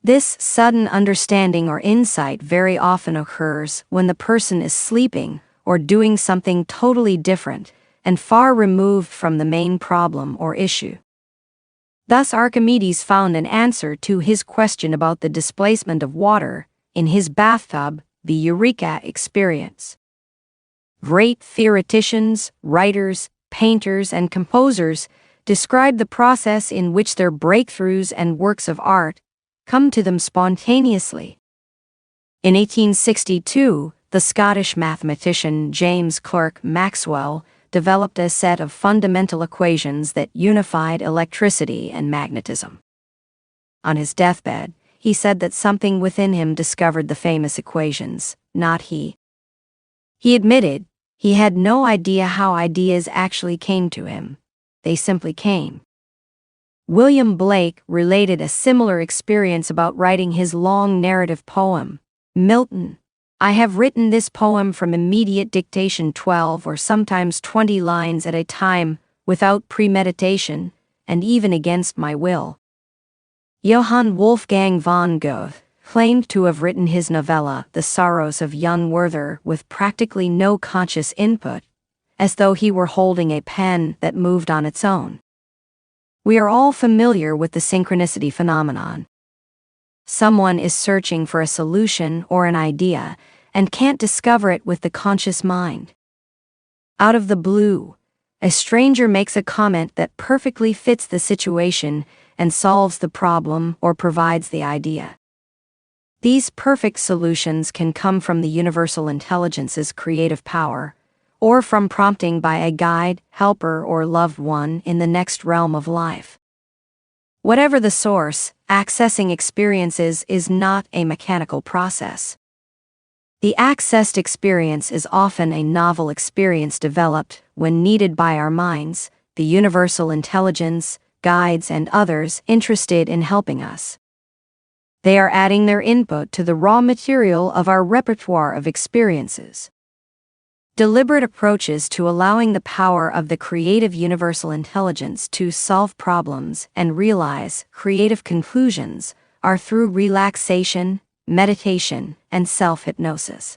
This sudden understanding or insight very often occurs when the person is sleeping or doing something totally different and far removed from the main problem or issue. Thus, Archimedes found an answer to his question about the displacement of water in his bathtub, the Eureka experience. Great theoreticians, writers, painters, and composers describe the process in which their breakthroughs and works of art come to them spontaneously. In 1862, the Scottish mathematician James Clerk Maxwell developed a set of fundamental equations that unified electricity and magnetism. On his deathbed, he said that something within him discovered the famous equations, not he. He admitted he had no idea how ideas actually came to him. They simply came. William Blake related a similar experience about writing his long narrative poem, Milton. I have written this poem from immediate dictation, 12 or sometimes 20 lines at a time, without premeditation, and even against my will. Johann Wolfgang von Goethe claimed to have written his novella, The Sorrows of Young Werther, with practically no conscious input, as though he were holding a pen that moved on its own. We are all familiar with the synchronicity phenomenon. Someone is searching for a solution or an idea and can't discover it with the conscious mind. Out of the blue, a stranger makes a comment that perfectly fits the situation and solves the problem or provides the idea. These perfect solutions can come from the universal intelligence's creative power, or from prompting by a guide, helper, or loved one in the next realm of life. Whatever the source, accessing experiences is not a mechanical process. The accessed experience is often a novel experience developed when needed by our minds, the universal intelligence, guides, and others interested in helping us. They are adding their input to the raw material of our repertoire of experiences. Deliberate approaches to allowing the power of the creative universal intelligence to solve problems and realize creative conclusions are through relaxation, meditation, and self-hypnosis.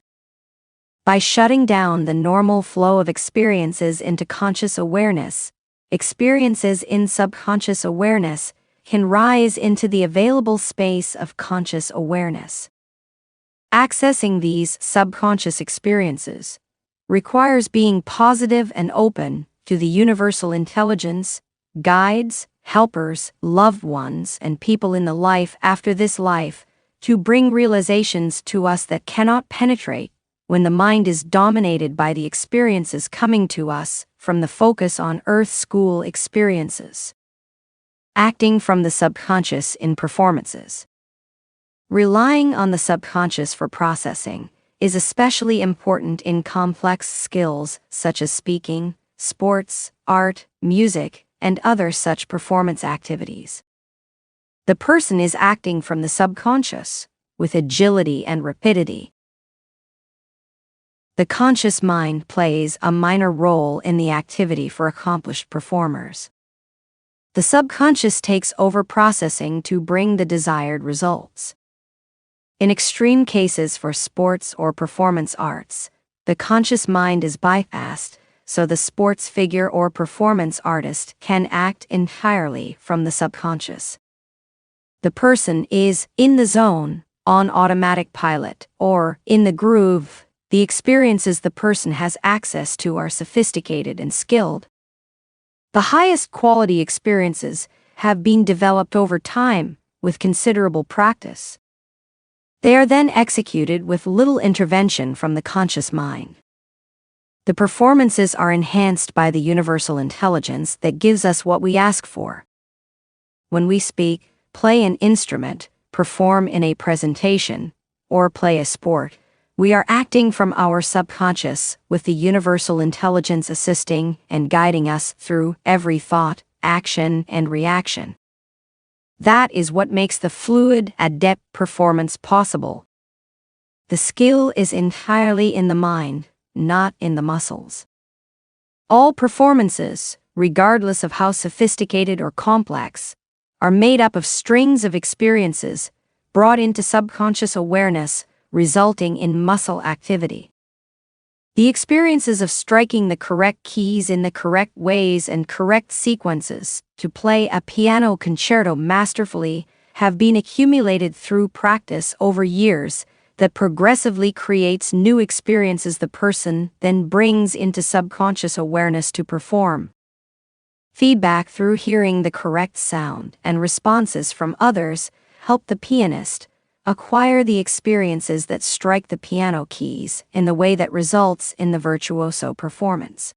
By shutting down the normal flow of experiences into conscious awareness, experiences in subconscious awareness can rise into the available space of conscious awareness. Accessing these subconscious experiences requires being positive and open to the universal intelligence, guides, helpers, loved ones, and people in the life after this life to bring realizations to us that cannot penetrate when the mind is dominated by the experiences coming to us from the focus on Earth school experiences. Acting from the subconscious in performances. Relying on the subconscious for processing is especially important in complex skills such as speaking, sports, art, music, and other such performance activities. The person is acting from the subconscious, with agility and rapidity. The conscious mind plays a minor role in the activity for accomplished performers. The subconscious takes over processing to bring the desired results. In extreme cases for sports or performance arts, the conscious mind is bypassed, so the sports figure or performance artist can act entirely from the subconscious. The person is in the zone, on automatic pilot, or in the groove. The experiences the person has access to are sophisticated and skilled. The highest quality experiences have been developed over time with considerable practice. They are then executed with little intervention from the conscious mind. The performances are enhanced by the universal intelligence that gives us what we ask for. When we speak, play an instrument, perform in a presentation, or play a sport, we are acting from our subconscious with the universal intelligence assisting and guiding us through every thought, action, and reaction. That is what makes the fluid, adept performance possible. The skill is entirely in the mind, not in the muscles. All performances, regardless of how sophisticated or complex, are made up of strings of experiences brought into subconscious awareness, resulting in muscle activity. The experiences of striking the correct keys in the correct ways and correct sequences to play a piano concerto masterfully have been accumulated through practice over years that progressively creates new experiences the person then brings into subconscious awareness to perform. Feedback through hearing the correct sound and responses from others help the pianist acquire the experiences that strike the piano keys in the way that results in the virtuoso performance.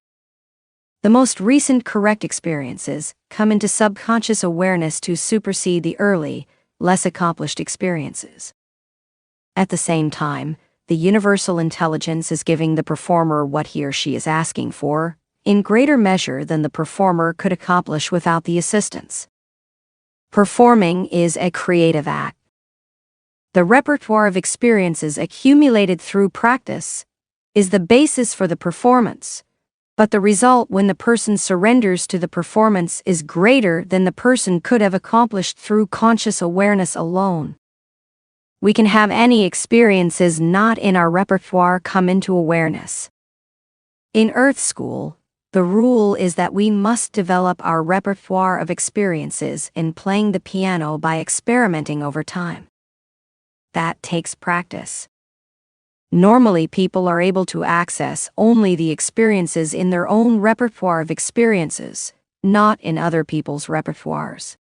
The most recent correct experiences come into subconscious awareness to supersede the early, less accomplished experiences. At the same time, the universal intelligence is giving the performer what he or she is asking for, in greater measure than the performer could accomplish without the assistance. Performing is a creative act. The repertoire of experiences accumulated through practice is the basis for the performance, but the result when the person surrenders to the performance is greater than the person could have accomplished through conscious awareness alone. We can have any experiences not in our repertoire come into awareness. In Earth School, the rule is that we must develop our repertoire of experiences in playing the piano by experimenting over time. That takes practice. Normally, people are able to access only the experiences in their own repertoire of experiences, not in other people's repertoires.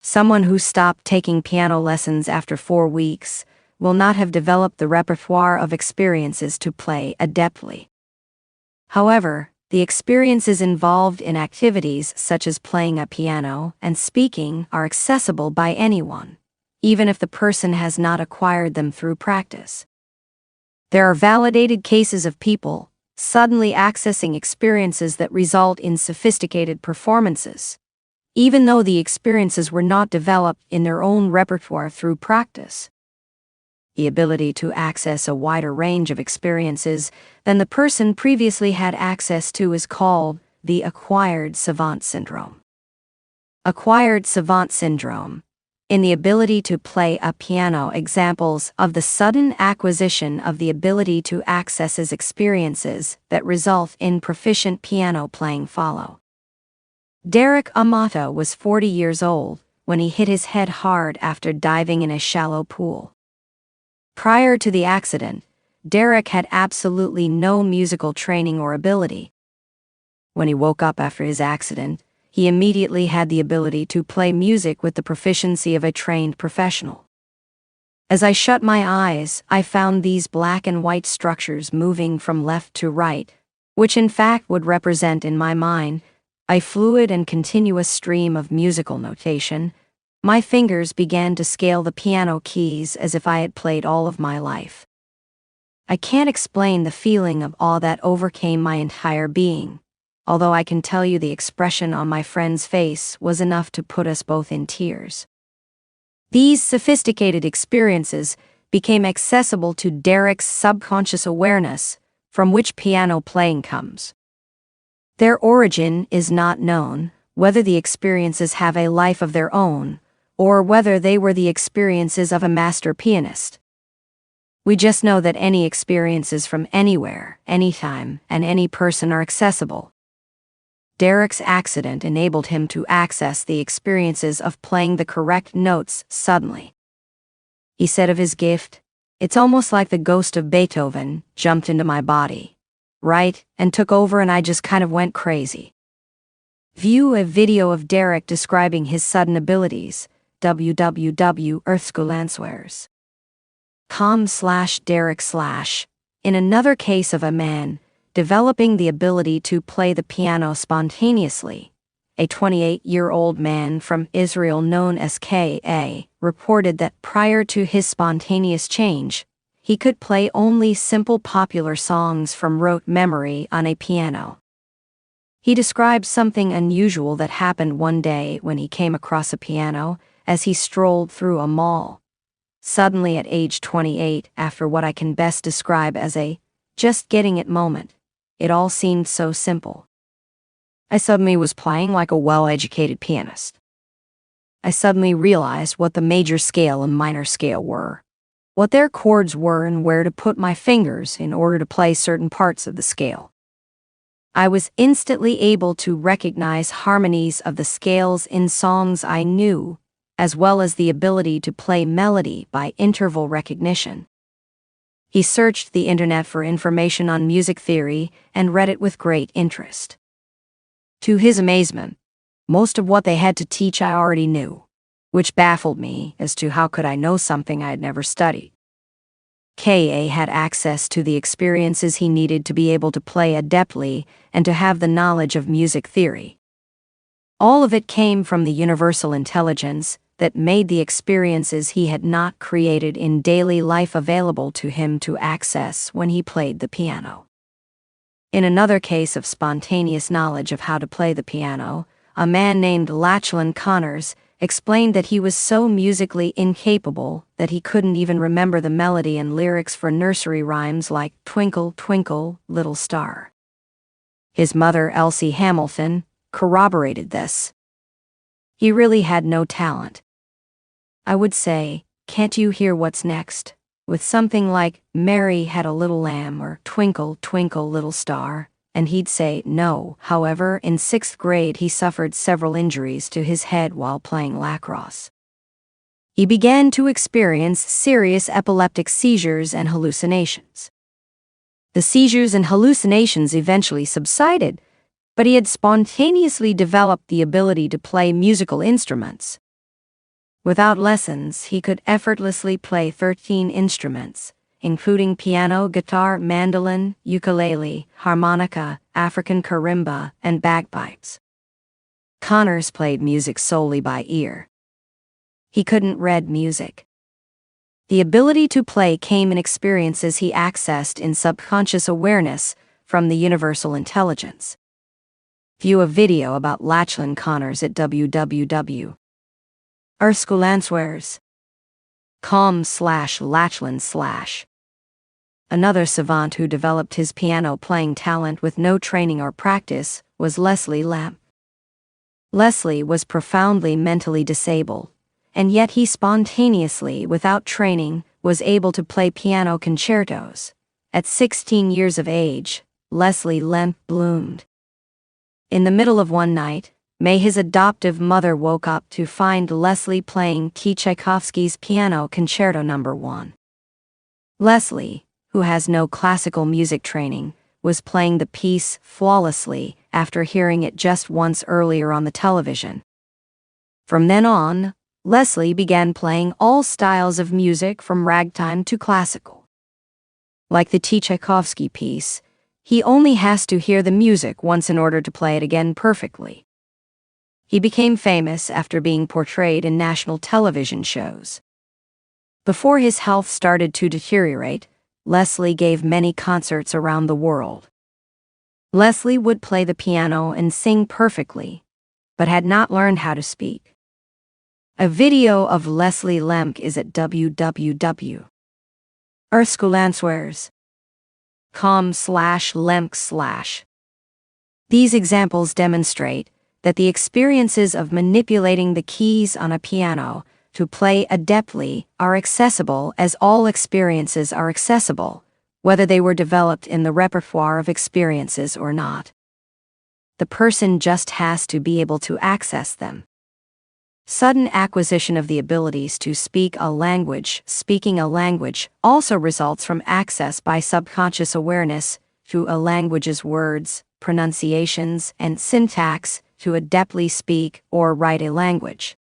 Someone who stopped taking piano lessons after 4 weeks will not have developed the repertoire of experiences to play adeptly. However, the experiences involved in activities such as playing a piano and speaking are accessible by anyone, even if the person has not acquired them through practice. There are validated cases of people suddenly accessing experiences that result in sophisticated performances, even though the experiences were not developed in their own repertoire through practice. The ability to access a wider range of experiences than the person previously had access to is called the acquired savant syndrome. Acquired savant syndrome, in the ability to play a piano, examples of the sudden acquisition of the ability to access experiences that result in proficient piano playing follow. Derek Amato was 40 years old when he hit his head hard after diving in a shallow pool. Prior to the accident, Derek had absolutely no musical training or ability. When he woke up after his accident, he immediately had the ability to play music with the proficiency of a trained professional. As I shut my eyes, I found these black and white structures moving from left to right, which in fact would represent in my mind a fluid and continuous stream of musical notation. My fingers began to scale the piano keys as if I had played all of my life. I can't explain the feeling of awe that overcame my entire being, although I can tell you the expression on my friend's face was enough to put us both in tears. These sophisticated experiences became accessible to Derek's subconscious awareness, from which piano playing comes. Their origin is not known, whether the experiences have a life of their own, or whether they were the experiences of a master pianist. We just know that any experiences from anywhere, anytime, and any person are accessible. Derek's accident enabled him to access the experiences of playing the correct notes suddenly. He said of his gift, "It's almost like the ghost of Beethoven jumped into my body, right, and took over and I just kind of went crazy." View a video of Derek describing his sudden abilities, www.earthscholanswers.com/Derek/. In another case of a man developing the ability to play the piano spontaneously, a 28-year-old man from Israel known as K.A. reported that prior to his spontaneous change, he could play only simple popular songs from rote memory on a piano. He described something unusual that happened one day when he came across a piano as he strolled through a mall. Suddenly at age 28, after what I can best describe as a just getting it moment, it all seemed so simple. I suddenly was playing like a well-educated pianist. I suddenly realized what the major scale and minor scale were, what their chords were, and where to put my fingers in order to play certain parts of the scale. I was instantly able to recognize harmonies of the scales in songs I knew, as well as the ability to play melody by interval recognition. He searched the internet for information on music theory and read it with great interest. To his amazement, most of what they had to teach I already knew, which baffled me as to how could I know something I had never studied. K.A. had access to the experiences he needed to be able to play adeptly and to have the knowledge of music theory. All of it came from the universal intelligence that made the experiences he had not created in daily life available to him to access when he played the piano. In another case of spontaneous knowledge of how to play the piano, a man named Lachlan Connors explained that he was so musically incapable that he couldn't even remember the melody and lyrics for nursery rhymes like Twinkle, Twinkle, Little Star. His mother, Elsie Hamilton, corroborated this. He really had no talent. I would say, "Can't you hear what's next?" with something like "Mary had a little lamb" or "Twinkle, Twinkle, Little Star," and he'd say no. However, in 6th grade he suffered several injuries to his head while playing lacrosse. He began to experience serious epileptic seizures and hallucinations. The seizures and hallucinations eventually subsided, but he had spontaneously developed the ability to play musical instruments. Without lessons, he could effortlessly play 13 instruments, including piano, guitar, mandolin, ukulele, harmonica, African karimba, and bagpipes. Connors played music solely by ear. He couldn't read music. The ability to play came in experiences he accessed in subconscious awareness from the universal intelligence. View a video about Lachlan Connors at www.erscolanswears.com/Lachlan/. Another savant who developed his piano-playing talent with no training or practice was Leslie Lamp. Leslie was profoundly mentally disabled, and yet he spontaneously, without training, was able to play piano concertos. At 16 years of age, Leslie Lamp bloomed. In the middle of one night, his adoptive mother woke up to find Leslie playing Tchaikovsky's Piano Concerto No. 1. Leslie, who has no classical music training, was playing the piece flawlessly after hearing it just once earlier on the television. From then on, Leslie began playing all styles of music from ragtime to classical. Like the Tchaikovsky piece, he only has to hear the music once in order to play it again perfectly. He became famous after being portrayed in national television shows. Before his health started to deteriorate, Leslie gave many concerts around the world. Leslie would play the piano and sing perfectly, but had not learned how to speak. A video of Leslie Lamp is at www.erscolanswears.com/Lemk/. These examples demonstrate that the experiences of manipulating the keys on a piano to play adeptly are accessible, as all experiences are accessible, whether they were developed in the repertoire of experiences or not. The person just has to be able to access them. Sudden acquisition of the abilities to speak a language. Speaking a language also results from access by subconscious awareness to a language's words, pronunciations, and syntax to adeptly speak or write a language.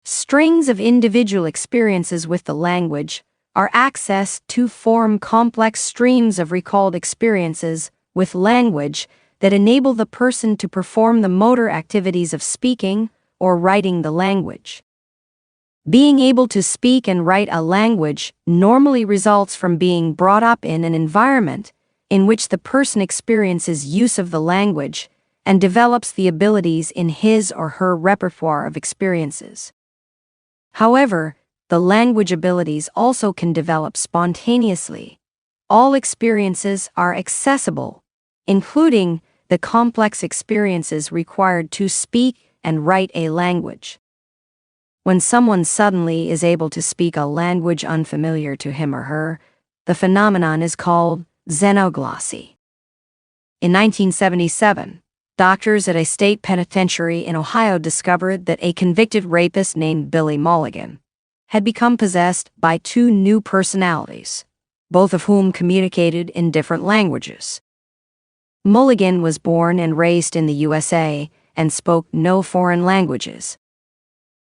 Strings of individual experiences with the language are accessed to form complex streams of recalled experiences with language that enable the person to perform the motor activities of speaking or writing the language. Being able to speak and write a language normally results from being brought up in an environment in which the person experiences use of the language and develops the abilities in his or her repertoire of experiences. However, the language abilities also can develop spontaneously. All experiences are accessible, including the complex experiences required to speak and write a language. When someone suddenly is able to speak a language unfamiliar to him or her, the phenomenon is called xenoglossy. In 1977, doctors at a state penitentiary in Ohio discovered that a convicted rapist named Billy Mulligan had become possessed by two new personalities, both of whom communicated in different languages. Mulligan was born and raised in the USA and spoke no foreign languages.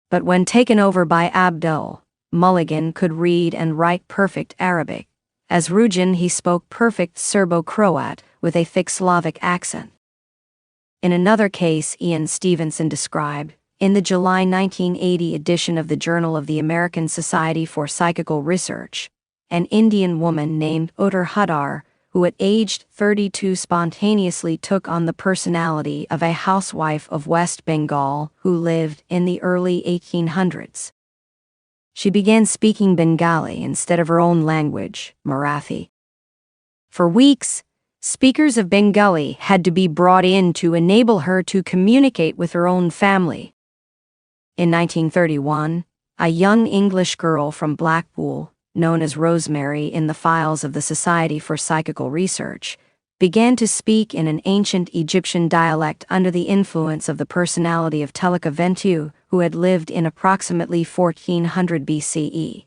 But when taken over by Abdul, Mulligan could read and write perfect Arabic. As Rujan, he spoke perfect Serbo-Croat with a thick Slavic accent. In another case Ian Stevenson described, In the July 1980 edition of the Journal of the American Society for Psychical Research, an Indian woman named Uttar Huddar, who at aged 32 spontaneously took on the personality of a housewife of West Bengal who lived in the early 1800s. She began speaking Bengali instead of her own language, Marathi. For weeks, speakers of Bengali had to be brought in to enable her to communicate with her own family. In 1931, a young English girl from Blackpool, known as Rosemary in the files of the Society for Psychical Research, began to speak in an ancient Egyptian dialect under the influence of the personality of Telekaventu, who had lived in approximately 1400 BCE.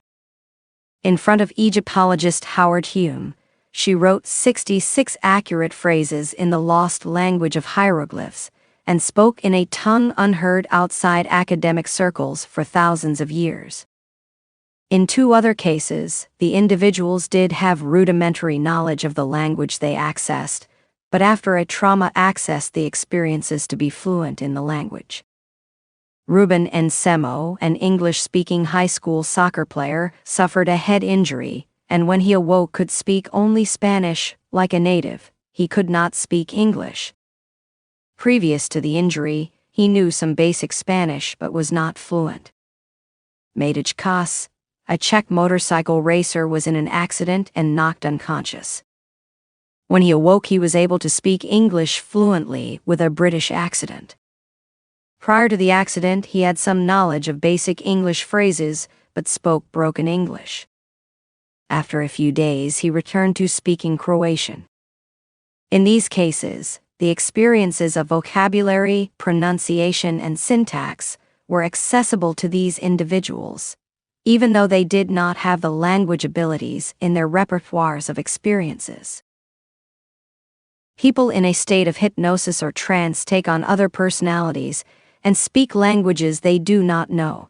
In front of Egyptologist Howard Hume, she wrote 66 accurate phrases in the lost language of hieroglyphs, and spoke in a tongue unheard outside academic circles for thousands of years. In two other cases, the individuals did have rudimentary knowledge of the language they accessed, but after a trauma accessed the experiences to be fluent in the language. Ruben Nsemo, an English-speaking high school soccer player, suffered a head injury, and when he awoke could speak only Spanish, like a native. He could not speak English. Previous to the injury, he knew some basic Spanish but was not fluent. Madej Kas, a Czech motorcycle racer, was in an accident and knocked unconscious. When he awoke, he was able to speak English fluently with a British accent. Prior to the accident, he had some knowledge of basic English phrases but spoke broken English. After a few days, he returned to speaking Croatian. In these cases, the experiences of vocabulary, pronunciation, and syntax were accessible to these individuals, even though they did not have the language abilities in their repertoires of experiences. People in a state of hypnosis or trance take on other personalities and speak languages they do not know.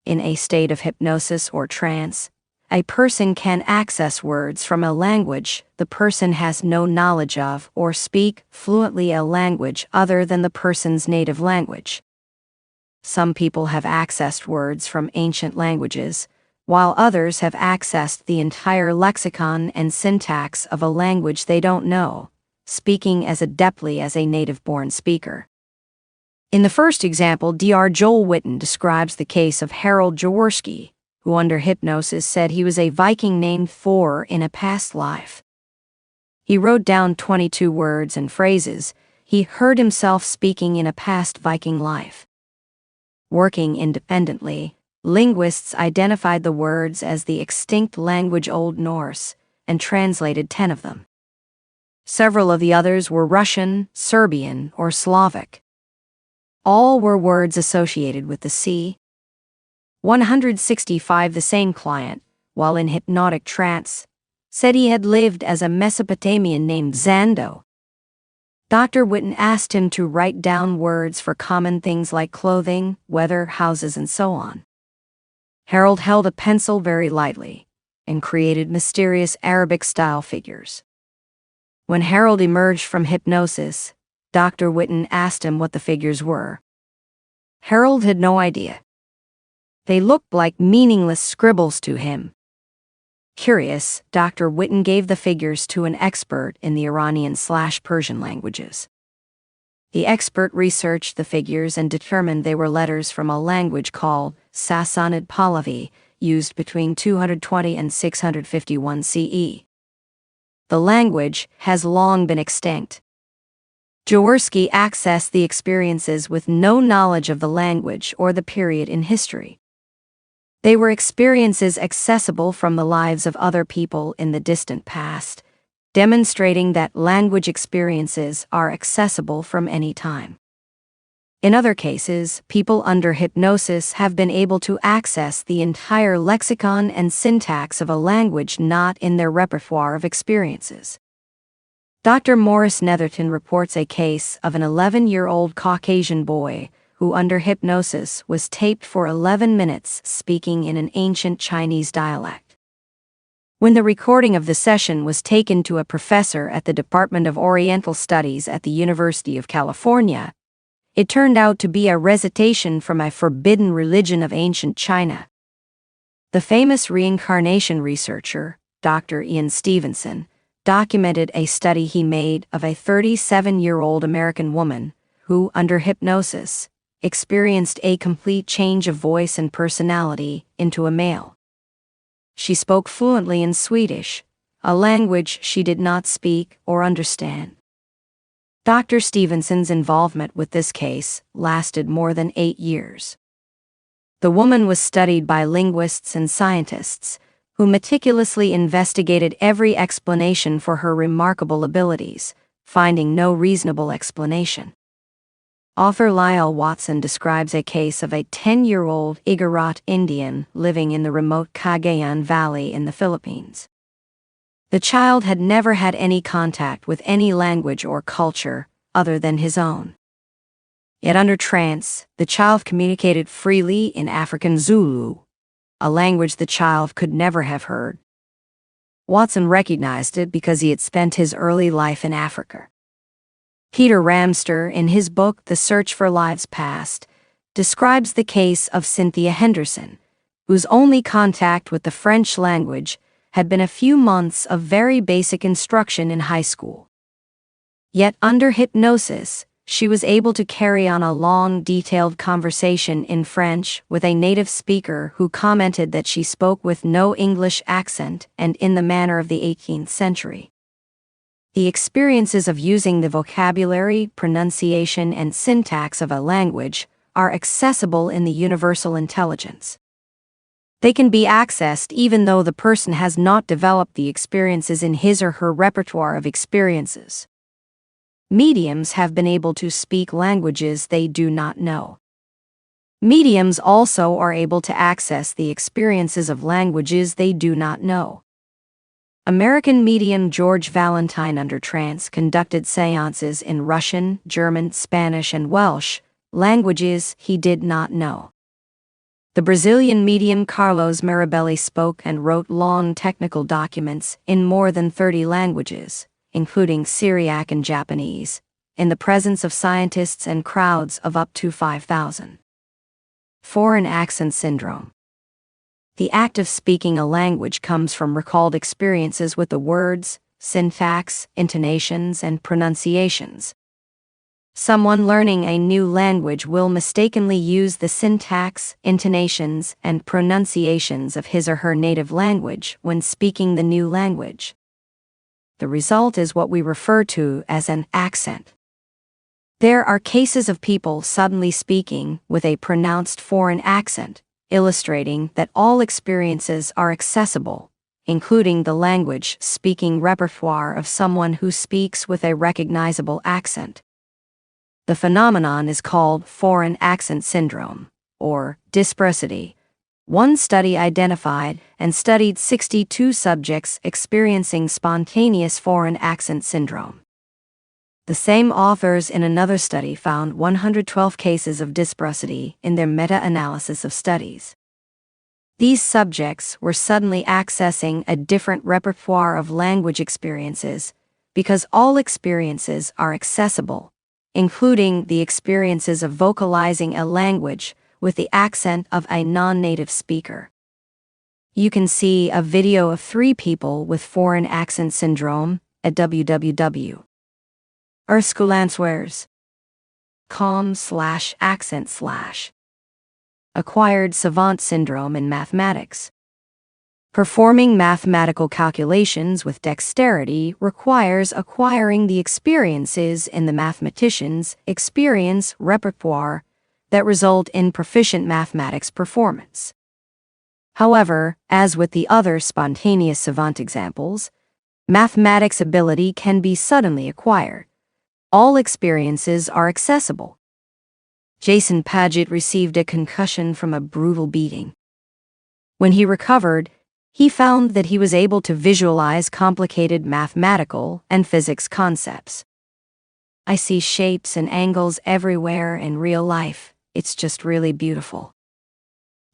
In a state of hypnosis or trance, a person can access words from a language the person has no knowledge of or speak fluently a language other than the person's native language. Some people have accessed words from ancient languages, while others have accessed the entire lexicon and syntax of a language they don't know, speaking as adeptly as a native-born speaker. In the first example, Dr. Joel Witten describes the case of Harold Jaworski, who under hypnosis said he was a Viking named Thor in a past life. He wrote down 22 words and phrases he heard himself speaking in a past Viking life. Working independently, linguists identified the words as the extinct language Old Norse and translated 10 of them. Several of the others were Russian, Serbian, or Slavic. All were words associated with the sea. 165. The same client, while in hypnotic trance, said he had lived as a Mesopotamian named Zando. Dr. Witten asked him to write down words for common things like clothing, weather, houses, and so on. Harold held a pencil very lightly and created mysterious Arabic-style figures. When Harold emerged from hypnosis, Dr. Witten asked him what the figures were. Harold had no idea. They looked like meaningless scribbles to him. Curious, Dr. Witten gave the figures to an expert in the Iranian/Persian languages. The expert researched the figures and determined they were letters from a language called Sassanid Pahlavi, used between 220 and 651 CE. The language has long been extinct. Jaworski accessed the experiences with no knowledge of the language or the period in history. They were experiences accessible from the lives of other people in the distant past, demonstrating that language experiences are accessible from any time. In other cases, people under hypnosis have been able to access the entire lexicon and syntax of a language not in their repertoire of experiences. Dr. Morris Netherton reports a case of an 11-year-old Caucasian boy who under hypnosis was taped for 11 minutes speaking in an ancient Chinese dialect. When the recording of the session was taken to a professor at the Department of Oriental Studies at the University of California, It turned out to be a recitation from a forbidden religion of ancient China. The famous reincarnation researcher, Dr. Ian Stevenson, documented a study he made of a 37-year-old American woman who, under hypnosis, experienced a complete change of voice and personality into a male. She spoke fluently in Swedish, a language she did not speak or understand. Dr. Stevenson's involvement with this case lasted more than 8 years. The woman was studied by linguists and scientists who meticulously investigated every explanation for her remarkable abilities, finding no reasonable explanation. Author Lyle Watson describes a case of a 10-year-old Igorot Indian living in the remote Cagayan Valley in the Philippines. The child had never had any contact with any language or culture other than his own. Yet under trance, the child communicated freely in African Zulu, a language the child could never have heard. Watson recognized it because he had spent his early life in Africa. Peter Ramster, in his book The Search for Lives Past, describes the case of Cynthia Henderson, whose only contact with the French language had been a few months of very basic instruction in high school. Yet under hypnosis, she was able to carry on a long, detailed conversation in French with a native speaker who commented that she spoke with no English accent and in the manner of the 18th century. The experiences of using the vocabulary, pronunciation, and syntax of a language are accessible in the universal intelligence. They can be accessed even though the person has not developed the experiences in his or her repertoire of experiences. Mediums have been able to speak languages they do not know. Mediums also are able to access the experiences of languages they do not know. American medium George Valentine under trance conducted seances in Russian, German, Spanish, and Welsh, languages he did not know. The Brazilian medium Carlos Marabelli spoke and wrote long technical documents in more than 30 languages, including Syriac and Japanese, in the presence of scientists and crowds of up to 5,000. Foreign accent syndrome. The act of speaking a language comes from recalled experiences with the words, syntax, intonations, and pronunciations. Someone learning a new language will mistakenly use the syntax, intonations, and pronunciations of his or her native language when speaking the new language. The result is what we refer to as an accent. There are cases of people suddenly speaking with a pronounced foreign accent, illustrating that all experiences are accessible, including the language-speaking repertoire of someone who speaks with a recognizable accent. The phenomenon is called foreign accent syndrome, or dysprosody. One study identified and studied 62 subjects experiencing spontaneous foreign accent syndrome. The same authors in another study found 112 cases of dysprosody in their meta-analysis of studies. These subjects were suddenly accessing a different repertoire of language experiences because all experiences are accessible, including the experiences of vocalizing a language with the accent of a non-native speaker. You can see a video of 3 people with foreign accent syndrome at www.erskulandswares.com/accent/ Acquired savant syndrome in mathematics. Performing mathematical calculations with dexterity requires acquiring the experiences in the mathematician's experience repertoire that result in proficient mathematics performance. However, as with the other spontaneous savant examples, mathematics ability can be suddenly acquired. All experiences are accessible. Jason Paget received a concussion from a brutal beating. When he recovered, he found that he was able to visualize complicated mathematical and physics concepts. I see shapes and angles everywhere in real life. It's just really beautiful.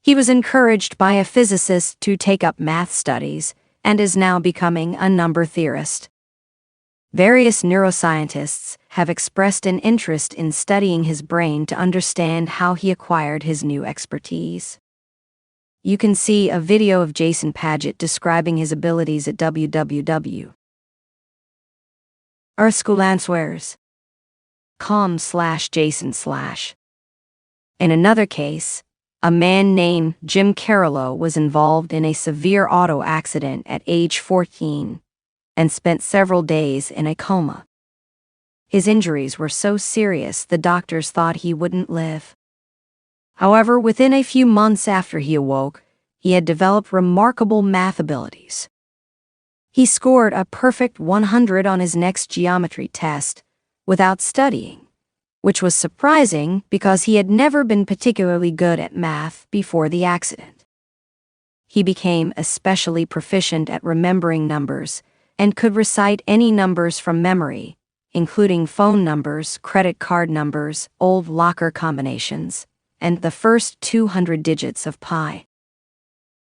He was encouraged by a physicist to take up math studies and is now becoming a number theorist. Various neuroscientists have expressed an interest in studying his brain to understand how he acquired his new expertise. You can see a video of Jason Paget describing his abilities at www.earthschoolandswears.com/Jason/. In another case, a man named Jim Carollo was involved in a severe auto accident at age 14 and spent several days in a coma. His injuries were so serious the doctors thought he wouldn't live. However, within a few months after he awoke, he had developed remarkable math abilities. He scored a perfect 100 on his next geometry test without studying, which was surprising because he had never been particularly good at math before the accident. He became especially proficient at remembering numbers and could recite any numbers from memory, including phone numbers, credit card numbers, old locker combinations, and the first 200 digits of pi.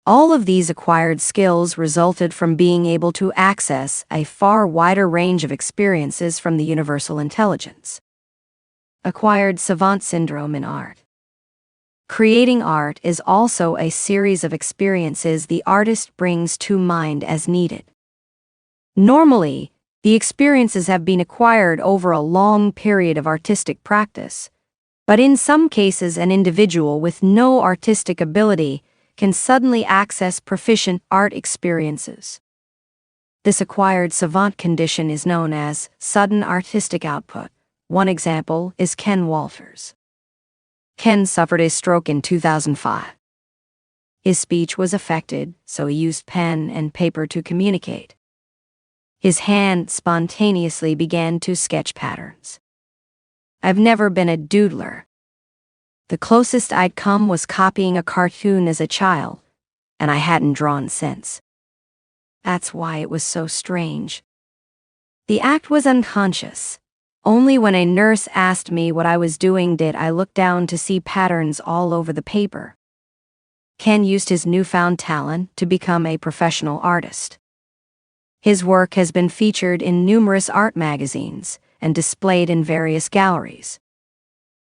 All of these acquired skills resulted from being able to access a far wider range of experiences from the universal intelligence. Acquired savant syndrome in art. Creating art is also a series of experiences the artist brings to mind as needed. Normally, the experiences have been acquired over a long period of artistic practice, but in some cases an individual with no artistic ability can suddenly access proficient art experiences. This acquired savant condition is known as sudden artistic output. One example is Ken Walters. Ken suffered a stroke in 2005. His speech was affected, so he used pen and paper to communicate. His hand spontaneously began to sketch patterns. I've never been a doodler. The closest I'd come was copying a cartoon as a child, and I hadn't drawn since. That's why it was so strange. The act was unconscious. Only when a nurse asked me what I was doing did I look down to see patterns all over the paper. Ken used his newfound talent to become a professional artist. His work has been featured in numerous art magazines and displayed in various galleries.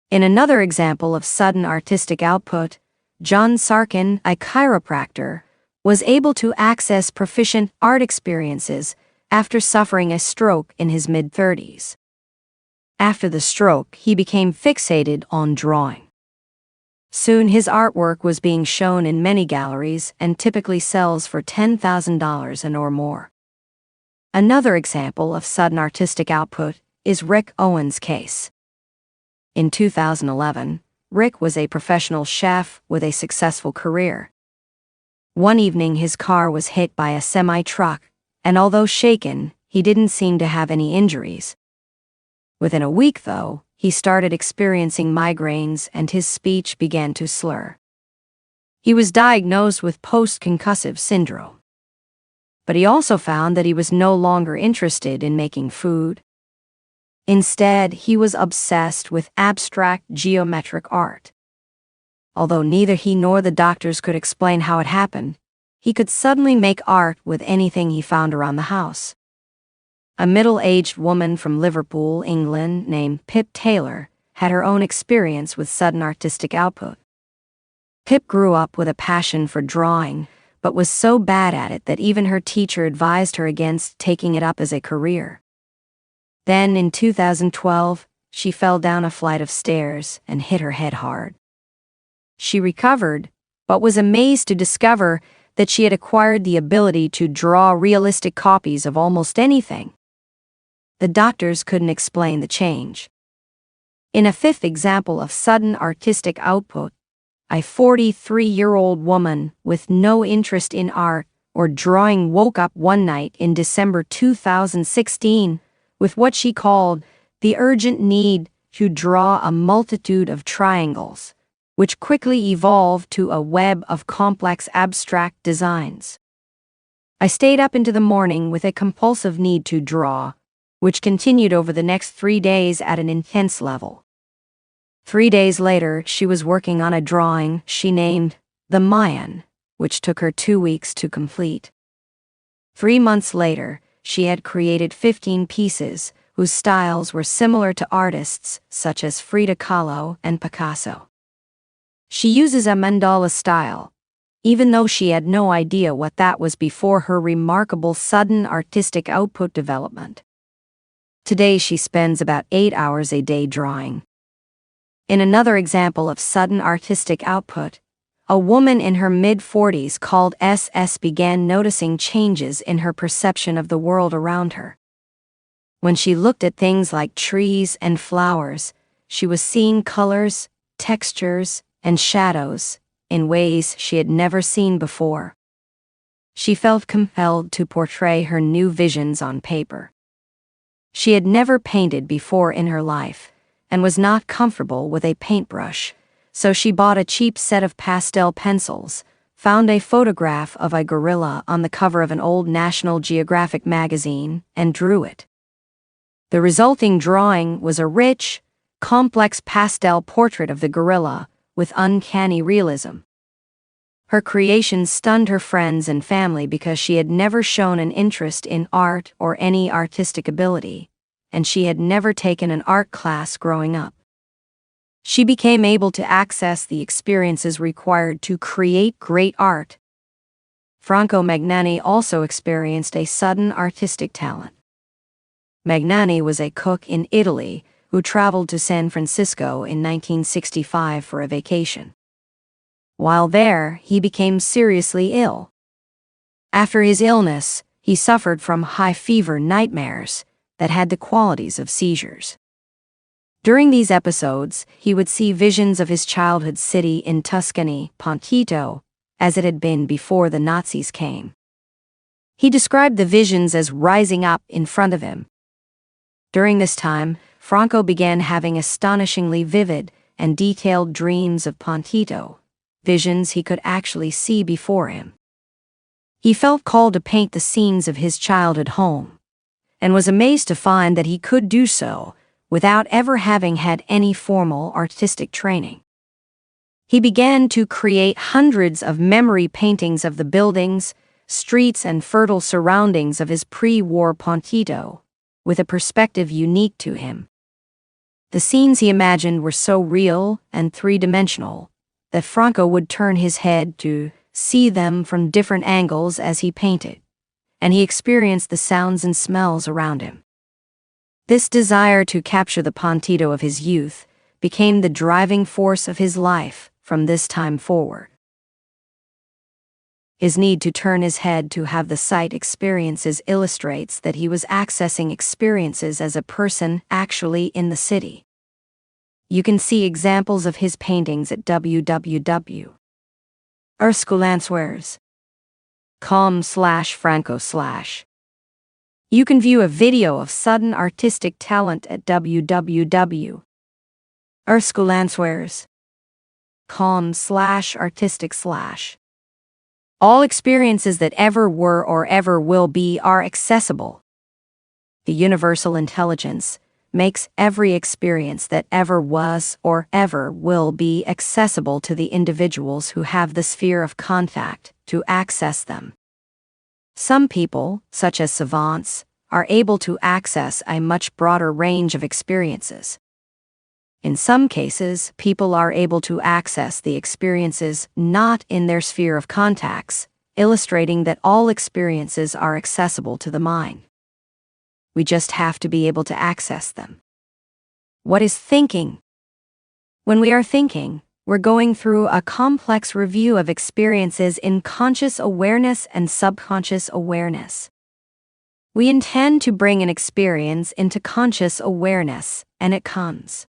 In another example of sudden artistic output, John Sarkin, a chiropractor, was able to access proficient art experiences after suffering a stroke in his mid-30s. After the stroke, he became fixated on drawing. Soon his artwork was being shown in many galleries and typically sells for $10,000 and or more. Another example of sudden artistic output is Rick Owens' case. In 2011, Rick was a professional chef with a successful career. One evening his car was hit by a semi-truck, and although shaken, he didn't seem to have any injuries. Within a week, though, he started experiencing migraines and his speech began to slur. He was diagnosed with post-concussive syndrome. But he also found that he was no longer interested in making food. Instead, he was obsessed with abstract geometric art. Although neither he nor the doctors could explain how it happened, he could suddenly make art with anything he found around the house. A middle-aged woman from Liverpool, England, named Pip Taylor, had her own experience with sudden artistic output. Pip grew up with a passion for drawing, but was so bad at it that even her teacher advised her against taking it up as a career. Then, in 2012, she fell down a flight of stairs and hit her head hard. She recovered, but was amazed to discover that she had acquired the ability to draw realistic copies of almost anything. The doctors couldn't explain the change. In a fifth example of sudden artistic output, a 43-year-old woman with no interest in art or drawing woke up one night in December 2016 with what she called the urgent need to draw a multitude of triangles, which quickly evolved to a web of complex abstract designs. I stayed up into the morning with a compulsive need to draw, which continued over the next 3 days at an intense level. 3 days later, she was working on a drawing she named The Mayan, which took her 2 weeks to complete. 3 months later, she had created 15 pieces whose styles were similar to artists such as Frida Kahlo and Picasso. She uses a mandala style, even though she had no idea what that was before her remarkable sudden artistic output development. Today she spends about 8 hours a day drawing. In another example of sudden artistic output, a woman in her mid-40s called SS began noticing changes in her perception of the world around her. When she looked at things like trees and flowers, she was seeing colors, textures, and shadows in ways she had never seen before. She felt compelled to portray her new visions on paper. She had never painted before in her life and was not comfortable with a paintbrush, so she bought a cheap set of pastel pencils, found a photograph of a gorilla on the cover of an old National Geographic magazine, and drew it. The resulting drawing was a rich, complex pastel portrait of the gorilla with uncanny realism. Her creation stunned her friends and family because she had never shown an interest in art or any artistic ability, and she had never taken an art class growing up. She became able to access the experiences required to create great art. Franco Magnani also experienced a sudden artistic talent. Magnani was a cook in Italy who traveled to San Francisco in 1965 for a vacation. While there, he became seriously ill. After his illness, he suffered from high fever nightmares that had the qualities of seizures. During these episodes, he would see visions of his childhood city in Tuscany, Pontito, as it had been before the Nazis came. He described the visions as rising up in front of him. During this time, Franco began having astonishingly vivid and detailed dreams of Pontito, visions he could actually see before him. He felt called to paint the scenes of his childhood home, and was amazed to find that he could do so without ever having had any formal artistic training. He began to create hundreds of memory paintings of the buildings, streets, and fertile surroundings of his pre-war Pontito, with a perspective unique to him. The scenes he imagined were so real and three-dimensional that Franco would turn his head to see them from different angles as he painted, and he experienced the sounds and smells around him. This desire to capture the Pontito of his youth became the driving force of his life from this time forward. His need to turn his head to have the sight experiences illustrates that he was accessing experiences as a person actually in the city. You can see examples of his paintings at www.erskulancewares.com/Franco/. You can view a video of sudden artistic talent at www.erskulancewares.com/artistic/. All experiences that ever were or ever will be are accessible. The universal intelligence makes every experience that ever was or ever will be accessible to the individuals who have the sphere of contact to access them. Some people, such as savants, are able to access a much broader range of experiences. In some cases, people are able to access the experiences not in their sphere of contacts, illustrating that all experiences are accessible to the mind. We just have to be able to access them. What is thinking? When we are thinking, we're going through a complex review of experiences in conscious awareness and subconscious awareness. We intend to bring an experience into conscious awareness, and it comes.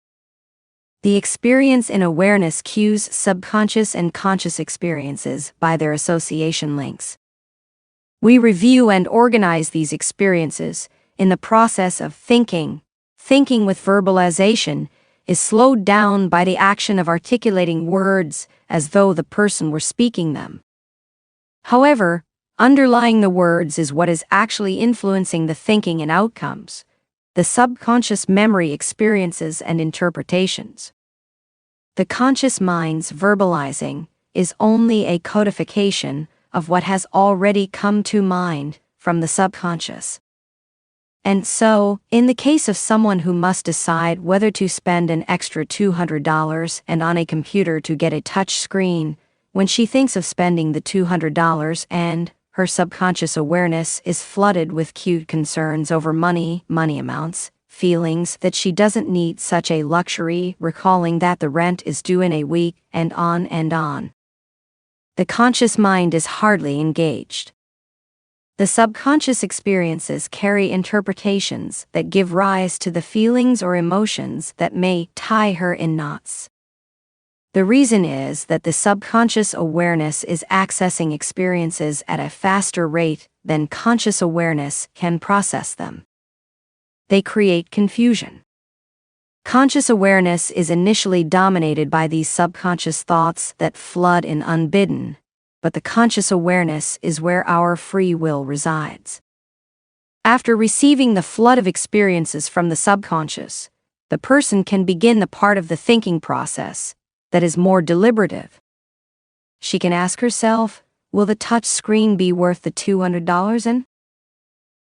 The experience in awareness cues subconscious and conscious experiences by their association links. We review and organize these experiences in the process of thinking. Thinking with verbalization is slowed down by the action of articulating words as though the person were speaking them. However, underlying the words is what is actually influencing the thinking and outcomes, the subconscious memory experiences and interpretations. The conscious mind's verbalizing is only a codification of what has already come to mind from the subconscious. And so, in the case of someone who must decide whether to spend an extra $200 and on a computer to get a touch screen, when she thinks of spending the $200 and her subconscious awareness is flooded with cute concerns over money amounts, feelings that she doesn't need such a luxury, recalling that the rent is due in a week, and on and on. The conscious mind is hardly engaged. The subconscious experiences carry interpretations that give rise to the feelings or emotions that may tie her in knots. The reason is that the subconscious awareness is accessing experiences at a faster rate than conscious awareness can process them. They create confusion. Conscious awareness is initially dominated by these subconscious thoughts that flood in unbidden, but the conscious awareness is where our free will resides. After receiving the flood of experiences from the subconscious, the person can begin the part of the thinking process that is more deliberative. She can ask herself, will the touch screen be worth the $200? And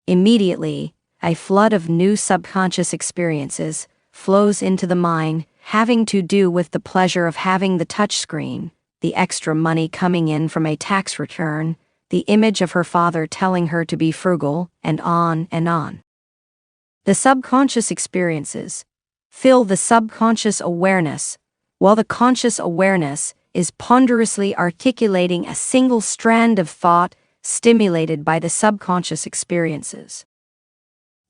immediately, a flood of new subconscious experiences flows into the mind, having to do with the pleasure of having the touch screen, the extra money coming in from a tax return, the image of her father telling her to be frugal, and on and on. The subconscious experiences fill the subconscious awareness, while the conscious awareness is ponderously articulating a single strand of thought stimulated by the subconscious experiences.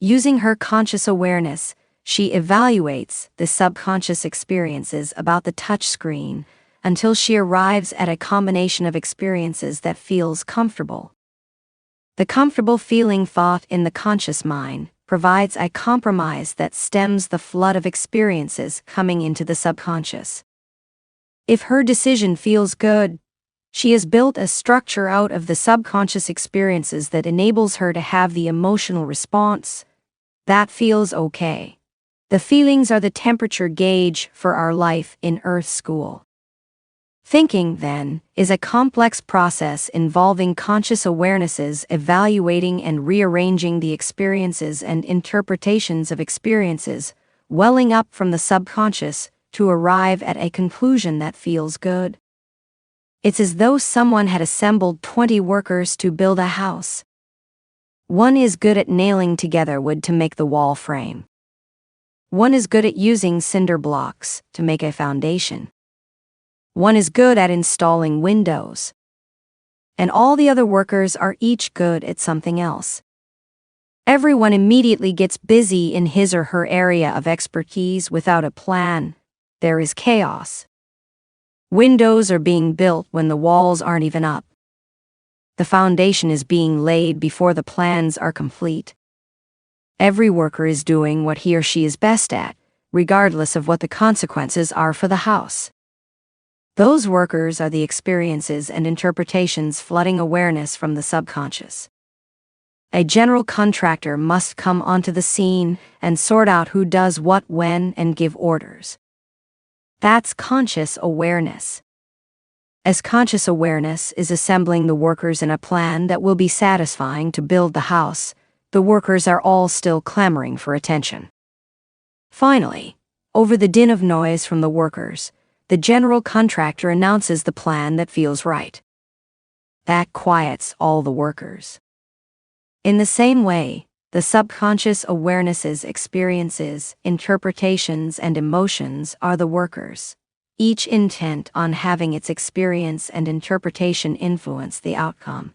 Using her conscious awareness, she evaluates the subconscious experiences about the touch screen until she arrives at a combination of experiences that feels comfortable. The comfortable feeling thought in the conscious mind provides a compromise that stems the flood of experiences coming into the subconscious. If her decision feels good, she has built a structure out of the subconscious experiences that enables her to have the emotional response. That feels okay. The feelings are the temperature gauge for our life in Earth School. Thinking, then, is a complex process involving conscious awarenesses evaluating and rearranging the experiences and interpretations of experiences, welling up from the subconscious to arrive at a conclusion that feels good. It's as though someone had assembled 20 workers to build a house. One is good at nailing together wood to make the wall frame. One is good at using cinder blocks to make a foundation. One is good at installing windows. And all the other workers are each good at something else. Everyone immediately gets busy in his or her area of expertise without a plan. There is chaos. Windows are being built when the walls aren't even up. The foundation is being laid before the plans are complete. Every worker is doing what he or she is best at, regardless of what the consequences are for the house. Those workers are the experiences and interpretations flooding awareness from the subconscious. A general contractor must come onto the scene and sort out who does what when and give orders. That's conscious awareness. As conscious awareness is assembling the workers in a plan that will be satisfying to build the house, the workers are all still clamoring for attention. Finally, over the din of noise from the workers, the general contractor announces the plan that feels right. That quiets all the workers. In the same way, the subconscious awareness's experiences, interpretations, and emotions are the workers, each intent on having its experience and interpretation influence the outcome.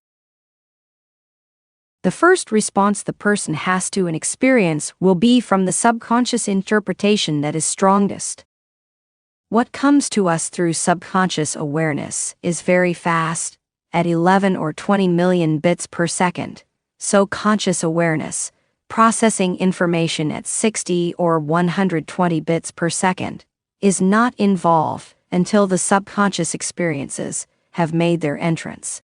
The first response the person has to an experience will be from the subconscious interpretation that is strongest. What comes to us through subconscious awareness is very fast, at 11 or 20 million bits per second, so conscious awareness, processing information at 60 or 120 bits per second, is not involved until the subconscious experiences have made their entrance.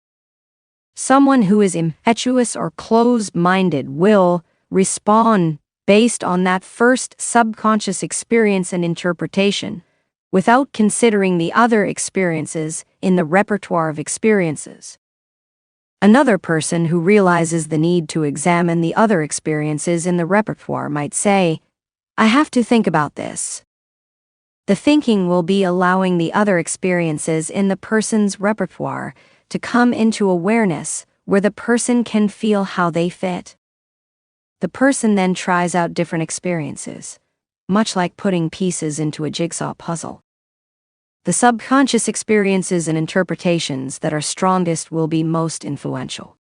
Someone who is impetuous or closed-minded will respond based on that first subconscious experience and interpretation, without considering the other experiences in the repertoire of experiences. Another person who realizes the need to examine the other experiences in the repertoire might say, "I have to think about this." The thinking will be allowing the other experiences in the person's repertoire to come into awareness where the person can feel how they fit. The person then tries out different experiences, much like putting pieces into a jigsaw puzzle. The subconscious experiences and interpretations that are strongest will be most influential.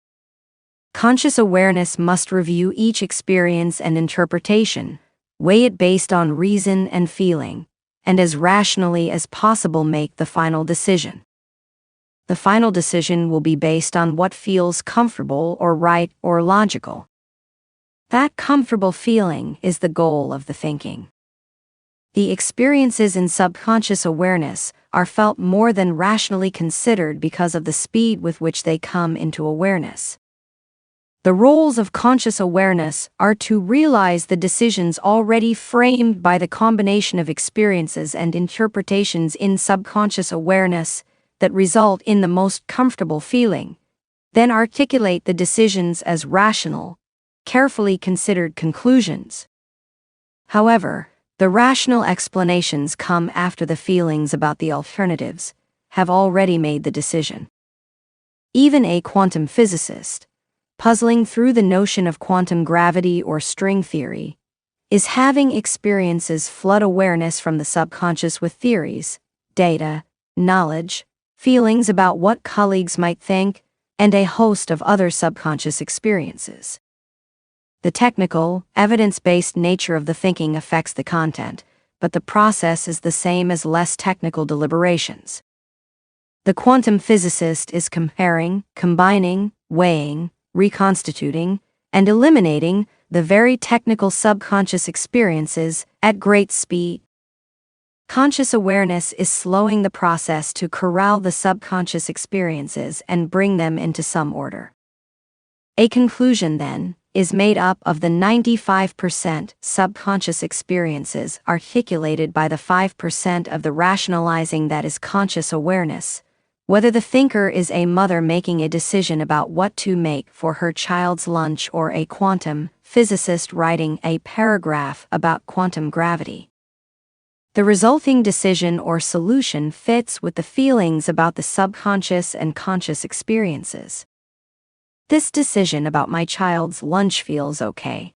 Conscious awareness must review each experience and interpretation, weigh it based on reason and feeling, and as rationally as possible make the final decision. The final decision will be based on what feels comfortable or right or logical. That comfortable feeling is the goal of the thinking. The experiences in subconscious awareness are felt more than rationally considered because of the speed with which they come into awareness. The roles of conscious awareness are to realize the decisions already framed by the combination of experiences and interpretations in subconscious awareness that result in the most comfortable feeling, then articulate the decisions as rational, carefully considered conclusions. However, the rational explanations come after the feelings about the alternatives have already made the decision. Even a quantum physicist, puzzling through the notion of quantum gravity or string theory, is having experiences flood awareness from the subconscious with theories, data, knowledge, feelings about what colleagues might think, and a host of other subconscious experiences. The technical, evidence-based nature of the thinking affects the content, but the process is the same as less technical deliberations. The quantum physicist is comparing, combining, weighing, reconstituting, and eliminating the very technical subconscious experiences at great speed. Conscious awareness is slowing the process to corral the subconscious experiences and bring them into some order. A conclusion, then, is made up of the 95% subconscious experiences articulated by the 5% of the rationalizing that is conscious awareness, whether the thinker is a mother making a decision about what to make for her child's lunch or a quantum physicist writing a paragraph about quantum gravity. The resulting decision or solution fits with the feelings about the subconscious and conscious experiences. This decision about my child's lunch feels okay.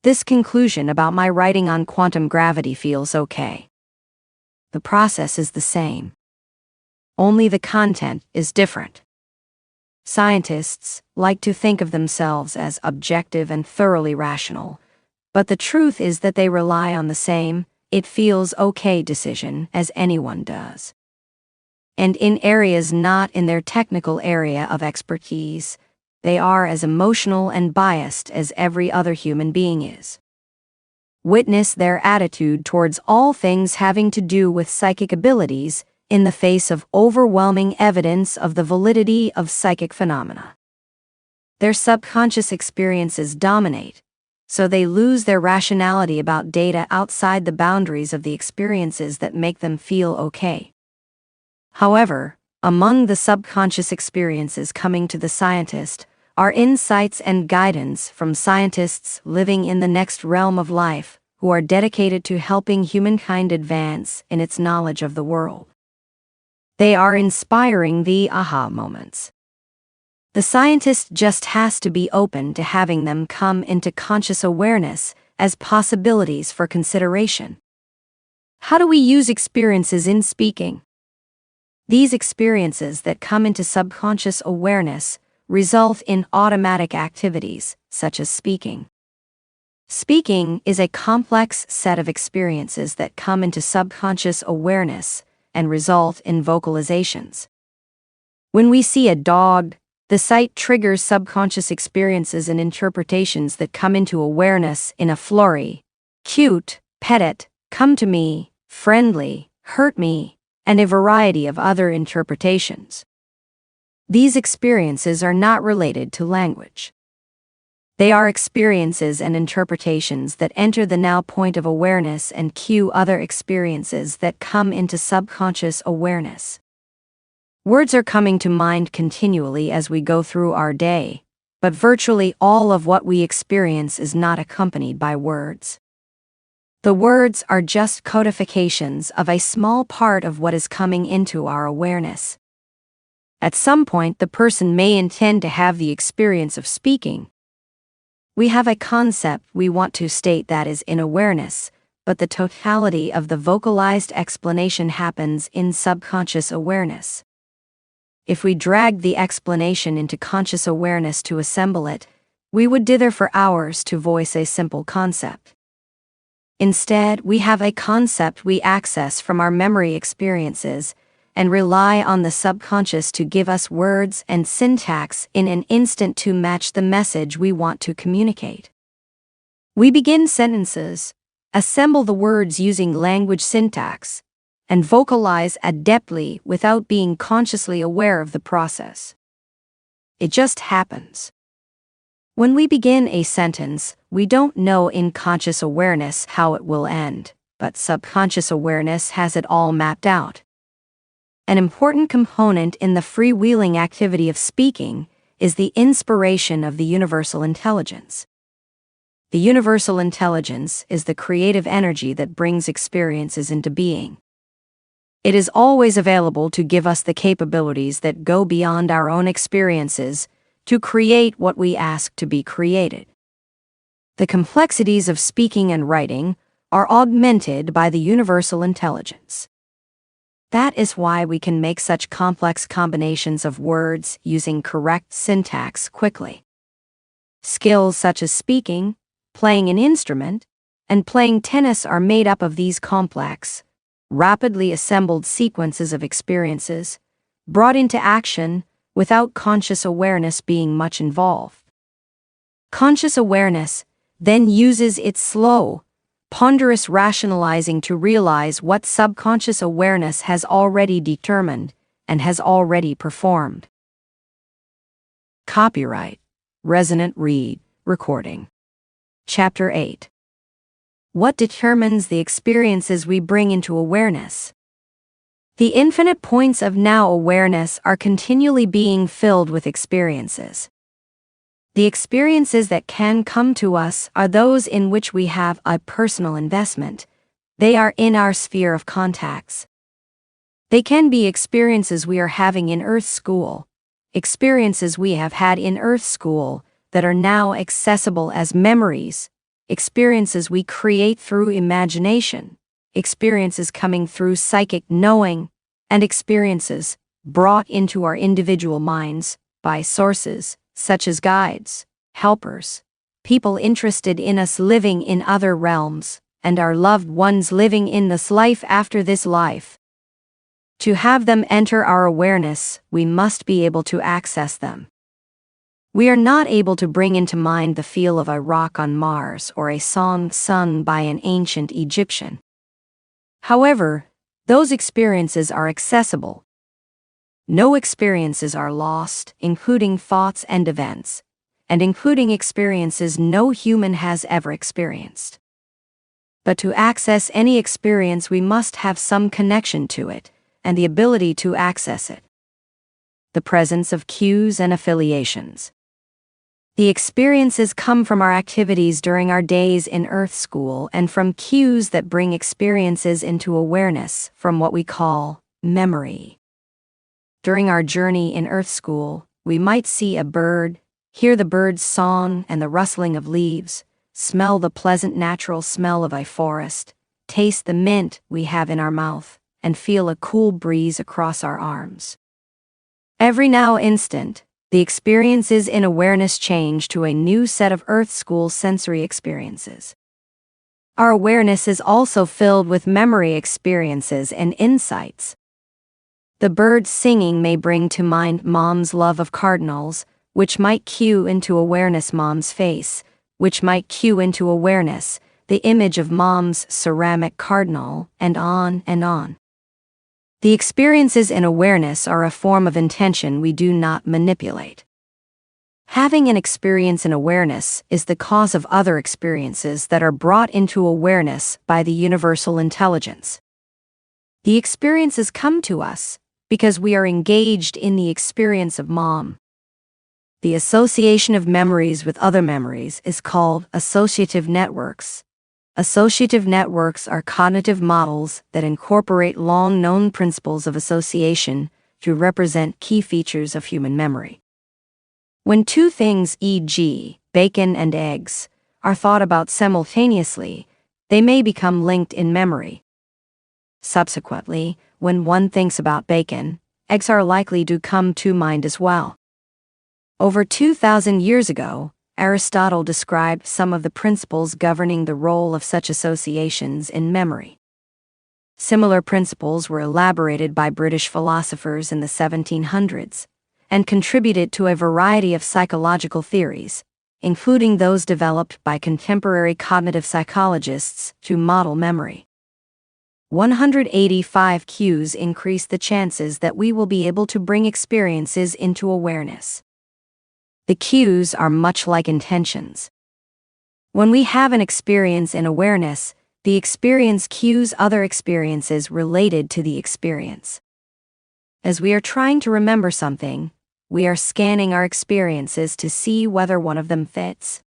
This conclusion about my writing on quantum gravity feels okay. The process is the same. Only the content is different. Scientists like to think of themselves as objective and thoroughly rational, but the truth is that they rely on the same, "it feels okay" decision as anyone does. And in areas not in their technical area of expertise, they are as emotional and biased as every other human being is. Witness their attitude towards all things having to do with psychic abilities in the face of overwhelming evidence of the validity of psychic phenomena. Their subconscious experiences dominate, so they lose their rationality about data outside the boundaries of the experiences that make them feel okay. However, among the subconscious experiences coming to the scientist are insights and guidance from scientists living in the next realm of life who are dedicated to helping humankind advance in its knowledge of the world. They are inspiring the aha moments. The scientist just has to be open to having them come into conscious awareness as possibilities for consideration. How do we use experiences in speaking? These experiences that come into subconscious awareness result in automatic activities, such as speaking. Speaking is a complex set of experiences that come into subconscious awareness and result in vocalizations. When we see a dog, the sight triggers subconscious experiences and interpretations that come into awareness in a flurry: cute, pet it, come to me, friendly, hurt me, and a variety of other interpretations. These experiences are not related to language. They are experiences and interpretations that enter the now point of awareness and cue other experiences that come into subconscious awareness. Words are coming to mind continually as we go through our day, but virtually all of what we experience is not accompanied by words. The words are just codifications of a small part of what is coming into our awareness. At some point, the person may intend to have the experience of speaking. We have a concept we want to state that is in awareness, but the totality of the vocalized explanation happens in subconscious awareness. If we dragged the explanation into conscious awareness to assemble it, we would dither for hours to voice a simple concept. Instead, we have a concept we access from our memory experiences and rely on the subconscious to give us words and syntax in an instant to match the message we want to communicate. We begin sentences, assemble the words using language syntax, and vocalize adeptly without being consciously aware of the process. It just happens. When we begin a sentence, we don't know in conscious awareness how it will end, but subconscious awareness has it all mapped out. An important component in the freewheeling activity of speaking is the inspiration of the universal intelligence. The universal intelligence is the creative energy that brings experiences into being. It is always available to give us the capabilities that go beyond our own experiences to create what we ask to be created. The complexities of speaking and writing are augmented by the universal intelligence. That is why we can make such complex combinations of words using correct syntax quickly. Skills such as speaking, playing an instrument, and playing tennis are made up of these complex, rapidly assembled sequences of experiences, brought into action without conscious awareness being much involved. Conscious awareness then uses its slow, ponderous rationalizing to realize what subconscious awareness has already determined and has already performed. Copyright Resonant Read Recording. Chapter 8. What determines the experiences we bring into awareness? The infinite points of now awareness are continually being filled with experiences. The experiences that can come to us are those in which we have a personal investment. They are in our sphere of contacts. They can be experiences we are having in Earth School, experiences we have had in Earth School that are now accessible as memories, experiences we create through imagination, experiences coming through psychic knowing, and experiences brought into our individual minds by sources such as guides, helpers, people interested in us living in other realms, and our loved ones living in this life after this life. To have them enter our awareness, we must be able to access them. We are not able to bring into mind the feel of a rock on Mars or a song sung by an ancient Egyptian. However, those experiences are accessible. No experiences are lost, including thoughts and events, and including experiences no human has ever experienced. But to access any experience, we must have some connection to it, and the ability to access it. The presence of cues and affiliations. The experiences come from our activities during our days in Earth School and from cues that bring experiences into awareness from what we call memory. During our journey in Earth School, we might see a bird, hear the bird's song and the rustling of leaves, smell the pleasant natural smell of a forest, taste the mint we have in our mouth, and feel a cool breeze across our arms. Every now instant, the experiences in awareness change to a new set of Earth School sensory experiences. Our awareness is also filled with memory experiences and insights. The birds singing may bring to mind Mom's love of cardinals, which might cue into awareness Mom's face, which might cue into awareness the image of Mom's ceramic cardinal, and on and on. The experiences in awareness are a form of intention we do not manipulate. Having an experience in awareness is the cause of other experiences that are brought into awareness by the universal intelligence. The experiences come to us, because we are engaged in the experience of mom. The association of memories with other memories is called associative networks. Associative networks are cognitive models that incorporate long-known principles of association to represent key features of human memory. When two things, e.g., bacon and eggs, are thought about simultaneously, they may become linked in memory. Subsequently, when one thinks about bacon, eggs are likely to come to mind as well. Over 2,000 years ago, Aristotle described some of the principles governing the role of such associations in memory. Similar principles were elaborated by British philosophers in the 1700s and contributed to a variety of psychological theories, including those developed by contemporary cognitive psychologists to model memory. 185 cues increase the chances that we will be able to bring experiences into awareness. The cues are much like intentions. When we have an experience in awareness, the experience cues other experiences related to the experience. As we are trying to remember something, we are scanning our experiences to see whether one of them fits.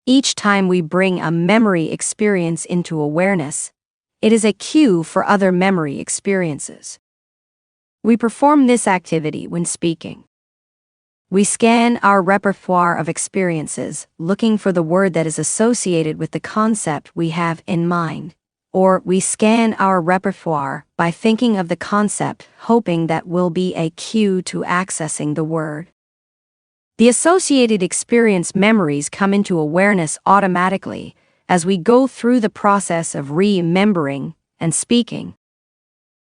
Each time we bring a memory experience into awareness, it is a cue for other memory experiences. We perform this activity when speaking. We scan our repertoire of experiences, looking for the word that is associated with the concept we have in mind, or we scan our repertoire by thinking of the concept, hoping that will be a cue to accessing the word. The associated experience memories come into awareness automatically as we go through the process of remembering and speaking.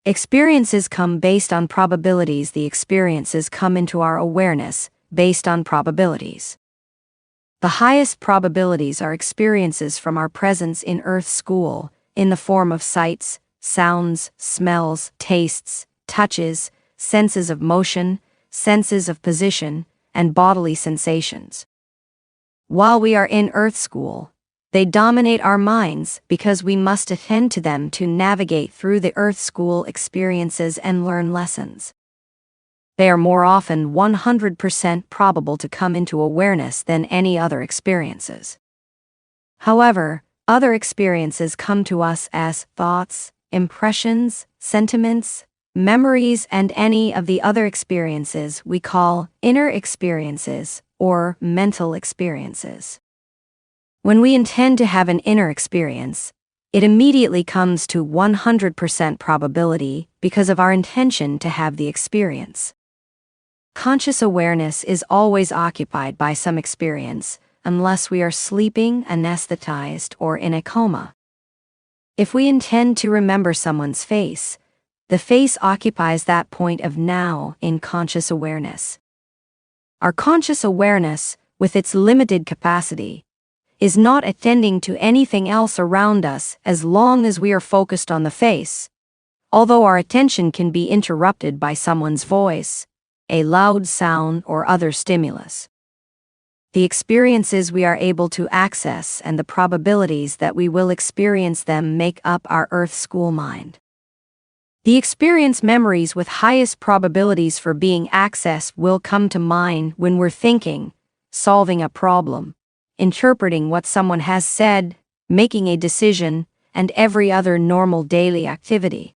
Experiences come based on probabilities. The experiences come into our awareness based on probabilities. The highest probabilities are experiences from our presence in Earth School, in the form of sights, sounds, smells, tastes, touches, senses of motion, senses of position, and bodily sensations. While we are in Earth School, they dominate our minds because we must attend to them to navigate through the Earth School experiences and learn lessons. They are more often 100% probable to come into awareness than any other experiences. However, other experiences come to us as thoughts, impressions, sentiments, memories, and any of the other experiences we call inner experiences or mental experiences. When we intend to have an inner experience, it immediately comes to 100% probability because of our intention to have the experience. Conscious awareness is always occupied by some experience, unless we are sleeping, anesthetized, or in a coma. If we intend to remember someone's face, the face occupies that point of now in conscious awareness. Our conscious awareness, with its limited capacity, is not attending to anything else around us as long as we are focused on the face, although our attention can be interrupted by someone's voice, a loud sound, or other stimulus. The experiences we are able to access and the probabilities that we will experience them make up our Earth School mind. The experience memories with highest probabilities for being accessed will come to mind when we're thinking, solving a problem, interpreting what someone has said, making a decision, and every other normal daily activity.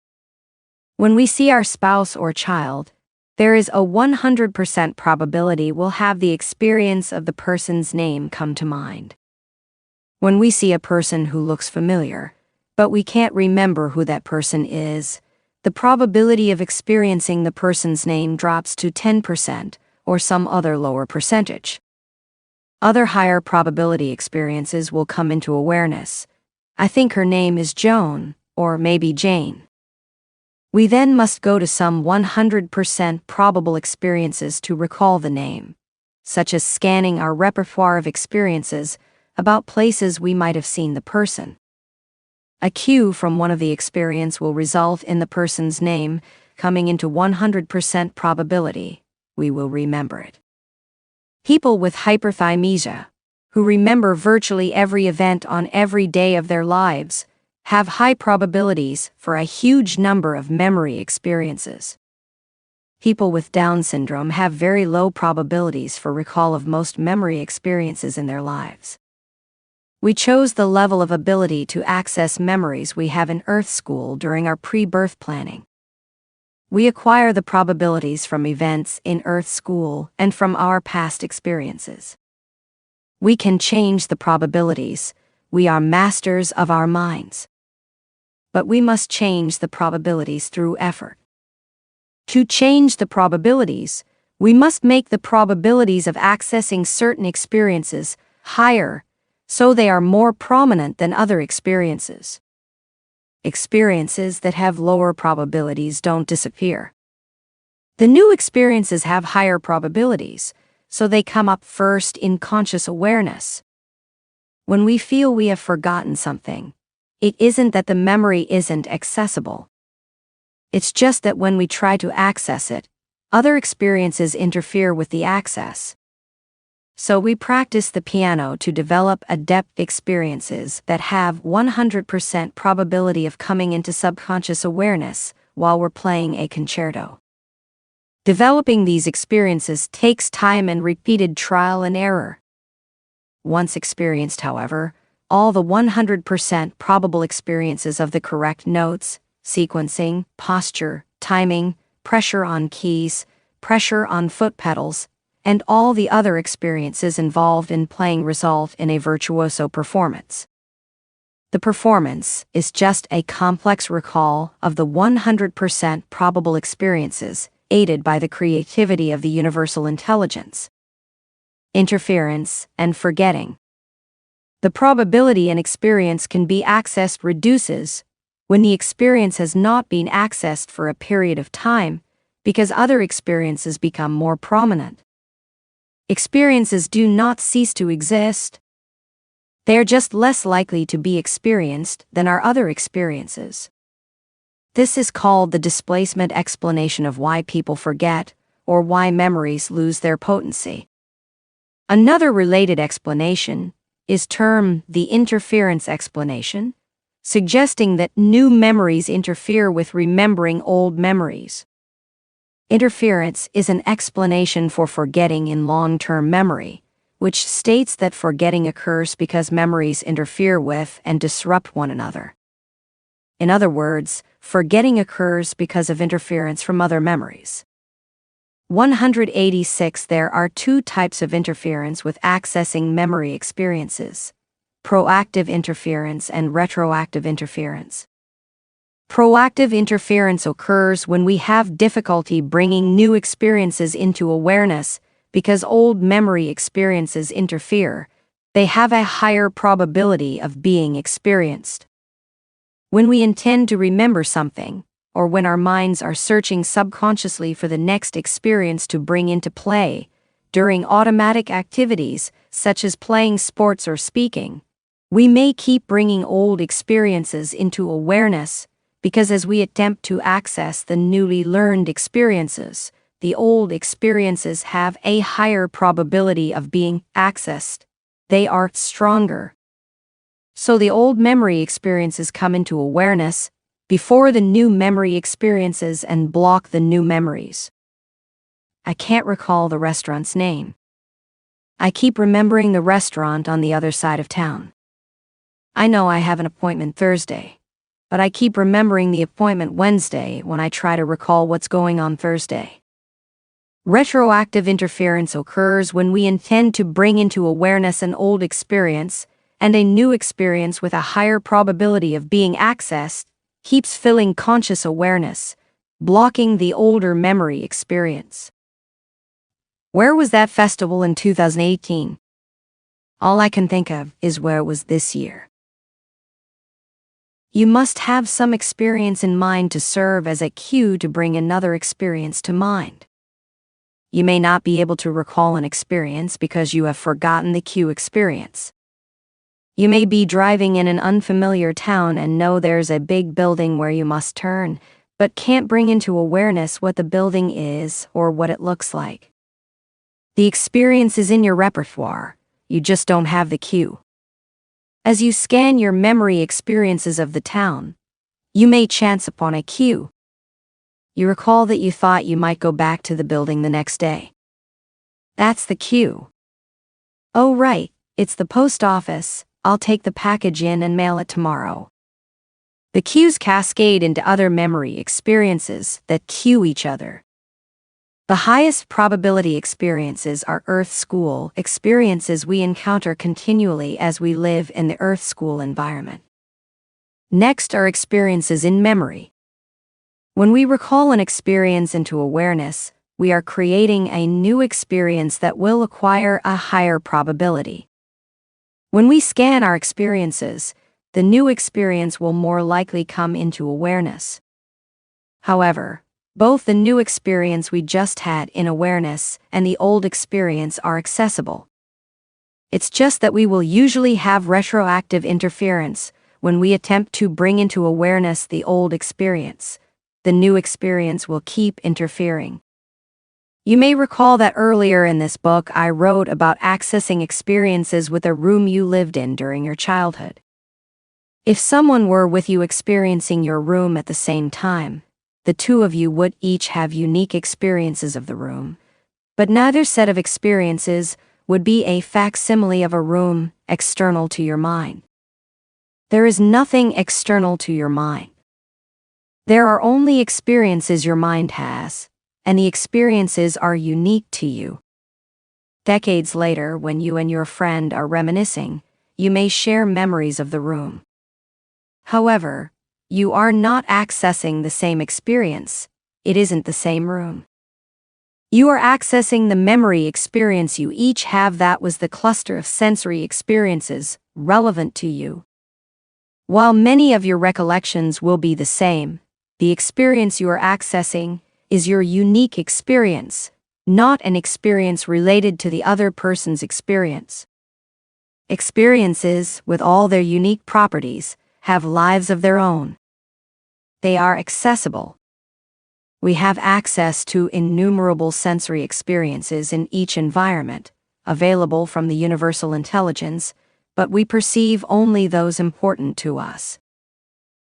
When we see our spouse or child, there is a 100% probability we'll have the experience of the person's name come to mind. When we see a person who looks familiar, but we can't remember who that person is, the probability of experiencing the person's name drops to 10% or some other lower percentage. Other higher probability experiences will come into awareness. I think her name is Joan, or maybe Jane. We then must go to some 100% probable experiences to recall the name, such as scanning our repertoire of experiences about places we might have seen the person. A cue from one of the experience will result in the person's name coming into 100% probability. We will remember it. People with hyperthymesia, who remember virtually every event on every day of their lives, have high probabilities for a huge number of memory experiences. People with Down syndrome have very low probabilities for recall of most memory experiences in their lives. We chose the level of ability to access memories we have in Earth School during our pre-birth planning. We acquire the probabilities from events in Earth School and from our past experiences. We can change the probabilities. We are masters of our minds. But we must change the probabilities through effort. To change the probabilities, we must make the probabilities of accessing certain experiences higher, so they are more prominent than other experiences. Experiences that have lower probabilities don't disappear. The new experiences have higher probabilities, so they come up first in conscious awareness. When we feel we have forgotten something, it isn't that the memory isn't accessible. It's just that when we try to access it, other experiences interfere with the access. So we practice the piano to develop adept experiences that have 100% probability of coming into subconscious awareness while we're playing a concerto. Developing these experiences takes time and repeated trial and error. Once experienced, however, all the 100% probable experiences of the correct notes, sequencing, posture, timing, pressure on keys, pressure on foot pedals, and all the other experiences involved in playing result in a virtuoso performance. The performance is just a complex recall of the 100% probable experiences, aided by the creativity of the universal intelligence. Interference and forgetting. The probability an experience can be accessed reduces when the experience has not been accessed for a period of time, because other experiences become more prominent. Experiences do not cease to exist. They are just less likely to be experienced than our other experiences. This is called the displacement explanation of why people forget, or why memories lose their potency. Another related explanation is termed the interference explanation, suggesting that new memories interfere with remembering old memories. Interference is an explanation for forgetting in long-term memory, which states that forgetting occurs because memories interfere with and disrupt one another. In other words, forgetting occurs because of interference from other memories. 186. There are two types of interference with accessing memory experiences: proactive interference and retroactive interference. Proactive interference occurs when we have difficulty bringing new experiences into awareness because old memory experiences interfere. They have a higher probability of being experienced. When we intend to remember something, or when our minds are searching subconsciously for the next experience to bring into play, during automatic activities such as playing sports or speaking, we may keep bringing old experiences into awareness, because as we attempt to access the newly learned experiences, the old experiences have a higher probability of being accessed. They are stronger. So the old memory experiences come into awareness before the new memory experiences and block the new memories. I can't recall the restaurant's name. I keep remembering the restaurant on the other side of town. I know I have an appointment Thursday, but I keep remembering the appointment Wednesday when I try to recall what's going on Thursday. Retroactive interference occurs when we intend to bring into awareness an old experience, and a new experience with a higher probability of being accessed keeps filling conscious awareness, blocking the older memory experience. Where was that festival in 2018? All I can think of is where it was this year. You must have some experience in mind to serve as a cue to bring another experience to mind. You may not be able to recall an experience because you have forgotten the cue experience. You may be driving in an unfamiliar town and know there's a big building where you must turn, but can't bring into awareness what the building is or what it looks like. The experience is in your repertoire, you just don't have the cue. As you scan your memory experiences of the town, you may chance upon a cue. You recall that you thought you might go back to the building the next day. That's the cue. Oh right, it's the post office, I'll take the package in and mail it tomorrow. The cues cascade into other memory experiences that cue each other. The highest probability experiences are Earth School experiences we encounter continually as we live in the Earth School environment. Next are experiences in memory. When we recall an experience into awareness, we are creating a new experience that will acquire a higher probability. When we scan our experiences, the new experience will more likely come into awareness. However, both the new experience we just had in awareness and the old experience are accessible. It's just that we will usually have retroactive interference when we attempt to bring into awareness the old experience. The new experience will keep interfering. You may recall that earlier in this book I wrote about accessing experiences with a room you lived in during your childhood. If someone were with you experiencing your room at the same time, the two of you would each have unique experiences of the room, but neither set of experiences would be a facsimile of a room external to your mind. There is nothing external to your mind. There are only experiences your mind has, and the experiences are unique to you. Decades later, when you and your friend are reminiscing, you may share memories of the room. However, you are not accessing the same experience. It isn't the same room. You are accessing the memory experience you each have that was the cluster of sensory experiences relevant to you. While many of your recollections will be the same, the experience you are accessing is your unique experience, not an experience related to the other person's experience. Experiences, with all their unique properties, have lives of their own. They are accessible. We have access to innumerable sensory experiences in each environment, available from the universal intelligence, but we perceive only those important to us.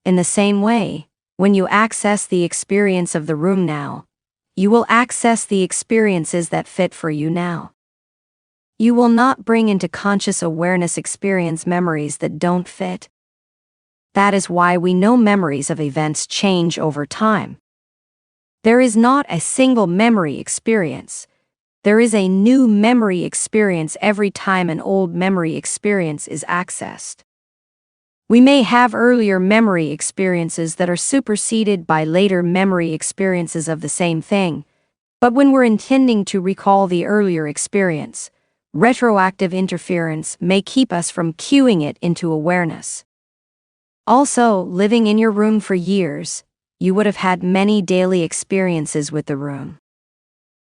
In the same way, when you access the experience of the room now, you will access the experiences that fit for you now. You will not bring into conscious awareness experience memories that don't fit. That is why we know memories of events change over time. There is not a single memory experience. There is a new memory experience every time an old memory experience is accessed. We may have earlier memory experiences that are superseded by later memory experiences of the same thing, but when we're intending to recall the earlier experience, retroactive interference may keep us from cueing it into awareness. Also, living in your room for years, you would have had many daily experiences with the room.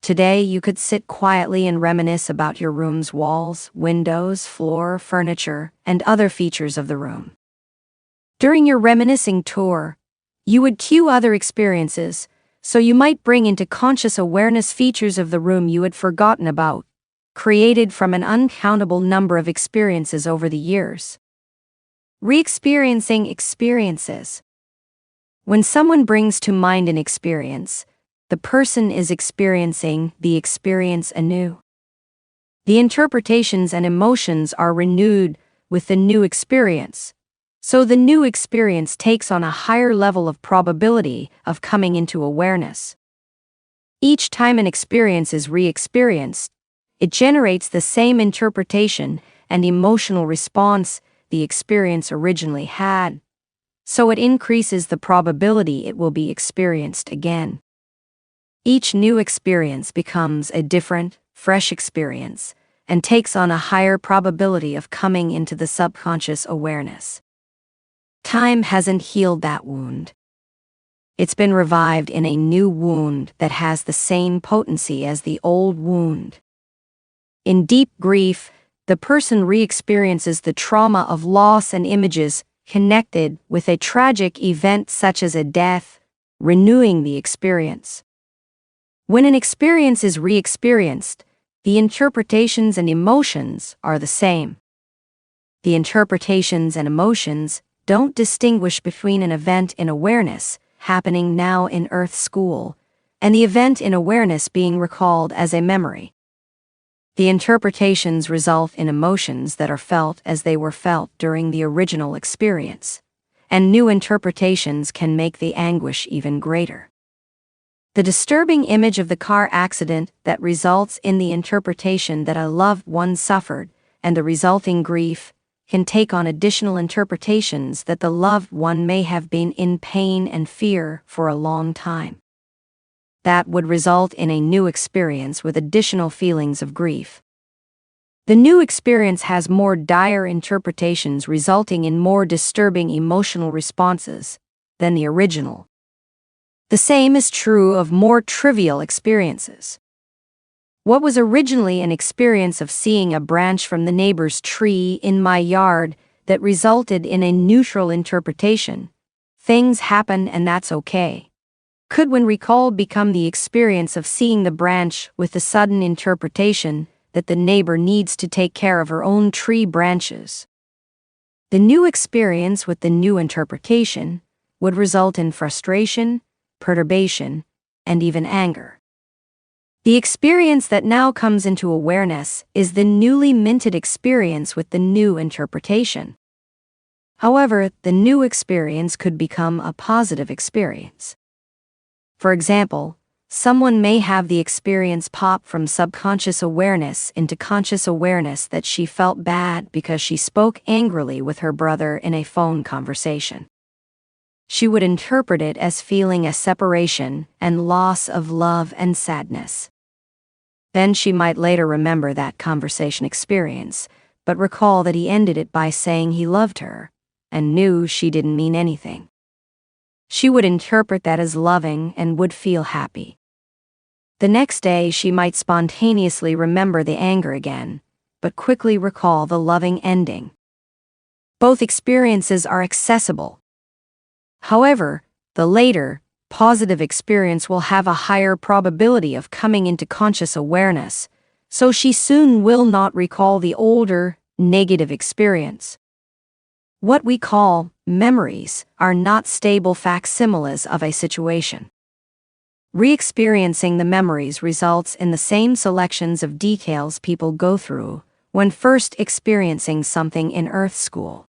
Today, you could sit quietly and reminisce about your room's walls, windows, floor, furniture, and other features of the room. During your reminiscing tour, you would cue other experiences, so you might bring into conscious awareness features of the room you had forgotten about, created from an uncountable number of experiences over the years. Re-experiencing experiences. When someone brings to mind an experience, the person is experiencing the experience anew. The interpretations and emotions are renewed with the new experience, so the new experience takes on a higher level of probability of coming into awareness. Each time an experience is re-experienced, it generates the same interpretation and emotional response the experience originally had, so it increases the probability it will be experienced again. Each new experience becomes a different, fresh experience and takes on a higher probability of coming into the subconscious awareness. Time hasn't healed that wound. It's been revived in a new wound that has the same potency as the old wound. In deep grief, the person re-experiences the trauma of loss and images connected with a tragic event such as a death, renewing the experience. When an experience is re-experienced, the interpretations and emotions are the same. The interpretations and emotions don't distinguish between an event in awareness happening now in Earth School, and the event in awareness being recalled as a memory. The interpretations result in emotions that are felt as they were felt during the original experience, and new interpretations can make the anguish even greater. The disturbing image of the car accident that results in the interpretation that a loved one suffered, and the resulting grief, can take on additional interpretations that the loved one may have been in pain and fear for a long time. That would result in a new experience with additional feelings of grief. The new experience has more dire interpretations, resulting in more disturbing emotional responses than the original. The same is true of more trivial experiences. What was originally an experience of seeing a branch from the neighbor's tree in my yard that resulted in a neutral interpretation, "Things happen and that's okay," could, when recalled, become the experience of seeing the branch with the sudden interpretation that the neighbor needs to take care of her own tree branches. The new experience with the new interpretation would result in frustration, perturbation, and even anger. The experience that now comes into awareness is the newly minted experience with the new interpretation. However, the new experience could become a positive experience. For example, someone may have the experience pop from subconscious awareness into conscious awareness that she felt bad because she spoke angrily with her brother in a phone conversation. She would interpret it as feeling a separation and loss of love and sadness. Then she might later remember that conversation experience, but recall that he ended it by saying he loved her, and knew she didn't mean anything. She would interpret that as loving and would feel happy. The next day she might spontaneously remember the anger again, but quickly recall the loving ending. Both experiences are accessible. However, the later, positive experience will have a higher probability of coming into conscious awareness, so she soon will not recall the older, negative experience. What we call memories are not stable facsimiles of a situation. Re-experiencing the memories results in the same selections of details people go through when first experiencing something in Earth School.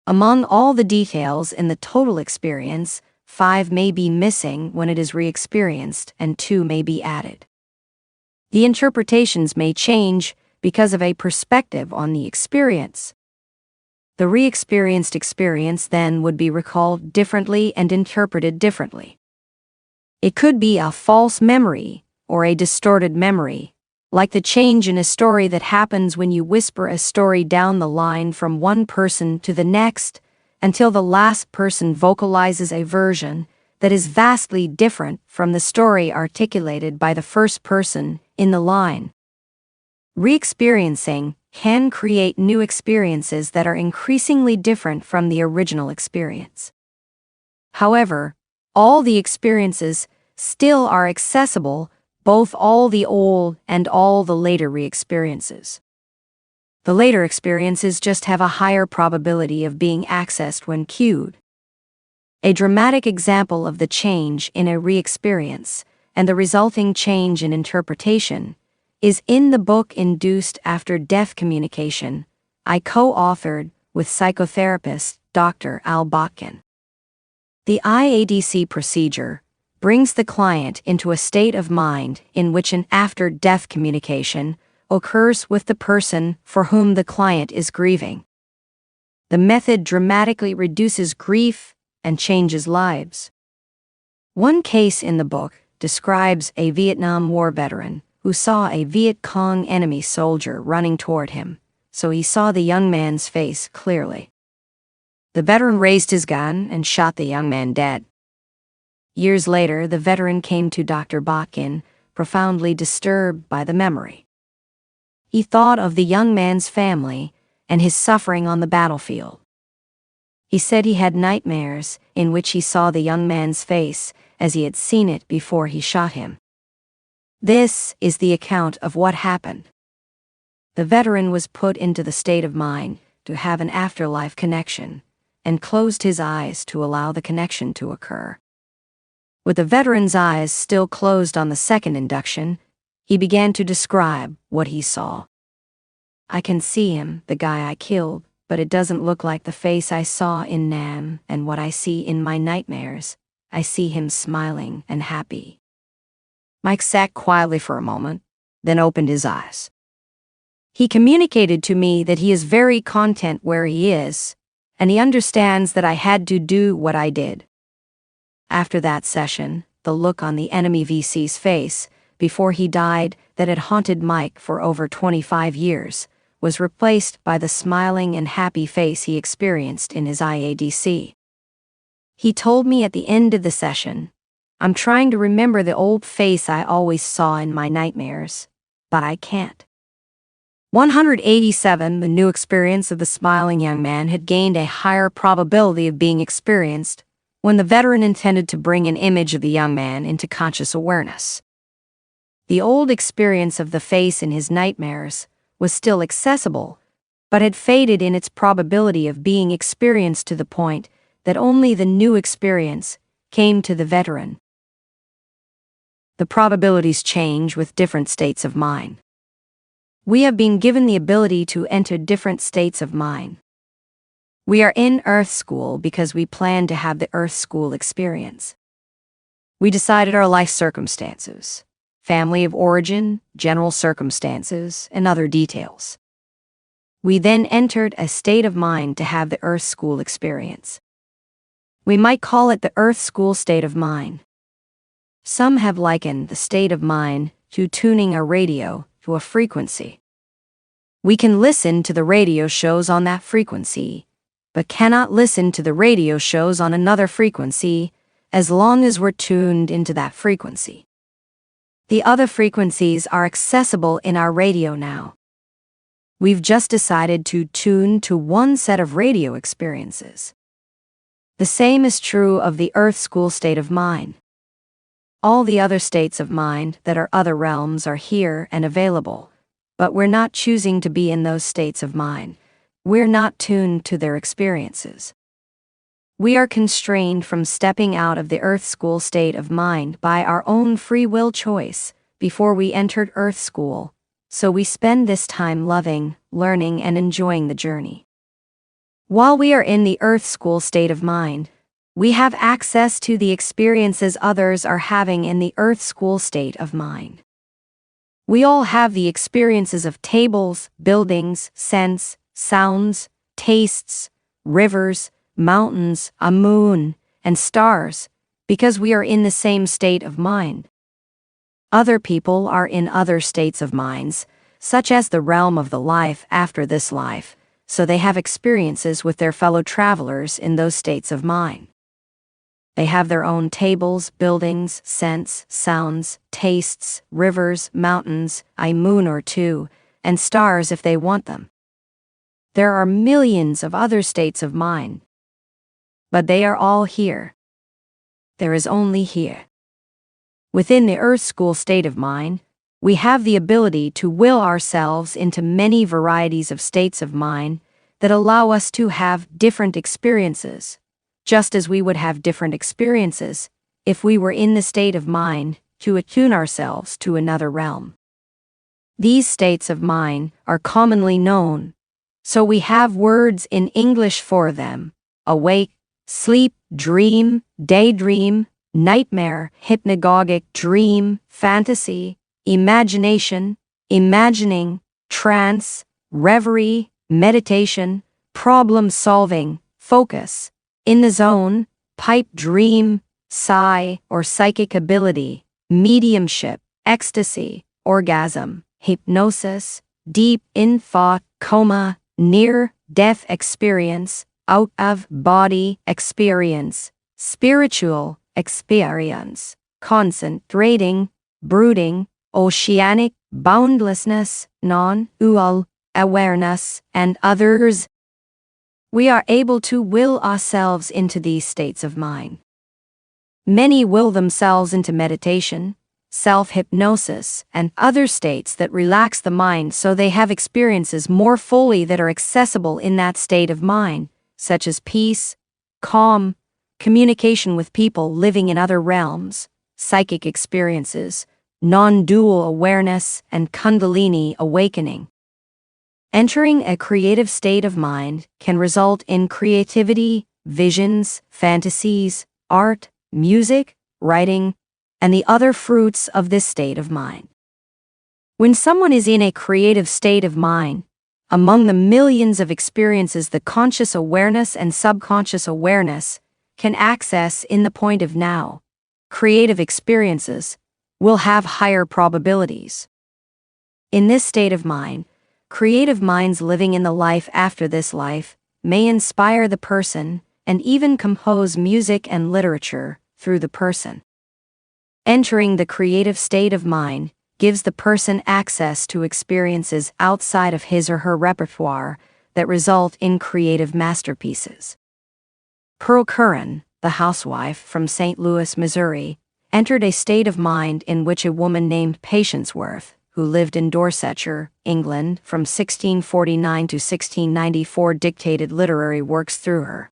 Among all the details in the total experience, 5 may be missing when it is re-experienced and 2 may be added. The interpretations may change because of a perspective on the experience. The re-experienced experience then would be recalled differently and interpreted differently. It could be a false memory or a distorted memory, like the change in a story that happens when you whisper a story down the line from one person to the next until the last person vocalizes a version that is vastly different from the story articulated by the first person in the line. Re-experiencing can create new experiences that are increasingly different from the original experience. However, all the experiences still are accessible, both all the old and all the later re-experiences. The later experiences just have a higher probability of being accessed when cued. A dramatic example of the change in a re-experience and the resulting change in interpretation is in the book Induced After Death Communication I co-authored with psychotherapist Dr. Al Botkin. The IADC procedure brings the client into a state of mind in which an after-death communication occurs with the person for whom the client is grieving. The method dramatically reduces grief and changes lives. One case in the book describes a Vietnam War veteran who saw a Viet Cong enemy soldier running toward him, so he saw the young man's face clearly. The veteran raised his gun and shot the young man dead. Years later, the veteran came to Dr. Botkin, profoundly disturbed by the memory. He thought of the young man's family and his suffering on the battlefield. He said he had nightmares in which he saw the young man's face as he had seen it before he shot him. This is the account of what happened. The veteran was put into the state of mind to have an afterlife connection and closed his eyes to allow the connection to occur. With the veteran's eyes still closed on the second induction, he began to describe what he saw. I can see him, the guy I killed, but it doesn't look like the face I saw in Nam and what I see in my nightmares. I see him smiling and happy. Mike sat quietly for a moment, then opened his eyes. He communicated to me that he is very content where he is, and he understands that I had to do what I did. After that session, the look on the enemy VC's face, before he died, that had haunted Mike for over 25 years, was replaced by the smiling and happy face he experienced in his IADC. He told me at the end of the session, "I'm trying to remember the old face I always saw in my nightmares, but I can't." 187. The new experience of the smiling young man had gained a higher probability of being experienced when the veteran intended to bring an image of the young man into conscious awareness. The old experience of the face in his nightmares was still accessible, but had faded in its probability of being experienced to the point that only the new experience came to the veteran. The probabilities change with different states of mind. We have been given the ability to enter different states of mind. We are in Earth School because we plan to have the Earth School experience. We decided our life circumstances, family of origin, general circumstances, and other details. We then entered a state of mind to have the Earth School experience. We might call it the Earth School state of mind. Some have likened the state of mind to tuning a radio to a frequency. We can listen to the radio shows on that frequency, but cannot listen to the radio shows on another frequency as long as we're tuned into that frequency. The other frequencies are accessible in our radio now. We've just decided to tune to one set of radio experiences. The same is true of the Earth School state of mind. All the other states of mind that are other realms are here and available, but we're not choosing to be in those states of mind. We're not tuned to their experiences. We are constrained from stepping out of the Earth School state of mind by our own free will choice before we entered Earth School, so we spend this time loving, learning, and enjoying the journey. While we are in the Earth School state of mind, we have access to the experiences others are having in the Earth School state of mind. We all have the experiences of tables, buildings, scents, sounds, tastes, rivers, mountains, a moon, and stars, because we are in the same state of mind. Other people are in other states of minds, such as the realm of the life after this life, so they have experiences with their fellow travelers in those states of mind. They have their own tables, buildings, scents, sounds, tastes, rivers, mountains, a moon or two, and stars if they want them. There are millions of other states of mind, but they are all here. There is only here. Within the Earth School state of mind, we have the ability to will ourselves into many varieties of states of mind that allow us to have different experiences, just as we would have different experiences if we were in the state of mind to attune ourselves to another realm. These states of mind are commonly known, so we have words in English for them: awake, sleep, dream, daydream, nightmare, hypnagogic, dream, fantasy, imagination, imagining, trance, reverie, meditation, problem-solving, focus, in the zone, pipe dream, psi or psychic ability, mediumship, ecstasy, orgasm, hypnosis, deep in thought, coma, near-death experience, out-of-body experience, spiritual experience, concentrating, brooding, oceanic, boundlessness, non-dual awareness, and others. We are able to will ourselves into these states of mind. Many will themselves into meditation, self-hypnosis, and other states that relax the mind so they have experiences more fully that are accessible in that state of mind, such as peace, calm, communication with people living in other realms, psychic experiences, non-dual awareness, and Kundalini awakening. Entering a creative state of mind can result in creativity, visions, fantasies, art, music, writing, and the other fruits of this state of mind. When someone is in a creative state of mind, among the millions of experiences the conscious awareness and subconscious awareness can access in the point of now, creative experiences will have higher probabilities. In this state of mind, creative minds living in the life after this life may inspire the person and even compose music and literature through the person. Entering the creative state of mind gives the person access to experiences outside of his or her repertoire that result in creative masterpieces. Pearl Curran, the housewife from St. Louis, Missouri, entered a state of mind in which a woman named Patience Worth, who lived in Dorsetshire, England, from 1649 to 1694, dictated literary works through her.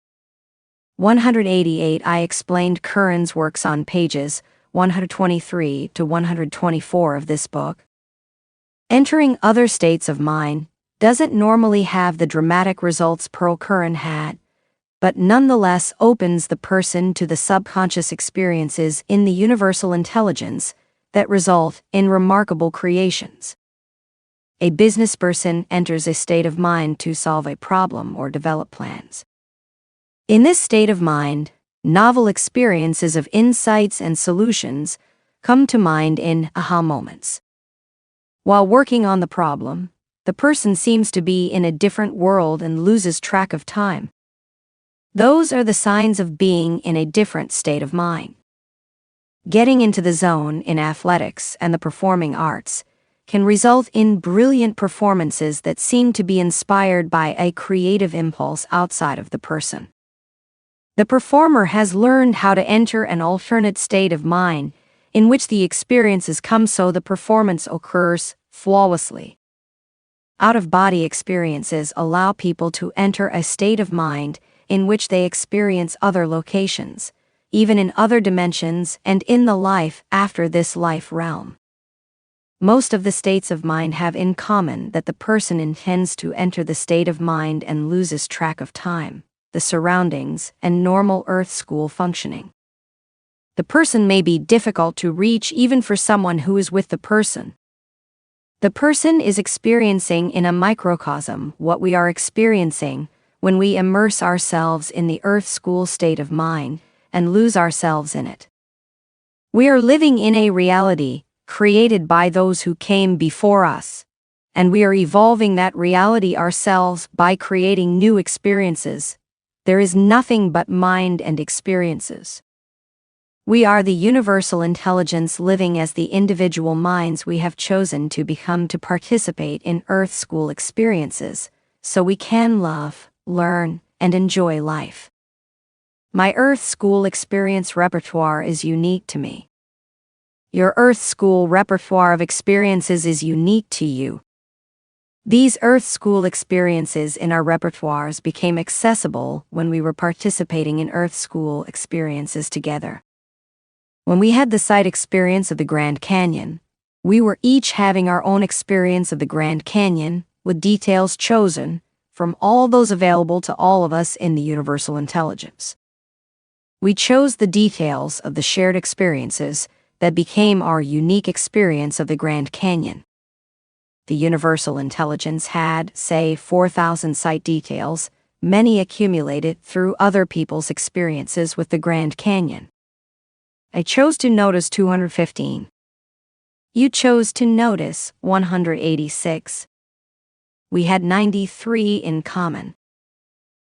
188. I explained Curran's works on pages 123 to 124 of this book. Entering other states of mind doesn't normally have the dramatic results Pearl Curran had, but nonetheless opens the person to the subconscious experiences in the universal intelligence that result in remarkable creations. A business person enters a state of mind to solve a problem or develop plans. In this state of mind, novel experiences of insights and solutions come to mind in aha moments. While working on the problem, the person seems to be in a different world and loses track of time. Those are the signs of being in a different state of mind. Getting into the zone in athletics and the performing arts can result in brilliant performances that seem to be inspired by a creative impulse outside of the person. The performer has learned how to enter an alternate state of mind in which the experiences come so the performance occurs flawlessly. Out-of-body experiences allow people to enter a state of mind in which they experience other locations, even in other dimensions and in the life after this life realm. Most of the states of mind have in common that the person intends to enter the state of mind and loses track of time, the surroundings, and normal Earth school functioning. The person may be difficult to reach even for someone who is with the person. The person is experiencing in a microcosm what we are experiencing when we immerse ourselves in the Earth school state of mind and lose ourselves in it. We are living in a reality created by those who came before us, and we are evolving that reality ourselves by creating new experiences. There is nothing but mind and experiences. We are the universal intelligence living as the individual minds we have chosen to become to participate in Earth school experiences, so we can love, learn, and enjoy life. My Earth school experience repertoire is unique to me. Your Earth school repertoire of experiences is unique to you. These Earth school experiences in our repertoires became accessible when we were participating in Earth school experiences together. When we had the sight experience of the Grand Canyon, we were each having our own experience of the Grand Canyon, with details chosen from all those available to all of us in the universal intelligence. We chose the details of the shared experiences that became our unique experience of the Grand Canyon. The universal intelligence had, say, 4,000 sight details, many accumulated through other people's experiences with the Grand Canyon. I chose to notice 215. You chose to notice 186. We had 93 in common.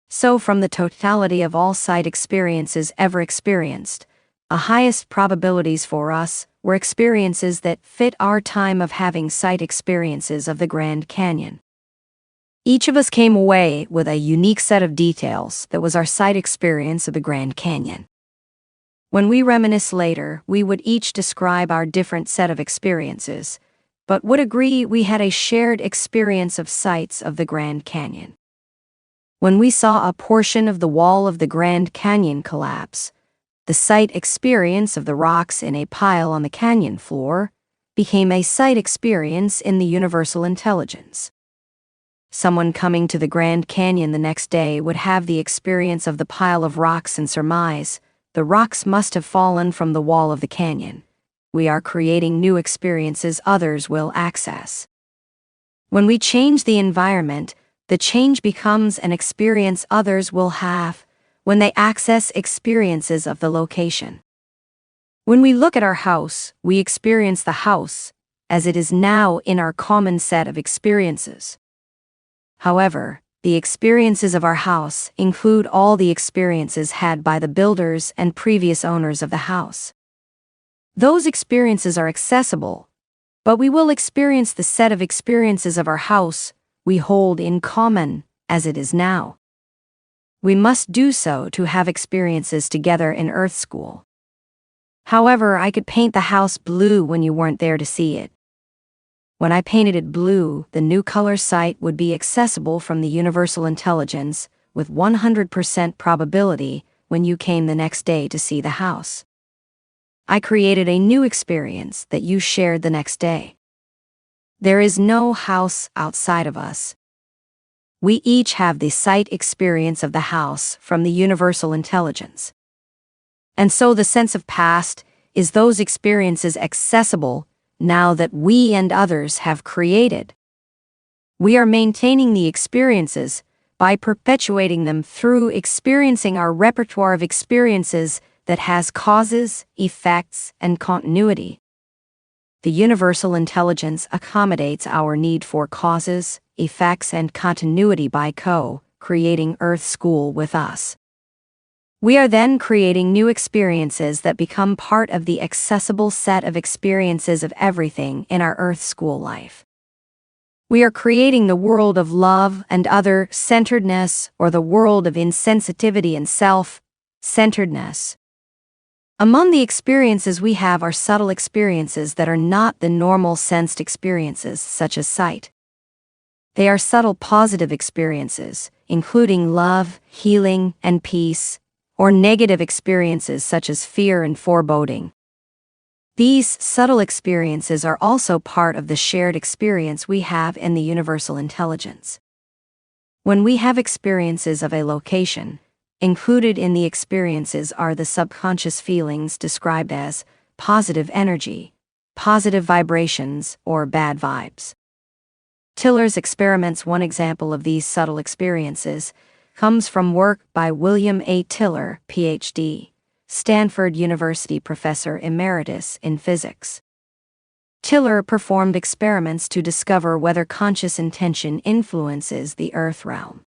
So from the totality of all sight experiences ever experienced, the highest probabilities for us were experiences that fit our time of having sight experiences of the Grand Canyon. Each of us came away with a unique set of details that was our sight experience of the Grand Canyon. When we reminisce later, we would each describe our different set of experiences, but would agree we had a shared experience of sights of the Grand Canyon. When we saw a portion of the wall of the Grand Canyon collapse, the sight experience of the rocks in a pile on the canyon floor became a sight experience in the universal intelligence. Someone coming to the Grand Canyon the next day would have the experience of the pile of rocks and surmise, the rocks must have fallen from the wall of the canyon. We are creating new experiences others will access. When we change the environment, the change becomes an experience others will have when they access experiences of the location. When we look at our house, we experience the house as it is now in our common set of experiences. However, the experiences of our house include all the experiences had by the builders and previous owners of the house. Those experiences are accessible, but we will experience the set of experiences of our house we hold in common as it is now. We must do so to have experiences together in Earth School. However, I could paint the house blue when you weren't there to see it. When I painted it blue, the new color sight would be accessible from the universal intelligence with 100% probability when you came the next day to see the house. I created a new experience that you shared the next day. There is no house outside of us. We each have the sight experience of the house from the universal intelligence. And so the sense of past is those experiences accessible now that we and others have created. We are maintaining the experiences by perpetuating them through experiencing our repertoire of experiences that has causes, effects, and continuity. The universal intelligence accommodates our need for causes, effects, and continuity by co-creating Earth School with us. We are then creating new experiences that become part of the accessible set of experiences of everything in our Earth School life. We are creating the world of love and other-centeredness, or the world of insensitivity and self-centeredness. Among the experiences we have are subtle experiences that are not the normal sensed experiences, such as sight. They are subtle positive experiences, including love, healing, and peace, or negative experiences such as fear and foreboding. These subtle experiences are also part of the shared experience we have in the universal intelligence. When we have experiences of a location, included in the experiences are the subconscious feelings described as positive energy, positive vibrations, or bad vibes. Tiller's experiments. One example of these subtle experiences comes from work by William A. Tiller, Ph.D., Stanford University Professor Emeritus in Physics. Tiller performed experiments to discover whether conscious intention influences the Earth realm.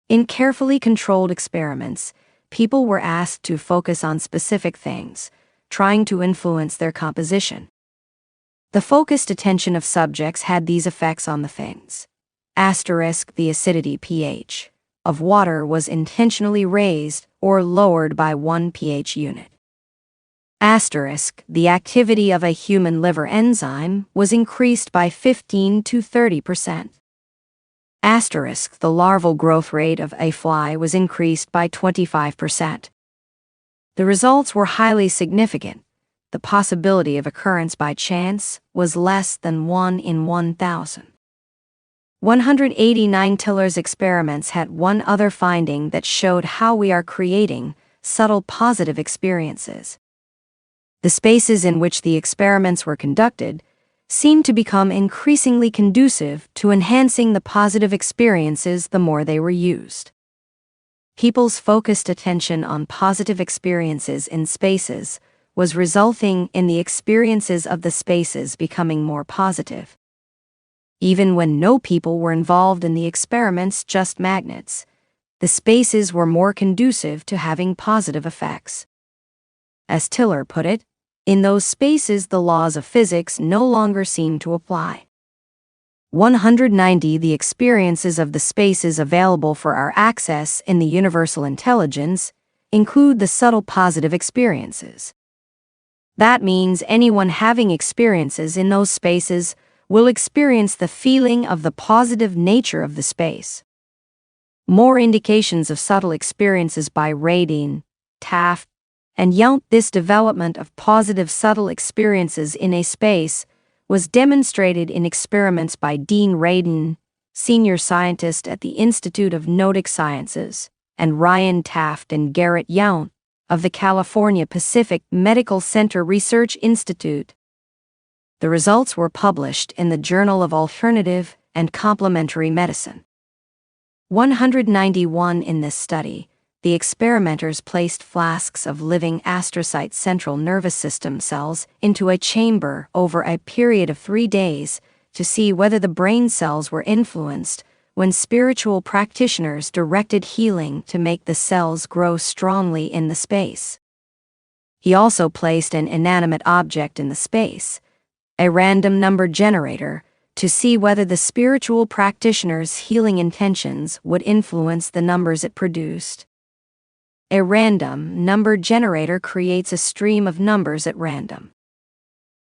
In carefully controlled experiments, people were asked to focus on specific things, trying to influence their composition. The focused attention of subjects had these effects on the things. The acidity pH of water was intentionally raised or lowered by 1 pH unit. The activity of a human liver enzyme was increased by 15 to 30%. The larval growth rate of a fly was increased by 25%. The results were highly significant. The possibility of occurrence by chance was less than 1 in 1,000. 189 Tiller's experiments had one other finding that showed how we are creating subtle positive experiences. The spaces in which the experiments were conducted seemed to become increasingly conducive to enhancing the positive experiences the more they were used. People's focused attention on positive experiences in spaces was resulting in the experiences of the spaces becoming more positive. Even when no people were involved in the experiments, just magnets, the spaces were more conducive to having positive effects. As Tiller put it, in those spaces the laws of physics no longer seem to apply. 190 The experiences of the spaces available for our access in the universal intelligence include the subtle positive experiences. That means anyone having experiences in those spaces will experience the feeling of the positive nature of the space. More indications of subtle experiences by Radin, Taft, and Yount. This development of positive subtle experiences in a space was demonstrated in experiments by Dean Radin, senior scientist at the Institute of Noetic Sciences, and Ryan Taft and Garrett Yount of the California Pacific Medical Center Research Institute. The results were published in the Journal of Alternative and Complementary Medicine. 191 In this study, the experimenters placed flasks of living astrocyte central nervous system cells into a chamber over a period of 3 days to see whether the brain cells were influenced when spiritual practitioners directed healing to make the cells grow strongly in the space. He also placed an inanimate object in the space, a random number generator, to see whether the spiritual practitioner's healing intentions would influence the numbers it produced. A random number generator creates a stream of numbers at random.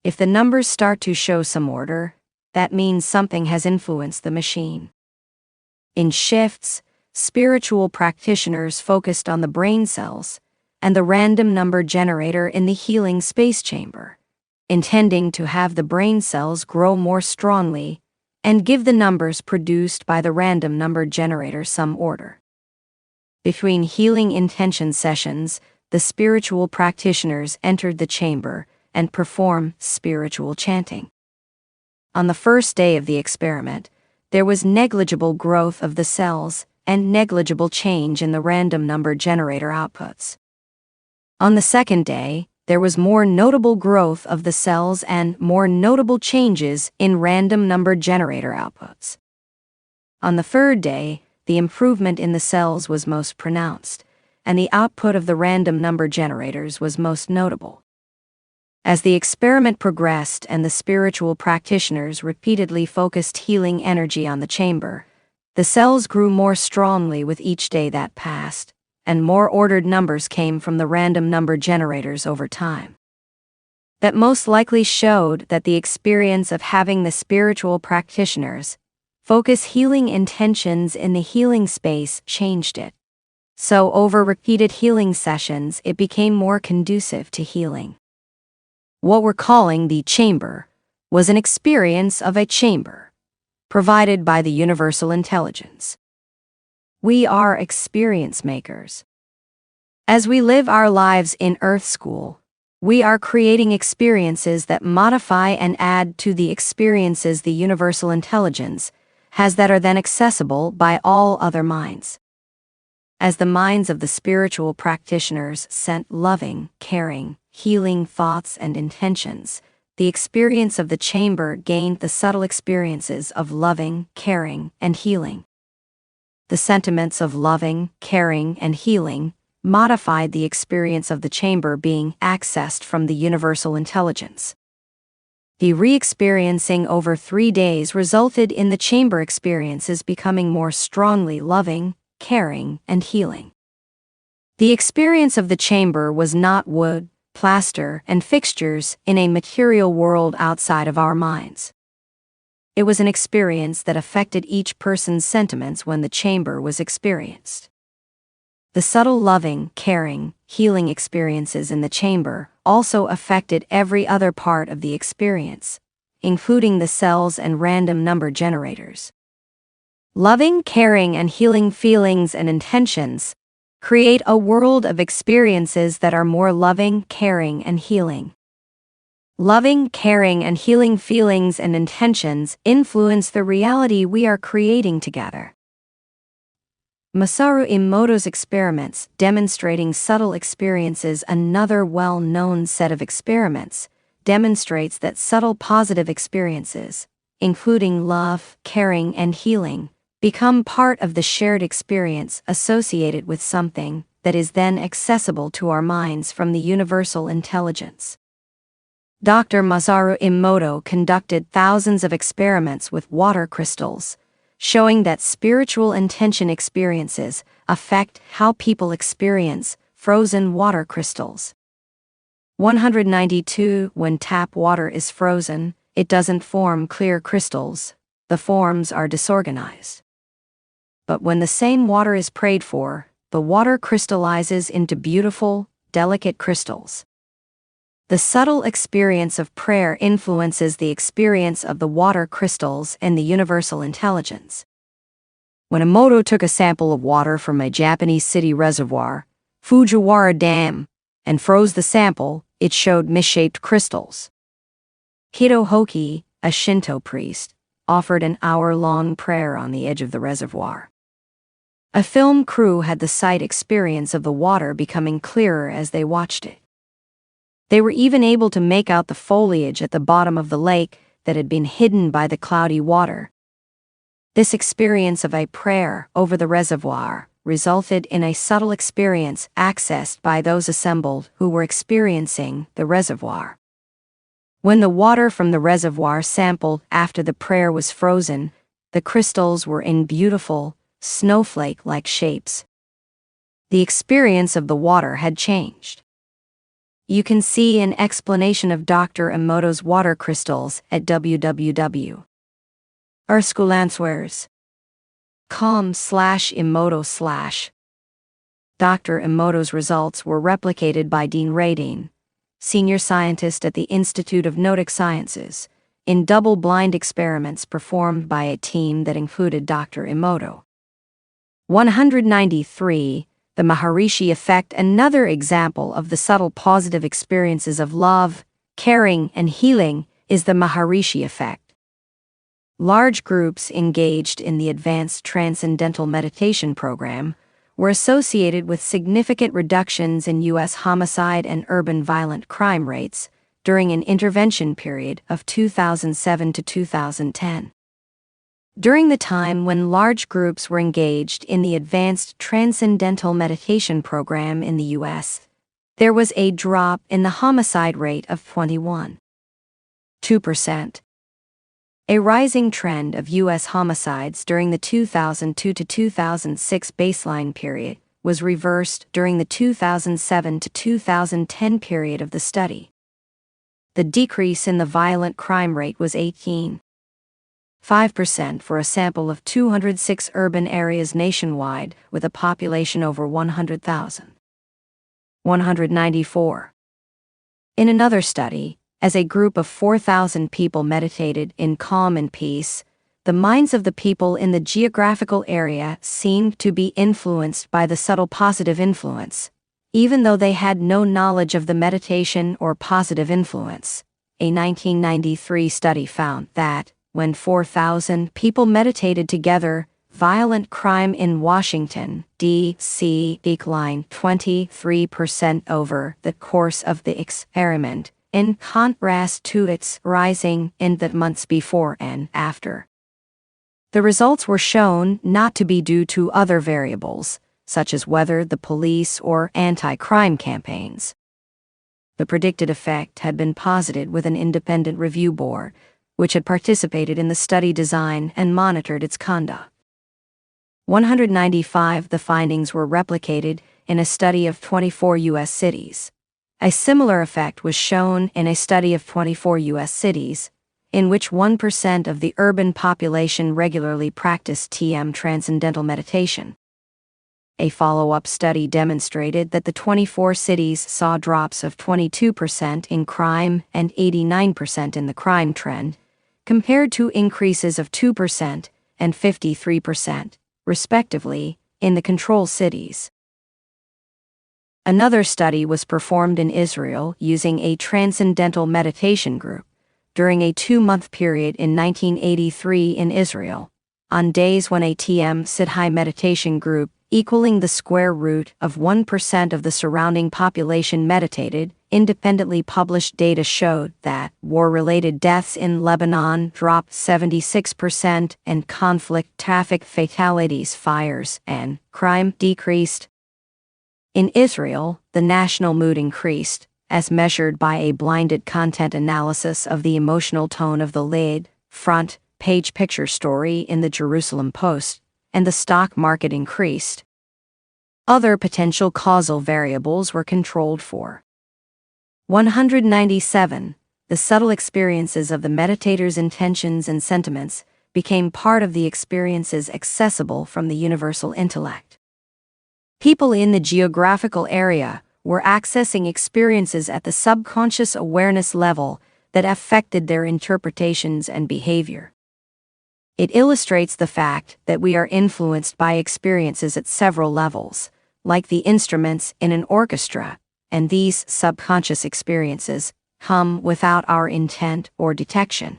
If the numbers start to show some order, that means something has influenced the machine. In shifts, spiritual practitioners focused on the brain cells and the random number generator in the healing space chamber, intending to have the brain cells grow more strongly and give the numbers produced by the random number generator some order. Between healing intention sessions, the spiritual practitioners entered the chamber and performed spiritual chanting. On the first day of the experiment, there was negligible growth of the cells and negligible change in the random number generator outputs. On the second day, there was more notable growth of the cells and more notable changes in random number generator outputs. On the third day, the improvement in the cells was most pronounced, and the output of the random number generators was most notable. As the experiment progressed and the spiritual practitioners repeatedly focused healing energy on the chamber, the cells grew more strongly with each day that passed, and more ordered numbers came from the random number generators over time. That most likely showed that the experience of having the spiritual practitioners focus healing intentions in the healing space changed it. So over repeated healing sessions, it became more conducive to healing. What we're calling the chamber was an experience of a chamber, provided by the universal intelligence. We are experience makers. As we live our lives in Earth School, we are creating experiences that modify and add to the experiences the universal intelligence has that are then accessible by all other minds. As the minds of the spiritual practitioners sent loving, caring, healing thoughts and intentions, the experience of the chamber gained the subtle experiences of loving, caring, and healing. The sentiments of loving, caring, and healing modified the experience of the chamber being accessed from the universal intelligence. The re-experiencing over 3 days resulted in the chamber experiences becoming more strongly loving, caring, and healing. The experience of the chamber was not wood, plaster, and fixtures in a material world outside of our minds. It was an experience that affected each person's sentiments when the chamber was experienced. The subtle loving, caring, healing experiences in the chamber also affected every other part of the experience, including the cells and random number generators. Loving, caring, and healing feelings and intentions create a world of experiences that are more loving, caring, and healing. Loving, caring, and healing feelings and intentions influence the reality we are creating together. Masaru Emoto's experiments demonstrating subtle experiences. Another well-known set of experiments demonstrates that subtle positive experiences, including love, caring, and healing, become part of the shared experience associated with something that is then accessible to our minds from the universal intelligence. Dr. Masaru Emoto conducted thousands of experiments with water crystals, showing that spiritual intention experiences affect how people experience frozen water crystals. 192 When tap water is frozen, it doesn't form clear crystals, the forms are disorganized. But when the same water is prayed for, the water crystallizes into beautiful, delicate crystals. The subtle experience of prayer influences the experience of the water crystals and the universal intelligence. When Emoto took a sample of water from a Japanese city reservoir, Fujiwara Dam, and froze the sample, it showed misshaped crystals. Hitohoki, a Shinto priest, offered an hour-long prayer on the edge of the reservoir. A film crew had the sight experience of the water becoming clearer as they watched it. They were even able to make out the foliage at the bottom of the lake that had been hidden by the cloudy water. This experience of a prayer over the reservoir resulted in a subtle experience accessed by those assembled who were experiencing the reservoir. When the water from the reservoir sampled after the prayer was frozen, the crystals were in beautiful, snowflake-like shapes. The experience of the water had changed. You can see an explanation of Dr. Emoto's water crystals at www.earthscholanswers.com/Emoto/. Dr. Emoto's results were replicated by Dean Radine, senior scientist at the Institute of Neurosciences, in double-blind experiments performed by a team that included Dr. Emoto. 193. The Maharishi effect. Another example of the subtle positive experiences of love, caring, and healing is the Maharishi effect. Large groups engaged in the Advanced Transcendental Meditation program were associated with significant reductions in U.S. homicide and urban violent crime rates during an intervention period of 2007 to 2010. During the time when large groups were engaged in the Advanced Transcendental Meditation program in the U.S., there was a drop in the homicide rate of 21.2%. A rising trend of U.S. homicides during the 2002 to 2006 baseline period was reversed during the 2007 to 2010 period of the study. The decrease in the violent crime rate was 18.5% for a sample of 206 urban areas nationwide with a population over 100,000. 194. In another study, as a group of 4,000 people meditated in calm and peace, the minds of the people in the geographical area seemed to be influenced by the subtle positive influence, even though they had no knowledge of the meditation or positive influence. A 1993 study found that, when 4,000 people meditated together, violent crime in Washington, D.C. declined 23% over the course of the experiment, in contrast to its rising in the months before and after. The results were shown not to be due to other variables, such as whether the police or anti-crime campaigns. The predicted effect had been posited with an independent review board, which had participated in the study design and monitored its conduct. 195. The findings were replicated in a study of 24 U.S. cities. A similar effect was shown in a study of 24 U.S. cities, in which 1% of the urban population regularly practiced TM transcendental meditation. A follow-up study demonstrated that the 24 cities saw drops of 22% in crime and 89% in the crime trend, compared to increases of 2% and 53%, respectively, in the control cities. Another study was performed in Israel using a transcendental meditation group during a 2-month period in 1983 in Israel, on days when a TM Siddhi meditation group equaling the square root of 1% of the surrounding population meditated. Independently published data showed that war-related deaths in Lebanon dropped 76% and conflict, traffic fatalities, fires, and crime decreased. In Israel, the national mood increased, as measured by a blinded content analysis of the emotional tone of the lead, front page picture story in the Jerusalem Post, and the stock market increased. Other potential causal variables were controlled for. 197. The subtle experiences of the meditator's intentions and sentiments became part of the experiences accessible from the universal intellect. People in the geographical area were accessing experiences at the subconscious awareness level that affected their interpretations and behavior. It illustrates the fact that we are influenced by experiences at several levels, like the instruments in an orchestra, and these subconscious experiences come without our intent or detection.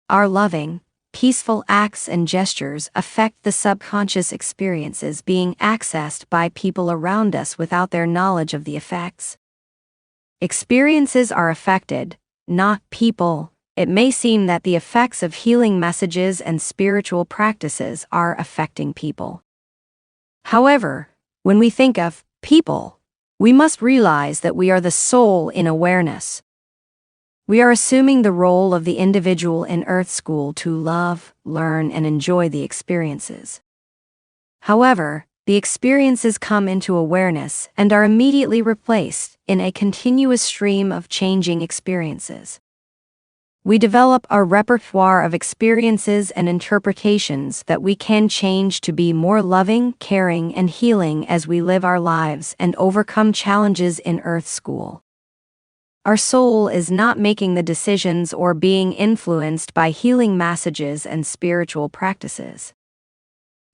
Our loving, peaceful acts and gestures affect the subconscious experiences being accessed by people around us without their knowledge of the effects. Experiences are affected, not people. It may seem that the effects of healing messages and spiritual practices are affecting people. However, when we think of people, we must realize that we are the soul in awareness. We are assuming the role of the individual in Earth School to love, learn, and enjoy the experiences. However, the experiences come into awareness and are immediately replaced in a continuous stream of changing experiences. We develop a repertoire of experiences and interpretations that we can change to be more loving, caring, and healing as we live our lives and overcome challenges in Earth School. Our soul is not making the decisions or being influenced by healing messages and spiritual practices.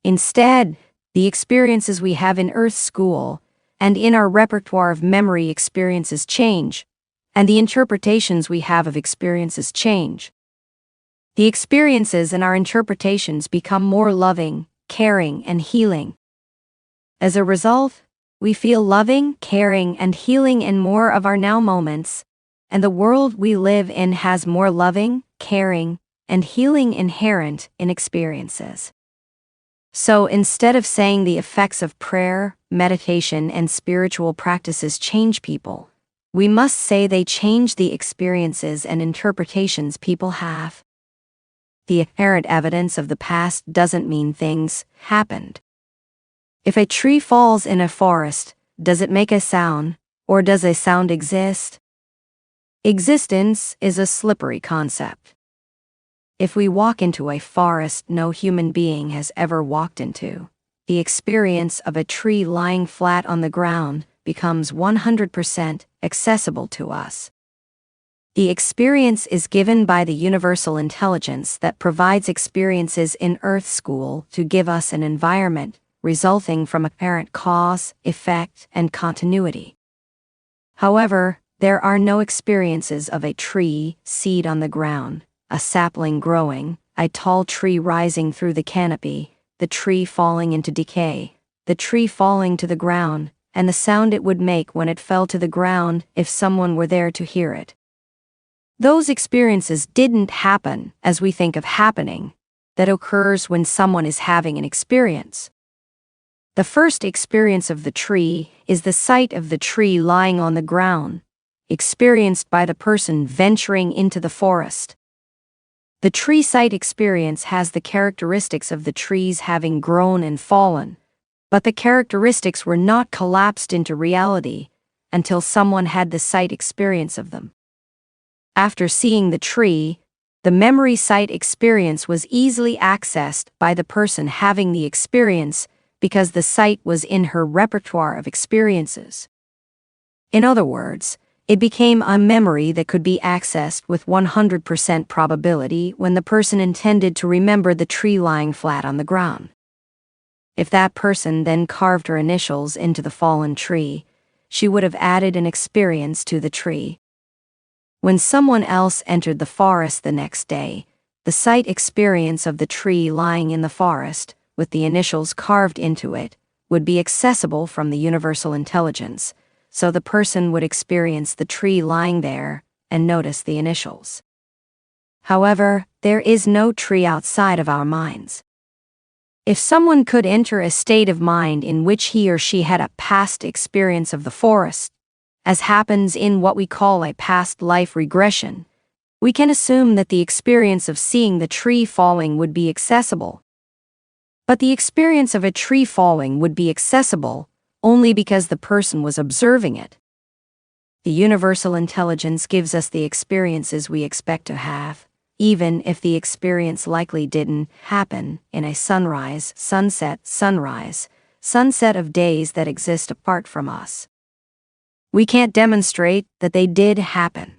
Instead, the experiences we have in Earth School and in our repertoire of memory experiences change, and the interpretations we have of experiences change. The experiences and our interpretations become more loving, caring, and healing. As a result, we feel loving, caring, and healing in more of our now moments, and the world we live in has more loving, caring, and healing inherent in experiences. So instead of saying the effects of prayer, meditation, and spiritual practices change people, we must say they change the experiences and interpretations people have. The apparent evidence of the past doesn't mean things happened. If a tree falls in a forest, does it make a sound, or does a sound exist? Existence is a slippery concept. If we walk into a forest no human being has ever walked into, the experience of a tree lying flat on the ground becomes 100% accessible to us. The experience is given by the universal intelligence that provides experiences in Earth School to give us an environment resulting from apparent cause, effect, and continuity. However, there are no experiences of a tree, seed on the ground, a sapling growing, a tall tree rising through the canopy, the tree falling into decay, the tree falling to the ground, and the sound it would make when it fell to the ground if someone were there to hear it. Those experiences didn't happen as we think of happening, that occurs when someone is having an experience. The first experience of the tree is the sight of the tree lying on the ground, experienced by the person venturing into the forest. The tree sight experience has the characteristics of the trees having grown and fallen, but the characteristics were not collapsed into reality until someone had the sight experience of them. After seeing the tree, the memory sight experience was easily accessed by the person having the experience because the sight was in her repertoire of experiences. In other words, it became a memory that could be accessed with 100% probability when the person intended to remember the tree lying flat on the ground. If that person then carved her initials into the fallen tree, she would have added an experience to the tree. When someone else entered the forest the next day, the sight experience of the tree lying in the forest, with the initials carved into it, would be accessible from the universal intelligence, so the person would experience the tree lying there and notice the initials. However, there is no tree outside of our minds. If someone could enter a state of mind in which he or she had a past experience of the forest, as happens in what we call a past life regression, we can assume that the experience of seeing the tree falling would be accessible. But the experience of a tree falling would be accessible only because the person was observing it. The universal intelligence gives us the experiences we expect to have, even if the experience likely didn't happen in a sunrise, sunset, sunrise, sunset of days that exist apart from us. We can't demonstrate that they did happen.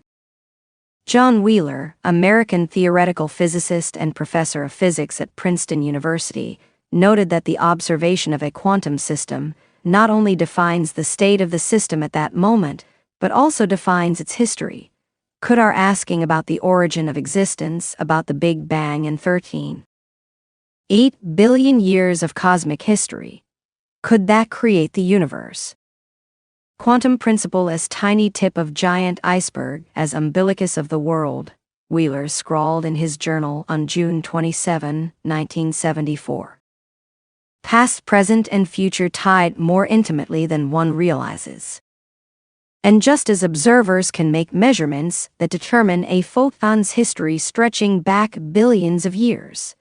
John Wheeler, American theoretical physicist and professor of physics at Princeton University, noted that the observation of a quantum system not only defines the state of the system at that moment, but also defines its history. Could our asking about the origin of existence, about the Big Bang and 13.8 billion years of cosmic history, could that create the universe? Quantum principle as tiny tip of giant iceberg, as umbilicus of the world, Wheeler scrawled in his journal on June 27, 1974. Past, present, and future tied more intimately than one realizes. And just as observers can make measurements that determine a photon's history stretching back billions of years,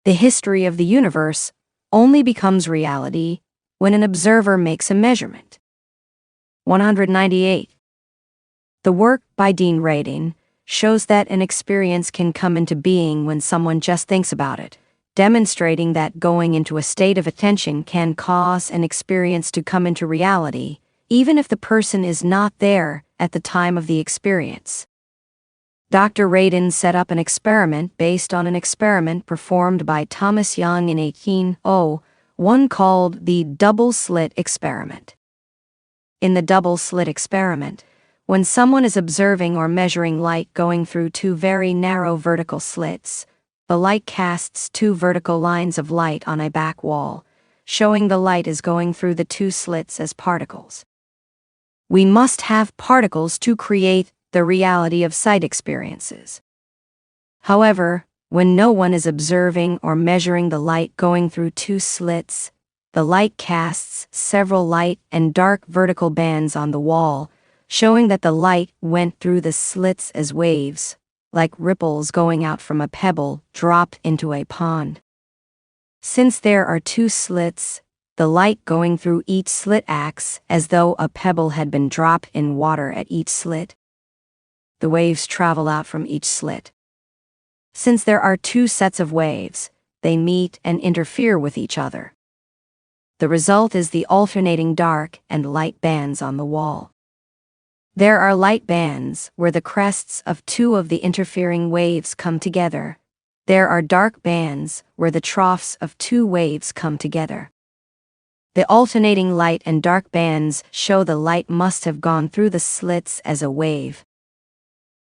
the history of the universe only becomes reality when an observer makes a measurement. 198. The work by Dean Radin shows that an experience can come into being when someone just thinks about it, demonstrating that going into a state of attention can cause an experience to come into reality, even if the person is not there at the time of the experience. Dr. Radin set up an experiment based on an experiment performed by Thomas Young in 1801 called the double-slit experiment. In the double-slit experiment, when someone is observing or measuring light going through two very narrow vertical slits, the light casts two vertical lines of light on a back wall, showing the light is going through the two slits as particles. We must have particles to create the reality of sight experiences. However, when no one is observing or measuring the light going through two slits, the light casts several light and dark vertical bands on the wall, showing that the light went through the slits as waves, like ripples going out from a pebble dropped into a pond. Since there are two slits, the light going through each slit acts as though a pebble had been dropped in water at each slit. The waves travel out from each slit. Since there are two sets of waves, they meet and interfere with each other. The result is the alternating dark and light bands on the wall. There are light bands where the crests of two of the interfering waves come together. There are dark bands where the troughs of two waves come together. The alternating light and dark bands show the light must have gone through the slits as a wave.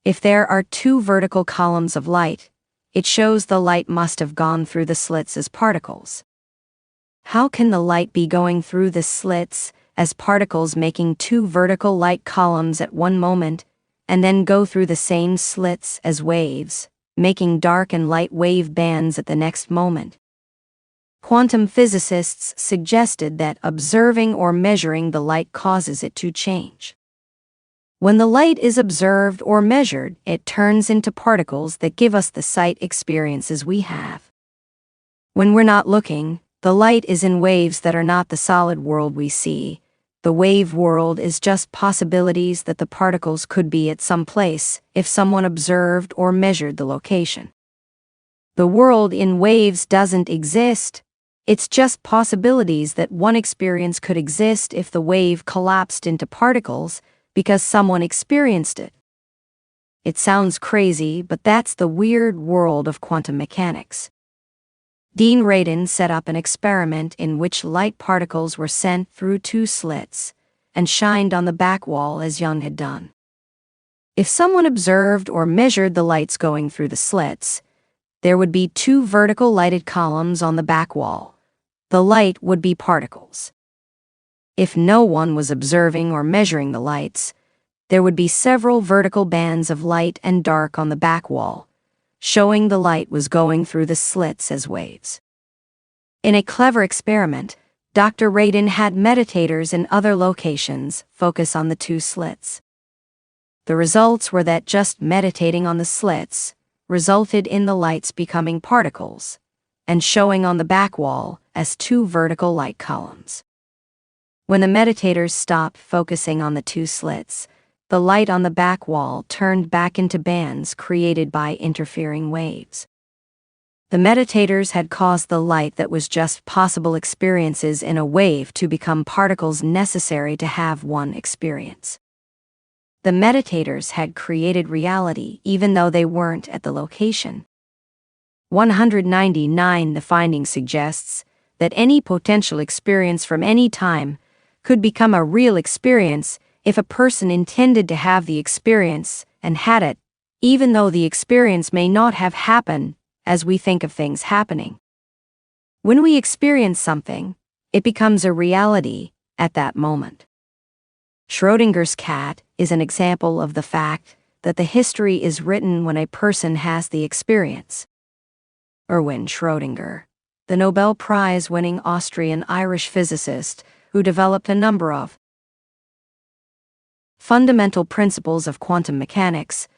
If there are two vertical columns of light, it shows the light must have gone through the slits as particles. How can the light be going through the slits as particles making two vertical light columns at one moment, and then go through the same slits as waves, making dark and light wave bands at the next moment? Quantum physicists suggested that observing or measuring the light causes it to change. When the light is observed or measured, it turns into particles that give us the sight experiences we have. When we're not looking, the light is in waves that are not the solid world we see. The wave world is just possibilities that the particles could be at some place if someone observed or measured the location. The world in waves doesn't exist. It's just possibilities that one experience could exist if the wave collapsed into particles because someone experienced it. It sounds crazy, but that's the weird world of quantum mechanics. Dean Radin set up an experiment in which light particles were sent through two slits and shined on the back wall as Young had done. If someone observed or measured the lights going through the slits, there would be two vertical lighted columns on the back wall. The light would be particles. If no one was observing or measuring the lights, there would be several vertical bands of light and dark on the back wall, showing the light was going through the slits as waves. In a clever experiment, Dr. Radin had meditators in other locations focus on the two slits. The results were that just meditating on the slits resulted in the lights becoming particles and showing on the back wall as two vertical light columns. When the meditators stopped focusing on the two slits, the light on the back wall turned back into bands created by interfering waves. The meditators had caused the light that was just possible experiences in a wave to become particles necessary to have one experience. The meditators had created reality even though they weren't at the location. 199 The finding suggests that any potential experience from any time could become a real experience if a person intended to have the experience and had it, even though the experience may not have happened as we think of things happening. When we experience something, it becomes a reality at that moment. Schrödinger's cat is an example of the fact that the history is written when a person has the experience. Erwin Schrödinger, the Nobel Prize-winning Austrian-Irish physicist who developed a number of fundamental principles of quantum mechanics,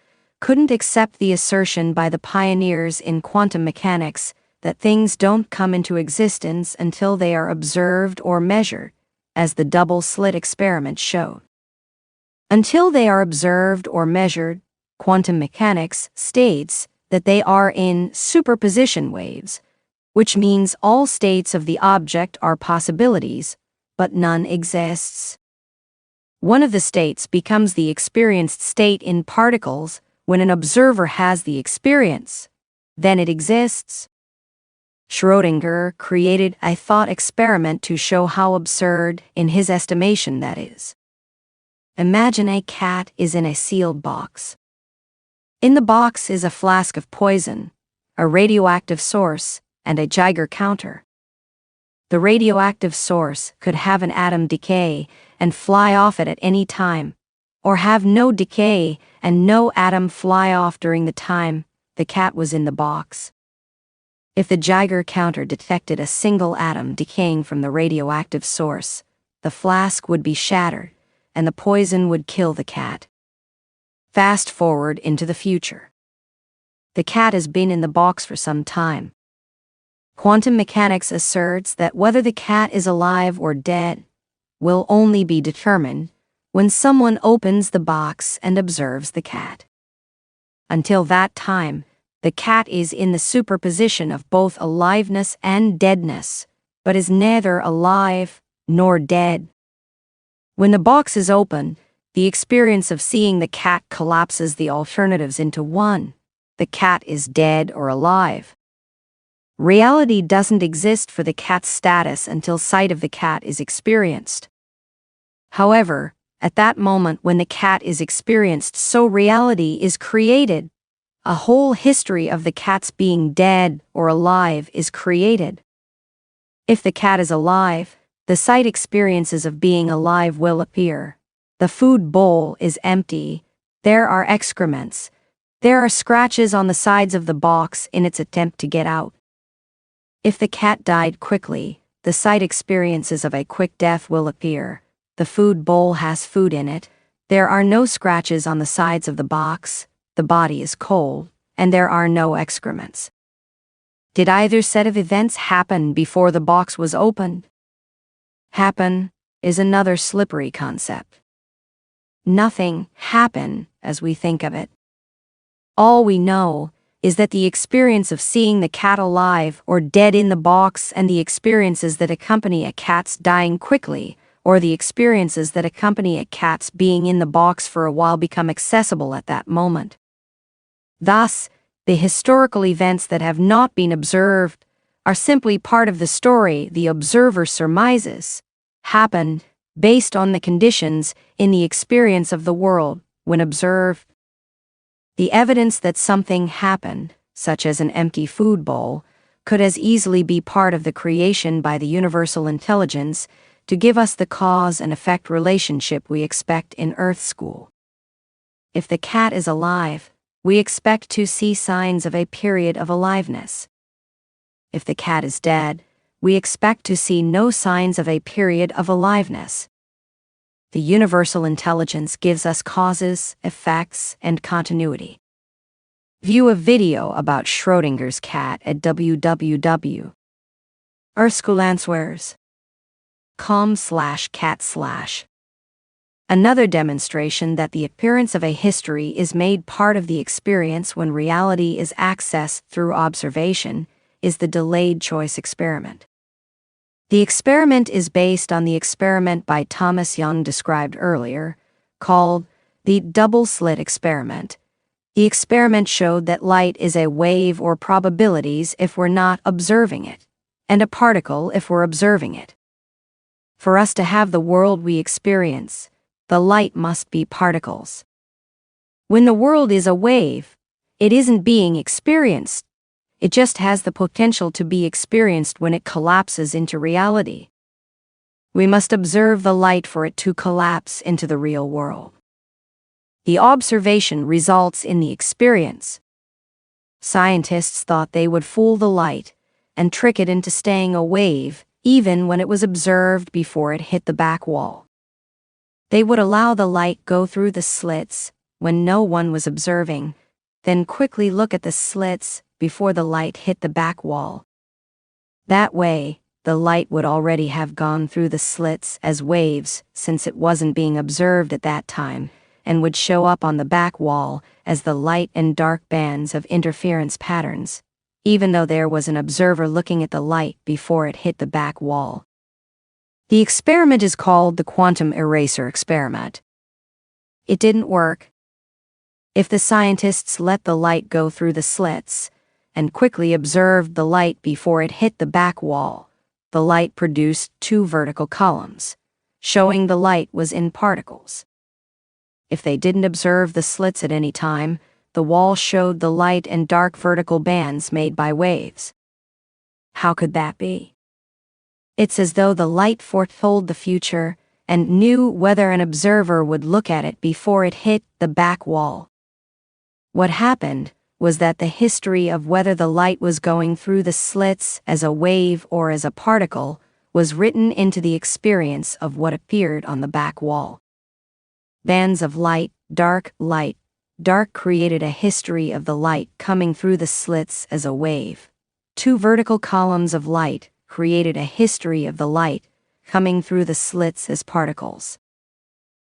couldn't accept the assertion by the pioneers in quantum mechanics that things don't come into existence until they are observed or measured, as the double-slit experiment showed. Until they are observed or measured, quantum mechanics states that they are in superposition waves, which means all states of the object are possibilities, but none exists. One of the states becomes the experienced state in particles when an observer has the experience, then it exists. Schrödinger created a thought experiment to show how absurd, in his estimation, that is. Imagine a cat is in a sealed box. In the box is a flask of poison, a radioactive source, and a Geiger counter. The radioactive source could have an atom decay and fly off it at any time, or have no decay and no atom fly off during the time the cat was in the box. If the Geiger counter detected a single atom decaying from the radioactive source, the flask would be shattered, and the poison would kill the cat. Fast forward into the future. The cat has been in the box for some time. Quantum mechanics asserts that whether the cat is alive or dead will only be determined when someone opens the box and observes the cat. Until that time, the cat is in the superposition of both aliveness and deadness, but is neither alive nor dead. When the box is open, the experience of seeing the cat collapses the alternatives into one: the cat is dead or alive. Reality doesn't exist for the cat's status until sight of the cat is experienced. However, at that moment when the cat is experienced, so reality is created. A whole history of the cat's being dead or alive is created. If the cat is alive, the sight experiences of being alive will appear. The food bowl is empty. There are excrements. There are scratches on the sides of the box in its attempt to get out. If the cat died quickly, the sight experiences of a quick death will appear. The food bowl has food in it. There are no scratches on the sides of the box. The body is cold, and there are no excrements. Did either set of events happen before the box was opened? Happen is another slippery concept. Nothing happened as we think of it. All we know is that the experience of seeing the cat alive or dead in the box and the experiences that accompany a cat's dying quickly or the experiences that accompany a cat's being in the box for a while become accessible at that moment. Thus, the historical events that have not been observed are simply part of the story the observer surmises happened based on the conditions in the experience of the world when observed. The evidence that something happened, such as an empty food bowl, could as easily be part of the creation by the universal intelligence to give us the cause and effect relationship we expect in Earth School. If the cat is alive, we expect to see signs of a period of aliveness. If the cat is dead, we expect to see no signs of a period of aliveness. The universal intelligence gives us causes, effects, and continuity. View a video about Schrödinger's cat at www.earthschoolandswers.com/cat/. Another demonstration that the appearance of a history is made part of the experience when reality is accessed through observation is the delayed choice experiment. The experiment is based on the experiment by Thomas Young described earlier, called the double-slit experiment. The experiment showed that light is a wave or probabilities if we're not observing it, and a particle if we're observing it. For us to have the world we experience, the light must be particles. When the world is a wave, it isn't being experienced. It just has the potential to be experienced when it collapses into reality. We must observe the light for it to collapse into the real world. The observation results in the experience. Scientists thought they would fool the light and trick it into staying a wave even when it was observed before it hit the back wall. They would allow the light go through the slits when no one was observing, then quickly look at the slits before the light hit the back wall. That way, the light would already have gone through the slits as waves since it wasn't being observed at that time, and would show up on the back wall as the light and dark bands of interference patterns, even though there was an observer looking at the light before it hit the back wall. The experiment is called the quantum eraser experiment. It didn't work. If the scientists let the light go through the slits and quickly observed the light before it hit the back wall, the light produced two vertical columns, showing the light was in particles. If they didn't observe the slits at any time, the wall showed the light and dark vertical bands made by waves. How could that be? It's as though the light foretold the future and knew whether an observer would look at it before it hit the back wall. What happened was that the history of whether the light was going through the slits as a wave or as a particle was written into the experience of what appeared on the back wall. Bands of light, dark created a history of the light coming through the slits as a wave. Two vertical columns of light created a history of the light coming through the slits as particles.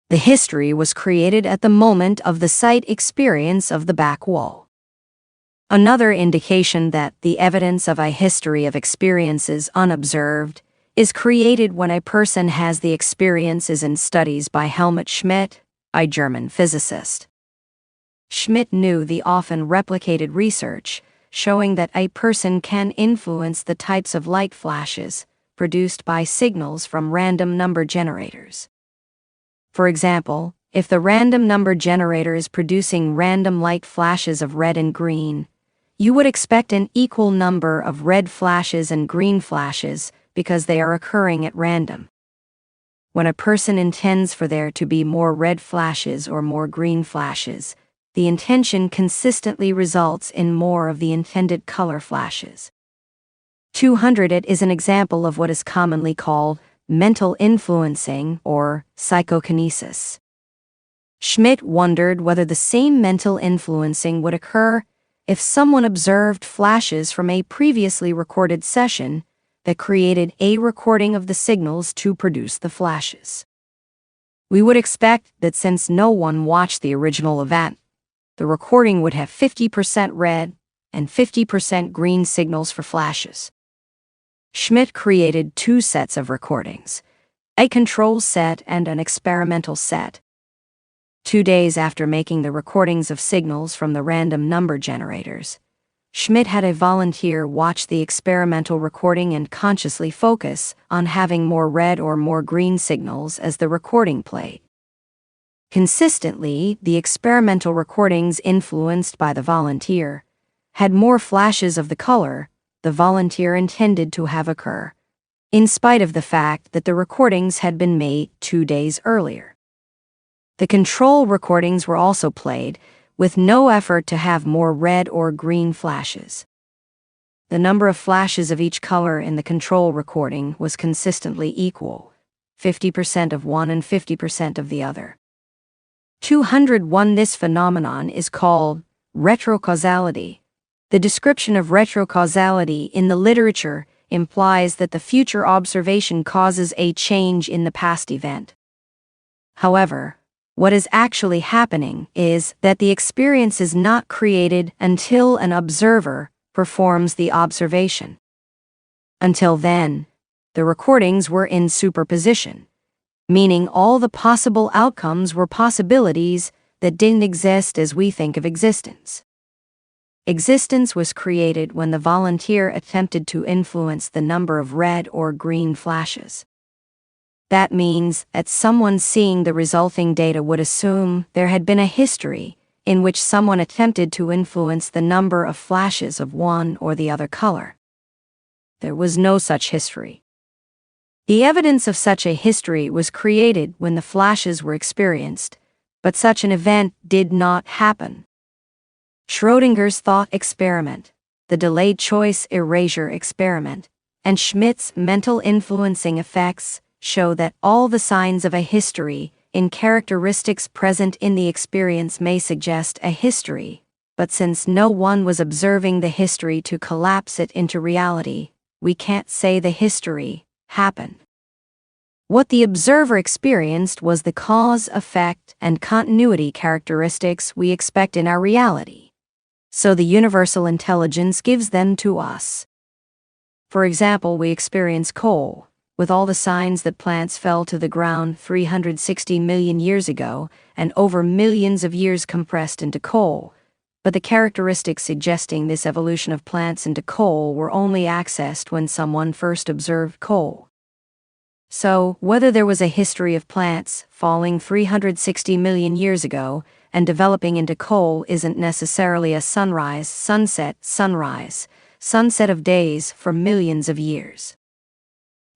The history was created at the moment of the sight experience of the back wall. Another indication that the evidence of a history of experiences unobserved is created when a person has the experiences in studies by Helmut Schmidt, a German physicist. Schmidt knew the often replicated research showing that a person can influence the types of light flashes produced by signals from random number generators. For example, if the random number generator is producing random light flashes of red and green, you would expect an equal number of red flashes and green flashes because they are occurring at random. When a person intends for there to be more red flashes or more green flashes, the intention consistently results in more of the intended color flashes. 200 It is an example of what is commonly called mental influencing or psychokinesis. Schmidt wondered whether the same mental influencing would occur if someone observed flashes from a previously recorded session that created a recording of the signals to produce the flashes. We would expect that since no one watched the original event, the recording would have 50% red and 50% green signals for flashes. Schmidt created two sets of recordings, a control set and an experimental set. 2 days after making the recordings of signals from the random number generators, Schmidt had a volunteer watch the experimental recording and consciously focus on having more red or more green signals as the recording played. Consistently, the experimental recordings influenced by the volunteer had more flashes of the color the volunteer intended to have occur, in spite of the fact that the recordings had been made 2 days earlier. The control recordings were also played with no effort to have more red or green flashes. The number of flashes of each color in the control recording was consistently equal, 50% of one and 50% of the other. 201 This phenomenon is called retrocausality. The description of retrocausality in the literature implies that the future observation causes a change in the past event. However, what is actually happening is that the experience is not created until an observer performs the observation. Until then, the recordings were in superposition, meaning all the possible outcomes were possibilities that didn't exist as we think of existence. Existence was created when the volunteer attempted to influence the number of red or green flashes. That means that someone seeing the resulting data would assume there had been a history in which someone attempted to influence the number of flashes of one or the other color. There was no such history. The evidence of such a history was created when the flashes were experienced, but such an event did not happen. Schrödinger's thought experiment, the delayed choice erasure experiment, and Schmidt's mental influencing effects show that all the signs of a history in characteristics present in the experience may suggest a history, but since no one was observing the history to collapse it into reality, we can't say the history happened. What the observer experienced was the cause, effect, and continuity characteristics we expect in our reality. So the universal intelligence gives them to us. For example, we experience coal, with all the signs that plants fell to the ground 360 million years ago and over millions of years compressed into coal, but the characteristics suggesting this evolution of plants into coal were only accessed when someone first observed coal. So, whether there was a history of plants falling 360 million years ago and developing into coal isn't necessarily a sunrise, sunset, sunrise, sunset of days for millions of years.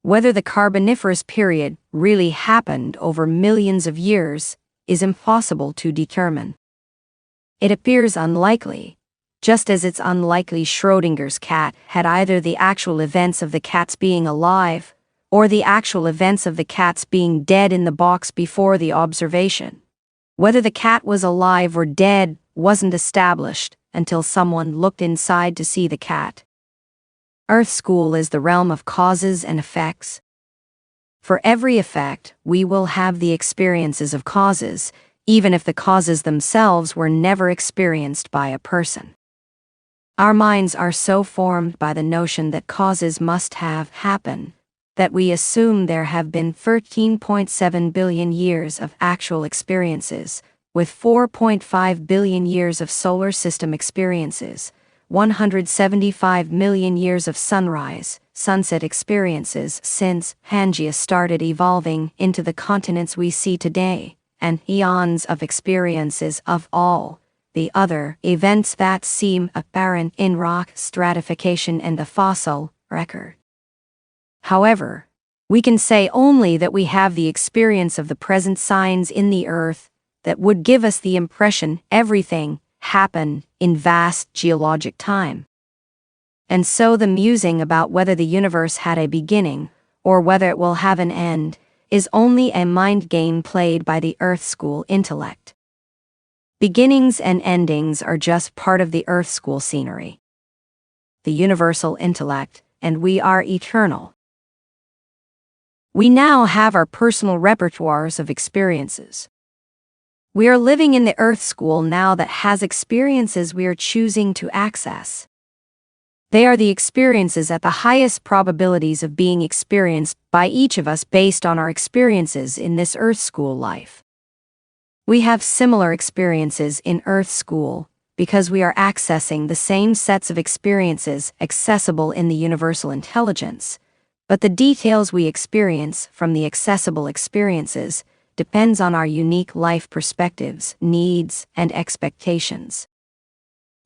Whether the Carboniferous period really happened over millions of years is impossible to determine. It appears unlikely, just as it's unlikely Schrödinger's cat had either the actual events of the cats being alive or the actual events of the cats being dead in the box before the observation. Whether the cat was alive or dead wasn't established until someone looked inside to see the cat. Earth School is the realm of causes and effects. For every effect, we will have the experiences of causes, even if the causes themselves were never experienced by a person. Our minds are so formed by the notion that causes must have happened, that we assume there have been 13.7 billion years of actual experiences, with 4.5 billion years of solar system experiences, 175 million years of sunrise, sunset experiences since Pangea started evolving into the continents we see today, and eons of experiences of all the other events that seem apparent in rock stratification and the fossil record. However, we can say only that we have the experience of the present signs in the earth that would give us the impression everything happened in vast geologic time. And so the musing about whether the universe had a beginning or whether it will have an end is only a mind game played by the Earth School intellect. Beginnings and endings are just part of the Earth School scenery. The universal intellect, and we are eternal. We now have our personal repertoires of experiences. We are living in the Earth School now that has experiences we are choosing to access. They are the experiences at the highest probabilities of being experienced by each of us based on our experiences in this Earth School life. We have similar experiences in Earth School because we are accessing the same sets of experiences accessible in the universal intelligence, but the details we experience from the accessible experiences depends on our unique life perspectives, needs, and expectations.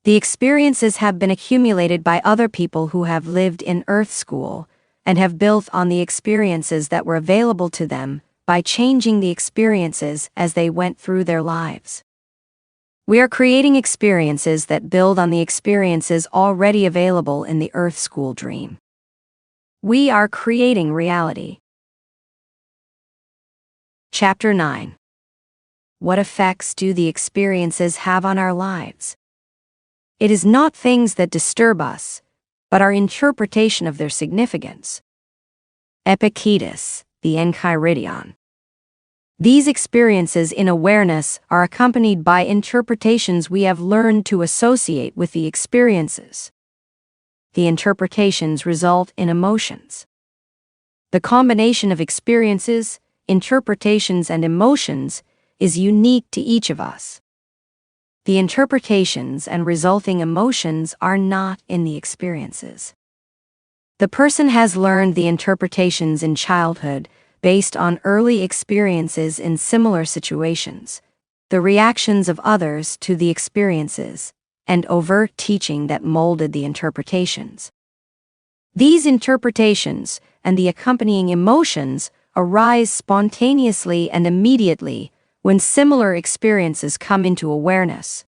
The experiences have been accumulated by other people who have lived in Earth School and have built on the experiences that were available to them by changing the experiences as they went through their lives. We are creating experiences that build on the experiences already available in the Earth School dream. We are creating reality. Chapter 9. What effects do the experiences have on our lives? It is not things that disturb us, but our interpretation of their significance. Epictetus, the Enchiridion. These experiences in awareness are accompanied by interpretations we have learned to associate with the experiences. The interpretations result in emotions. The combination of experiences, interpretations, and emotions is unique to each of us. The interpretations and resulting emotions are not in the experiences. The person has learned the interpretations in childhood based on early experiences in similar situations, the reactions of others to the experiences, and overt teaching that molded the interpretations. These interpretations and the accompanying emotions arise spontaneously and immediately when similar experiences come into awareness.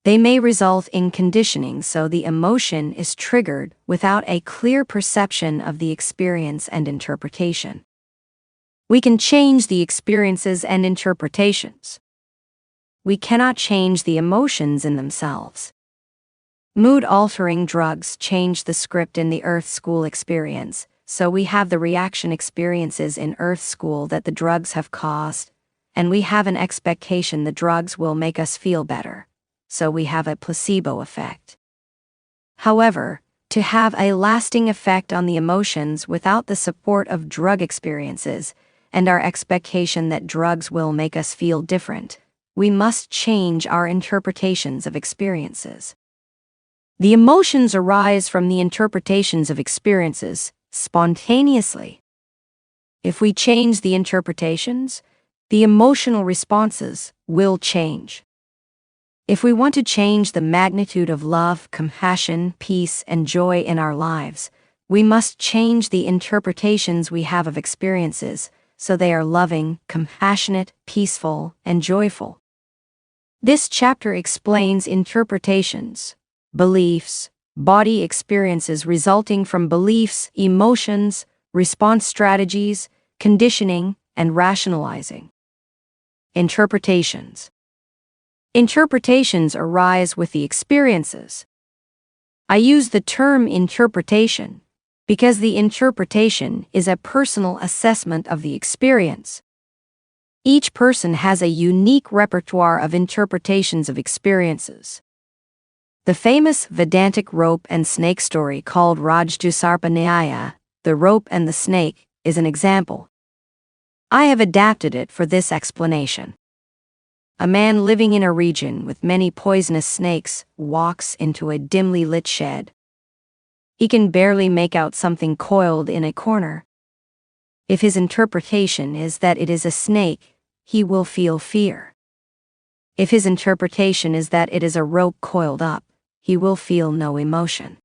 They may result in conditioning, so the emotion is triggered without a clear perception of the experience and interpretation. We can change the experiences and interpretations. We cannot change the emotions in themselves. Mood-altering drugs change the script in the Earth School experience, so we have the reaction experiences in Earth School that the drugs have caused, and we have an expectation the drugs will make us feel better, so we have a placebo effect. However, to have a lasting effect on the emotions without the support of drug experiences and our expectation that drugs will make us feel different, we must change our interpretations of experiences. The emotions arise from the interpretations of experiences spontaneously. If we change the interpretations, the emotional responses will change. If we want to change the magnitude of love, compassion, peace, and joy in our lives, we must change the interpretations we have of experiences so they are loving, compassionate, peaceful, and joyful. This chapter explains interpretations, beliefs, body experiences resulting from beliefs, emotions, response strategies, conditioning, and rationalizing. Interpretations. Interpretations arise with the experiences. I use the term interpretation because the interpretation is a personal assessment of the experience. Each person has a unique repertoire of interpretations of experiences. The famous Vedantic rope and snake story called Rajdusarpa Nyaya, the rope and the snake, is an example. I have adapted it for this explanation. A man living in a region with many poisonous snakes walks into a dimly lit shed. He can barely make out something coiled in a corner. If his interpretation is that it is a snake, he will feel fear. If his interpretation is that it is a rope coiled up, he will feel no emotion.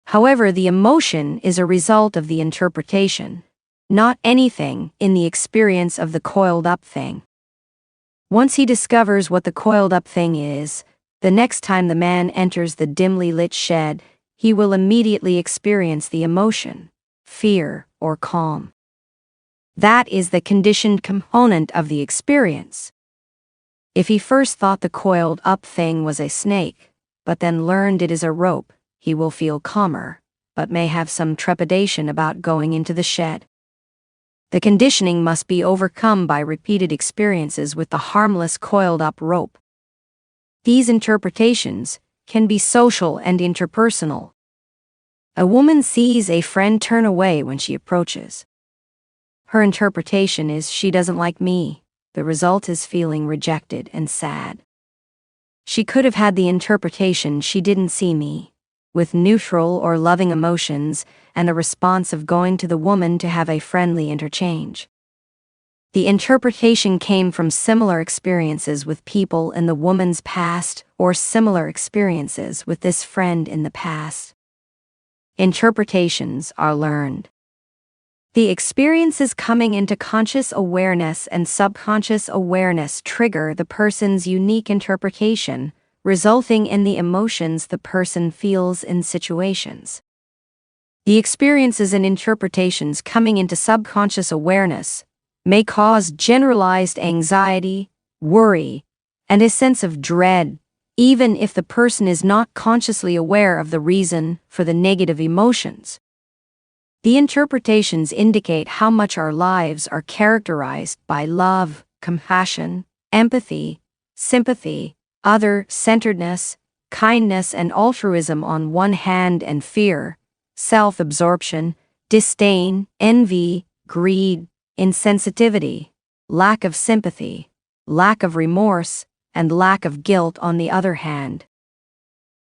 However, the emotion is a result of the interpretation, not anything in the experience of the coiled up thing. Once he discovers what the coiled up thing is, the next time the man enters the dimly lit shed, he will immediately experience the emotion, fear, or calm. That is the conditioned component of the experience. If he first thought the coiled up thing was a snake, but then learned it is a rope, he will feel calmer, but may have some trepidation about going into the shed. The conditioning must be overcome by repeated experiences with the harmless coiled-up rope. These interpretations can be social and interpersonal. A woman sees a friend turn away when she approaches. Her interpretation is she doesn't like me. The result is feeling rejected and sad. She could have had the interpretation she didn't see me, with neutral or loving emotions and a response of going to the woman to have a friendly interchange. The interpretation came from similar experiences with people in the woman's past or similar experiences with this friend in the past. Interpretations are learned. The experiences coming into conscious awareness and subconscious awareness trigger the person's unique interpretation, resulting in the emotions the person feels in situations. The experiences and interpretations coming into subconscious awareness may cause generalized anxiety, worry, and a sense of dread, even if the person is not consciously aware of the reason for the negative emotions. The interpretations indicate how much our lives are characterized by love, compassion, empathy, sympathy, other-centeredness, kindness and altruism on one hand, and fear, self-absorption, disdain, envy, greed, insensitivity, lack of sympathy, lack of remorse, and lack of guilt on the other hand.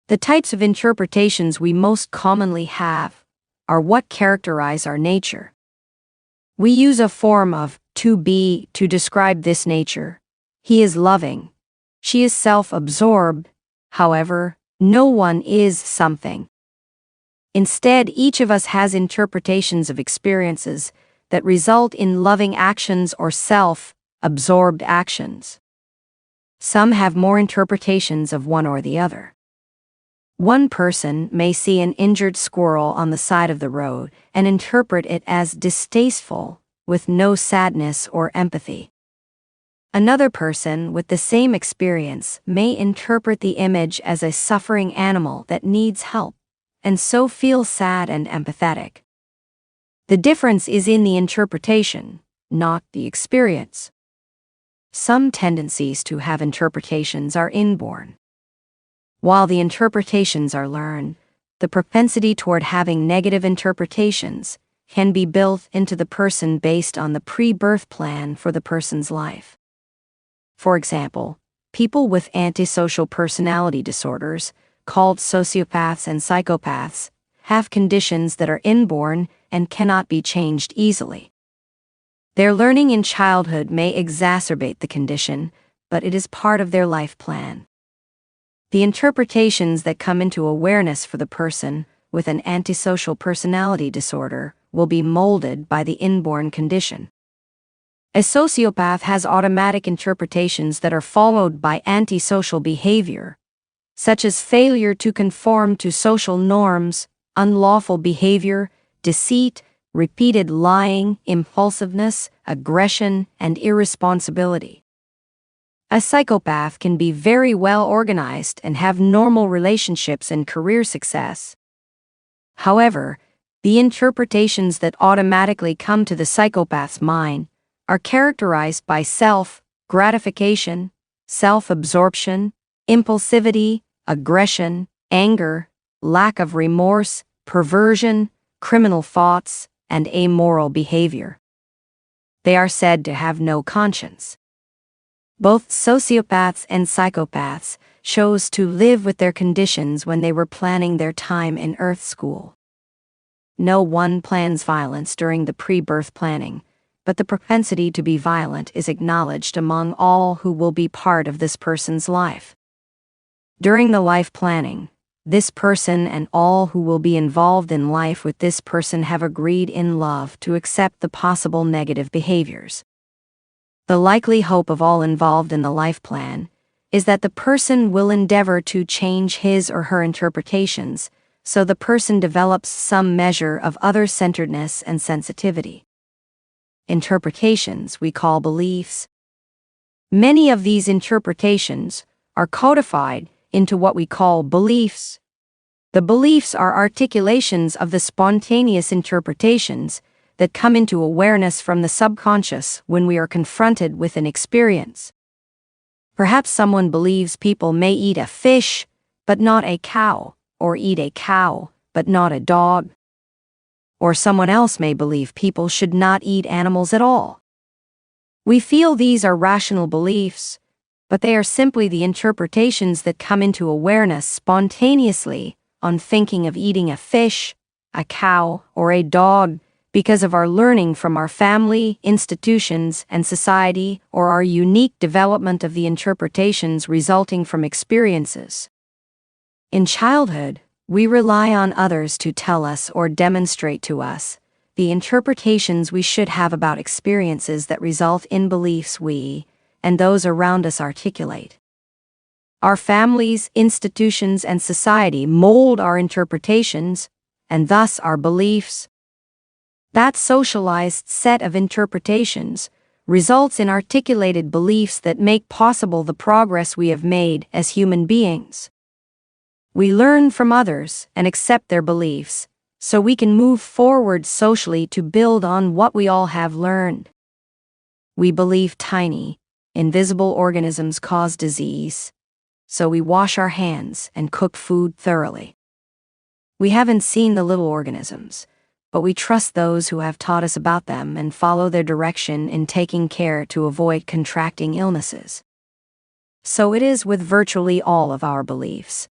The types of interpretations we most commonly have are what characterize our nature. We use a form of to be to describe this nature. He is loving. She is self-absorbed. However, no one is something. Instead, each of us has interpretations of experiences that result in loving actions or self-absorbed actions. Some have more interpretations of one or the other. One person may see an injured squirrel on the side of the road and interpret it as distasteful, with no sadness or empathy. Another person with the same experience may interpret the image as a suffering animal that needs help, and so feel sad and empathetic. The difference is in the interpretation, not the experience. Some tendencies to have interpretations are inborn. While the interpretations are learned, the propensity toward having negative interpretations can be built into the person based on the pre-birth plan for the person's life. For example, people with antisocial personality disorders, called sociopaths and psychopaths, have conditions that are inborn and cannot be changed easily. Their learning in childhood may exacerbate the condition, but it is part of their life plan. The interpretations that come into awareness for the person with an antisocial personality disorder will be molded by the inborn condition. A sociopath has automatic interpretations that are followed by antisocial behavior, such as failure to conform to social norms, unlawful behavior, deceit, repeated lying, impulsiveness, aggression, and irresponsibility. A psychopath can be very well organized and have normal relationships and career success. However, the interpretations that automatically come to the psychopath's mind are characterized by self-gratification, self-absorption, impulsivity, aggression, anger, lack of remorse, perversion, criminal thoughts, and amoral behavior. They are said to have no conscience. Both sociopaths and psychopaths chose to live with their conditions when they were planning their time in Earth School. No one plans violence during the pre-birth planning, but the propensity to be violent is acknowledged among all who will be part of this person's life. During the life planning, this person and all who will be involved in life with this person have agreed in love to accept the possible negative behaviors. The likely hope of all involved in the life plan is that the person will endeavor to change his or her interpretations so the person develops some measure of other-centeredness and sensitivity. Interpretations we call beliefs. Many of these interpretations are codified into what we call beliefs. The beliefs are articulations of the spontaneous interpretations that come into awareness from the subconscious when we are confronted with an experience. Perhaps someone believes people may eat a fish, but not a cow, or eat a cow, but not a dog. Or someone else may believe people should not eat animals at all. We feel these are rational beliefs, but they are simply the interpretations that come into awareness spontaneously on thinking of eating a fish, a cow, or a dog, because of our learning from our family, institutions, and society, or our unique development of the interpretations resulting from experiences. In childhood, we rely on others to tell us or demonstrate to us the interpretations we should have about experiences that result in beliefs we and those around us articulate. Our families, institutions, and society mold our interpretations, and thus our beliefs. That socialized set of interpretations results in articulated beliefs that make possible the progress we have made as human beings. We learn from others and accept their beliefs, so we can move forward socially to build on what we all have learned. We believe tiny, invisible organisms cause disease, so we wash our hands and cook food thoroughly. We haven't seen the little organisms, but we trust those who have taught us about them and follow their direction in taking care to avoid contracting illnesses. So it is with virtually all of our beliefs.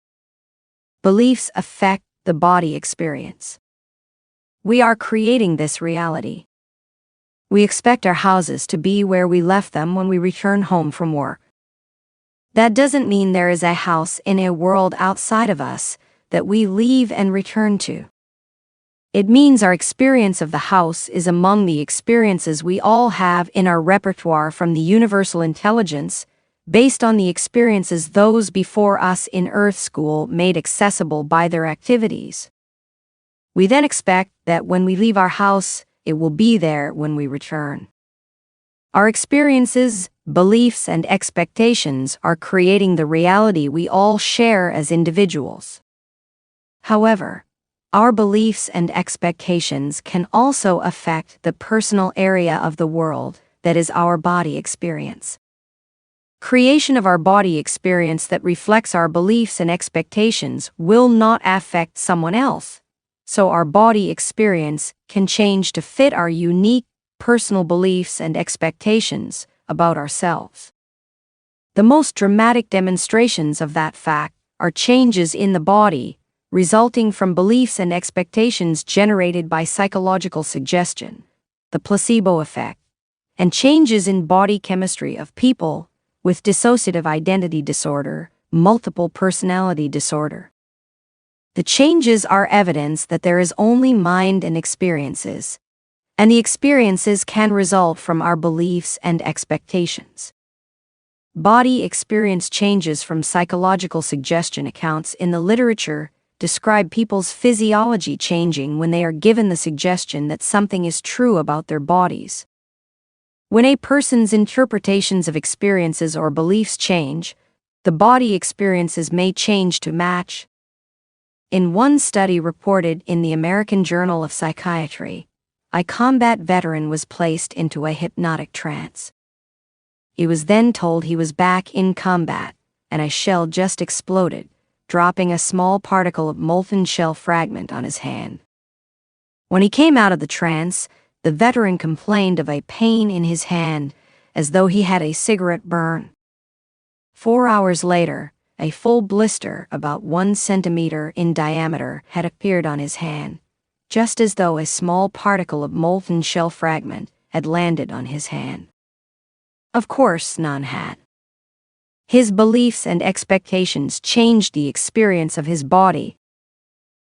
Beliefs affect the body experience. We are creating this reality. We expect our houses to be where we left them when we return home from work. That doesn't mean there is a house in a world outside of us that we leave and return to. It means our experience of the house is among the experiences we all have in our repertoire from the universal intelligence, based on the experiences those before us in Earth School made accessible by their activities. We then expect that when we leave our house, it will be there when we return. Our experiences, beliefs, and expectations are creating the reality we all share as individuals. However, our beliefs and expectations can also affect the personal area of the world that is our body experience. Creation of our body experience that reflects our beliefs and expectations will not affect someone else, so our body experience can change to fit our unique personal beliefs and expectations about ourselves. The most dramatic demonstrations of that fact are changes in the body resulting from beliefs and expectations generated by psychological suggestion, the placebo effect, and changes in body chemistry of people with dissociative identity disorder, multiple personality disorder. The changes are evidence that there is only mind and experiences, and the experiences can result from our beliefs and expectations. Body experience changes from psychological suggestion accounts in the literature describe people's physiology changing when they are given the suggestion that something is true about their bodies. When a person's interpretations of experiences or beliefs change, the body experiences may change to match. In one study reported in the American Journal of Psychiatry, a combat veteran was placed into a hypnotic trance. He was then told he was back in combat, and a shell just exploded, dropping a small particle of molten shell fragment on his hand. When he came out of the trance, the veteran complained of a pain in his hand, as though he had a cigarette burn. 4 hours later, a full blister about 1 centimeter in diameter had appeared on his hand, just as though a small particle of molten shell fragment had landed on his hand. Of course, none had. His beliefs and expectations changed the experience of his body.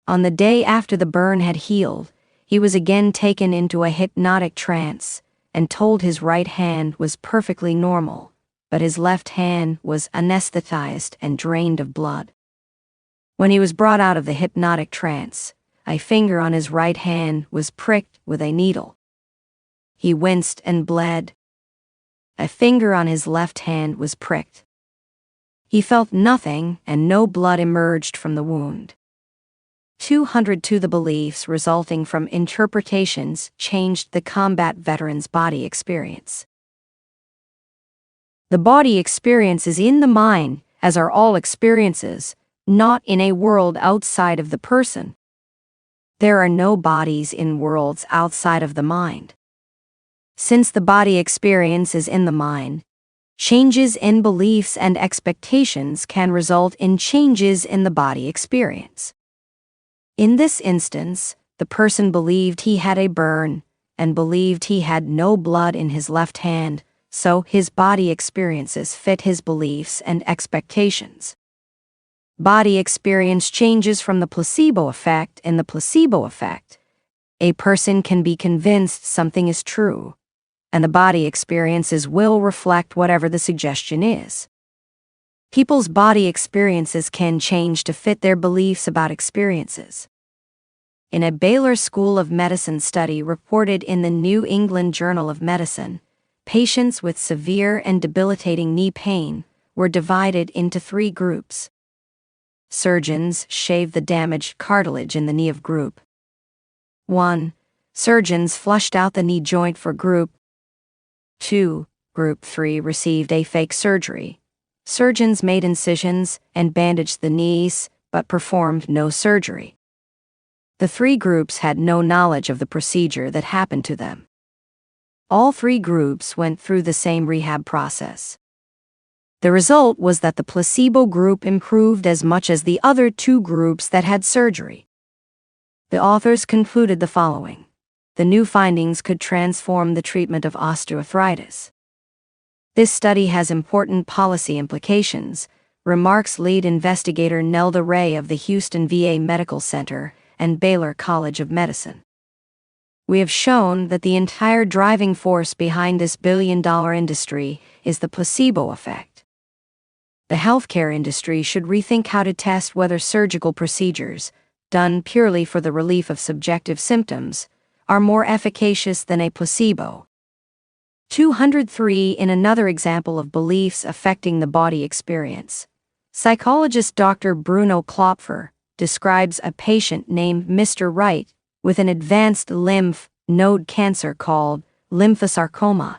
On the day after the burn had healed, he was again taken into a hypnotic trance and told his right hand was perfectly normal, but his left hand was anesthetized and drained of blood. When he was brought out of the hypnotic trance, a finger on his right hand was pricked with a needle. He winced and bled. A finger on his left hand was pricked. He felt nothing and no blood emerged from the wound. 202 The beliefs resulting from interpretations changed the combat veteran's body experience. The body experience is in the mind, as are all experiences, not in a world outside of the person. There are no bodies in worlds outside of the mind. Since the body experience is in the mind, changes in beliefs and expectations can result in changes in the body experience. In this instance, the person believed he had a burn and believed he had no blood in his left hand, so his body experiences fit his beliefs and expectations. Body experience changes from the placebo effect. In the placebo effect, a person can be convinced something is true, and the body experiences will reflect whatever the suggestion is. People's body experiences can change to fit their beliefs about experiences. In a Baylor School of Medicine study reported in the New England Journal of Medicine, patients with severe and debilitating knee pain were divided into 3 groups. Surgeons shaved the damaged cartilage in the knee of group. 1. Surgeons flushed out the knee joint for Group 2. Group 3 received a fake surgery. Surgeons made incisions and bandaged the knees, but performed no surgery. The 3 groups had no knowledge of the procedure that happened to them. All 3 groups went through the same rehab process. The result was that the placebo group improved as much as the other 2 groups that had surgery. The authors concluded the following: the new findings could transform the treatment of osteoarthritis. This study has important policy implications, remarks lead investigator Nelda Ray of the Houston VA Medical Center and Baylor College of Medicine. We have shown that the entire driving force behind this billion-dollar industry is the placebo effect. The healthcare industry should rethink how to test whether surgical procedures, done purely for the relief of subjective symptoms, are more efficacious than a placebo. 203. In another example of beliefs affecting the body experience, psychologist Dr. Bruno Klopfer describes a patient named Mr. Wright with an advanced lymph node cancer called lymphosarcoma.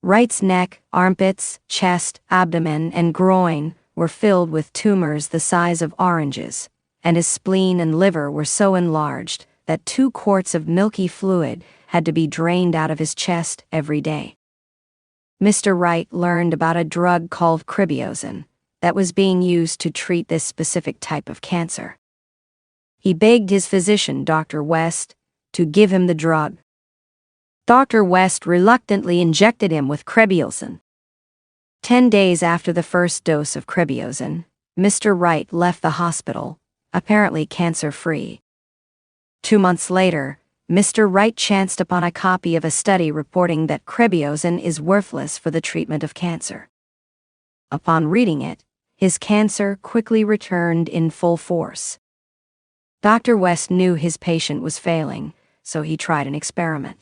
Wright's neck, armpits, chest, abdomen, and groin were filled with tumors the size of oranges, and his spleen and liver were so enlarged that 2 quarts of milky fluid had to be drained out of his chest every day. Mr. Wright learned about a drug called cribiosin that was being used to treat this specific type of cancer. He begged his physician, Dr. West, to give him the drug. Dr. West reluctantly injected him with cribiosin. 10 days after the first dose of cribiosin, Mr. Wright left the hospital, apparently cancer-free. 2 months later, Mr. Wright chanced upon a copy of a study reporting that cribiosin is worthless for the treatment of cancer. Upon reading it, his cancer quickly returned in full force. Dr. West knew his patient was failing, so he tried an experiment.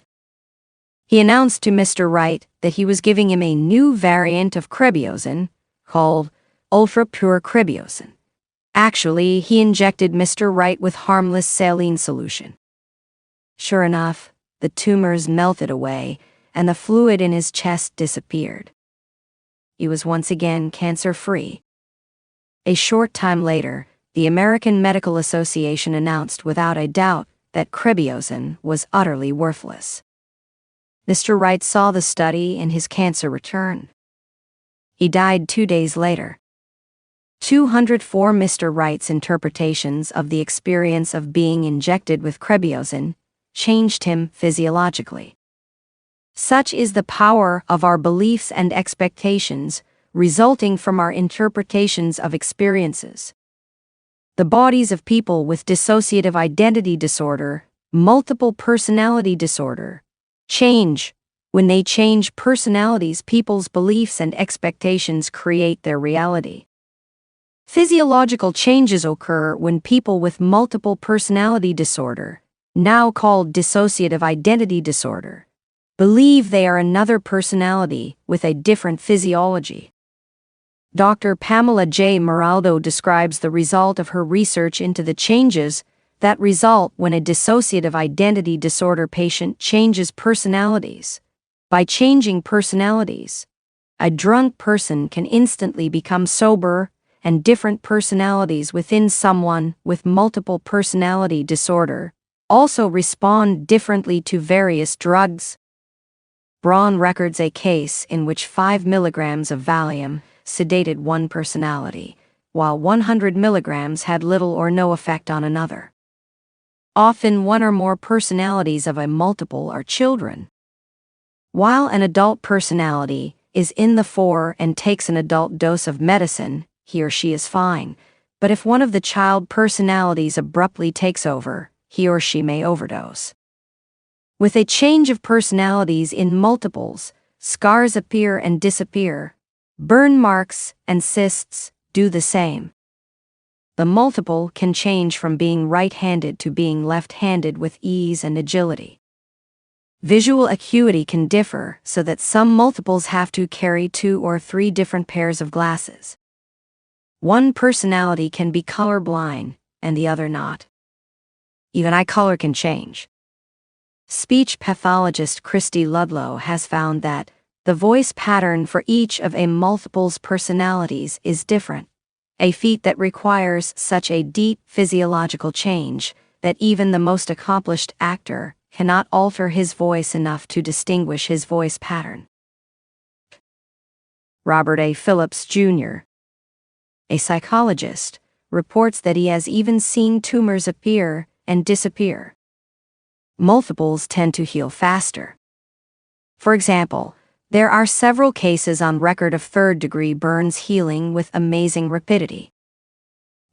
He announced to Mr. Wright that he was giving him a new variant of cribiosin called ultra-pure cribiosin. Actually, he injected Mr. Wright with harmless saline solution. Sure enough, the tumors melted away, and the fluid in his chest disappeared. He was once again cancer-free. A short time later, the American Medical Association announced without a doubt that cribiosin was utterly worthless. Mr. Wright saw the study and his cancer returned. He died 2 days later. 204. Mr. Wright's interpretations of the experience of being injected with cribiosin changed him physiologically. Such is the power of our beliefs and expectations resulting from our interpretations of experiences. The bodies of people with dissociative identity disorder, multiple personality disorder, change. When they change personalities, people's beliefs and expectations create their reality. Physiological changes occur when people with multiple personality disorder, now called dissociative identity disorder, believe they are another personality with a different physiology. Dr. Pamela J. Moraldo describes the result of her research into the changes that result when a dissociative identity disorder patient changes personalities. By changing personalities, a drunk person can instantly become sober, and different personalities within someone with multiple personality disorder also respond differently to various drugs. Braun records a case in which 5 milligrams of Valium sedated one personality, while 100 milligrams had little or no effect on another. Often one or more personalities of a multiple are children. While an adult personality is in the fore and takes an adult dose of medicine, he or she is fine, but if one of the child personalities abruptly takes over, he or she may overdose. With a change of personalities in multiples, scars appear and disappear. Burn marks and cysts do the same. The multiple can change from being right-handed to being left-handed with ease and agility. Visual acuity can differ so that some multiples have to carry 2 or 3 different pairs of glasses. One personality can be colorblind and the other not. Even eye color can change. Speech pathologist Christy Ludlow has found that the voice pattern for each of a multiple's personalities is different, a feat that requires such a deep physiological change that even the most accomplished actor cannot alter his voice enough to distinguish his voice pattern. Robert A. Phillips, Jr., a psychologist, reports that he has even seen tumors appear and disappear. Multiples tend to heal faster. For example, there are several cases on record of third-degree burns healing with amazing rapidity.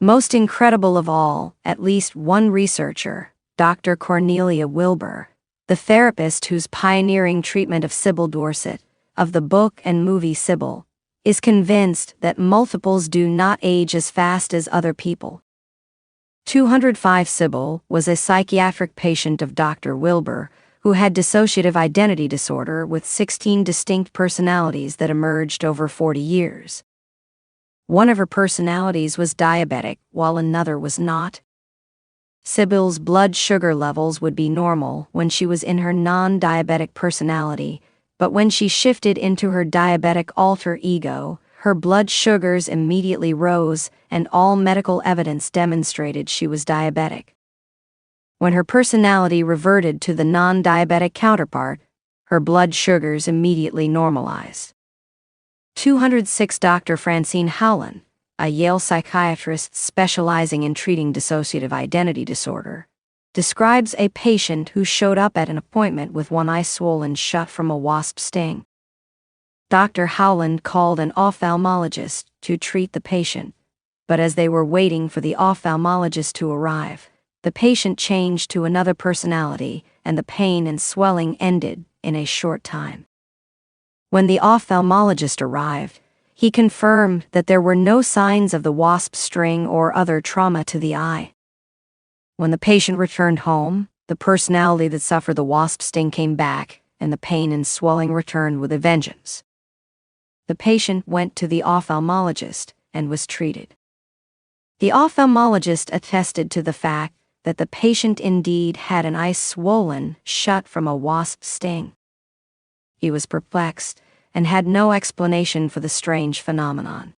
Most incredible of all, at least one researcher, Dr. Cornelia Wilbur, the therapist whose pioneering treatment of Sybil Dorset, of the book and movie Sybil, is convinced that multiples do not age as fast as other people. 205 Sybil was a psychiatric patient of Dr. Wilbur, who had dissociative identity disorder with 16 distinct personalities that emerged over 40 years. One of her personalities was diabetic, while another was not. Sybil's blood sugar levels would be normal when she was in her non-diabetic personality, but when she shifted into her diabetic alter ego, her blood sugars immediately rose, and all medical evidence demonstrated she was diabetic. When her personality reverted to the non-diabetic counterpart, her blood sugars immediately normalized. 206 Dr. Francine Howland, a Yale psychiatrist specializing in treating dissociative identity disorder, describes a patient who showed up at an appointment with one eye swollen shut from a wasp sting. Dr. Howland called an ophthalmologist to treat the patient, but as they were waiting for the ophthalmologist to arrive, the patient changed to another personality, and the pain and swelling ended in a short time. When the ophthalmologist arrived, he confirmed that there were no signs of the wasp sting or other trauma to the eye. When the patient returned home, the personality that suffered the wasp sting came back, and the pain and swelling returned with a vengeance. The patient went to the ophthalmologist and was treated. The ophthalmologist attested to the fact that the patient indeed had an eye swollen shut from a wasp sting. He was perplexed and had no explanation for the strange phenomenon.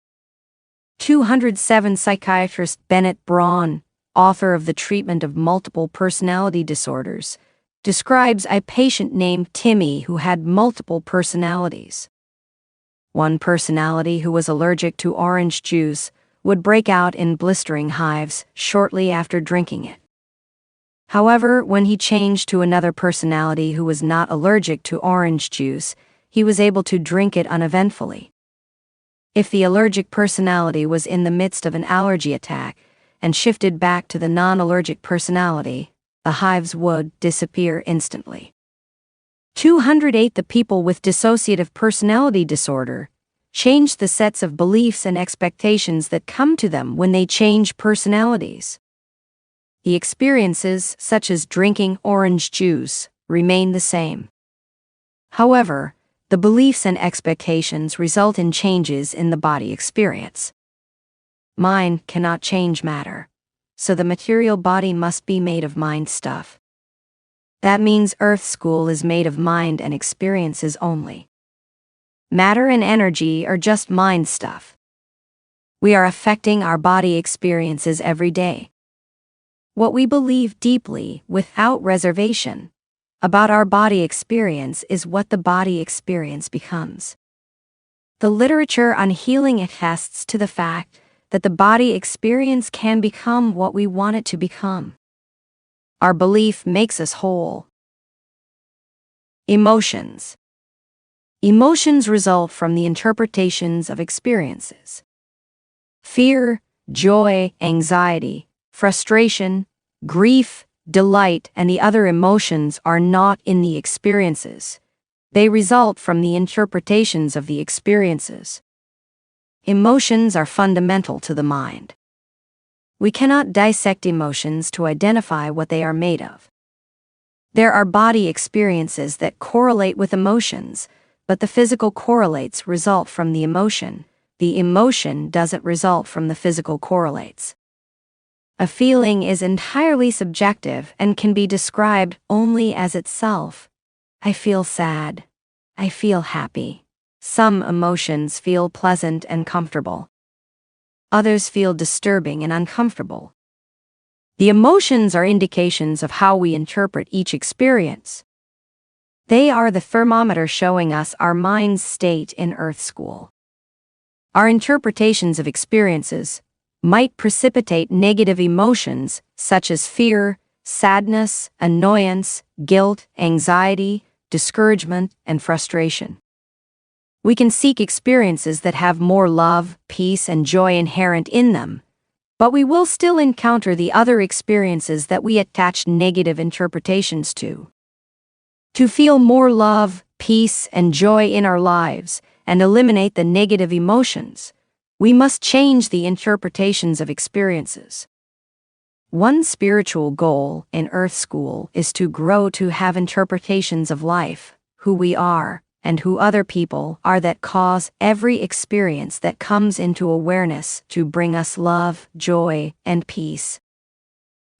207 Psychiatrist Bennett Braun, author of The Treatment of Multiple Personality Disorders, describes a patient named Timmy who had multiple personalities. One personality, who was allergic to orange juice, would break out in blistering hives shortly after drinking it. However, when he changed to another personality who was not allergic to orange juice, he was able to drink it uneventfully. If the allergic personality was in the midst of an allergy attack and shifted back to the non-allergic personality, the hives would disappear instantly. 208 The people with dissociative personality disorder change the sets of beliefs and expectations that come to them when they change personalities. The experiences, such as drinking orange juice, remain the same. However, the beliefs and expectations result in changes in the body experience. Mind cannot change matter, so the material body must be made of mind stuff. That means Earth School is made of mind and experiences only. Matter and energy are just mind stuff. We are affecting our body experiences every day. What we believe deeply, without reservation, about our body experience is what the body experience becomes. The literature on healing attests to the fact that the body experience can become what we want it to become. Our belief makes us whole. Emotions. Emotions result from the interpretations of experiences. Fear, joy, anxiety, frustration, grief, delight, and the other emotions are not in the experiences. They result from the interpretations of the experiences. Emotions are fundamental to the mind. We cannot dissect emotions to identify what they are made of. There are body experiences that correlate with emotions, but the physical correlates result from the emotion. The emotion doesn't result from the physical correlates. A feeling is entirely subjective and can be described only as itself. I feel sad. I feel happy. Some emotions feel pleasant and comfortable. Others feel disturbing and uncomfortable. The emotions are indications of how we interpret each experience. They are the thermometer showing us our mind's state in Earth School. Our interpretations of experiences might precipitate negative emotions such as fear, sadness, annoyance, guilt, anxiety, discouragement, and frustration. We can seek experiences that have more love, peace, and joy inherent in them, but we will still encounter the other experiences that we attach negative interpretations to. To feel more love, peace, and joy in our lives and eliminate the negative emotions, we must change the interpretations of experiences. One spiritual goal in Earth School is to grow to have interpretations of life, who we are, and who other people are that cause every experience that comes into awareness to bring us love, joy, and peace.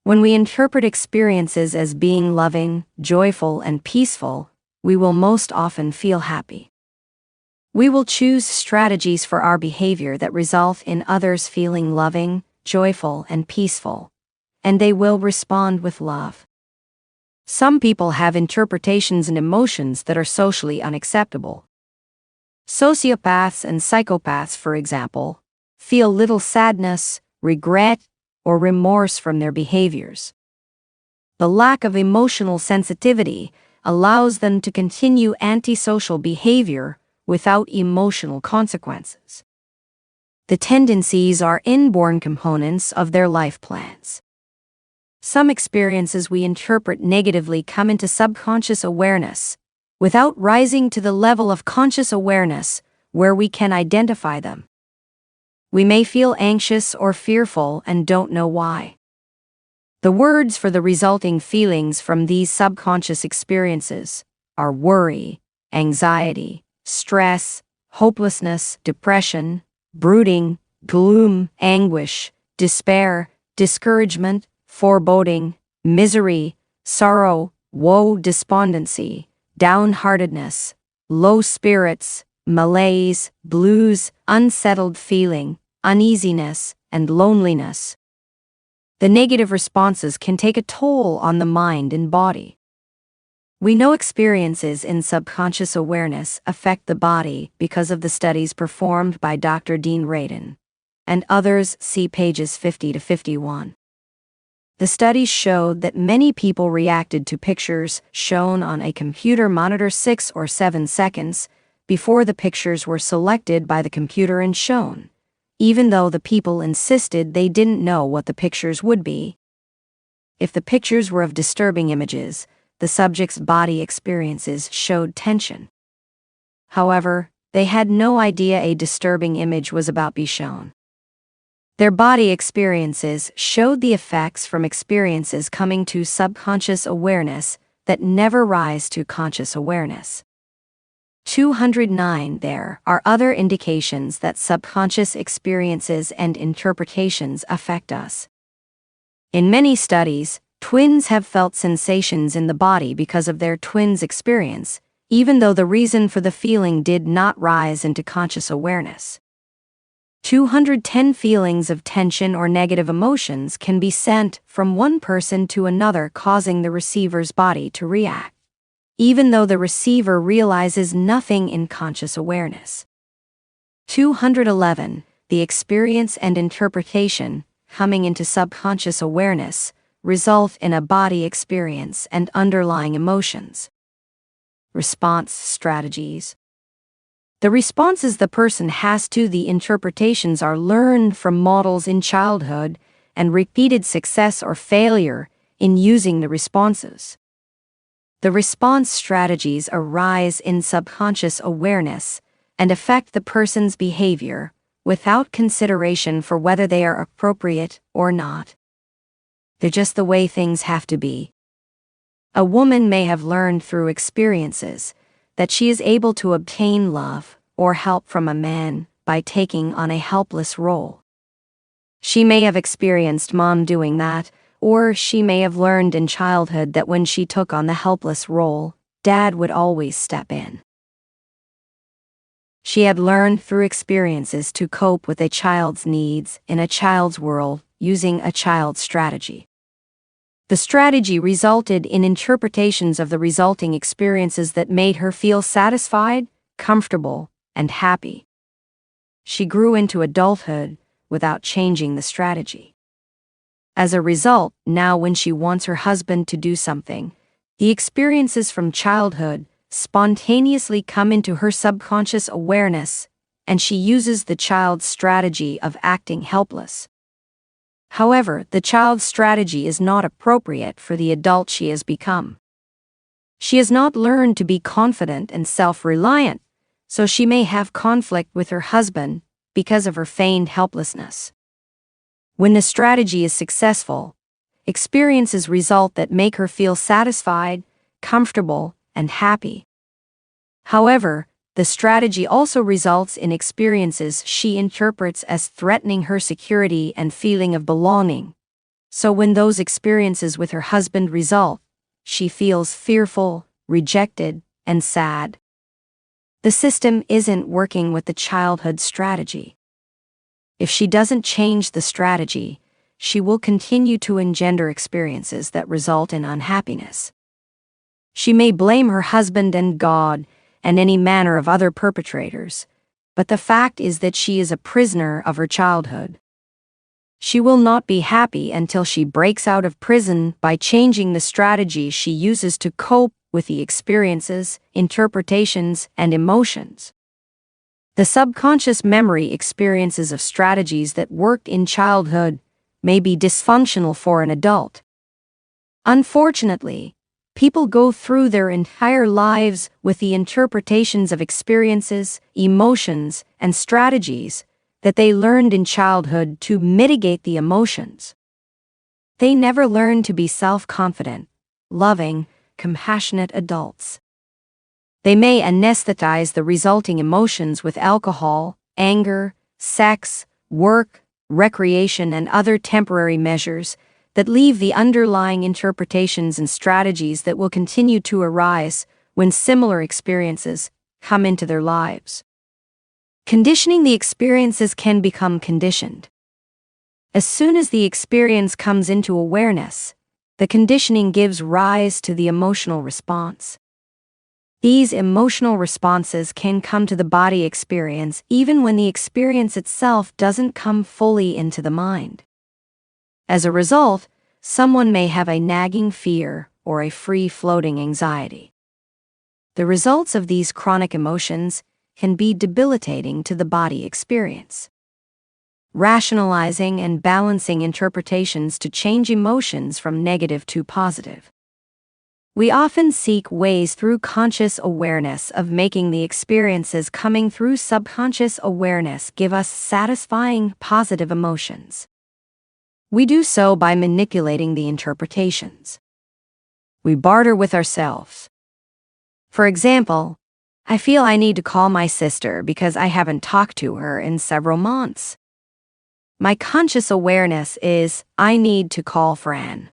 When we interpret experiences as being loving, joyful, and peaceful, we will most often feel happy. We will choose strategies for our behavior that result in others feeling loving, joyful, and peaceful, and they will respond with love. Some people have interpretations and emotions that are socially unacceptable. Sociopaths and psychopaths, for example, feel little sadness, regret, or remorse from their behaviors. The lack of emotional sensitivity allows them to continue antisocial behavior without emotional consequences. The tendencies are inborn components of their life plans. Some experiences we interpret negatively come into subconscious awareness, without rising to the level of conscious awareness where we can identify them. We may feel anxious or fearful and don't know why. The words for the resulting feelings from these subconscious experiences are worry, anxiety, stress, hopelessness, depression, brooding, gloom, anguish, despair, discouragement, foreboding, misery, sorrow, woe, despondency, downheartedness, low spirits, malaise, blues, unsettled feeling, uneasiness, and loneliness. The negative responses can take a toll on the mind and body. We know experiences in subconscious awareness affect the body because of the studies performed by Dr. Dean Radin and others, see pages 50 to 51. The studies showed that many people reacted to pictures shown on a computer monitor 6 or 7 seconds before the pictures were selected by the computer and shown, even though the people insisted they didn't know what the pictures would be. If the pictures were of disturbing images, the subject's body experiences showed tension. However, they had no idea a disturbing image was about to be shown. Their body experiences showed the effects from experiences coming to subconscious awareness that never rise to conscious awareness. 209. There are other indications that subconscious experiences and interpretations affect us. In many studies, twins have felt sensations in the body because of their twins' experience, even though the reason for the feeling did not rise into conscious awareness. 210 feelings of tension or negative emotions can be sent from one person to another, causing the receiver's body to react, even though the receiver realizes nothing in conscious awareness. 211. The experience and interpretation, coming into subconscious awareness, result in a body experience and underlying emotions. Response strategies. The responses the person has to the interpretations are learned from models in childhood and repeated success or failure in using the responses. The response strategies arise in subconscious awareness and affect the person's behavior without consideration for whether they are appropriate or not. They're just the way things have to be. A woman may have learned through experiences that she is able to obtain love or help from a man by taking on a helpless role. She may have experienced mom doing that, or she may have learned in childhood that when she took on the helpless role, dad would always step in. She had learned through experiences to cope with a child's needs in a child's world using a child's strategy. The strategy resulted in interpretations of the resulting experiences that made her feel satisfied, comfortable, and happy. She grew into adulthood without changing the strategy. As a result, now when she wants her husband to do something, the experiences from childhood spontaneously come into her subconscious awareness, and she uses the child's strategy of acting helpless. However, the child's strategy is not appropriate for the adult she has become. She has not learned to be confident and self-reliant, so she may have conflict with her husband because of her feigned helplessness. When the strategy is successful, experiences result that make her feel satisfied, comfortable, and happy. However, the strategy also results in experiences she interprets as threatening her security and feeling of belonging. So when those experiences with her husband result, she feels fearful, rejected, and sad. The system isn't working with the childhood strategy. If she doesn't change the strategy, she will continue to engender experiences that result in unhappiness. She may blame her husband and God and any manner of other perpetrators, but the fact is that she is a prisoner of her childhood. She will not be happy until she breaks out of prison by changing the strategy she uses to cope with the experiences, interpretations, and emotions. The subconscious memory experiences of strategies that worked in childhood may be dysfunctional for an adult. Unfortunately, people go through their entire lives with the interpretations of experiences, emotions, and strategies that they learned in childhood to mitigate the emotions. They never learn to be self-confident, loving, compassionate adults. They may anesthetize the resulting emotions with alcohol, anger, sex, work, recreation, and other temporary measures that leave the underlying interpretations and strategies that will continue to arise when similar experiences come into their lives. Conditioning the experiences can become conditioned. As soon as the experience comes into awareness, the conditioning gives rise to the emotional response. These emotional responses can come to the body experience even when the experience itself doesn't come fully into the mind. As a result, someone may have a nagging fear or a free-floating anxiety. The results of these chronic emotions can be debilitating to the body experience. Rationalizing and balancing interpretations to change emotions from negative to positive. We often seek ways through conscious awareness of making the experiences coming through subconscious awareness give us satisfying, positive emotions. We do so by manipulating the interpretations. We barter with ourselves. For example, I feel I need to call my sister because I haven't talked to her in several months. My conscious awareness is, I need to call Fran.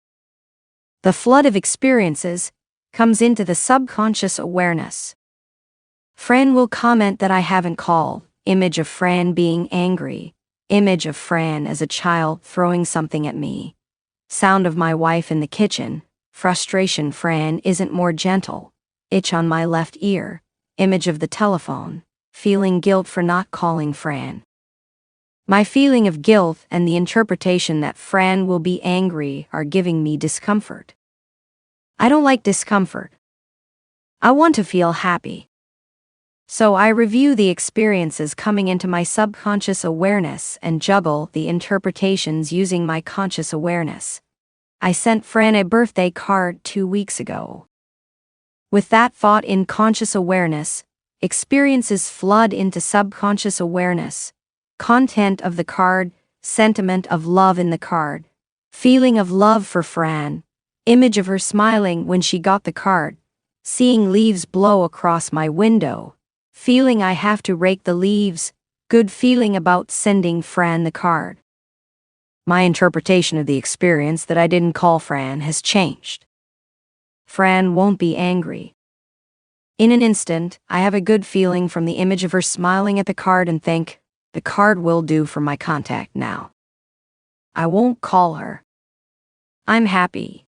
The flood of experiences comes into the subconscious awareness. Fran will comment that I haven't called, image of Fran being angry, image of Fran as a child throwing something at me, sound of my wife in the kitchen, frustration Fran isn't more gentle, itch on my left ear, image of the telephone, feeling guilt for not calling Fran. My feeling of guilt and the interpretation that Fran will be angry are giving me discomfort. I don't like discomfort. I want to feel happy. So I review the experiences coming into my subconscious awareness and juggle the interpretations using my conscious awareness. I sent Fran a birthday card 2 weeks ago. With that thought in conscious awareness, experiences flood into subconscious awareness. Content of the card, sentiment of love in the card, feeling of love for Fran, image of her smiling when she got the card, seeing leaves blow across my window, feeling I have to rake the leaves, good feeling about sending Fran the card. My interpretation of the experience that I didn't call Fran has changed. Fran won't be angry. In an instant, I have a good feeling from the image of her smiling at the card and think, the card will do for my contact now. I won't call her. I'm happy.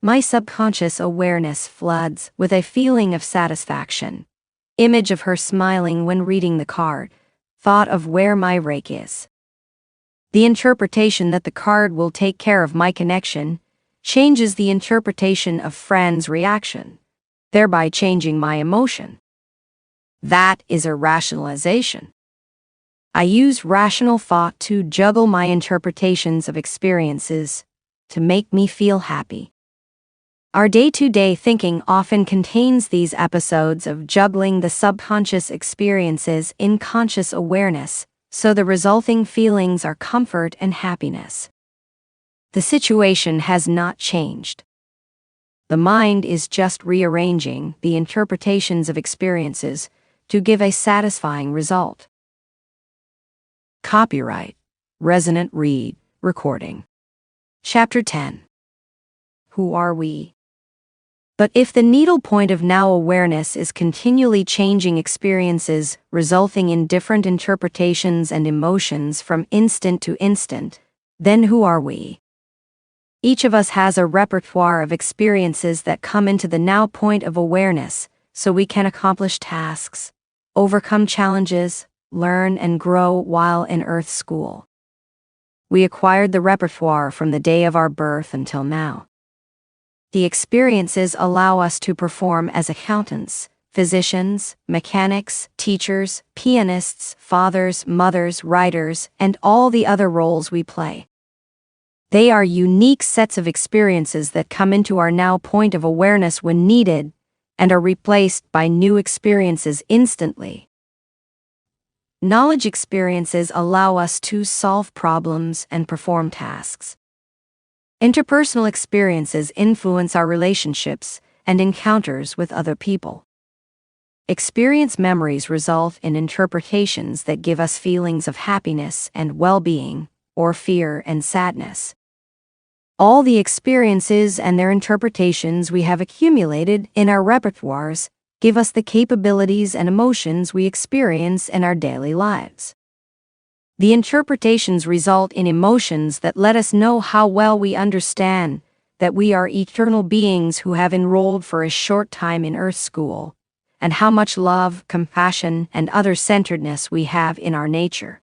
My subconscious awareness floods with a feeling of satisfaction. Image of her smiling when reading the card. Thought of where my rake is. The interpretation that the card will take care of my connection changes the interpretation of Fran's reaction, thereby changing my emotion. That is a rationalization. I use rational thought to juggle my interpretations of experiences to make me feel happy. Our day-to-day thinking often contains these episodes of juggling the subconscious experiences in conscious awareness, so the resulting feelings are comfort and happiness. The situation has not changed. The mind is just rearranging the interpretations of experiences to give a satisfying result. Copyright Resonant Read Recording. Chapter 10. Who are we? But if the needle point of now awareness is continually changing experiences, resulting in different interpretations and emotions from instant to instant, then who are we? Each of us has a repertoire of experiences that come into the now point of awareness, so we can accomplish tasks, overcome challenges, learn and grow while in Earth school. We acquired the repertoire from the day of our birth until now. The experiences allow us to perform as accountants, physicians, mechanics, teachers, pianists, fathers, mothers, writers, and all the other roles we play. They are unique sets of experiences that come into our now point of awareness when needed and are replaced by new experiences instantly. Knowledge experiences allow us to solve problems and perform tasks. Interpersonal experiences influence our relationships and encounters with other people. Experience memories result in interpretations that give us feelings of happiness and well-being, or fear and sadness. All the experiences and their interpretations we have accumulated in our repertoires give us the capabilities and emotions we experience in our daily lives. The interpretations result in emotions that let us know how well we understand that we are eternal beings who have enrolled for a short time in Earth school, and how much love, compassion, and other-centeredness we have in our nature.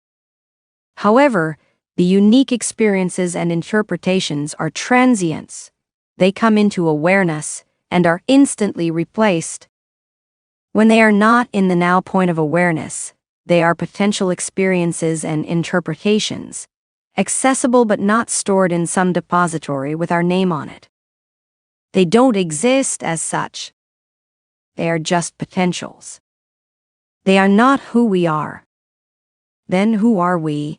However, the unique experiences and interpretations are transients. They come into awareness and are instantly replaced. When they are not in the now point of awareness, they are potential experiences and interpretations, accessible but not stored in some depository with our name on it. They don't exist as such. They are just potentials. They are not who we are. Then who are we?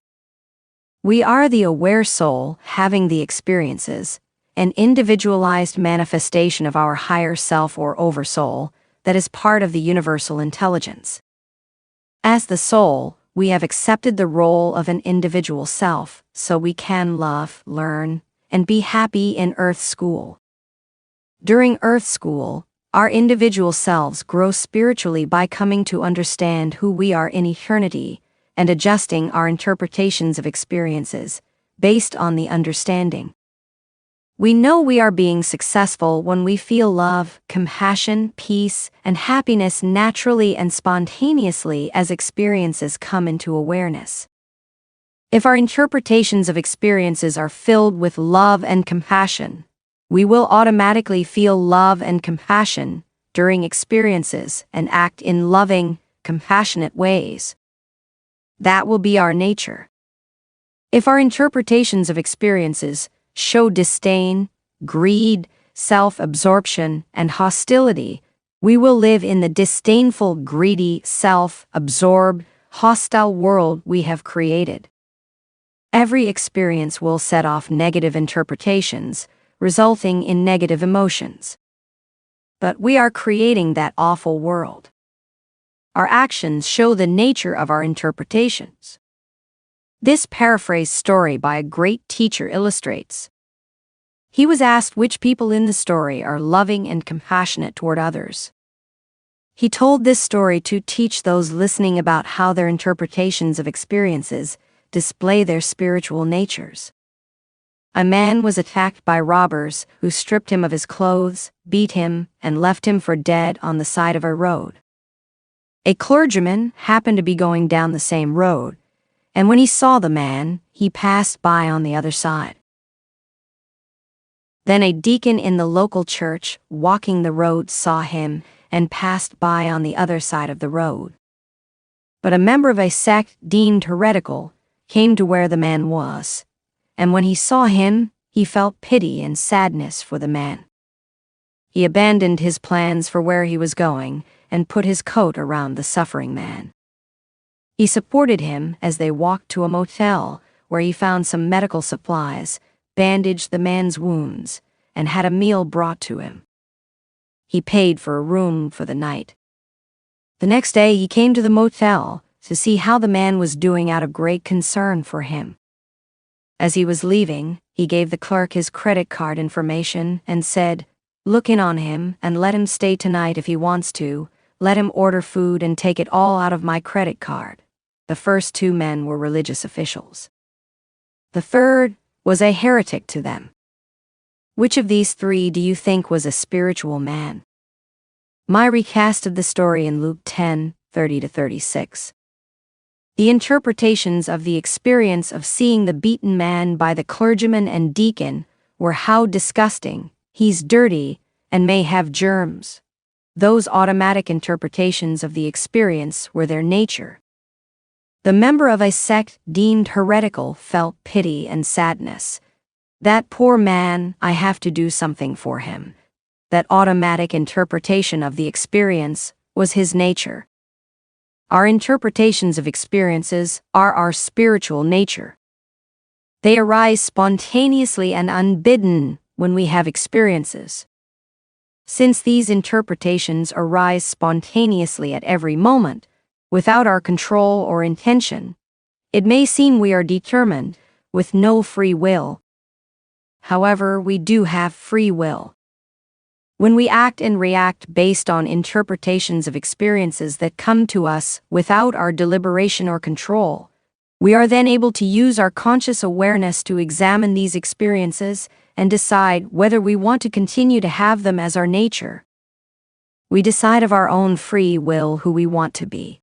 We are the aware soul having the experiences, an individualized manifestation of our higher self or oversoul that is part of the universal intelligence. As the soul, we have accepted the role of an individual self, so we can love, learn, and be happy in Earth school. During Earth school, our individual selves grow spiritually by coming to understand who we are in eternity and adjusting our interpretations of experiences based on the understanding. We know we are being successful when we feel love, compassion, peace, and happiness naturally and spontaneously as experiences come into awareness. If our interpretations of experiences are filled with love and compassion, we will automatically feel love and compassion during experiences and act in loving, compassionate ways. That will be our nature. If our interpretations of experiences show disdain, greed, self-absorption, and hostility, we will live in the disdainful, greedy, self-absorbed, hostile world we have created. Every experience will set off negative interpretations, resulting in negative emotions. But we are creating that awful world. Our actions show the nature of our interpretations. This paraphrased story by a great teacher illustrates. He was asked which people in the story are loving and compassionate toward others. He told this story to teach those listening about how their interpretations of experiences display their spiritual natures. A man was attacked by robbers who stripped him of his clothes, beat him, and left him for dead on the side of a road. A clergyman happened to be going down the same road, and when he saw the man, he passed by on the other side. Then a deacon in the local church, walking the road, saw him and passed by on the other side of the road. But a member of a sect deemed heretical came to where the man was, and when he saw him, he felt pity and sadness for the man. He abandoned his plans for where he was going and put his coat around the suffering man. He supported him as they walked to a motel where he found some medical supplies, bandaged the man's wounds, and had a meal brought to him. He paid for a room for the night. The next day he came to the motel to see how the man was doing out of great concern for him. As he was leaving, he gave the clerk his credit card information and said, "Look in on him and let him stay tonight if he wants to. Let him order food and take it all out of my credit card." The first two men were religious officials. The third was a heretic to them. Which of these three do you think was a spiritual man? My recast of the story in Luke 10:30-36. The interpretations of the experience of seeing the beaten man by the clergyman and deacon were how disgusting, he's dirty, and may have germs. Those automatic interpretations of the experience were their nature. The member of a sect deemed heretical felt pity and sadness. That poor man, I have to do something for him. That automatic interpretation of the experience was his nature. Our interpretations of experiences are our spiritual nature. They arise spontaneously and unbidden when we have experiences. Since these interpretations arise spontaneously at every moment, without our control or intention, it may seem we are determined, with no free will. However, we do have free will. When we act and react based on interpretations of experiences that come to us without our deliberation or control, we are then able to use our conscious awareness to examine these experiences and decide whether we want to continue to have them as our nature. We decide of our own free will who we want to be.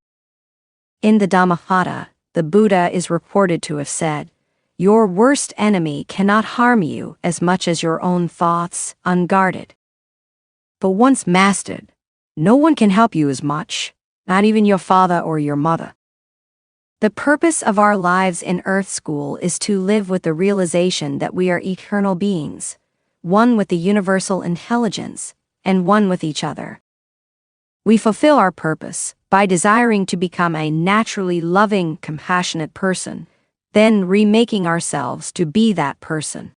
In the Dhammapada, the Buddha is reported to have said, "Your worst enemy cannot harm you as much as your own thoughts, unguarded. But once mastered, no one can help you as much, not even your father or your mother." The purpose of our lives in Earth School is to live with the realization that we are eternal beings, one with the universal intelligence, and one with each other. We fulfill our purpose by desiring to become a naturally loving, compassionate person, then remaking ourselves to be that person.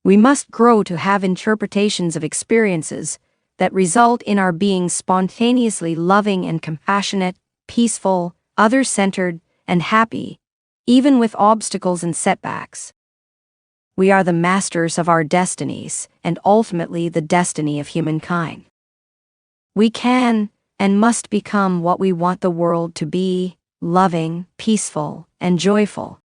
We must grow to have interpretations of experiences that result in our being spontaneously loving and compassionate, peaceful, other-centered, and happy, even with obstacles and setbacks. We are the masters of our destinies and ultimately the destiny of humankind. We can and must become what we want the world to be, loving, peaceful, and joyful.